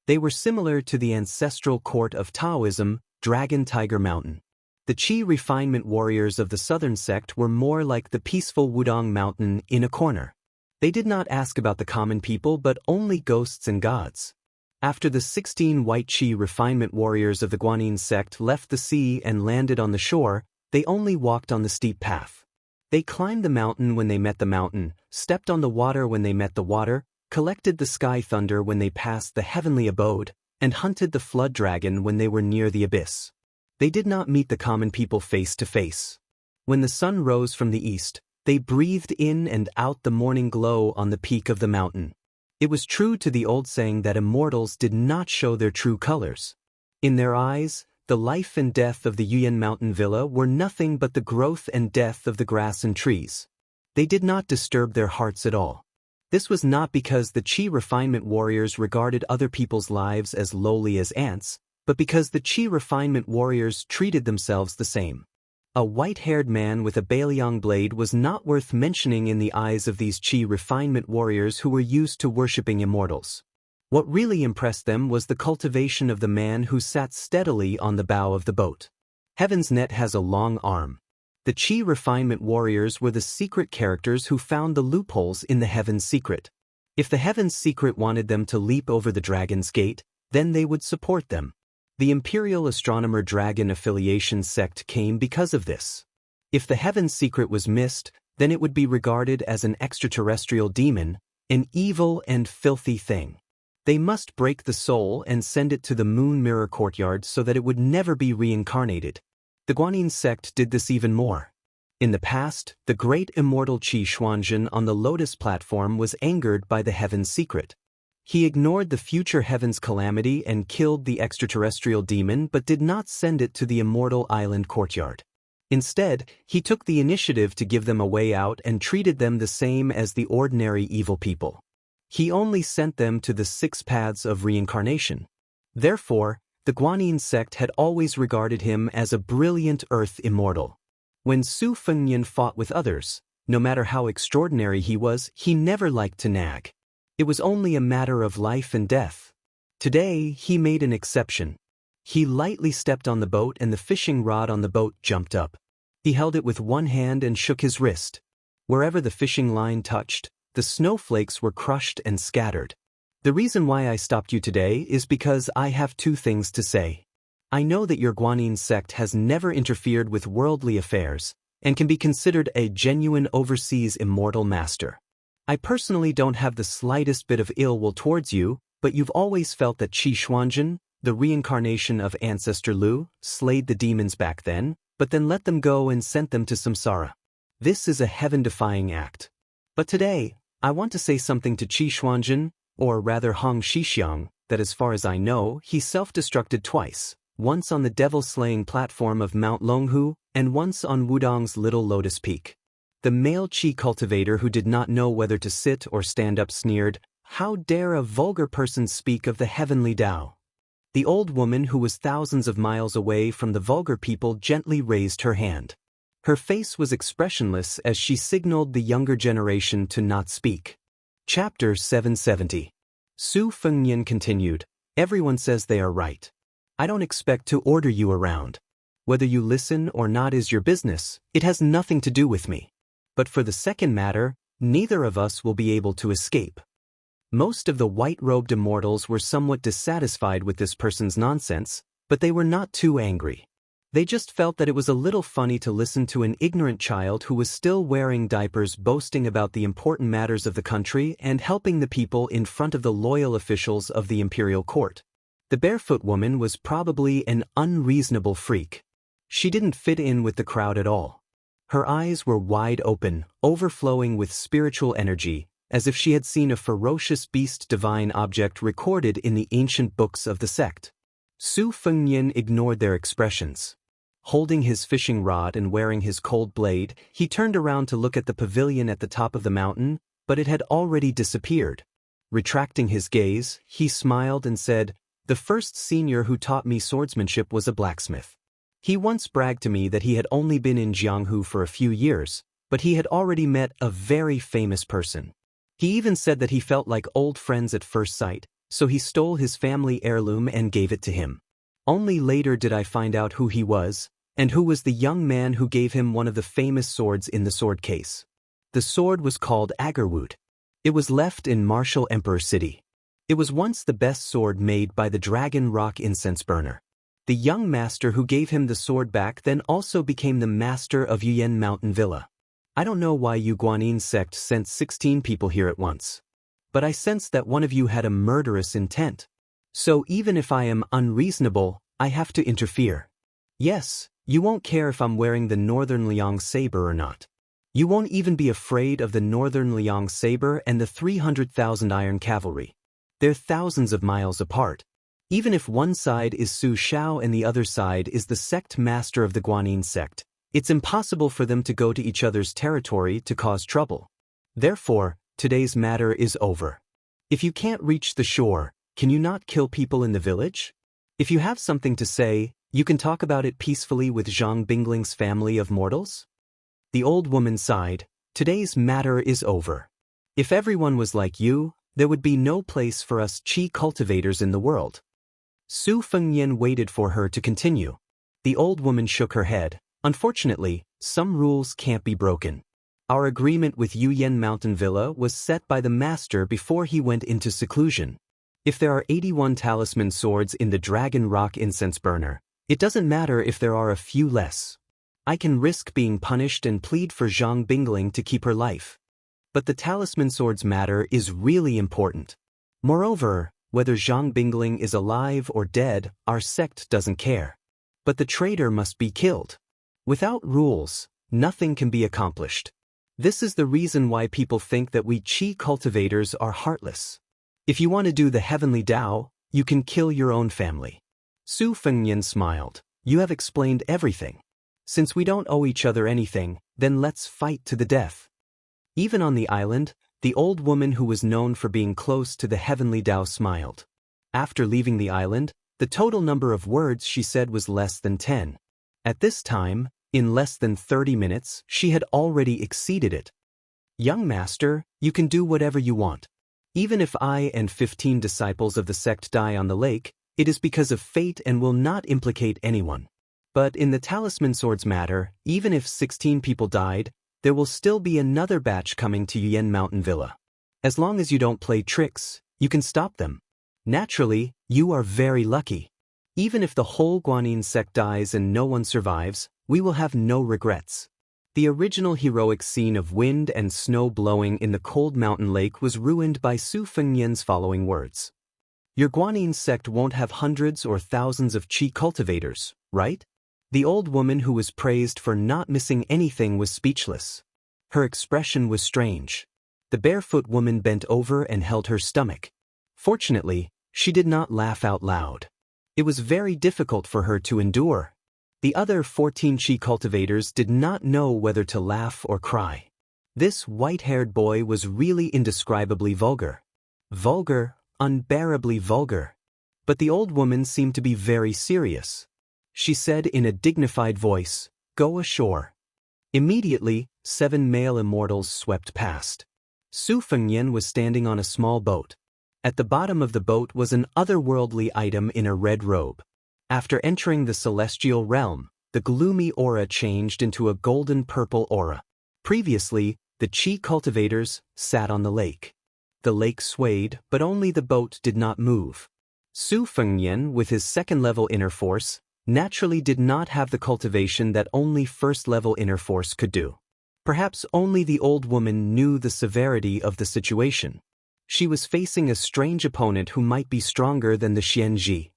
They were similar to the ancestral court of Taoism, Dragon Tiger Mountain. The Qi refinement warriors of the southern sect were more like the peaceful Wudong Mountain in a corner. They did not ask about the common people but only ghosts and gods. After the 16 white Qi refinement warriors of the Guanyin sect left the sea and landed on the shore, they only walked on the steep path. They climbed the mountain when they met the mountain, stepped on the water when they met the water, collected the sky thunder when they passed the heavenly abode, and hunted the flood dragon when they were near the abyss. They did not meet the common people face to face. When the sun rose from the east, they breathed in and out the morning glow on the peak of the mountain. It was true to the old saying that immortals did not show their true colors. In their eyes, the life and death of the Yuyan Mountain Villa were nothing but the growth and death of the grass and trees. They did not disturb their hearts at all. This was not because the Qi refinement warriors regarded other people's lives as lowly as ants, but because the Qi refinement warriors treated themselves the same. A white-haired man with a Baoyang blade was not worth mentioning in the eyes of these Qi refinement warriors who were used to worshipping immortals. What really impressed them was the cultivation of the man who sat steadily on the bow of the boat. Heaven's net has a long arm. The Qi refinement warriors were the secret characters who found the loopholes in the Heaven's Secret. If the Heaven's Secret wanted them to leap over the Dragon's Gate, then they would support them. The Imperial Astronomer Dragon Affiliation sect came because of this. If the Heaven's Secret was missed, then it would be regarded as an extraterrestrial demon, An evil and filthy thing. They must break the soul and send it to the Moon Mirror Courtyard so that it would never be reincarnated. The Guanyin sect did this even more. In the past, the great immortal Qi Xuanzhen on the Lotus platform was angered by the Heaven's secret. He ignored the future heaven's calamity and killed the extraterrestrial demon but did not send it to the immortal island courtyard. Instead, he took the initiative to give them a way out and treated them the same as the ordinary evil people. He only sent them to the 6 paths of reincarnation. Therefore, the Guanyin sect had always regarded him as a brilliant earth immortal. When Su Fengnian fought with others, no matter how extraordinary he was, he never liked to nag. It was only a matter of life and death. Today, he made an exception. He lightly stepped on the boat and the fishing rod on the boat jumped up. He held it with one hand and shook his wrist. Wherever the fishing line touched, the snowflakes were crushed and scattered. The reason why I stopped you today is because I have 2 things to say. I know that your Guanyin sect has never interfered with worldly affairs and can be considered a genuine overseas immortal master. I personally don't have the slightest bit of ill will towards you, but you've always felt that Qi Xuanzhen, the reincarnation of Ancestor Lu, slayed the demons back then, but then let them go and sent them to samsara. This is a heaven-defying act. But today, I want to say something to Qi Xuanzhen, or rather Hong Shixiang, that as far as I know, he self-destructed twice, once on the devil-slaying platform of Mount Longhu, and once on Wudong's Little Lotus Peak. The male Qi cultivator who did not know whether to sit or stand up sneered, "How dare a vulgar person speak of the heavenly Tao?" The old woman who was thousands of miles away from the vulgar people gently raised her hand. Her face was expressionless as she signaled the younger generation to not speak. Chapter 770. Su Fengnian continued, "Everyone says they are right. I don't expect to order you around. Whether you listen or not is your business, it has nothing to do with me. But for the second matter, neither of us will be able to escape." Most of the white-robed immortals were somewhat dissatisfied with this person's nonsense, but they were not too angry. They just felt that it was a little funny to listen to an ignorant child who was still wearing diapers boasting about the important matters of the country and helping the people in front of the loyal officials of the imperial court. The barefoot woman was probably an unreasonable freak. She didn't fit in with the crowd at all. Her eyes were wide open, overflowing with spiritual energy, as if she had seen a ferocious beast divine object recorded in the ancient books of the sect. Su Fengnian ignored their expressions. Holding his fishing rod and wearing his cold blade, he turned around to look at the pavilion at the top of the mountain, but it had already disappeared. Retracting his gaze, he smiled and said, "The first senior who taught me swordsmanship was a blacksmith. He once bragged to me that he had only been in Jianghu for a few years, but he had already met a very famous person. He even said that he felt like old friends at first sight, so he stole his family heirloom and gave it to him. Only later did I find out who he was, and who was the young man who gave him one of the famous swords in the sword case. The sword was called Agarwood. It was left in Martial Emperor City. It was once the best sword made by the Dragon Rock incense burner. The young master who gave him the sword back then also became the master of Yuyan Mountain Villa. I don't know why you Guanyin sect sent 16 people here at once. But I sensed that one of you had a murderous intent. So even if I am unreasonable, I have to interfere. Yes, you won't care if I'm wearing the Northern Liang saber or not. You won't even be afraid of the Northern Liang saber and the 300,000 iron cavalry. They're thousands of miles apart. Even if one side is Su Shao and the other side is the sect master of the Guanyin sect, it's impossible for them to go to each other's territory to cause trouble. Therefore, today's matter is over. If you can't reach the shore, can you not kill people in the village? If you have something to say, you can talk about it peacefully with Zhang Bingling's family of mortals? The old woman sighed. Today's matter is over. If everyone was like you, there would be no place for us Qi cultivators in the world. Su Fengnian waited for her to continue. The old woman shook her head. Unfortunately, some rules can't be broken. Our agreement with Yuyan Mountain Villa was set by the master before he went into seclusion. If there are 81 talisman swords in the Dragon Rock incense burner, it doesn't matter if there are a few less. I can risk being punished and plead for Zhang Bingling to keep her life. But the talisman sword's matter is really important. Moreover, whether Zhang Bingling is alive or dead, our sect doesn't care. But the traitor must be killed. Without rules, nothing can be accomplished. This is the reason why people think that we Qi cultivators are heartless. If you want to do the heavenly Tao, you can kill your own family. Su Fengnian smiled. You have explained everything. Since we don't owe each other anything, then let's fight to the death. Even on the island, the old woman who was known for being close to the heavenly Tao smiled. After leaving the island, the total number of words she said was less than 10. At this time, in less than 30 minutes, she had already exceeded it. Young master, you can do whatever you want. Even if I and 15 disciples of the sect die on the lake, it is because of fate and will not implicate anyone. But in the talisman sword's matter, even if 16 people died, there will still be another batch coming to Yuyan Mountain Villa. As long as you don't play tricks, you can stop them. Naturally, you are very lucky. Even if the whole Guanyin sect dies and no one survives, we will have no regrets. The original heroic scene of wind and snow blowing in the cold mountain lake was ruined by Su Fengnian's following words. Your Guanyin sect won't have hundreds or thousands of Qi cultivators, right? The old woman who was praised for not missing anything was speechless. Her expression was strange. The barefoot woman bent over and held her stomach. Fortunately, she did not laugh out loud. It was very difficult for her to endure. The other 14 Qi cultivators did not know whether to laugh or cry. This white-haired boy was really indescribably vulgar. Vulgar, unbearably vulgar. But the old woman seemed to be very serious. She said in a dignified voice, "Go ashore." Immediately, 7 male immortals swept past. Su Fengnian was standing on a small boat. At the bottom of the boat was an otherworldly item in a red robe. After entering the celestial realm, the gloomy aura changed into a golden-purple aura. Previously, the Qi cultivators sat on the lake. The lake swayed, but only the boat did not move. Su Fengnian, with his second-level inner force, naturally did not have the cultivation that only first-level inner force could do. Perhaps only the old woman knew the severity of the situation. She was facing a strange opponent who might be stronger than the Xianji.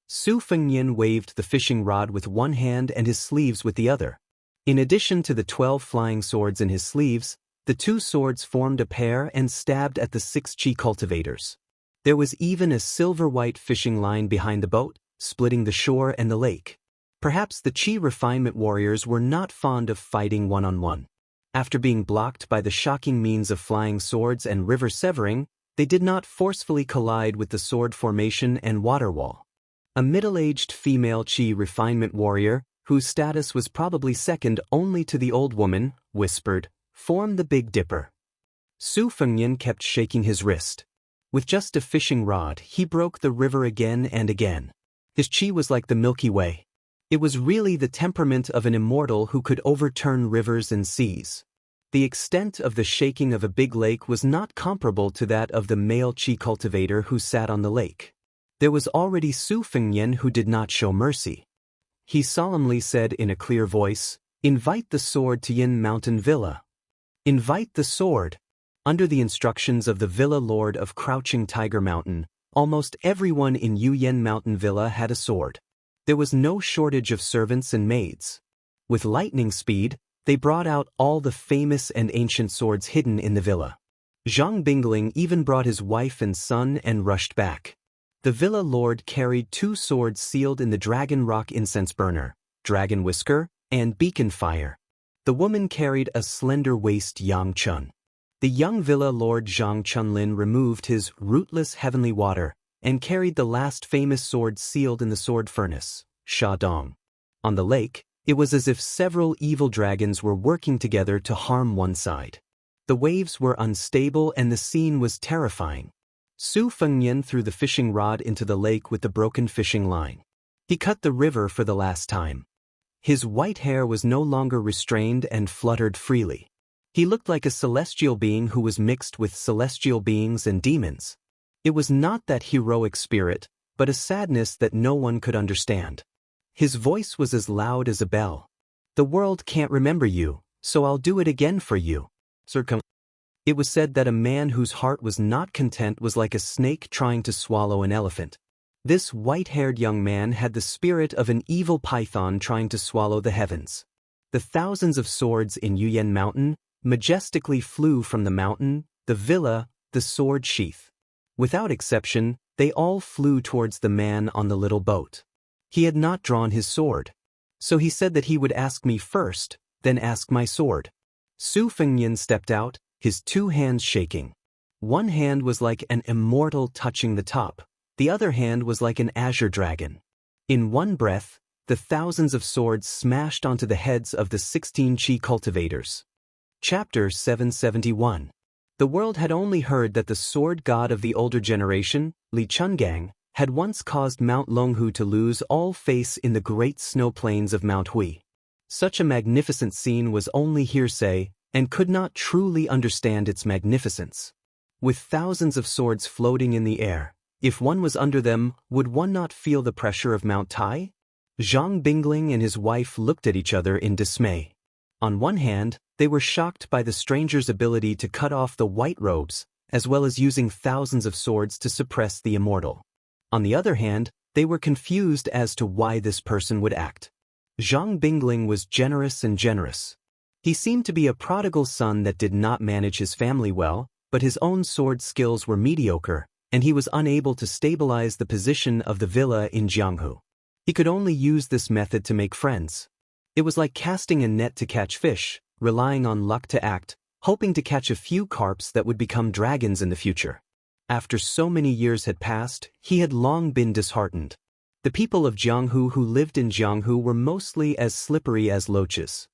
Su Fengnian waved the fishing rod with one hand and his sleeves with the other. In addition to the 12 flying swords in his sleeves, the 2 swords formed a pair and stabbed at the 6 Qi cultivators. There was even a silver-white fishing line behind the boat, splitting the shore and the lake. Perhaps the Qi refinement warriors were not fond of fighting one-on-one. After being blocked by the shocking means of flying swords and river severing, they did not forcefully collide with the sword formation and water wall. A middle-aged female Qi refinement warrior, whose status was probably second only to the old woman, whispered, "Form the Big Dipper." Su Fengnian kept shaking his wrist. With just a fishing rod, he broke the river again and again. His Qi was like the Milky Way. It was really the temperament of an immortal who could overturn rivers and seas. The extent of the shaking of a big lake was not comparable to that of the male Qi cultivator who sat on the lake. There was already Su Fengnian who did not show mercy. He solemnly said in a clear voice, "Invite the sword to Yin Mountain Villa." Invite the sword. Under the instructions of the Villa Lord of Crouching Tiger Mountain, almost everyone in Yuyan Mountain Villa had a sword. There was no shortage of servants and maids. With lightning speed, they brought out all the famous and ancient swords hidden in the villa. Zhang Bingling even brought his wife and son and rushed back. The villa lord carried 2 swords sealed in the Dragon Rock Incense Burner, Dragon Whisker, and Beacon Fire. The woman carried a slender-waist Yang Chun. The young villa lord Zhang Chunlin removed his rootless heavenly water and carried the last famous sword sealed in the sword furnace, Sha Dong. On the lake, it was as if several evil dragons were working together to harm one side. The waves were unstable and the scene was terrifying. Su Fengnian threw the fishing rod into the lake with the broken fishing line. He cut the river for the last time. His white hair was no longer restrained and fluttered freely. He looked like a celestial being who was mixed with celestial beings and demons. It was not that heroic spirit, but a sadness that no one could understand. His voice was as loud as a bell. "The world can't remember you, so I'll do it again for you." It was said that a man whose heart was not content was like a snake trying to swallow an elephant. This white-haired young man had the spirit of an evil python trying to swallow the heavens. The thousands of swords in Yuyan Mountain majestically flew from the mountain, the villa, the sword sheath. Without exception, they all flew towards the man on the little boat. He had not drawn his sword. So he said that he would ask me first, then ask my sword. Su Fengnian stepped out, his two hands shaking. One hand was like an immortal touching the top, the other hand was like an azure dragon. In one breath, the thousands of swords smashed onto the heads of the 16 Qi cultivators. Chapter 771. The world had only heard that the sword god of the older generation, Li Chungang, had once caused Mount Longhu to lose all face in the great snow plains of Mount Hui. Such a magnificent scene was only hearsay, and could not truly understand its magnificence. With thousands of swords floating in the air, if one was under them, would one not feel the pressure of Mount Tai? Zhang Bingling and his wife looked at each other in dismay. On one hand, they were shocked by the stranger's ability to cut off the white robes, as well as using thousands of swords to suppress the immortal. On the other hand, they were confused as to why this person would act. Zhang Bingling was generous and generous. He seemed to be a prodigal son that did not manage his family well, but his own sword skills were mediocre, and he was unable to stabilize the position of the villa in Jianghu. He could only use this method to make friends. It was like casting a net to catch fish, relying on luck to act, hoping to catch a few carps that would become dragons in the future. After so many years had passed, he had long been disheartened. The people of Jianghu who lived in Jianghu were mostly as slippery as loaches.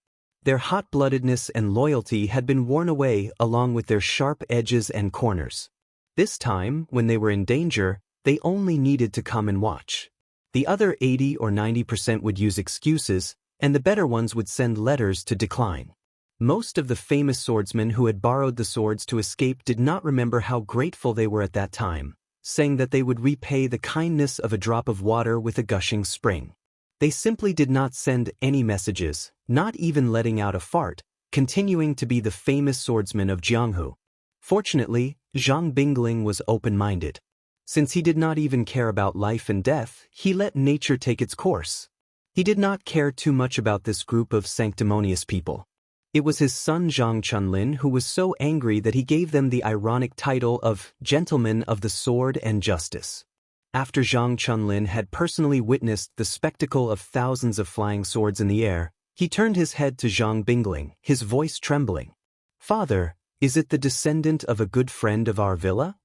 Their hot-bloodedness and loyalty had been worn away along with their sharp edges and corners. This time, when they were in danger, they only needed to come and watch. The other 80 or 90% would use excuses, and the better ones would send letters to decline. Most of the famous swordsmen who had borrowed the swords to escape did not remember how grateful they were at that time, saying that they would repay the kindness of a drop of water with a gushing spring. They simply did not send any messages, not even letting out a fart, continuing to be the famous swordsman of Jianghu. Fortunately, Zhang Bingling was open-minded. Since he did not even care about life and death, he let nature take its course. He did not care too much about this group of sanctimonious people. It was his son Zhang Chunlin who was so angry that he gave them the ironic title of Gentleman of the Sword and Justice. After Zhang Chunlin had personally witnessed the spectacle of thousands of flying swords in the air, he turned his head to Zhang Bingling, his voice trembling. "Father, is it the descendant of a good friend of our villa?"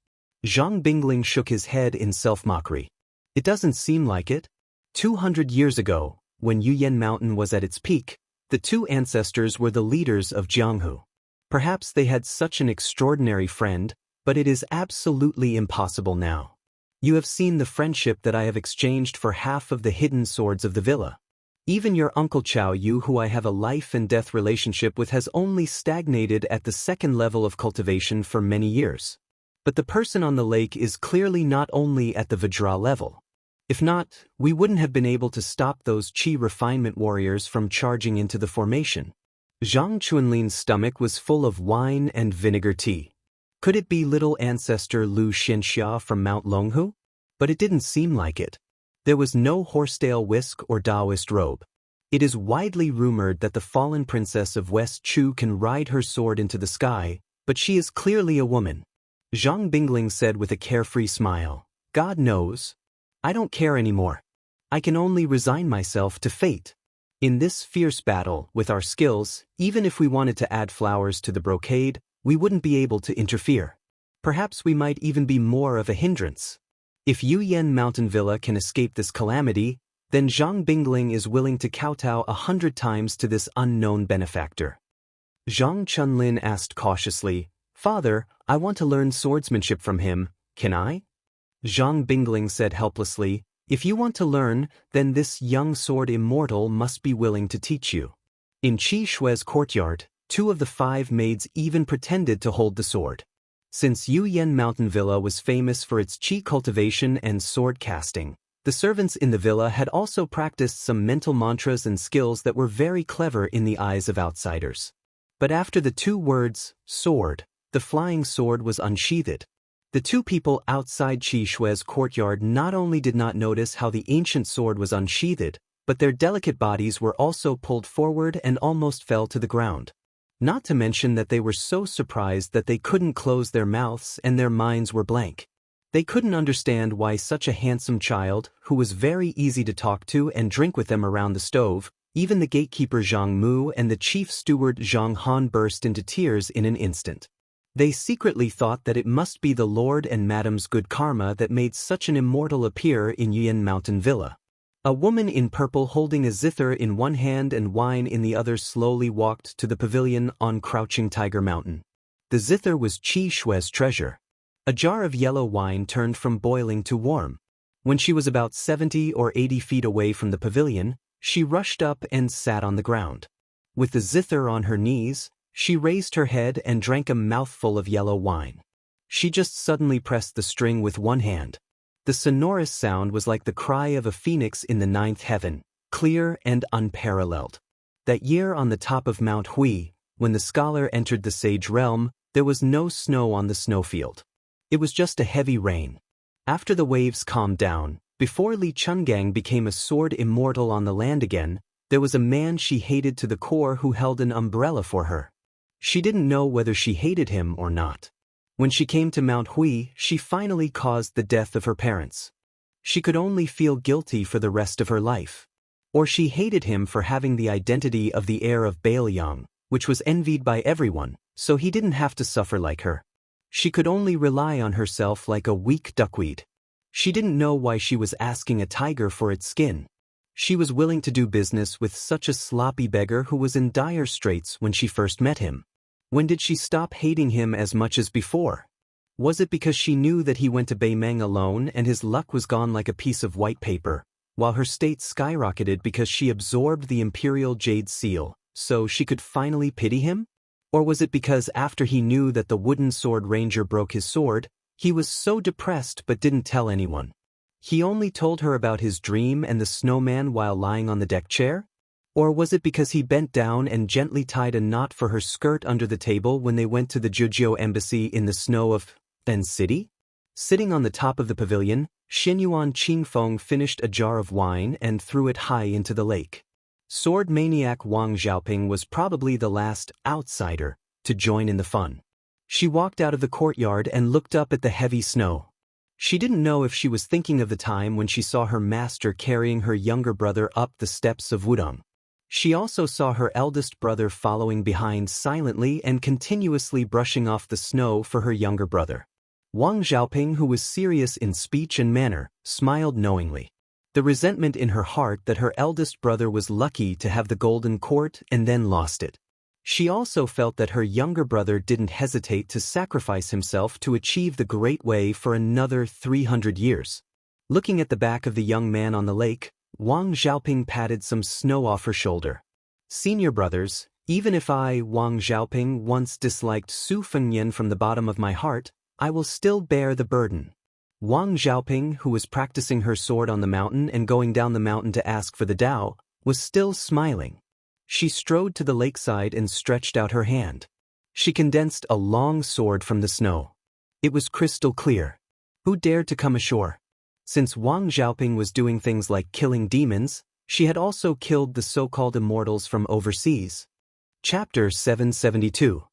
Zhang Bingling shook his head in self-mockery. "It doesn't seem like it. 200 years ago, when Yuyan Mountain was at its peak, the two ancestors were the leaders of Jianghu. Perhaps they had such an extraordinary friend, but it is absolutely impossible now. You have seen the friendship that I have exchanged for half of the hidden swords of the villa. Even your uncle Chao Yu, who I have a life and death relationship with, has only stagnated at the second level of cultivation for many years. But the person on the lake is clearly not only at the Vajra level. If not, we wouldn't have been able to stop those Qi refinement warriors from charging into the formation." Zhang Chunlin's stomach was full of wine and vinegar tea. Could it be little ancestor Lu Xianxia from Mount Longhu? But it didn't seem like it. There was no horsetail whisk or Taoist robe. It is widely rumored that the fallen princess of West Chu can ride her sword into the sky, but she is clearly a woman. Zhang Bingling said with a carefree smile, "God knows. I don't care anymore. I can only resign myself to fate. In this fierce battle, with our skills, even if we wanted to add flowers to the brocade, we wouldn't be able to interfere. Perhaps we might even be more of a hindrance. If Yuyan Mountain Villa can escape this calamity, then Zhang Bingling is willing to kowtow 100 times to this unknown benefactor." Zhang Chunlin asked cautiously, "Father, I want to learn swordsmanship from him, can I?" Zhang Bingling said helplessly, "If you want to learn, then this young sword immortal must be willing to teach you." In Qi Shui's courtyard, 2 of the 5 maids even pretended to hold the sword. Since Yuyan Mountain Villa was famous for its Qi cultivation and sword casting, the servants in the villa had also practiced some mental mantras and skills that were very clever in the eyes of outsiders. But after the 2 words, sword, The flying sword was unsheathed. The two people outside Qi Shui's courtyard not only did not notice how the ancient sword was unsheathed, but their delicate bodies were also pulled forward and almost fell to the ground. Not to mention that they were so surprised that they couldn't close their mouths and their minds were blank. They couldn't understand why such a handsome child, who was very easy to talk to and drink with them around the stove, even the gatekeeper Zhang Mu and the chief steward Zhang Han burst into tears in an instant. They secretly thought that it must be the Lord and Madam's good karma that made such an immortal appear in Yuan Mountain Villa. A woman in purple holding a zither in one hand and wine in the other slowly walked to the pavilion on Crouching Tiger Mountain. The zither was Qi Shui's treasure. A jar of yellow wine turned from boiling to warm. When she was about 70 or 80 feet away from the pavilion, she rushed up and sat on the ground. With the zither on her knees, she raised her head and drank a mouthful of yellow wine. She just suddenly pressed the string with one hand. The sonorous sound was like the cry of a phoenix in the ninth heaven, clear and unparalleled. That year on the top of Mount Hui, when the scholar entered the sage realm, there was no snow on the snowfield. It was just a heavy rain. After the waves calmed down, before Li Chungang became a sword immortal on the land again, there was a man she hated to the core who held an umbrella for her. She didn't know whether she hated him or not. When she came to Mount Hui, she finally caused the death of her parents. She could only feel guilty for the rest of her life. Or she hated him for having the identity of the heir of Bailiang, which was envied by everyone, so he didn't have to suffer like her. She could only rely on herself like a weak duckweed. She didn't know why she was asking a tiger for its skin. She was willing to do business with such a sloppy beggar who was in dire straits when she first met him. When did she stop hating him as much as before? Was it because she knew that he went to Beimeng alone and his luck was gone like a piece of white paper, while her state skyrocketed because she absorbed the imperial jade seal, so she could finally pity him? Or was it because after he knew that the wooden sword ranger broke his sword, he was so depressed but didn't tell anyone? He only told her about his dream and the snowman while lying on the deck chair? Or was it because he bent down and gently tied a knot for her skirt under the table when they went to the Zhejiao embassy in the snow of Then City? Sitting on the top of the pavilion, Xinyuan Qingfeng finished a jar of wine and threw it high into the lake. Sword maniac Wang Xiaoping was probably the last outsider to join in the fun. She walked out of the courtyard and looked up at the heavy snow. She didn't know if she was thinking of the time when she saw her master carrying her younger brother up the steps of Wudong. She also saw her eldest brother following behind silently and continuously brushing off the snow for her younger brother. Wang Xiaoping, who was serious in speech and manner, smiled knowingly. The resentment in her heart that her eldest brother was lucky to have the golden court and then lost it. She also felt that her younger brother didn't hesitate to sacrifice himself to achieve the Great Way for another 300 years. Looking at the back of the young man on the lake, Wang Xiaoping patted some snow off her shoulder. Senior brothers, even if I, Wang Xiaoping, once disliked Su Fengnian from the bottom of my heart, I will still bear the burden. Wang Xiaoping, who was practicing her sword on the mountain and going down the mountain to ask for the Tao, was still smiling. She strode to the lakeside and stretched out her hand. She condensed a long sword from the snow. It was crystal clear. Who dared to come ashore? Since Wang Xiaoping was doing things like killing demons, she had also killed the so-called immortals from overseas. Chapter 772.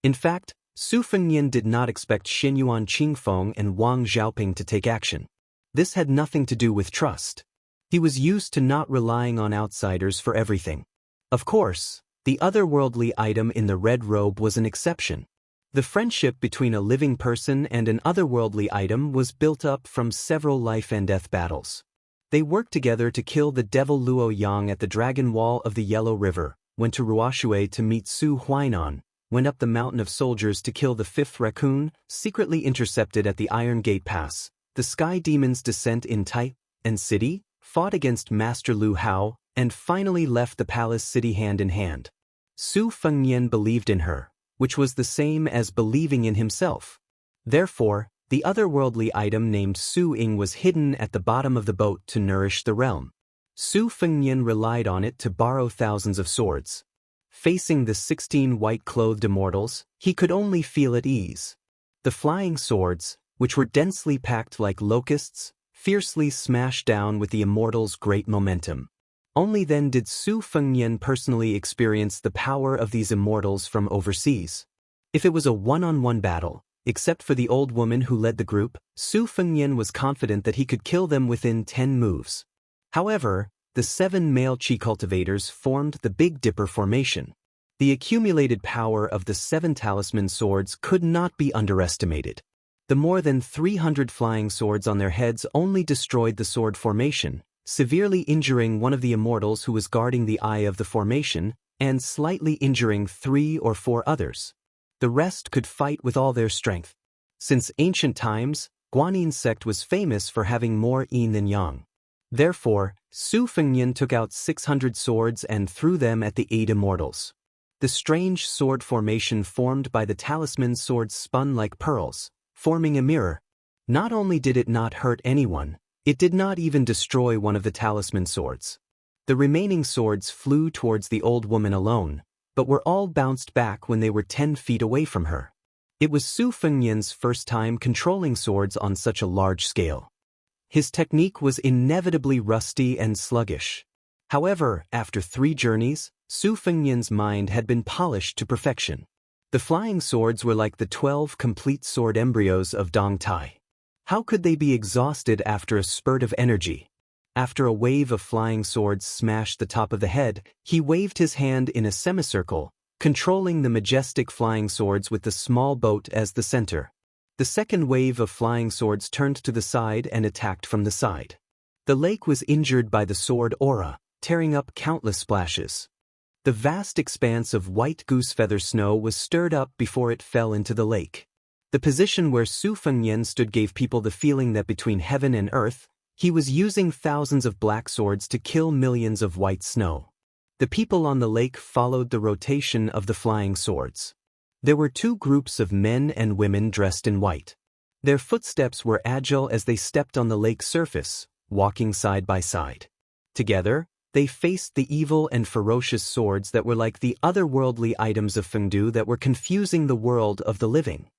In fact, Su Fengnian did not expect Xinyuan Qingfeng and Wang Xiaoping to take action. This had nothing to do with trust. He was used to not relying on outsiders for everything. Of course, the otherworldly item in the red robe was an exception. The friendship between a living person and an otherworldly item was built up from several life and death battles. They worked together to kill the devil Luo Yang at the Dragon Wall of the Yellow River, went to Ruoshui to meet Su Huainan, went up the mountain of soldiers to kill the fifth raccoon, secretly intercepted at the Iron Gate Pass, the Sky Demon's descent in Tai and City, fought against Master Lu Hao, and finally left the palace city hand in hand. Su Fengnian believed in her, which was the same as believing in himself. Therefore, the otherworldly item named Su Ying was hidden at the bottom of the boat to nourish the realm. Su Fengnian relied on it to borrow thousands of swords. Facing the 16 white-clothed immortals, he could only feel at ease. The flying swords, which were densely packed like locusts, fiercely smashed down with the immortals' great momentum. Only then did Su Fengnian personally experience the power of these immortals from overseas. If it was a one-on-one battle, except for the old woman who led the group, Su Fengnian was confident that he could kill them within 10 moves. However, the 7 male Qi cultivators formed the Big Dipper formation. The accumulated power of the 7 talisman swords could not be underestimated. The more than 300 flying swords on their heads only destroyed the sword formation, severely injuring one of the immortals who was guarding the eye of the formation, and slightly injuring 3 or 4 others. The rest could fight with all their strength. Since ancient times, Guanin's sect was famous for having more yin than yang. Therefore, Su Fengnian took out 600 swords and threw them at the 8 immortals. The strange sword formation formed by the talisman swords spun like pearls, forming a mirror. Not only did it not hurt anyone, it did not even destroy one of the talisman swords. The remaining swords flew towards the old woman alone, but were all bounced back when they were 10 feet away from her. It was Su Fengnian's first time controlling swords on such a large scale. His technique was inevitably rusty and sluggish. However, after 3 journeys, Su Fengnian's mind had been polished to perfection. The flying swords were like the 12 complete sword embryos of Dong Tai. How could they be exhausted after a spurt of energy? After a wave of flying swords smashed the top of the head, he waved his hand in a semicircle, controlling the majestic flying swords with the small boat as the center. The second wave of flying swords turned to the side and attacked from the side. The lake was injured by the sword aura, tearing up countless splashes. The vast expanse of white goose-feather snow was stirred up before it fell into the lake. The position where Su Fengnian stood gave people the feeling that between heaven and earth, he was using thousands of black swords to kill millions of white snow. The people on the lake followed the rotation of the flying swords. There were 2 groups of men and women dressed in white. Their footsteps were agile as they stepped on the lake's surface, walking side by side. Together, they faced the evil and ferocious swords that were like the otherworldly items of Fengdu that were confusing the world of the living.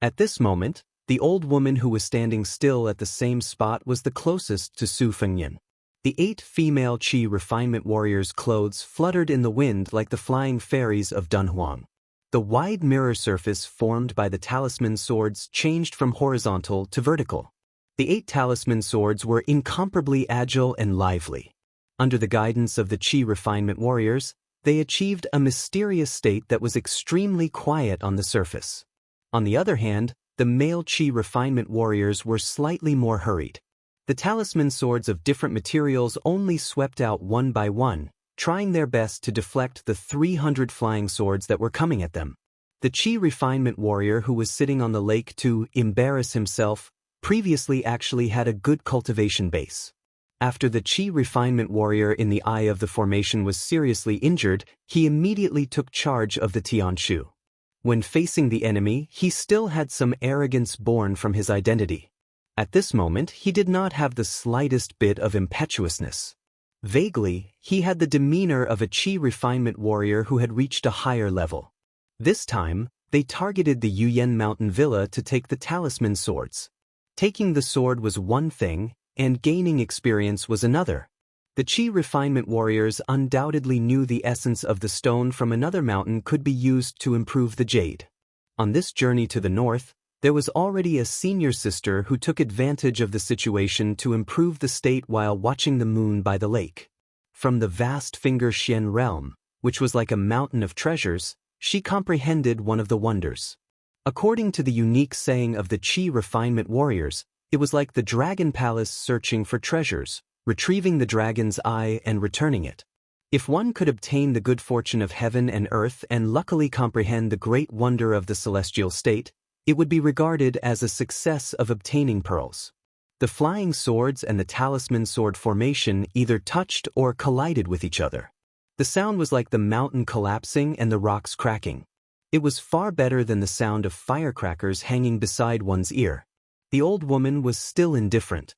At this moment, the old woman who was standing still at the same spot was the closest to Su Fengnian. The 8 female Qi refinement warriors' clothes fluttered in the wind like the flying fairies of Dunhuang. The wide mirror surface formed by the talisman swords changed from horizontal to vertical. The 8 talisman swords were incomparably agile and lively. Under the guidance of the Qi refinement warriors, they achieved a mysterious state that was extremely quiet on the surface. On the other hand, the male Qi refinement warriors were slightly more hurried. The talisman swords of different materials only swept out one by one, trying their best to deflect the 300 flying swords that were coming at them. The Qi refinement warrior who was sitting on the lake to embarrass himself previously actually had a good cultivation base. After the Qi refinement warrior in the eye of the formation was seriously injured, he immediately took charge of the Tianshu. When facing the enemy, he still had some arrogance born from his identity. At this moment, he did not have the slightest bit of impetuousness. Vaguely, he had the demeanor of a Qi refinement warrior who had reached a higher level. This time, they targeted the Yuyan Mountain Villa to take the talisman swords. Taking the sword was one thing, and gaining experience was another. The Qi refinement warriors undoubtedly knew the essence of the stone from another mountain could be used to improve the jade. On this journey to the north, there was already a senior sister who took advantage of the situation to improve the state while watching the moon by the lake. From the vast Finger Xian realm, which was like a mountain of treasures, she comprehended one of the wonders. According to the unique saying of the Qi refinement warriors, it was like the dragon palace searching for treasures, retrieving the dragon's eye and returning it. If one could obtain the good fortune of heaven and earth and luckily comprehend the great wonder of the celestial state, it would be regarded as a success of obtaining pearls. The flying swords and the talisman sword formation either touched or collided with each other. The sound was like the mountain collapsing and the rocks cracking. It was far better than the sound of firecrackers hanging beside one's ear. The old woman was still indifferent.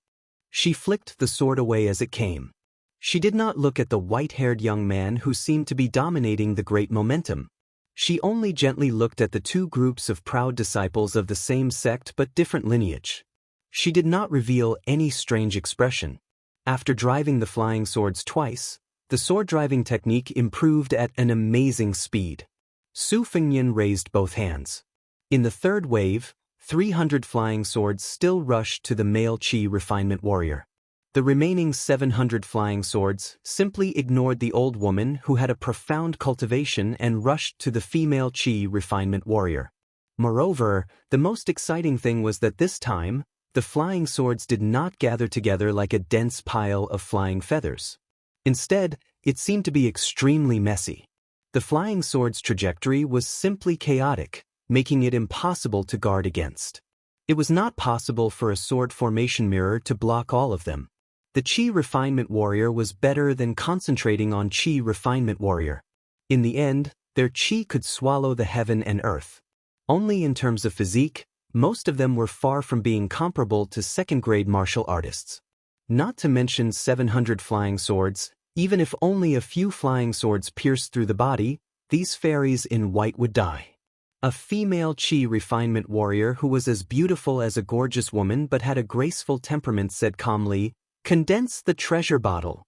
She flicked the sword away as it came. She did not look at the white-haired young man who seemed to be dominating the great momentum. She only gently looked at the two groups of proud disciples of the same sect but different lineage. She did not reveal any strange expression. After driving the flying swords twice, the sword-driving technique improved at an amazing speed. Su Fengnian raised both hands. In the third wave, 300 flying swords still rushed to the male Qi refinement warrior. The remaining 700 flying swords simply ignored the old woman who had a profound cultivation and rushed to the female Qi refinement warrior. Moreover, the most exciting thing was that this time, the flying swords did not gather together like a dense pile of flying feathers. Instead, it seemed to be extremely messy. The flying sword's trajectory was simply chaotic, making it impossible to guard against. It was not possible for a sword formation mirror to block all of them. The Qi refinement warrior was better than concentrating on Qi refinement warrior. In the end, their Qi could swallow the heaven and earth. Only in terms of physique, most of them were far from being comparable to second-grade martial artists. Not to mention 700 flying swords, even if only a few flying swords pierced through the body, these fairies in white would die. A female Qi refinement warrior who was as beautiful as a gorgeous woman but had a graceful temperament said calmly, "Condense the treasure bottle."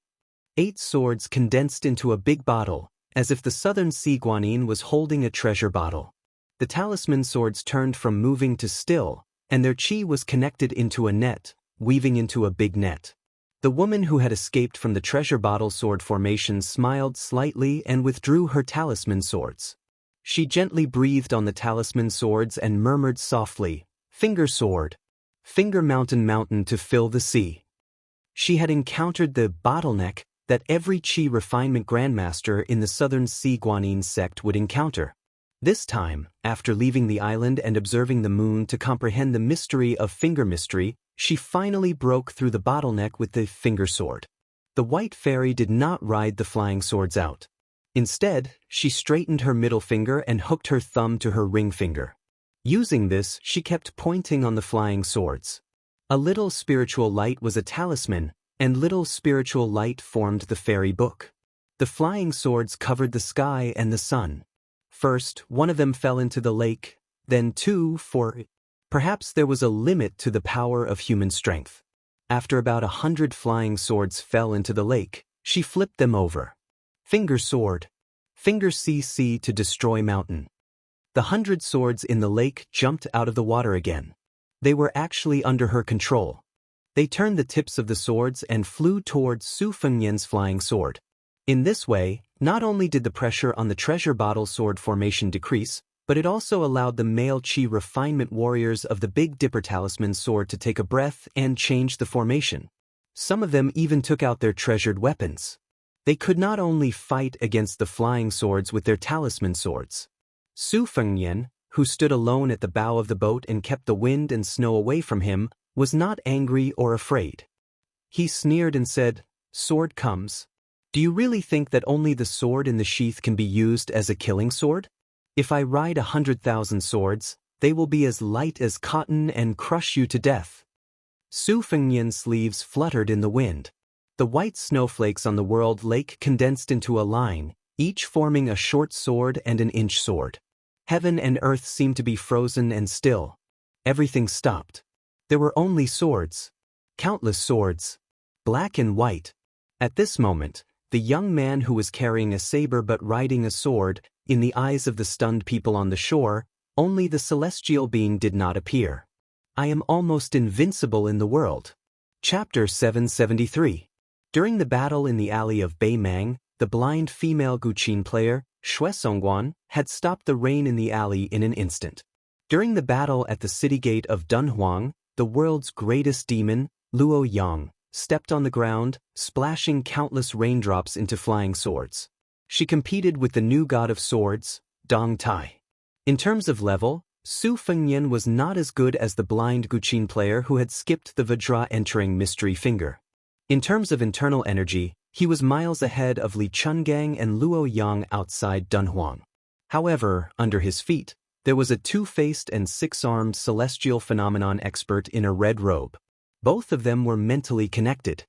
8 swords condensed into a big bottle, as if the southern Sea Guanyin was holding a treasure bottle. The talisman swords turned from moving to still, and their Qi was connected into a net, weaving into a big net. The woman who had escaped from the treasure bottle sword formation smiled slightly and withdrew her talisman swords. She gently breathed on the talisman swords and murmured softly, "Finger sword. Finger mountain to fill the sea." She had encountered the bottleneck that every Qi refinement grandmaster in the southern Sea Guanyin sect would encounter. This time, after leaving the island and observing the moon to comprehend the mystery of finger mystery, she finally broke through the bottleneck with the finger sword. The white fairy did not ride the flying swords out. Instead, she straightened her middle finger and hooked her thumb to her ring finger. Using this, she kept pointing on the flying swords. A little spiritual light was a talisman, and little spiritual light formed the fairy book. The flying swords covered the sky and the sun. First, one of them fell into the lake, then 2, 4. Perhaps there was a limit to the power of human strength. After about 100 flying swords fell into the lake, she flipped them over. Finger sword. Finger CC to destroy mountain. The 100 swords in the lake jumped out of the water again. They were actually under her control. They turned the tips of the swords and flew towards Su Fengnian's flying sword. In this way, not only did the pressure on the treasure bottle sword formation decrease, but it also allowed the male Qi refinement warriors of the Big Dipper talisman sword to take a breath and change the formation. Some of them even took out their treasured weapons. They could not only fight against the flying swords with their talisman swords. Su Fengnian, who stood alone at the bow of the boat and kept the wind and snow away from him, was not angry or afraid. He sneered and said, "Sword comes. Do you really think that only the sword in the sheath can be used as a killing sword? If I ride 100,000 swords, they will be as light as cotton and crush you to death." Su Fengnian's sleeves fluttered in the wind. The white snowflakes on the world lake condensed into a line, each forming a short sword and an inch sword. Heaven and earth seemed to be frozen and still. Everything stopped. There were only swords. Countless swords. Black and white. At this moment, the young man who was carrying a saber but riding a sword, in the eyes of the stunned people on the shore, only the celestial being did not appear. "I am almost invincible in the world." Chapter 773. During the battle in the alley of Beimang, the blind female Guqin player, Xue Songguan, had stopped the rain in the alley in an instant. During the battle at the city gate of Dunhuang, the world's greatest demon, Luo Yang, stepped on the ground, splashing countless raindrops into flying swords. She competed with the new god of swords, Dong Tai. In terms of level, Su Fengnian was not as good as the blind Guqin player who had skipped the Vajra entering Mystery Finger. In terms of internal energy, he was miles ahead of Li Chungang and Luo Yang outside Dunhuang. However, under his feet, there was a two-faced and six-armed celestial phenomenon expert in a red robe. Both of them were mentally connected.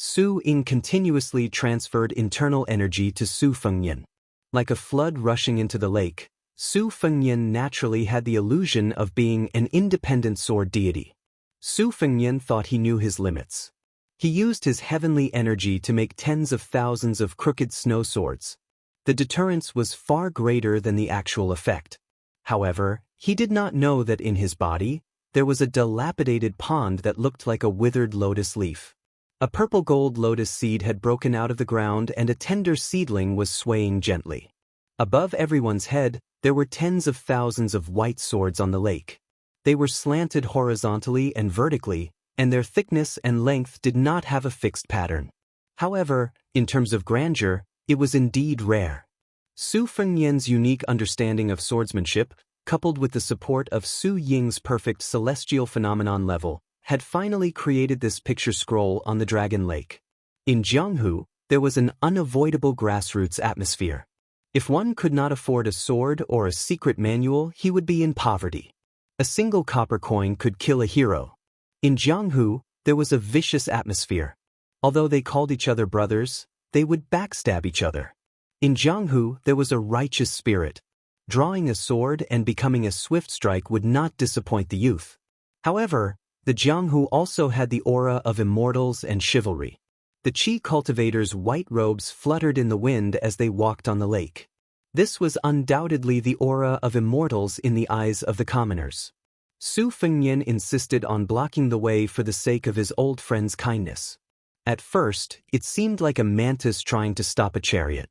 Su Ying continuously transferred internal energy to Su Fengnian. Like a flood rushing into the lake, Su Fengnian naturally had the illusion of being an independent sword deity. Su Fengnian thought he knew his limits. He used his heavenly energy to make tens of thousands of crooked snow swords. The deterrence was far greater than the actual effect. However, he did not know that in his body, there was a dilapidated pond that looked like a withered lotus leaf. A purple-gold lotus seed had broken out of the ground and a tender seedling was swaying gently. Above everyone's head, there were tens of thousands of white swords on the lake. They were slanted horizontally and vertically, and their thickness and length did not have a fixed pattern. However, in terms of grandeur, it was indeed rare. Su Fengnian's unique understanding of swordsmanship, coupled with the support of Su Ying's perfect celestial phenomenon level, had finally created this picture scroll on the Dragon Lake. In Jianghu, there was an unavoidable grassroots atmosphere. If one could not afford a sword or a secret manual, he would be in poverty. A single copper coin could kill a hero. In Jianghu, there was a vicious atmosphere. Although they called each other brothers, they would backstab each other. In Jianghu, there was a righteous spirit. Drawing a sword and becoming a swift strike would not disappoint the youth. However, the Jianghu also had the aura of immortals and chivalry. The Qi cultivators' white robes fluttered in the wind as they walked on the lake. This was undoubtedly the aura of immortals in the eyes of the commoners. Su Fengnian insisted on blocking the way for the sake of his old friend's kindness. At first, it seemed like a mantis trying to stop a chariot.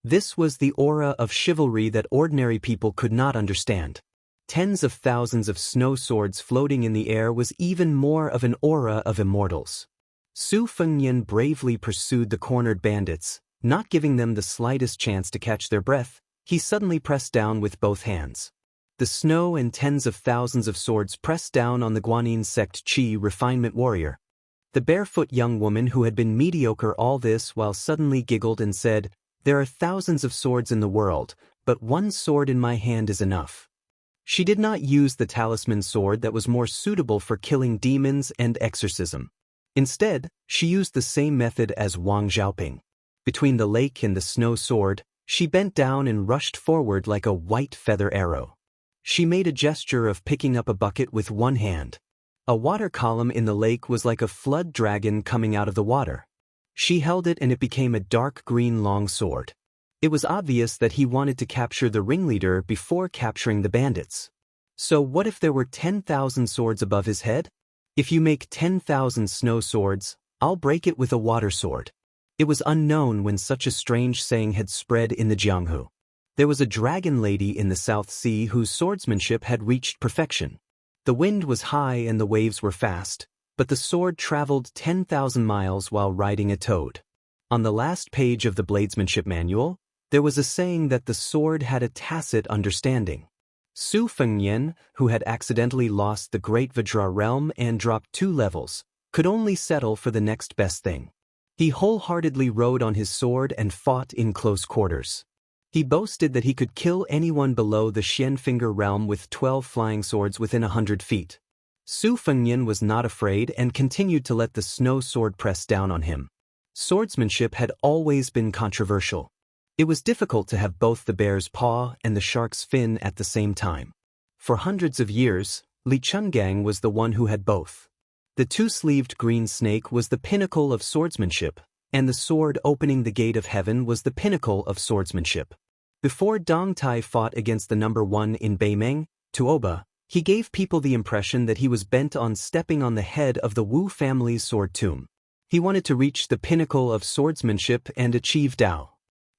This was the aura of chivalry that ordinary people could not understand. Tens of thousands of snow swords floating in the air was even more of an aura of immortals. Su Fengnian bravely pursued the cornered bandits, not giving them the slightest chance to catch their breath. He suddenly pressed down with both hands. The snow and tens of thousands of swords pressed down on the Guanyin sect Qi refinement warrior. The barefoot young woman who had been mediocre all this while suddenly giggled and said, "There are thousands of swords in the world, but one sword in my hand is enough." She did not use the talisman sword that was more suitable for killing demons and exorcism. Instead, she used the same method as Wang Xiaoping. Between the lake and the snow sword, she bent down and rushed forward like a white feather arrow. She made a gesture of picking up a bucket with one hand. A water column in the lake was like a flood dragon coming out of the water. She held it and it became a dark green long sword. It was obvious that he wanted to capture the ringleader before capturing the bandits. So what if there were 10,000 swords above his head? If you make 10,000 snow swords, I'll break it with a water sword. It was unknown when such a strange saying had spread in the Jianghu. There was a dragon lady in the South Sea whose swordsmanship had reached perfection. The wind was high and the waves were fast, but the sword traveled 10,000 miles while riding a toad. On the last page of the bladesmanship manual, there was a saying that the sword had a tacit understanding. Su Fengnian, who had accidentally lost the Great Vajra realm and dropped 2 levels, could only settle for the next best thing. He wholeheartedly rode on his sword and fought in close quarters. He boasted that he could kill anyone below the Xianfinger realm with 12 flying swords within 100 feet. Su Fengnian was not afraid and continued to let the snow sword press down on him. Swordsmanship had always been controversial. It was difficult to have both the bear's paw and the shark's fin at the same time. For hundreds of years, Li Chungang was the one who had both. The 2-sleeved green snake was the pinnacle of swordsmanship, and the sword opening the gate of heaven was the pinnacle of swordsmanship. Before Dong Tai fought against the number 1 in Beimeng, Tuoba, he gave people the impression that he was bent on stepping on the head of the Wu family's sword tomb. He wanted to reach the pinnacle of swordsmanship and achieve Dao.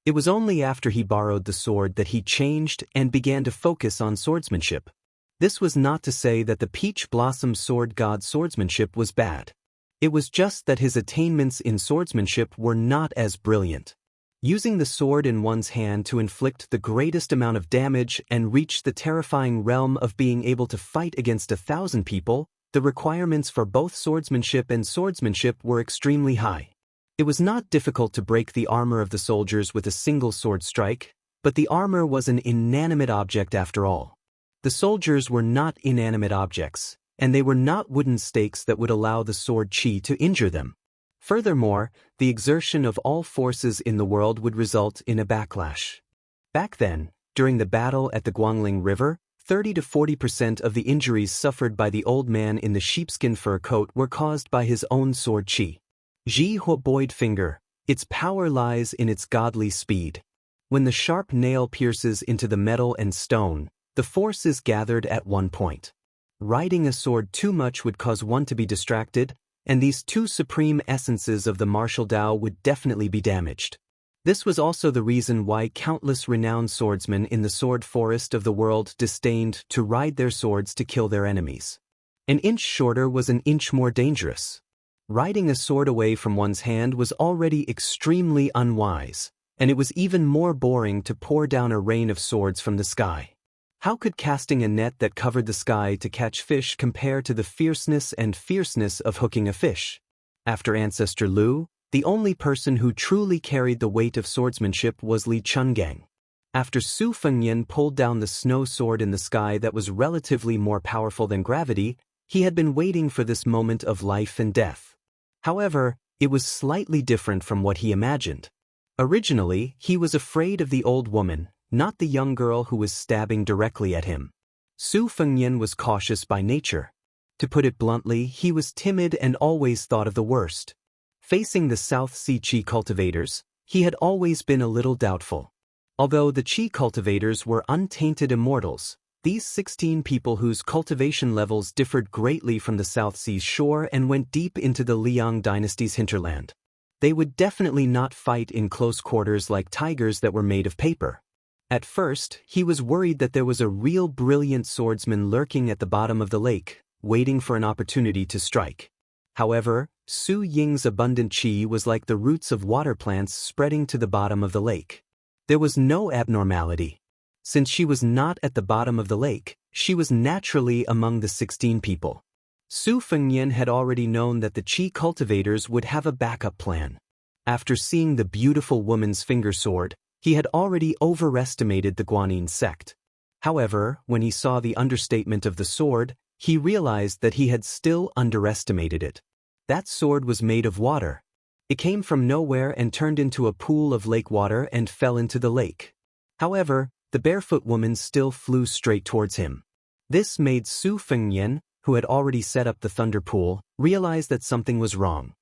It was only after he borrowed the sword that he changed and began to focus on swordsmanship. This was not to say that the Peach Blossom Sword God's swordsmanship was bad. It was just that his attainments in swordsmanship were not as brilliant. Using the sword in one's hand to inflict the greatest amount of damage and reach the terrifying realm of being able to fight against 1,000 people, the requirements for both swordsmanship and swordsmanship were extremely high. It was not difficult to break the armor of the soldiers with a single sword strike, but the armor was an inanimate object after all. The soldiers were not inanimate objects, and they were not wooden stakes that would allow the sword chi to injure them. Furthermore, the exertion of all forces in the world would result in a backlash. Back then, during the battle at the Guangling River, 30 to 40% of the injuries suffered by the old man in the sheepskin fur coat were caused by his own sword qi. Ji Huo Boyd finger, its power lies in its godly speed. When the sharp nail pierces into the metal and stone, the force is gathered at one point. Riding a sword too much would cause one to be distracted, and these two supreme essences of the martial Tao would definitely be damaged. This was also the reason why countless renowned swordsmen in the sword forest of the world disdained to ride their swords to kill their enemies. An inch shorter was an inch more dangerous. Riding a sword away from one's hand was already extremely unwise, and it was even more boring to pour down a rain of swords from the sky. How could casting a net that covered the sky to catch fish compare to the fierceness of hooking a fish? After Ancestor Lu, the only person who truly carried the weight of swordsmanship was Li Chungang. After Su Fengyan pulled down the snow sword in the sky that was relatively more powerful than gravity, he had been waiting for this moment of life and death. However, it was slightly different from what he imagined. Originally, he was afraid of the old woman, not the young girl who was stabbing directly at him. Su Fengyan was cautious by nature. To put it bluntly, he was timid and always thought of the worst. Facing the South Sea Qi cultivators, he had always been a little doubtful. Although the Qi cultivators were untainted immortals, these 16 people whose cultivation levels differed greatly from the South Sea's shore and went deep into the Liang dynasty's hinterland. They would definitely not fight in close quarters like tigers that were made of paper. At first, he was worried that there was a real brilliant swordsman lurking at the bottom of the lake, waiting for an opportunity to strike. However, Su Ying's abundant qi was like the roots of water plants spreading to the bottom of the lake. There was no abnormality. Since she was not at the bottom of the lake, she was naturally among the 16 people. Su Fengyan had already known that the qi cultivators would have a backup plan. After seeing the beautiful woman's finger sword, he had already overestimated the Guanyin sect. However, when he saw the understatement of the sword, he realized that he had still underestimated it. That sword was made of water. It came from nowhere and turned into a pool of lake water and fell into the lake. However, the barefoot woman still flew straight towards him. This made Su Fengyan, who had already set up the thunder pool, realize that something was wrong.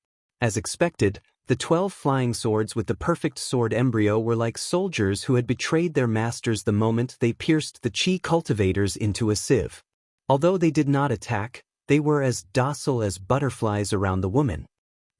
As expected, the 12 flying swords with the perfect sword embryo were like soldiers who had betrayed their masters the moment they pierced the qi cultivators into a sieve. Although they did not attack, they were as docile as butterflies around the woman.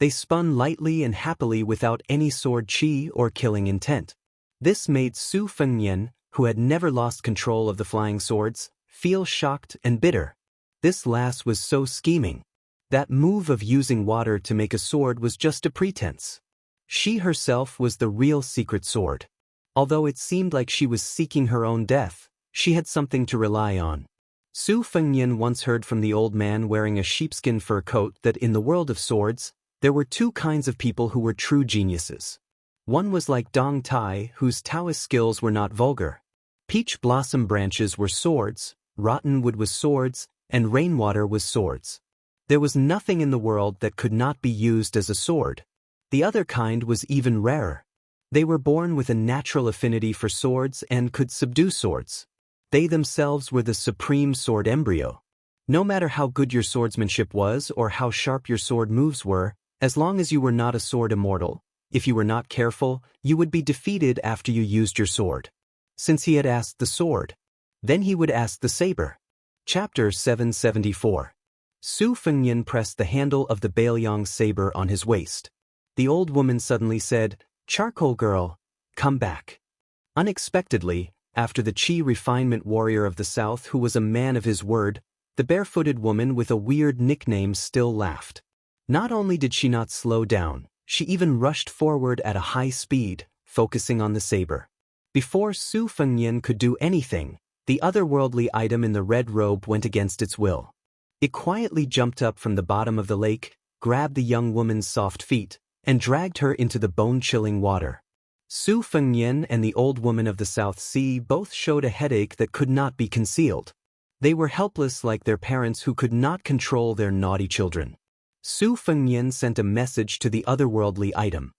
They spun lightly and happily without any sword qi or killing intent. This made Su Fengyan, who had never lost control of the flying swords, feel shocked and bitter. This lass was so scheming. That move of using water to make a sword was just a pretense. She herself was the real secret sword. Although it seemed like she was seeking her own death, she had something to rely on. Su Fengyan once heard from the old man wearing a sheepskin fur coat that in the world of swords, there were two kinds of people who were true geniuses. One was like Dong Tai, whose Taoist skills were not vulgar. Peach blossom branches were swords, rotten wood was swords, and rainwater was swords. There was nothing in the world that could not be used as a sword. The other kind was even rarer. They were born with a natural affinity for swords and could subdue swords. They themselves were the supreme sword embryo. No matter how good your swordsmanship was or how sharp your sword moves were, as long as you were not a sword immortal, if you were not careful, you would be defeated after you used your sword. Since he had asked the sword, then he would ask the saber. Chapter 774. Su Fengyan pressed the handle of the Bailiang saber on his waist. The old woman suddenly said, "Charcoal girl, come back." Unexpectedly, after the qi refinement warrior of the south who was a man of his word, the barefooted woman with a weird nickname still laughed. Not only did she not slow down, she even rushed forward at a high speed, focusing on the saber. Before Su Fengyan could do anything, the otherworldly item in the red robe went against its will. It quietly jumped up from the bottom of the lake, grabbed the young woman's soft feet, and dragged her into the bone-chilling water. Su Fengyan and the old woman of the South Sea both showed a headache that could not be concealed. They were helpless like their parents who could not control their naughty children. Su Fengnian sent a message to the otherworldly item.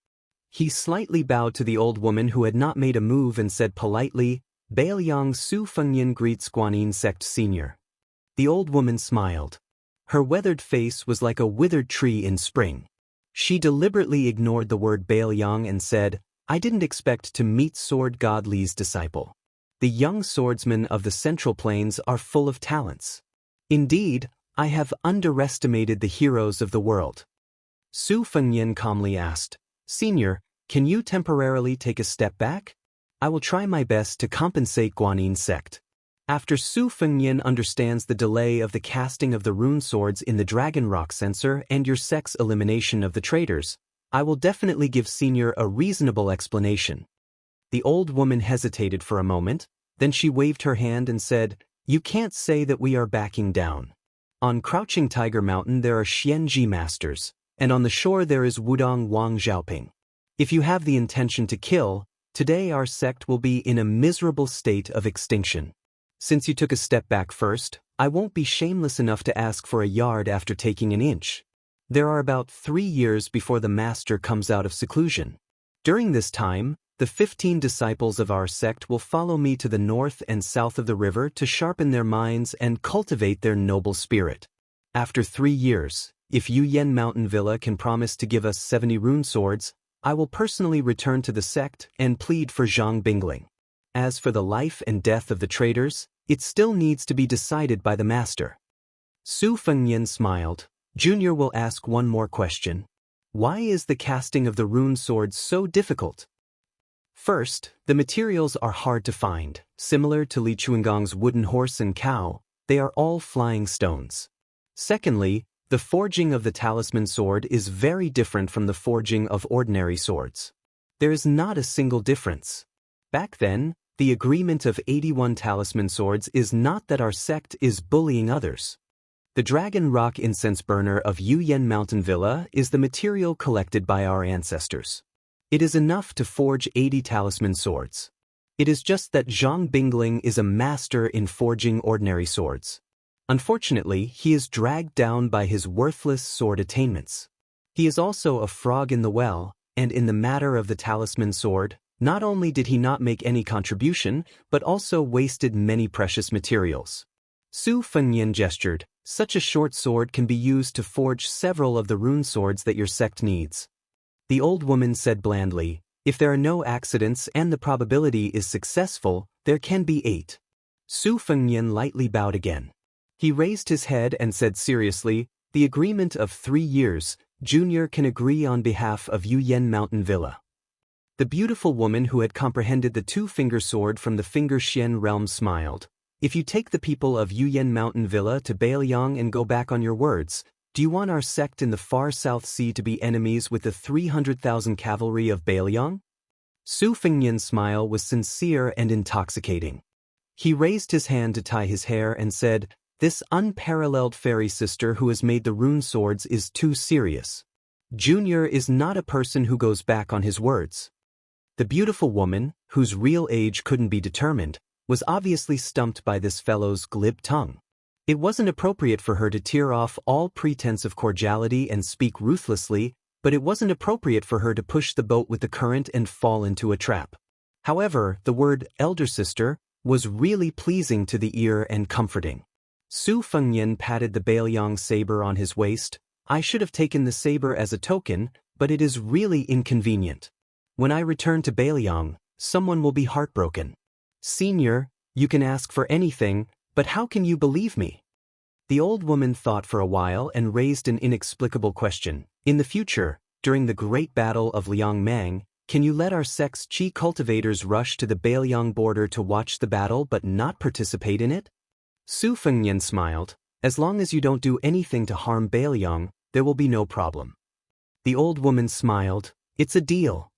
He slightly bowed to the old woman who had not made a move and said politely, "Bailiang Su Fengnian greets Guanyin Sect Senior." The old woman smiled. Her weathered face was like a withered tree in spring. She deliberately ignored the word Bailiang and said, "I didn't expect to meet Sword God Li's disciple. The young swordsmen of the Central Plains are full of talents. Indeed, I have underestimated the heroes of the world." Su Fengnian calmly asked, "Senior, can you temporarily take a step back? I will try my best to compensate Guanyin Sect." After Su Fengnian understands the delay of the casting of the rune swords in the Dragon Rock sensor and your sect's elimination of the traitors, I will definitely give Senior a reasonable explanation. The old woman hesitated for a moment, then she waved her hand and said, "You can't say that we are backing down. On Crouching Tiger Mountain there are Xianji masters, and on the shore there is Wudong Wang Xiaoping. If you have the intention to kill, today our sect will be in a miserable state of extinction. Since you took a step back first, I won't be shameless enough to ask for a yard after taking an inch. There are about 3 years before the master comes out of seclusion. During this time, the 15 disciples of our sect will follow me to the north and south of the river to sharpen their minds and cultivate their noble spirit. After 3 years, if Yuyan Mountain Villa can promise to give us 70 rune swords, I will personally return to the sect and plead for Zhang Bingling. As for the life and death of the traitors, it still needs to be decided by the master." Su Fengnian smiled. "Junior will ask one more question. Why is the casting of the rune swords so difficult?" First, the materials are hard to find. Similar to Li Chuangong's wooden horse and cow, they are all flying stones. Secondly, the forging of the talisman sword is very different from the forging of ordinary swords. There is not a single difference. Back then, the agreement of 81 talisman swords is not that our sect is bullying others. The Dragon Rock incense burner of Yuyan Mountain Villa is the material collected by our ancestors. It is enough to forge 80 talisman swords. It is just that Zhang Bingling is a master in forging ordinary swords. Unfortunately, he is dragged down by his worthless sword attainments. He is also a frog in the well, and in the matter of the talisman sword, not only did he not make any contribution, but also wasted many precious materials. Su Fengnian gestured, "Such a short sword can be used to forge several of the rune swords that your sect needs." The old woman said blandly, "If there are no accidents and the probability is successful, there can be 8. Su Fengnian lightly bowed again. He raised his head and said seriously, "The agreement of 3 years, Junior can agree on behalf of Yuyan Mountain Villa." The beautiful woman who had comprehended the two-finger sword from the Finger Xian realm smiled. "If you take the people of Yuyan Mountain Villa to Bailiang and go back on your words, do you want our sect in the far South Sea to be enemies with the 300,000 cavalry of Bailiang?" Su Fengnian's smile was sincere and intoxicating. He raised his hand to tie his hair and said, "This unparalleled fairy sister who has made the rune swords is too serious. Junior is not a person who goes back on his words." The beautiful woman, whose real age couldn't be determined, was obviously stumped by this fellow's glib tongue. It wasn't appropriate for her to tear off all pretense of cordiality and speak ruthlessly, but it wasn't appropriate for her to push the boat with the current and fall into a trap. However, the word elder sister was really pleasing to the ear and comforting. Su Fengnian patted the Bailiang saber on his waist. "I should have taken the saber as a token, but it is really inconvenient. When I return to Bailiang, someone will be heartbroken. Senior, you can ask for anything, but how can you believe me?" The old woman thought for a while and raised an inexplicable question. "In the future, during the great battle of Liangmang, can you let our sect's Qi cultivators rush to the Bailiang border to watch the battle but not participate in it?" Su Fengnian smiled. "As long as you don't do anything to harm Bailiang, there will be no problem." The old woman smiled. "It's a deal."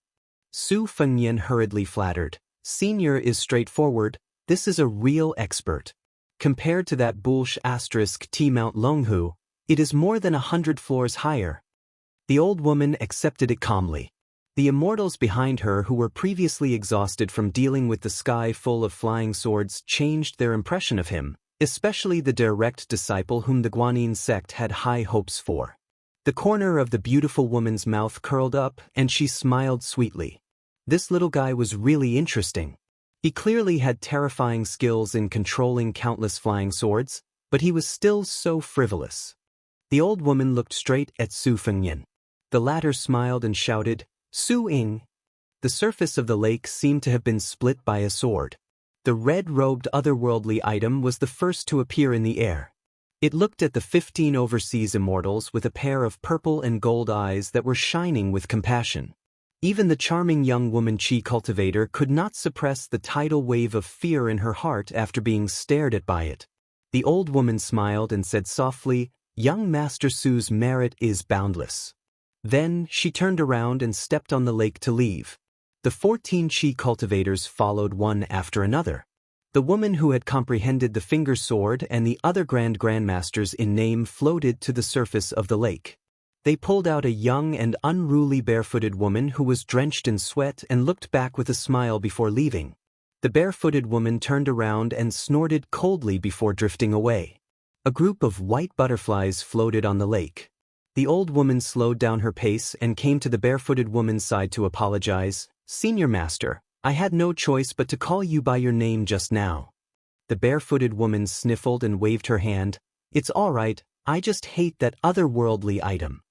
Su Fengnian hurriedly flattered. "Senior is straightforward. This is a real expert. Compared to that bullsh * T Mount Longhu, it is more than 100 floors higher." The old woman accepted it calmly. The immortals behind her who were previously exhausted from dealing with the sky full of flying swords changed their impression of him, especially the direct disciple whom the Guanyin sect had high hopes for. The corner of the beautiful woman's mouth curled up, and she smiled sweetly. This little guy was really interesting. He clearly had terrifying skills in controlling countless flying swords, but he was still so frivolous. The old woman looked straight at Su Fengnian. The latter smiled and shouted, "Su Ying!" The surface of the lake seemed to have been split by a sword. The red-robed otherworldly item was the first to appear in the air. It looked at the 15 overseas immortals with a pair of purple and gold eyes that were shining with compassion. Even the charming young woman Chi cultivator could not suppress the tidal wave of fear in her heart after being stared at by it. The old woman smiled and said softly, "Young Master Su's merit is boundless." Then she turned around and stepped on the lake to leave. The 14 Chi cultivators followed one after another. The woman who had comprehended the finger sword and the other grandmasters in name floated to the surface of the lake. They pulled out a young and unruly barefooted woman who was drenched in sweat and looked back with a smile before leaving. The barefooted woman turned around and snorted coldly before drifting away. A group of white butterflies floated on the lake. The old woman slowed down her pace and came to the barefooted woman's side to apologize. "Senior Master, I had no choice but to call you by your name just now." The barefooted woman sniffled and waved her hand. "It's all right, I just hate that otherworldly item."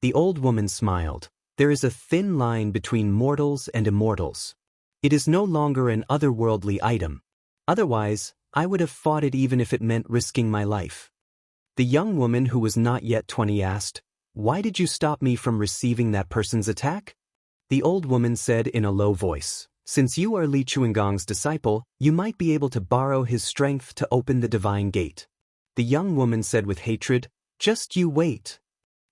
The old woman smiled. "There is a thin line between mortals and immortals. It is no longer an otherworldly item. Otherwise, I would have fought it even if it meant risking my life." The young woman who was not yet 20 asked, "Why did you stop me from receiving that person's attack?" The old woman said in a low voice, "Since you are Li Chuangong's disciple, you might be able to borrow his strength to open the divine gate." The young woman said with hatred, "Just you wait."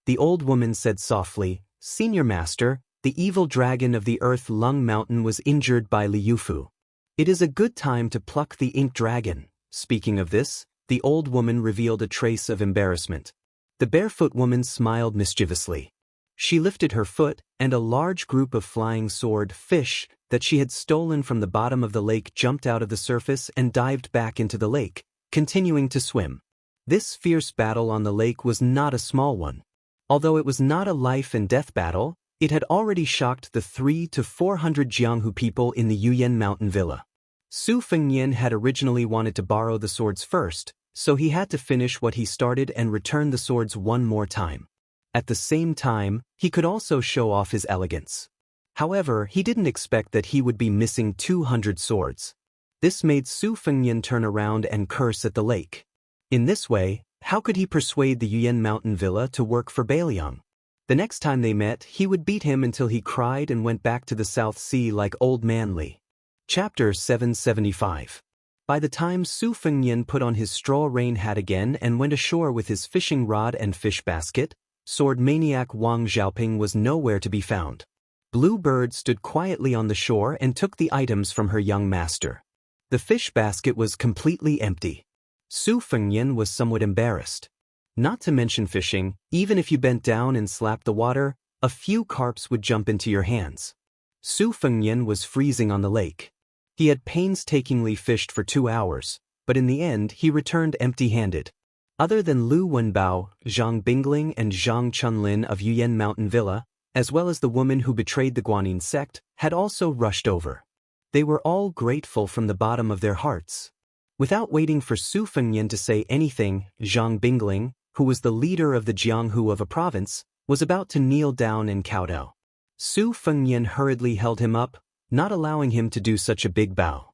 The old woman said softly, "Senior Master, the evil dragon of the Earth Lung Mountain was injured by Li Yufu. It is a good time to pluck the ink dragon." Speaking of this, the old woman revealed a trace of embarrassment. The barefoot woman smiled mischievously. She lifted her foot, and a large group of flying sword fish that she had stolen from the bottom of the lake jumped out of the surface and dived back into the lake, continuing to swim. This fierce battle on the lake was not a small one. Although it was not a life-and-death battle, it had already shocked the 300 to 400 Jianghu people in the Yuyan mountain villa. Su Fengnian had originally wanted to borrow the swords first, so he had to finish what he started and return the swords one more time. At the same time, he could also show off his elegance. However, he didn't expect that he would be missing 200 swords. This made Su Fengnian turn around and curse at the lake. In this way, how could he persuade the Yuyan mountain villa to work for Bailiang? The next time they met, he would beat him until he cried and went back to the South Sea like old man Li. Chapter 775. By the time Su Fengnian put on his straw rain hat again and went ashore with his fishing rod and fish basket, sword maniac Wang Xiaoping was nowhere to be found. Blue Bird stood quietly on the shore and took the items from her young master. The fish basket was completely empty. Su Fengnian was somewhat embarrassed. Not to mention fishing, even if you bent down and slapped the water, a few carps would jump into your hands. Su Fengnian was freezing on the lake. He had painstakingly fished for 2 hours, but in the end he returned empty-handed. Other than Lu Wenbao, Zhang Bingling and Zhang Chunlin of Yuyan Mountain Villa, as well as the woman who betrayed the Guanyin sect, had also rushed over. They were all grateful from the bottom of their hearts. Without waiting for Su Fengnian to say anything, Zhang Bingling, who was the leader of the Jianghu of a province, was about to kneel down and kowtow. Su Fengnian hurriedly held him up, not allowing him to do such a big bow.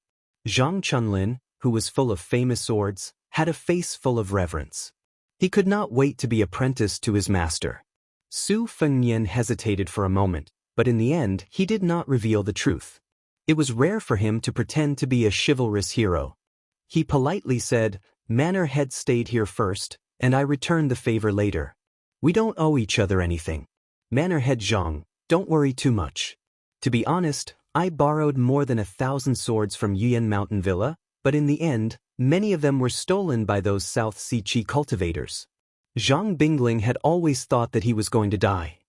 Zhang Chunlin, who was full of famous swords, had a face full of reverence. He could not wait to be apprenticed to his master. Su Fengnian hesitated for a moment, but in the end he did not reveal the truth. It was rare for him to pretend to be a chivalrous hero. He politely said, "Manor Head stayed here first, and I returned the favor later. We don't owe each other anything. Manor Head Zhang, don't worry too much. To be honest, I borrowed more than 1,000 swords from Yuyan Mountain Villa, but in the end, many of them were stolen by those South Sea Chi cultivators." Zhang Bingling had always thought that he was going to die.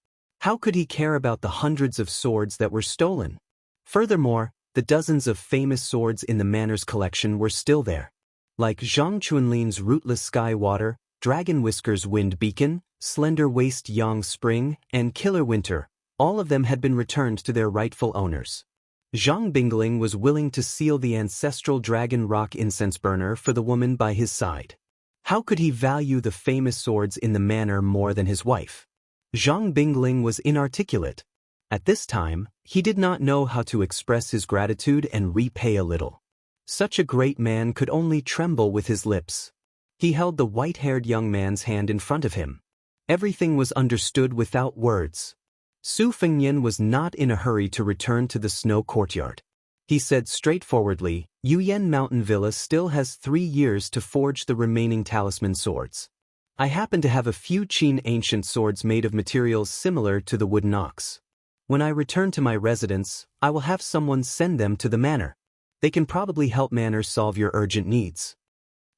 How could he care about the hundreds of swords that were stolen? Furthermore, the dozens of famous swords in the manor's collection were still there. Like Zhang Chunlin's rootless sky water, Dragon Whiskers Wind Beacon, Slender Waist Yang Spring, and Killer Winter, all of them had been returned to their rightful owners. Zhang Bingling was willing to seal the ancestral Dragon Rock incense burner for the woman by his side. How could he value the famous swords in the manor more than his wife? Zhang Bingling was inarticulate. At this time, he did not know how to express his gratitude and repay a little. Such a great man could only tremble with his lips. He held the white-haired young man's hand in front of him. Everything was understood without words. Su Fengnian was not in a hurry to return to the snow courtyard. He said straightforwardly, Yuyan Mountain Villa still has 3 years to forge the remaining talisman swords. I happen to have a few Qin ancient swords made of materials similar to the wooden ox. When I return to my residence, I will have someone send them to the manor. They can probably help manors solve your urgent needs.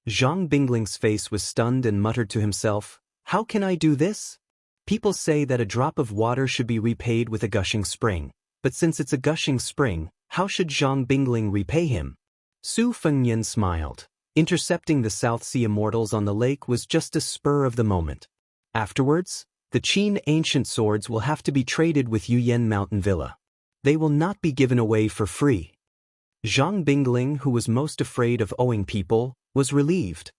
Zhang Bingling's face was stunned and muttered to himself, how can I do this? People say that a drop of water should be repaid with a gushing spring, but since it's a gushing spring, how should Zhang Bingling repay him? Su Fengnian smiled. Intercepting the South Sea immortals on the lake was just a spur of the moment. Afterwards, the Qin ancient swords will have to be traded with Yuyan Mountain Villa. They will not be given away for free. Zhang Bingling, who was most afraid of owing people, was relieved.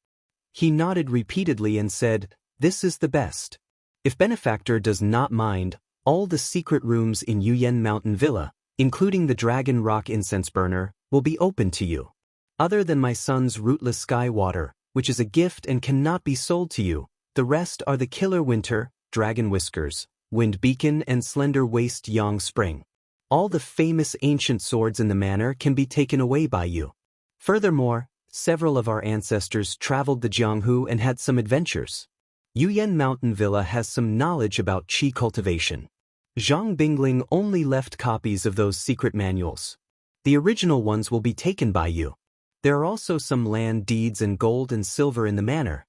He nodded repeatedly and said, this is the best. If Benefactor does not mind, all the secret rooms in Yuyan Mountain Villa, including the Dragon Rock incense burner, will be open to you. Other than my son's rootless sky water, which is a gift and cannot be sold to you, the rest are the Killer Winter, Dragon Whiskers, Wind Beacon and Slender Waist Yang Spring. All the famous ancient swords in the manor can be taken away by you. Furthermore, several of our ancestors traveled the Jianghu and had some adventures. Yuyan Mountain Villa has some knowledge about qi cultivation. Zhang Bingling only left copies of those secret manuals. The original ones will be taken by you. There are also some land deeds and gold and silver in the manor.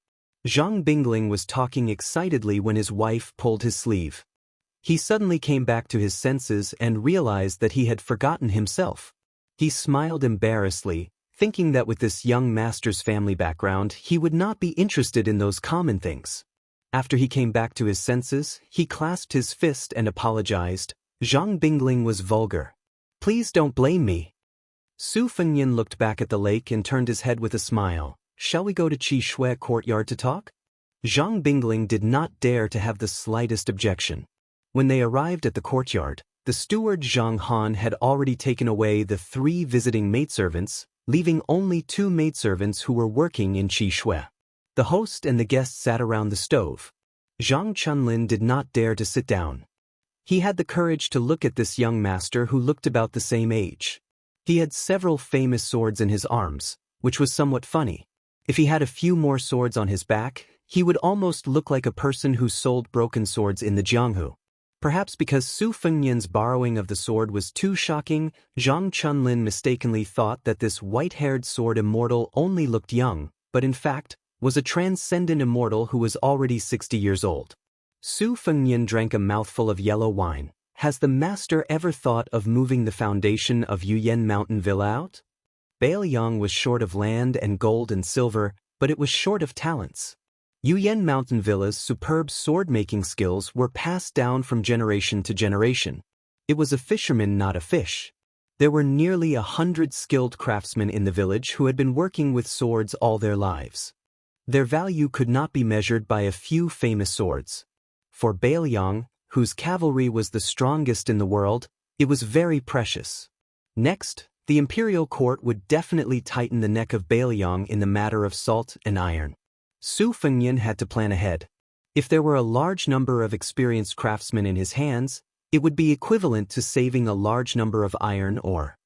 Zhang Bingling was talking excitedly when his wife pulled his sleeve. He suddenly came back to his senses and realized that he had forgotten himself. He smiled embarrassedly, thinking that with this young master's family background, he would not be interested in those common things. After he came back to his senses, he clasped his fist and apologized. Zhang Bingling was vulgar. Please don't blame me. Su Fengnian looked back at the lake and turned his head with a smile. Shall we go to Qi Shui courtyard to talk? Zhang Bingling did not dare to have the slightest objection. When they arrived at the courtyard, the steward Zhang Han had already taken away the 3 visiting maidservants, leaving only 2 maidservants who were working in Qi Shui. The host and the guests sat around the stove. Zhang Chunlin did not dare to sit down. He had the courage to look at this young master who looked about the same age. He had several famous swords in his arms, which was somewhat funny. If he had a few more swords on his back, he would almost look like a person who sold broken swords in the Jianghu. Perhaps because Su Fengnian's borrowing of the sword was too shocking, Zhang Chunlin mistakenly thought that this white-haired sword immortal only looked young, but in fact, was a transcendent immortal who was already 60 years old. Su Fengnian drank a mouthful of yellow wine. Has the master ever thought of moving the foundation of Yuyan Mountain Villa out? Bailiang was short of land and gold and silver, but it was short of talents. Yuyan Mountain Villa's superb sword-making skills were passed down from generation to generation. It was a fisherman, not a fish. There were nearly 100 skilled craftsmen in the village who had been working with swords all their lives. Their value could not be measured by a few famous swords. For Bailiang, whose cavalry was the strongest in the world, it was very precious. Next, the imperial court would definitely tighten the neck of Bailiang in the matter of salt and iron. Su Fengnian had to plan ahead. If there were a large number of experienced craftsmen in his hands, it would be equivalent to saving a large number of iron ore.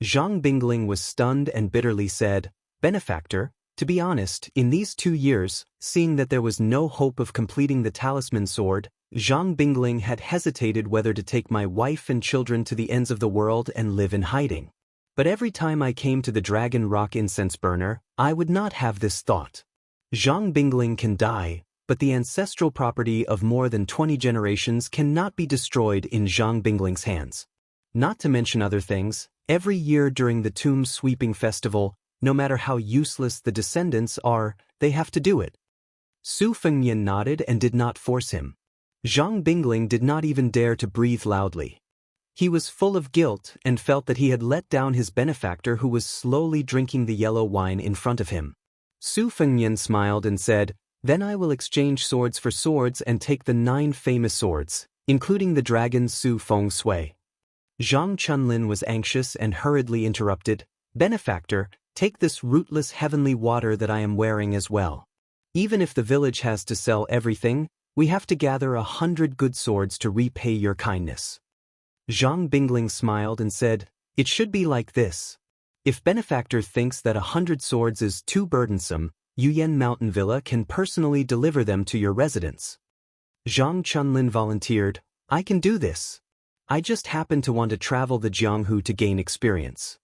Zhang Bingling was stunned and bitterly said, Benefactor, to be honest, in these 2 years, seeing that there was no hope of completing the talisman sword, Zhang Bingling had hesitated whether to take my wife and children to the ends of the world and live in hiding. But every time I came to the Dragon Rock incense burner, I would not have this thought. Zhang Bingling can die, but the ancestral property of more than 20 generations cannot be destroyed in Zhang Bingling's hands. Not to mention other things, every year during the tomb sweeping festival, no matter how useless the descendants are, they have to do it. Su Fengnian nodded and did not force him. Zhang Bingling did not even dare to breathe loudly. He was full of guilt and felt that he had let down his benefactor who was slowly drinking the yellow wine in front of him. Su Fengnian smiled and said, "Then I will exchange swords for swords and take the 9 famous swords, including the dragon Su Feng Sui." Zhang Chunlin was anxious and hurriedly interrupted, "Benefactor, take this rootless heavenly water that I am wearing as well. Even if the village has to sell everything, we have to gather 100 good swords to repay your kindness." Zhang Bingling smiled and said, "It should be like this. If Benefactor thinks that 100 swords is too burdensome, Yuyan Mountain Villa can personally deliver them to your residence." Zhang Chunlin volunteered, "I can do this. I just happen to want to travel the Jianghu to gain experience."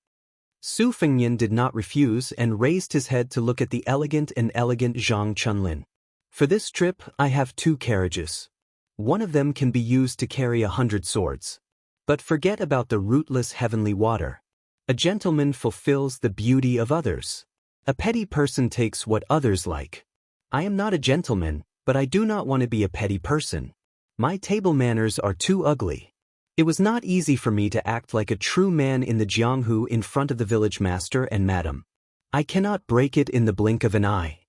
Su Fengnian did not refuse and raised his head to look at the elegant Zhang Chunlin. "For this trip, I have 2 carriages. One of them can be used to carry 100 swords. But forget about the rootless heavenly water. A gentleman fulfills the beauty of others. A petty person takes what others like. I am not a gentleman, but I do not want to be a petty person. My table manners are too ugly. It was not easy for me to act like a true man in the Jianghu in front of the village master and madam. I cannot break it in the blink of an eye."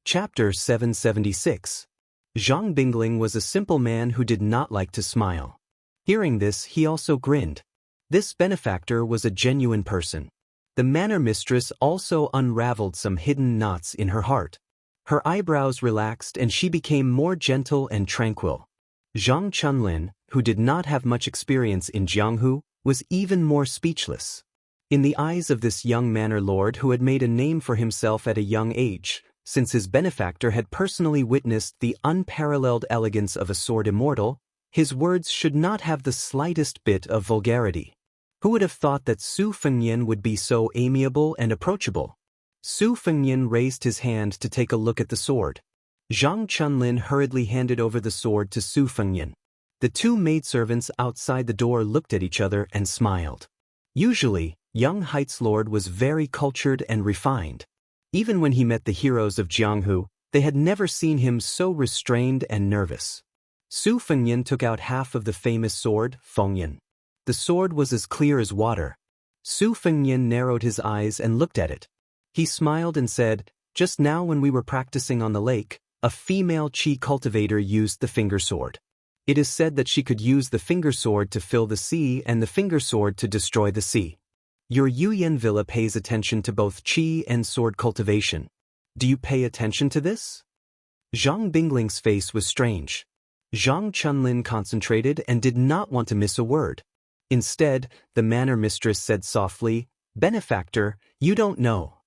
Chapter 776. Zhang Bingling was a simple man who did not like to smile. Hearing this, he also grinned. This benefactor was a genuine person. The manor mistress also unraveled some hidden knots in her heart. Her eyebrows relaxed and she became more gentle and tranquil. Zhang Chunlin, who did not have much experience in Jianghu, was even more speechless. In the eyes of this young manor lord who had made a name for himself at a young age, since his benefactor had personally witnessed the unparalleled elegance of a sword immortal, his words should not have the slightest bit of vulgarity. Who would have thought that Su Fengnian would be so amiable and approachable? Su Fengnian raised his hand to take a look at the sword. Zhang Chunlin hurriedly handed over the sword to Su Fengnian. The 2 maidservants outside the door looked at each other and smiled. Usually, young Height's lord was very cultured and refined. Even when he met the heroes of Jianghu, they had never seen him so restrained and nervous. Su Fengnian took out half of the famous sword, Fengnian. The sword was as clear as water. Su Fengnian narrowed his eyes and looked at it. He smiled and said, "Just now when we were practicing on the lake, a female chi cultivator used the finger sword. It is said that she could use the finger sword to fill the sea and the finger sword to destroy the sea. Your Yuyan Villa pays attention to both chi and sword cultivation. Do you pay attention to this?" Zhang Bingling's face was strange. Zhang Chunlin concentrated and did not want to miss a word. Instead, the manor mistress said softly, "Benefactor, you don't know.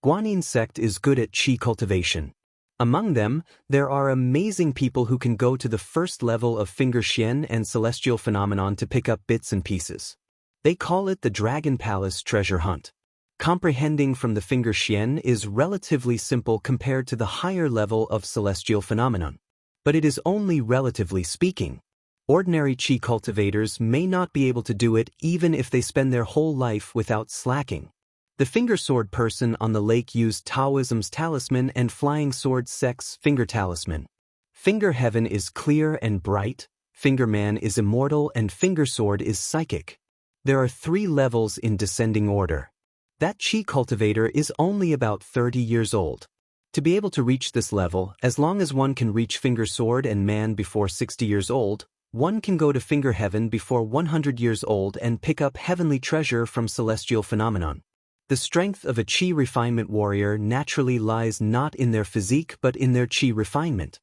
Guanyin sect is good at chi cultivation. Among them, there are amazing people who can go to the first level of finger xian and celestial phenomenon to pick up bits and pieces. They call it the Dragon Palace treasure hunt. Comprehending from the finger xian is relatively simple compared to the higher level of celestial phenomenon. But it is only relatively speaking. Ordinary chi cultivators may not be able to do it even if they spend their whole life without slacking. The finger sword person on the lake used Taoism's talisman and flying sword sect's finger talisman. Finger heaven is clear and bright, finger man is immortal and finger sword is psychic. There are 3 levels in descending order. That chi cultivator is only about 30 years old. To be able to reach this level, as long as one can reach finger sword and man before 60 years old, one can go to finger heaven before 100 years old and pick up heavenly treasure from celestial phenomenon. The strength of a chi refinement warrior naturally lies not in their physique but in their chi refinement.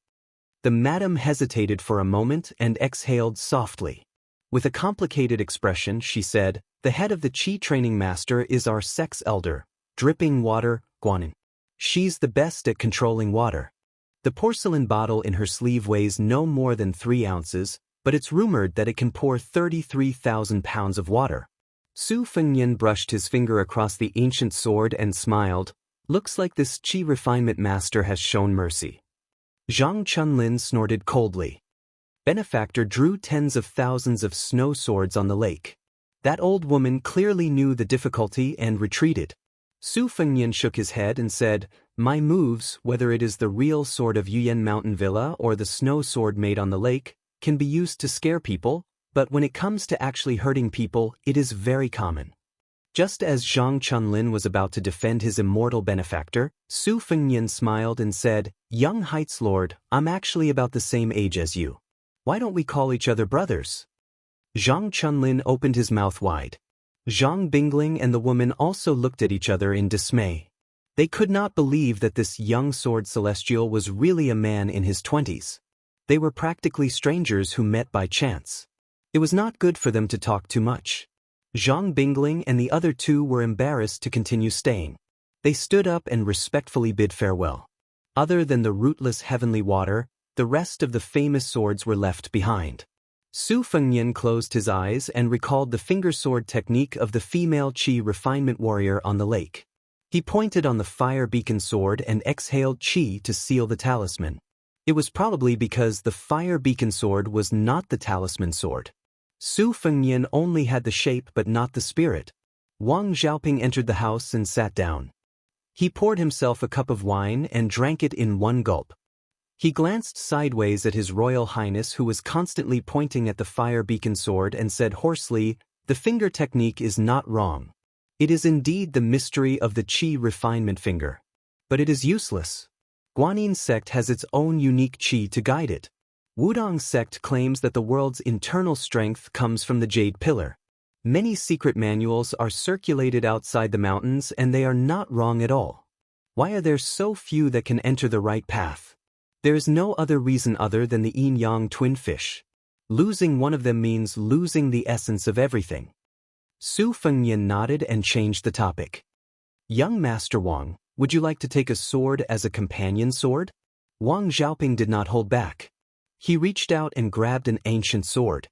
The madam hesitated for a moment and exhaled softly. With a complicated expression, she said, "The head of the chi training master is our sex elder, dripping water, Guanyin. She's the best at controlling water. The porcelain bottle in her sleeve weighs no more than 3 ounces, but it's rumored that it can pour 33,000 pounds of water." Su Fengnian brushed his finger across the ancient sword and smiled. "Looks like this chi refinement master has shown mercy." Zhang Chunlin snorted coldly. Benefactor drew tens of thousands of snow swords on the lake. That old woman clearly knew the difficulty and retreated. Su Fengnian shook his head and said, "My moves, whether it is the real sword of Yuyan Mountain Villa or the snow sword made on the lake, can be used to scare people, but when it comes to actually hurting people, it is very common." Just as Zhang Chunlin was about to defend his immortal benefactor, Su Fengnian smiled and said, "Young Heights Lord, I'm actually about the same age as you. Why don't we call each other brothers?" Zhang Chunlin opened his mouth wide. Zhang Bingling and the woman also looked at each other in dismay. They could not believe that this young sword celestial was really a man in his 20s. They were practically strangers who met by chance. It was not good for them to talk too much. Zhang Bingling and the other two were embarrassed to continue staying. They stood up and respectfully bid farewell. Other than the rootless heavenly water, the rest of the famous swords were left behind. Su Fengnian closed his eyes and recalled the finger sword technique of the female Qi refinement warrior on the lake. He pointed on the fire beacon sword and exhaled Qi to seal the talisman. It was probably because the fire beacon sword was not the talisman sword. Su Fengnian only had the shape but not the spirit. Wang Xiaoping entered the house and sat down. He poured himself a cup of wine and drank it in one gulp. He glanced sideways at His Royal Highness, who was constantly pointing at the fire beacon sword, and said hoarsely, "The finger technique is not wrong. It is indeed the mystery of the Qi refinement finger. But it is useless. Guanyin sect has its own unique Qi to guide it. Wudong sect claims that the world's internal strength comes from the Jade Pillar. Many secret manuals are circulated outside the mountains, and they are not wrong at all. Why are there so few that can enter the right path? There is no other reason other than the yin-yang twin fish. Losing one of them means losing the essence of everything." Su Fengnian nodded and changed the topic. "Young Master Wang, would you like to take a sword as a companion sword?" Wang Xiaoping did not hold back. He reached out and grabbed an ancient sword.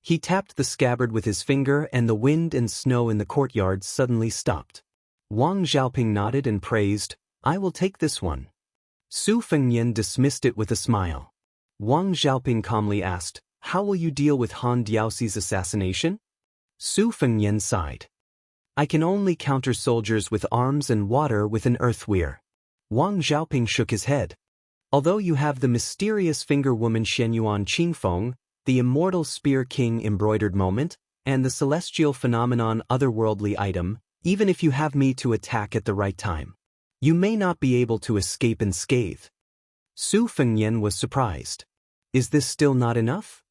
He tapped the scabbard with his finger, and the wind and snow in the courtyard suddenly stopped. Wang Xiaoping nodded and praised, "I will take this one." Su Fengnian dismissed it with a smile. Wang Xiaoping calmly asked, "How will you deal with Han Diaoxi's assassination?" Su Fengnian sighed. "I can only counter soldiers with arms and water with an earth weir." Wang Xiaoping shook his head. "Although you have the mysterious finger woman Shenyuan Qingfeng, the immortal spear king embroidered moment, and the celestial phenomenon otherworldly item, even if you have me to attack at the right time, you may not be able to escape unscathed." Su Fengnian was surprised. "Is this still not enough?"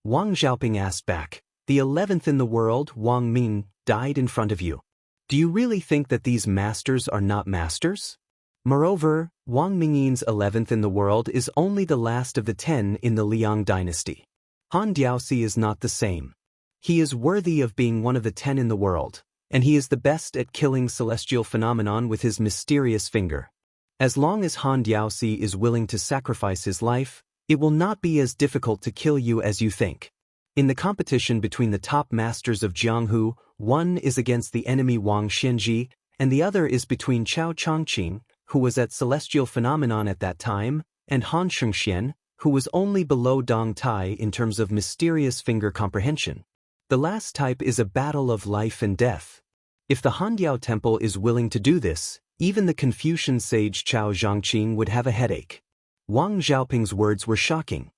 Wang Xiaoping asked back. "The 11th in the world, Wang Ming, died in front of you. Do you really think that these masters are not masters? Moreover, Wang Mingyin's 11th in the world is only the last of the 10 in the Liang dynasty. Han Diaoxi is not the same. He is worthy of being one of the 10 in the world, and he is the best at killing celestial phenomenon with his mysterious finger. As long as Han Diaoxi is willing to sacrifice his life, it will not be as difficult to kill you as you think. In the competition between the top masters of Jianghu, one is against the enemy Wang Xianji, and the other is between Chao Chongqing, who was at celestial phenomenon at that time, and Han Shengxian, who was only below Dong Tai in terms of mysterious finger comprehension. The last type is a battle of life and death. If the Handiao Temple is willing to do this, even the Confucian sage Chao Zhangqing would have a headache. Wang Xiaoping's words were shocking.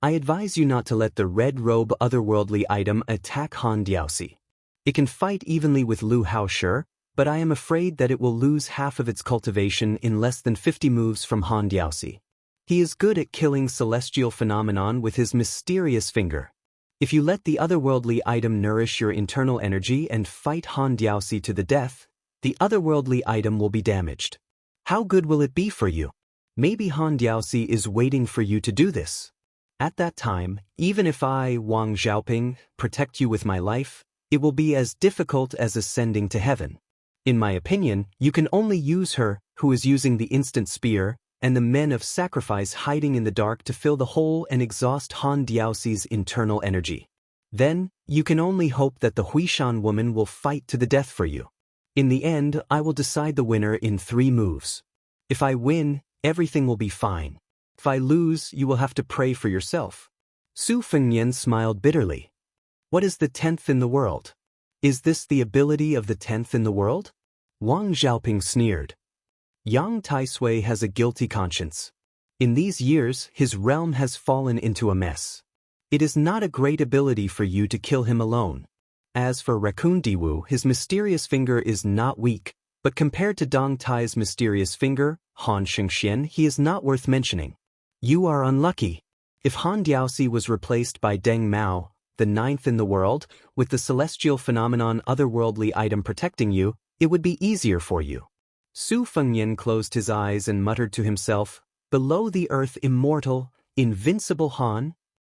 "I advise you not to let the red robe otherworldly item attack Han Diaoxi. It can fight evenly with Lu Haoshi, but I am afraid that it will lose half of its cultivation in less than 50 moves from Han Diaoxi. He is good at killing celestial phenomenon with his mysterious finger. If you let the otherworldly item nourish your internal energy and fight Han Diaoxi to the death, the otherworldly item will be damaged. How good will it be for you? Maybe Han Diaoxi is waiting for you to do this. At that time, even if I, Wang Xiaoping, protect you with my life, it will be as difficult as ascending to heaven. In my opinion, you can only use her, who is using the instant spear, and the men of sacrifice hiding in the dark to fill the hole and exhaust Han Diaoxi's internal energy. Then, you can only hope that the Huishan woman will fight to the death for you. In the end, I will decide the winner in 3 moves. If I win, everything will be fine. If I lose, you will have to pray for yourself." Su Fengnian smiled bitterly. "What is the 10th in the world? Is this the ability of the 10th in the world?" Wang Xiaoping sneered. Yang Taisui has a guilty conscience. In these years, his realm has fallen into a mess. It is not a great ability for you to kill him alone. As for Raccoon Diwu, his mysterious finger is not weak, but compared to Dong Tai's mysterious finger, Han Xingxian, he is not worth mentioning. You are unlucky. If Han Diaoxi was replaced by Deng Mao, the ninth in the world, with the celestial phenomenon otherworldly item protecting you, it would be easier for you. Su Fengyan closed his eyes and muttered to himself, below the earth immortal, invincible Han,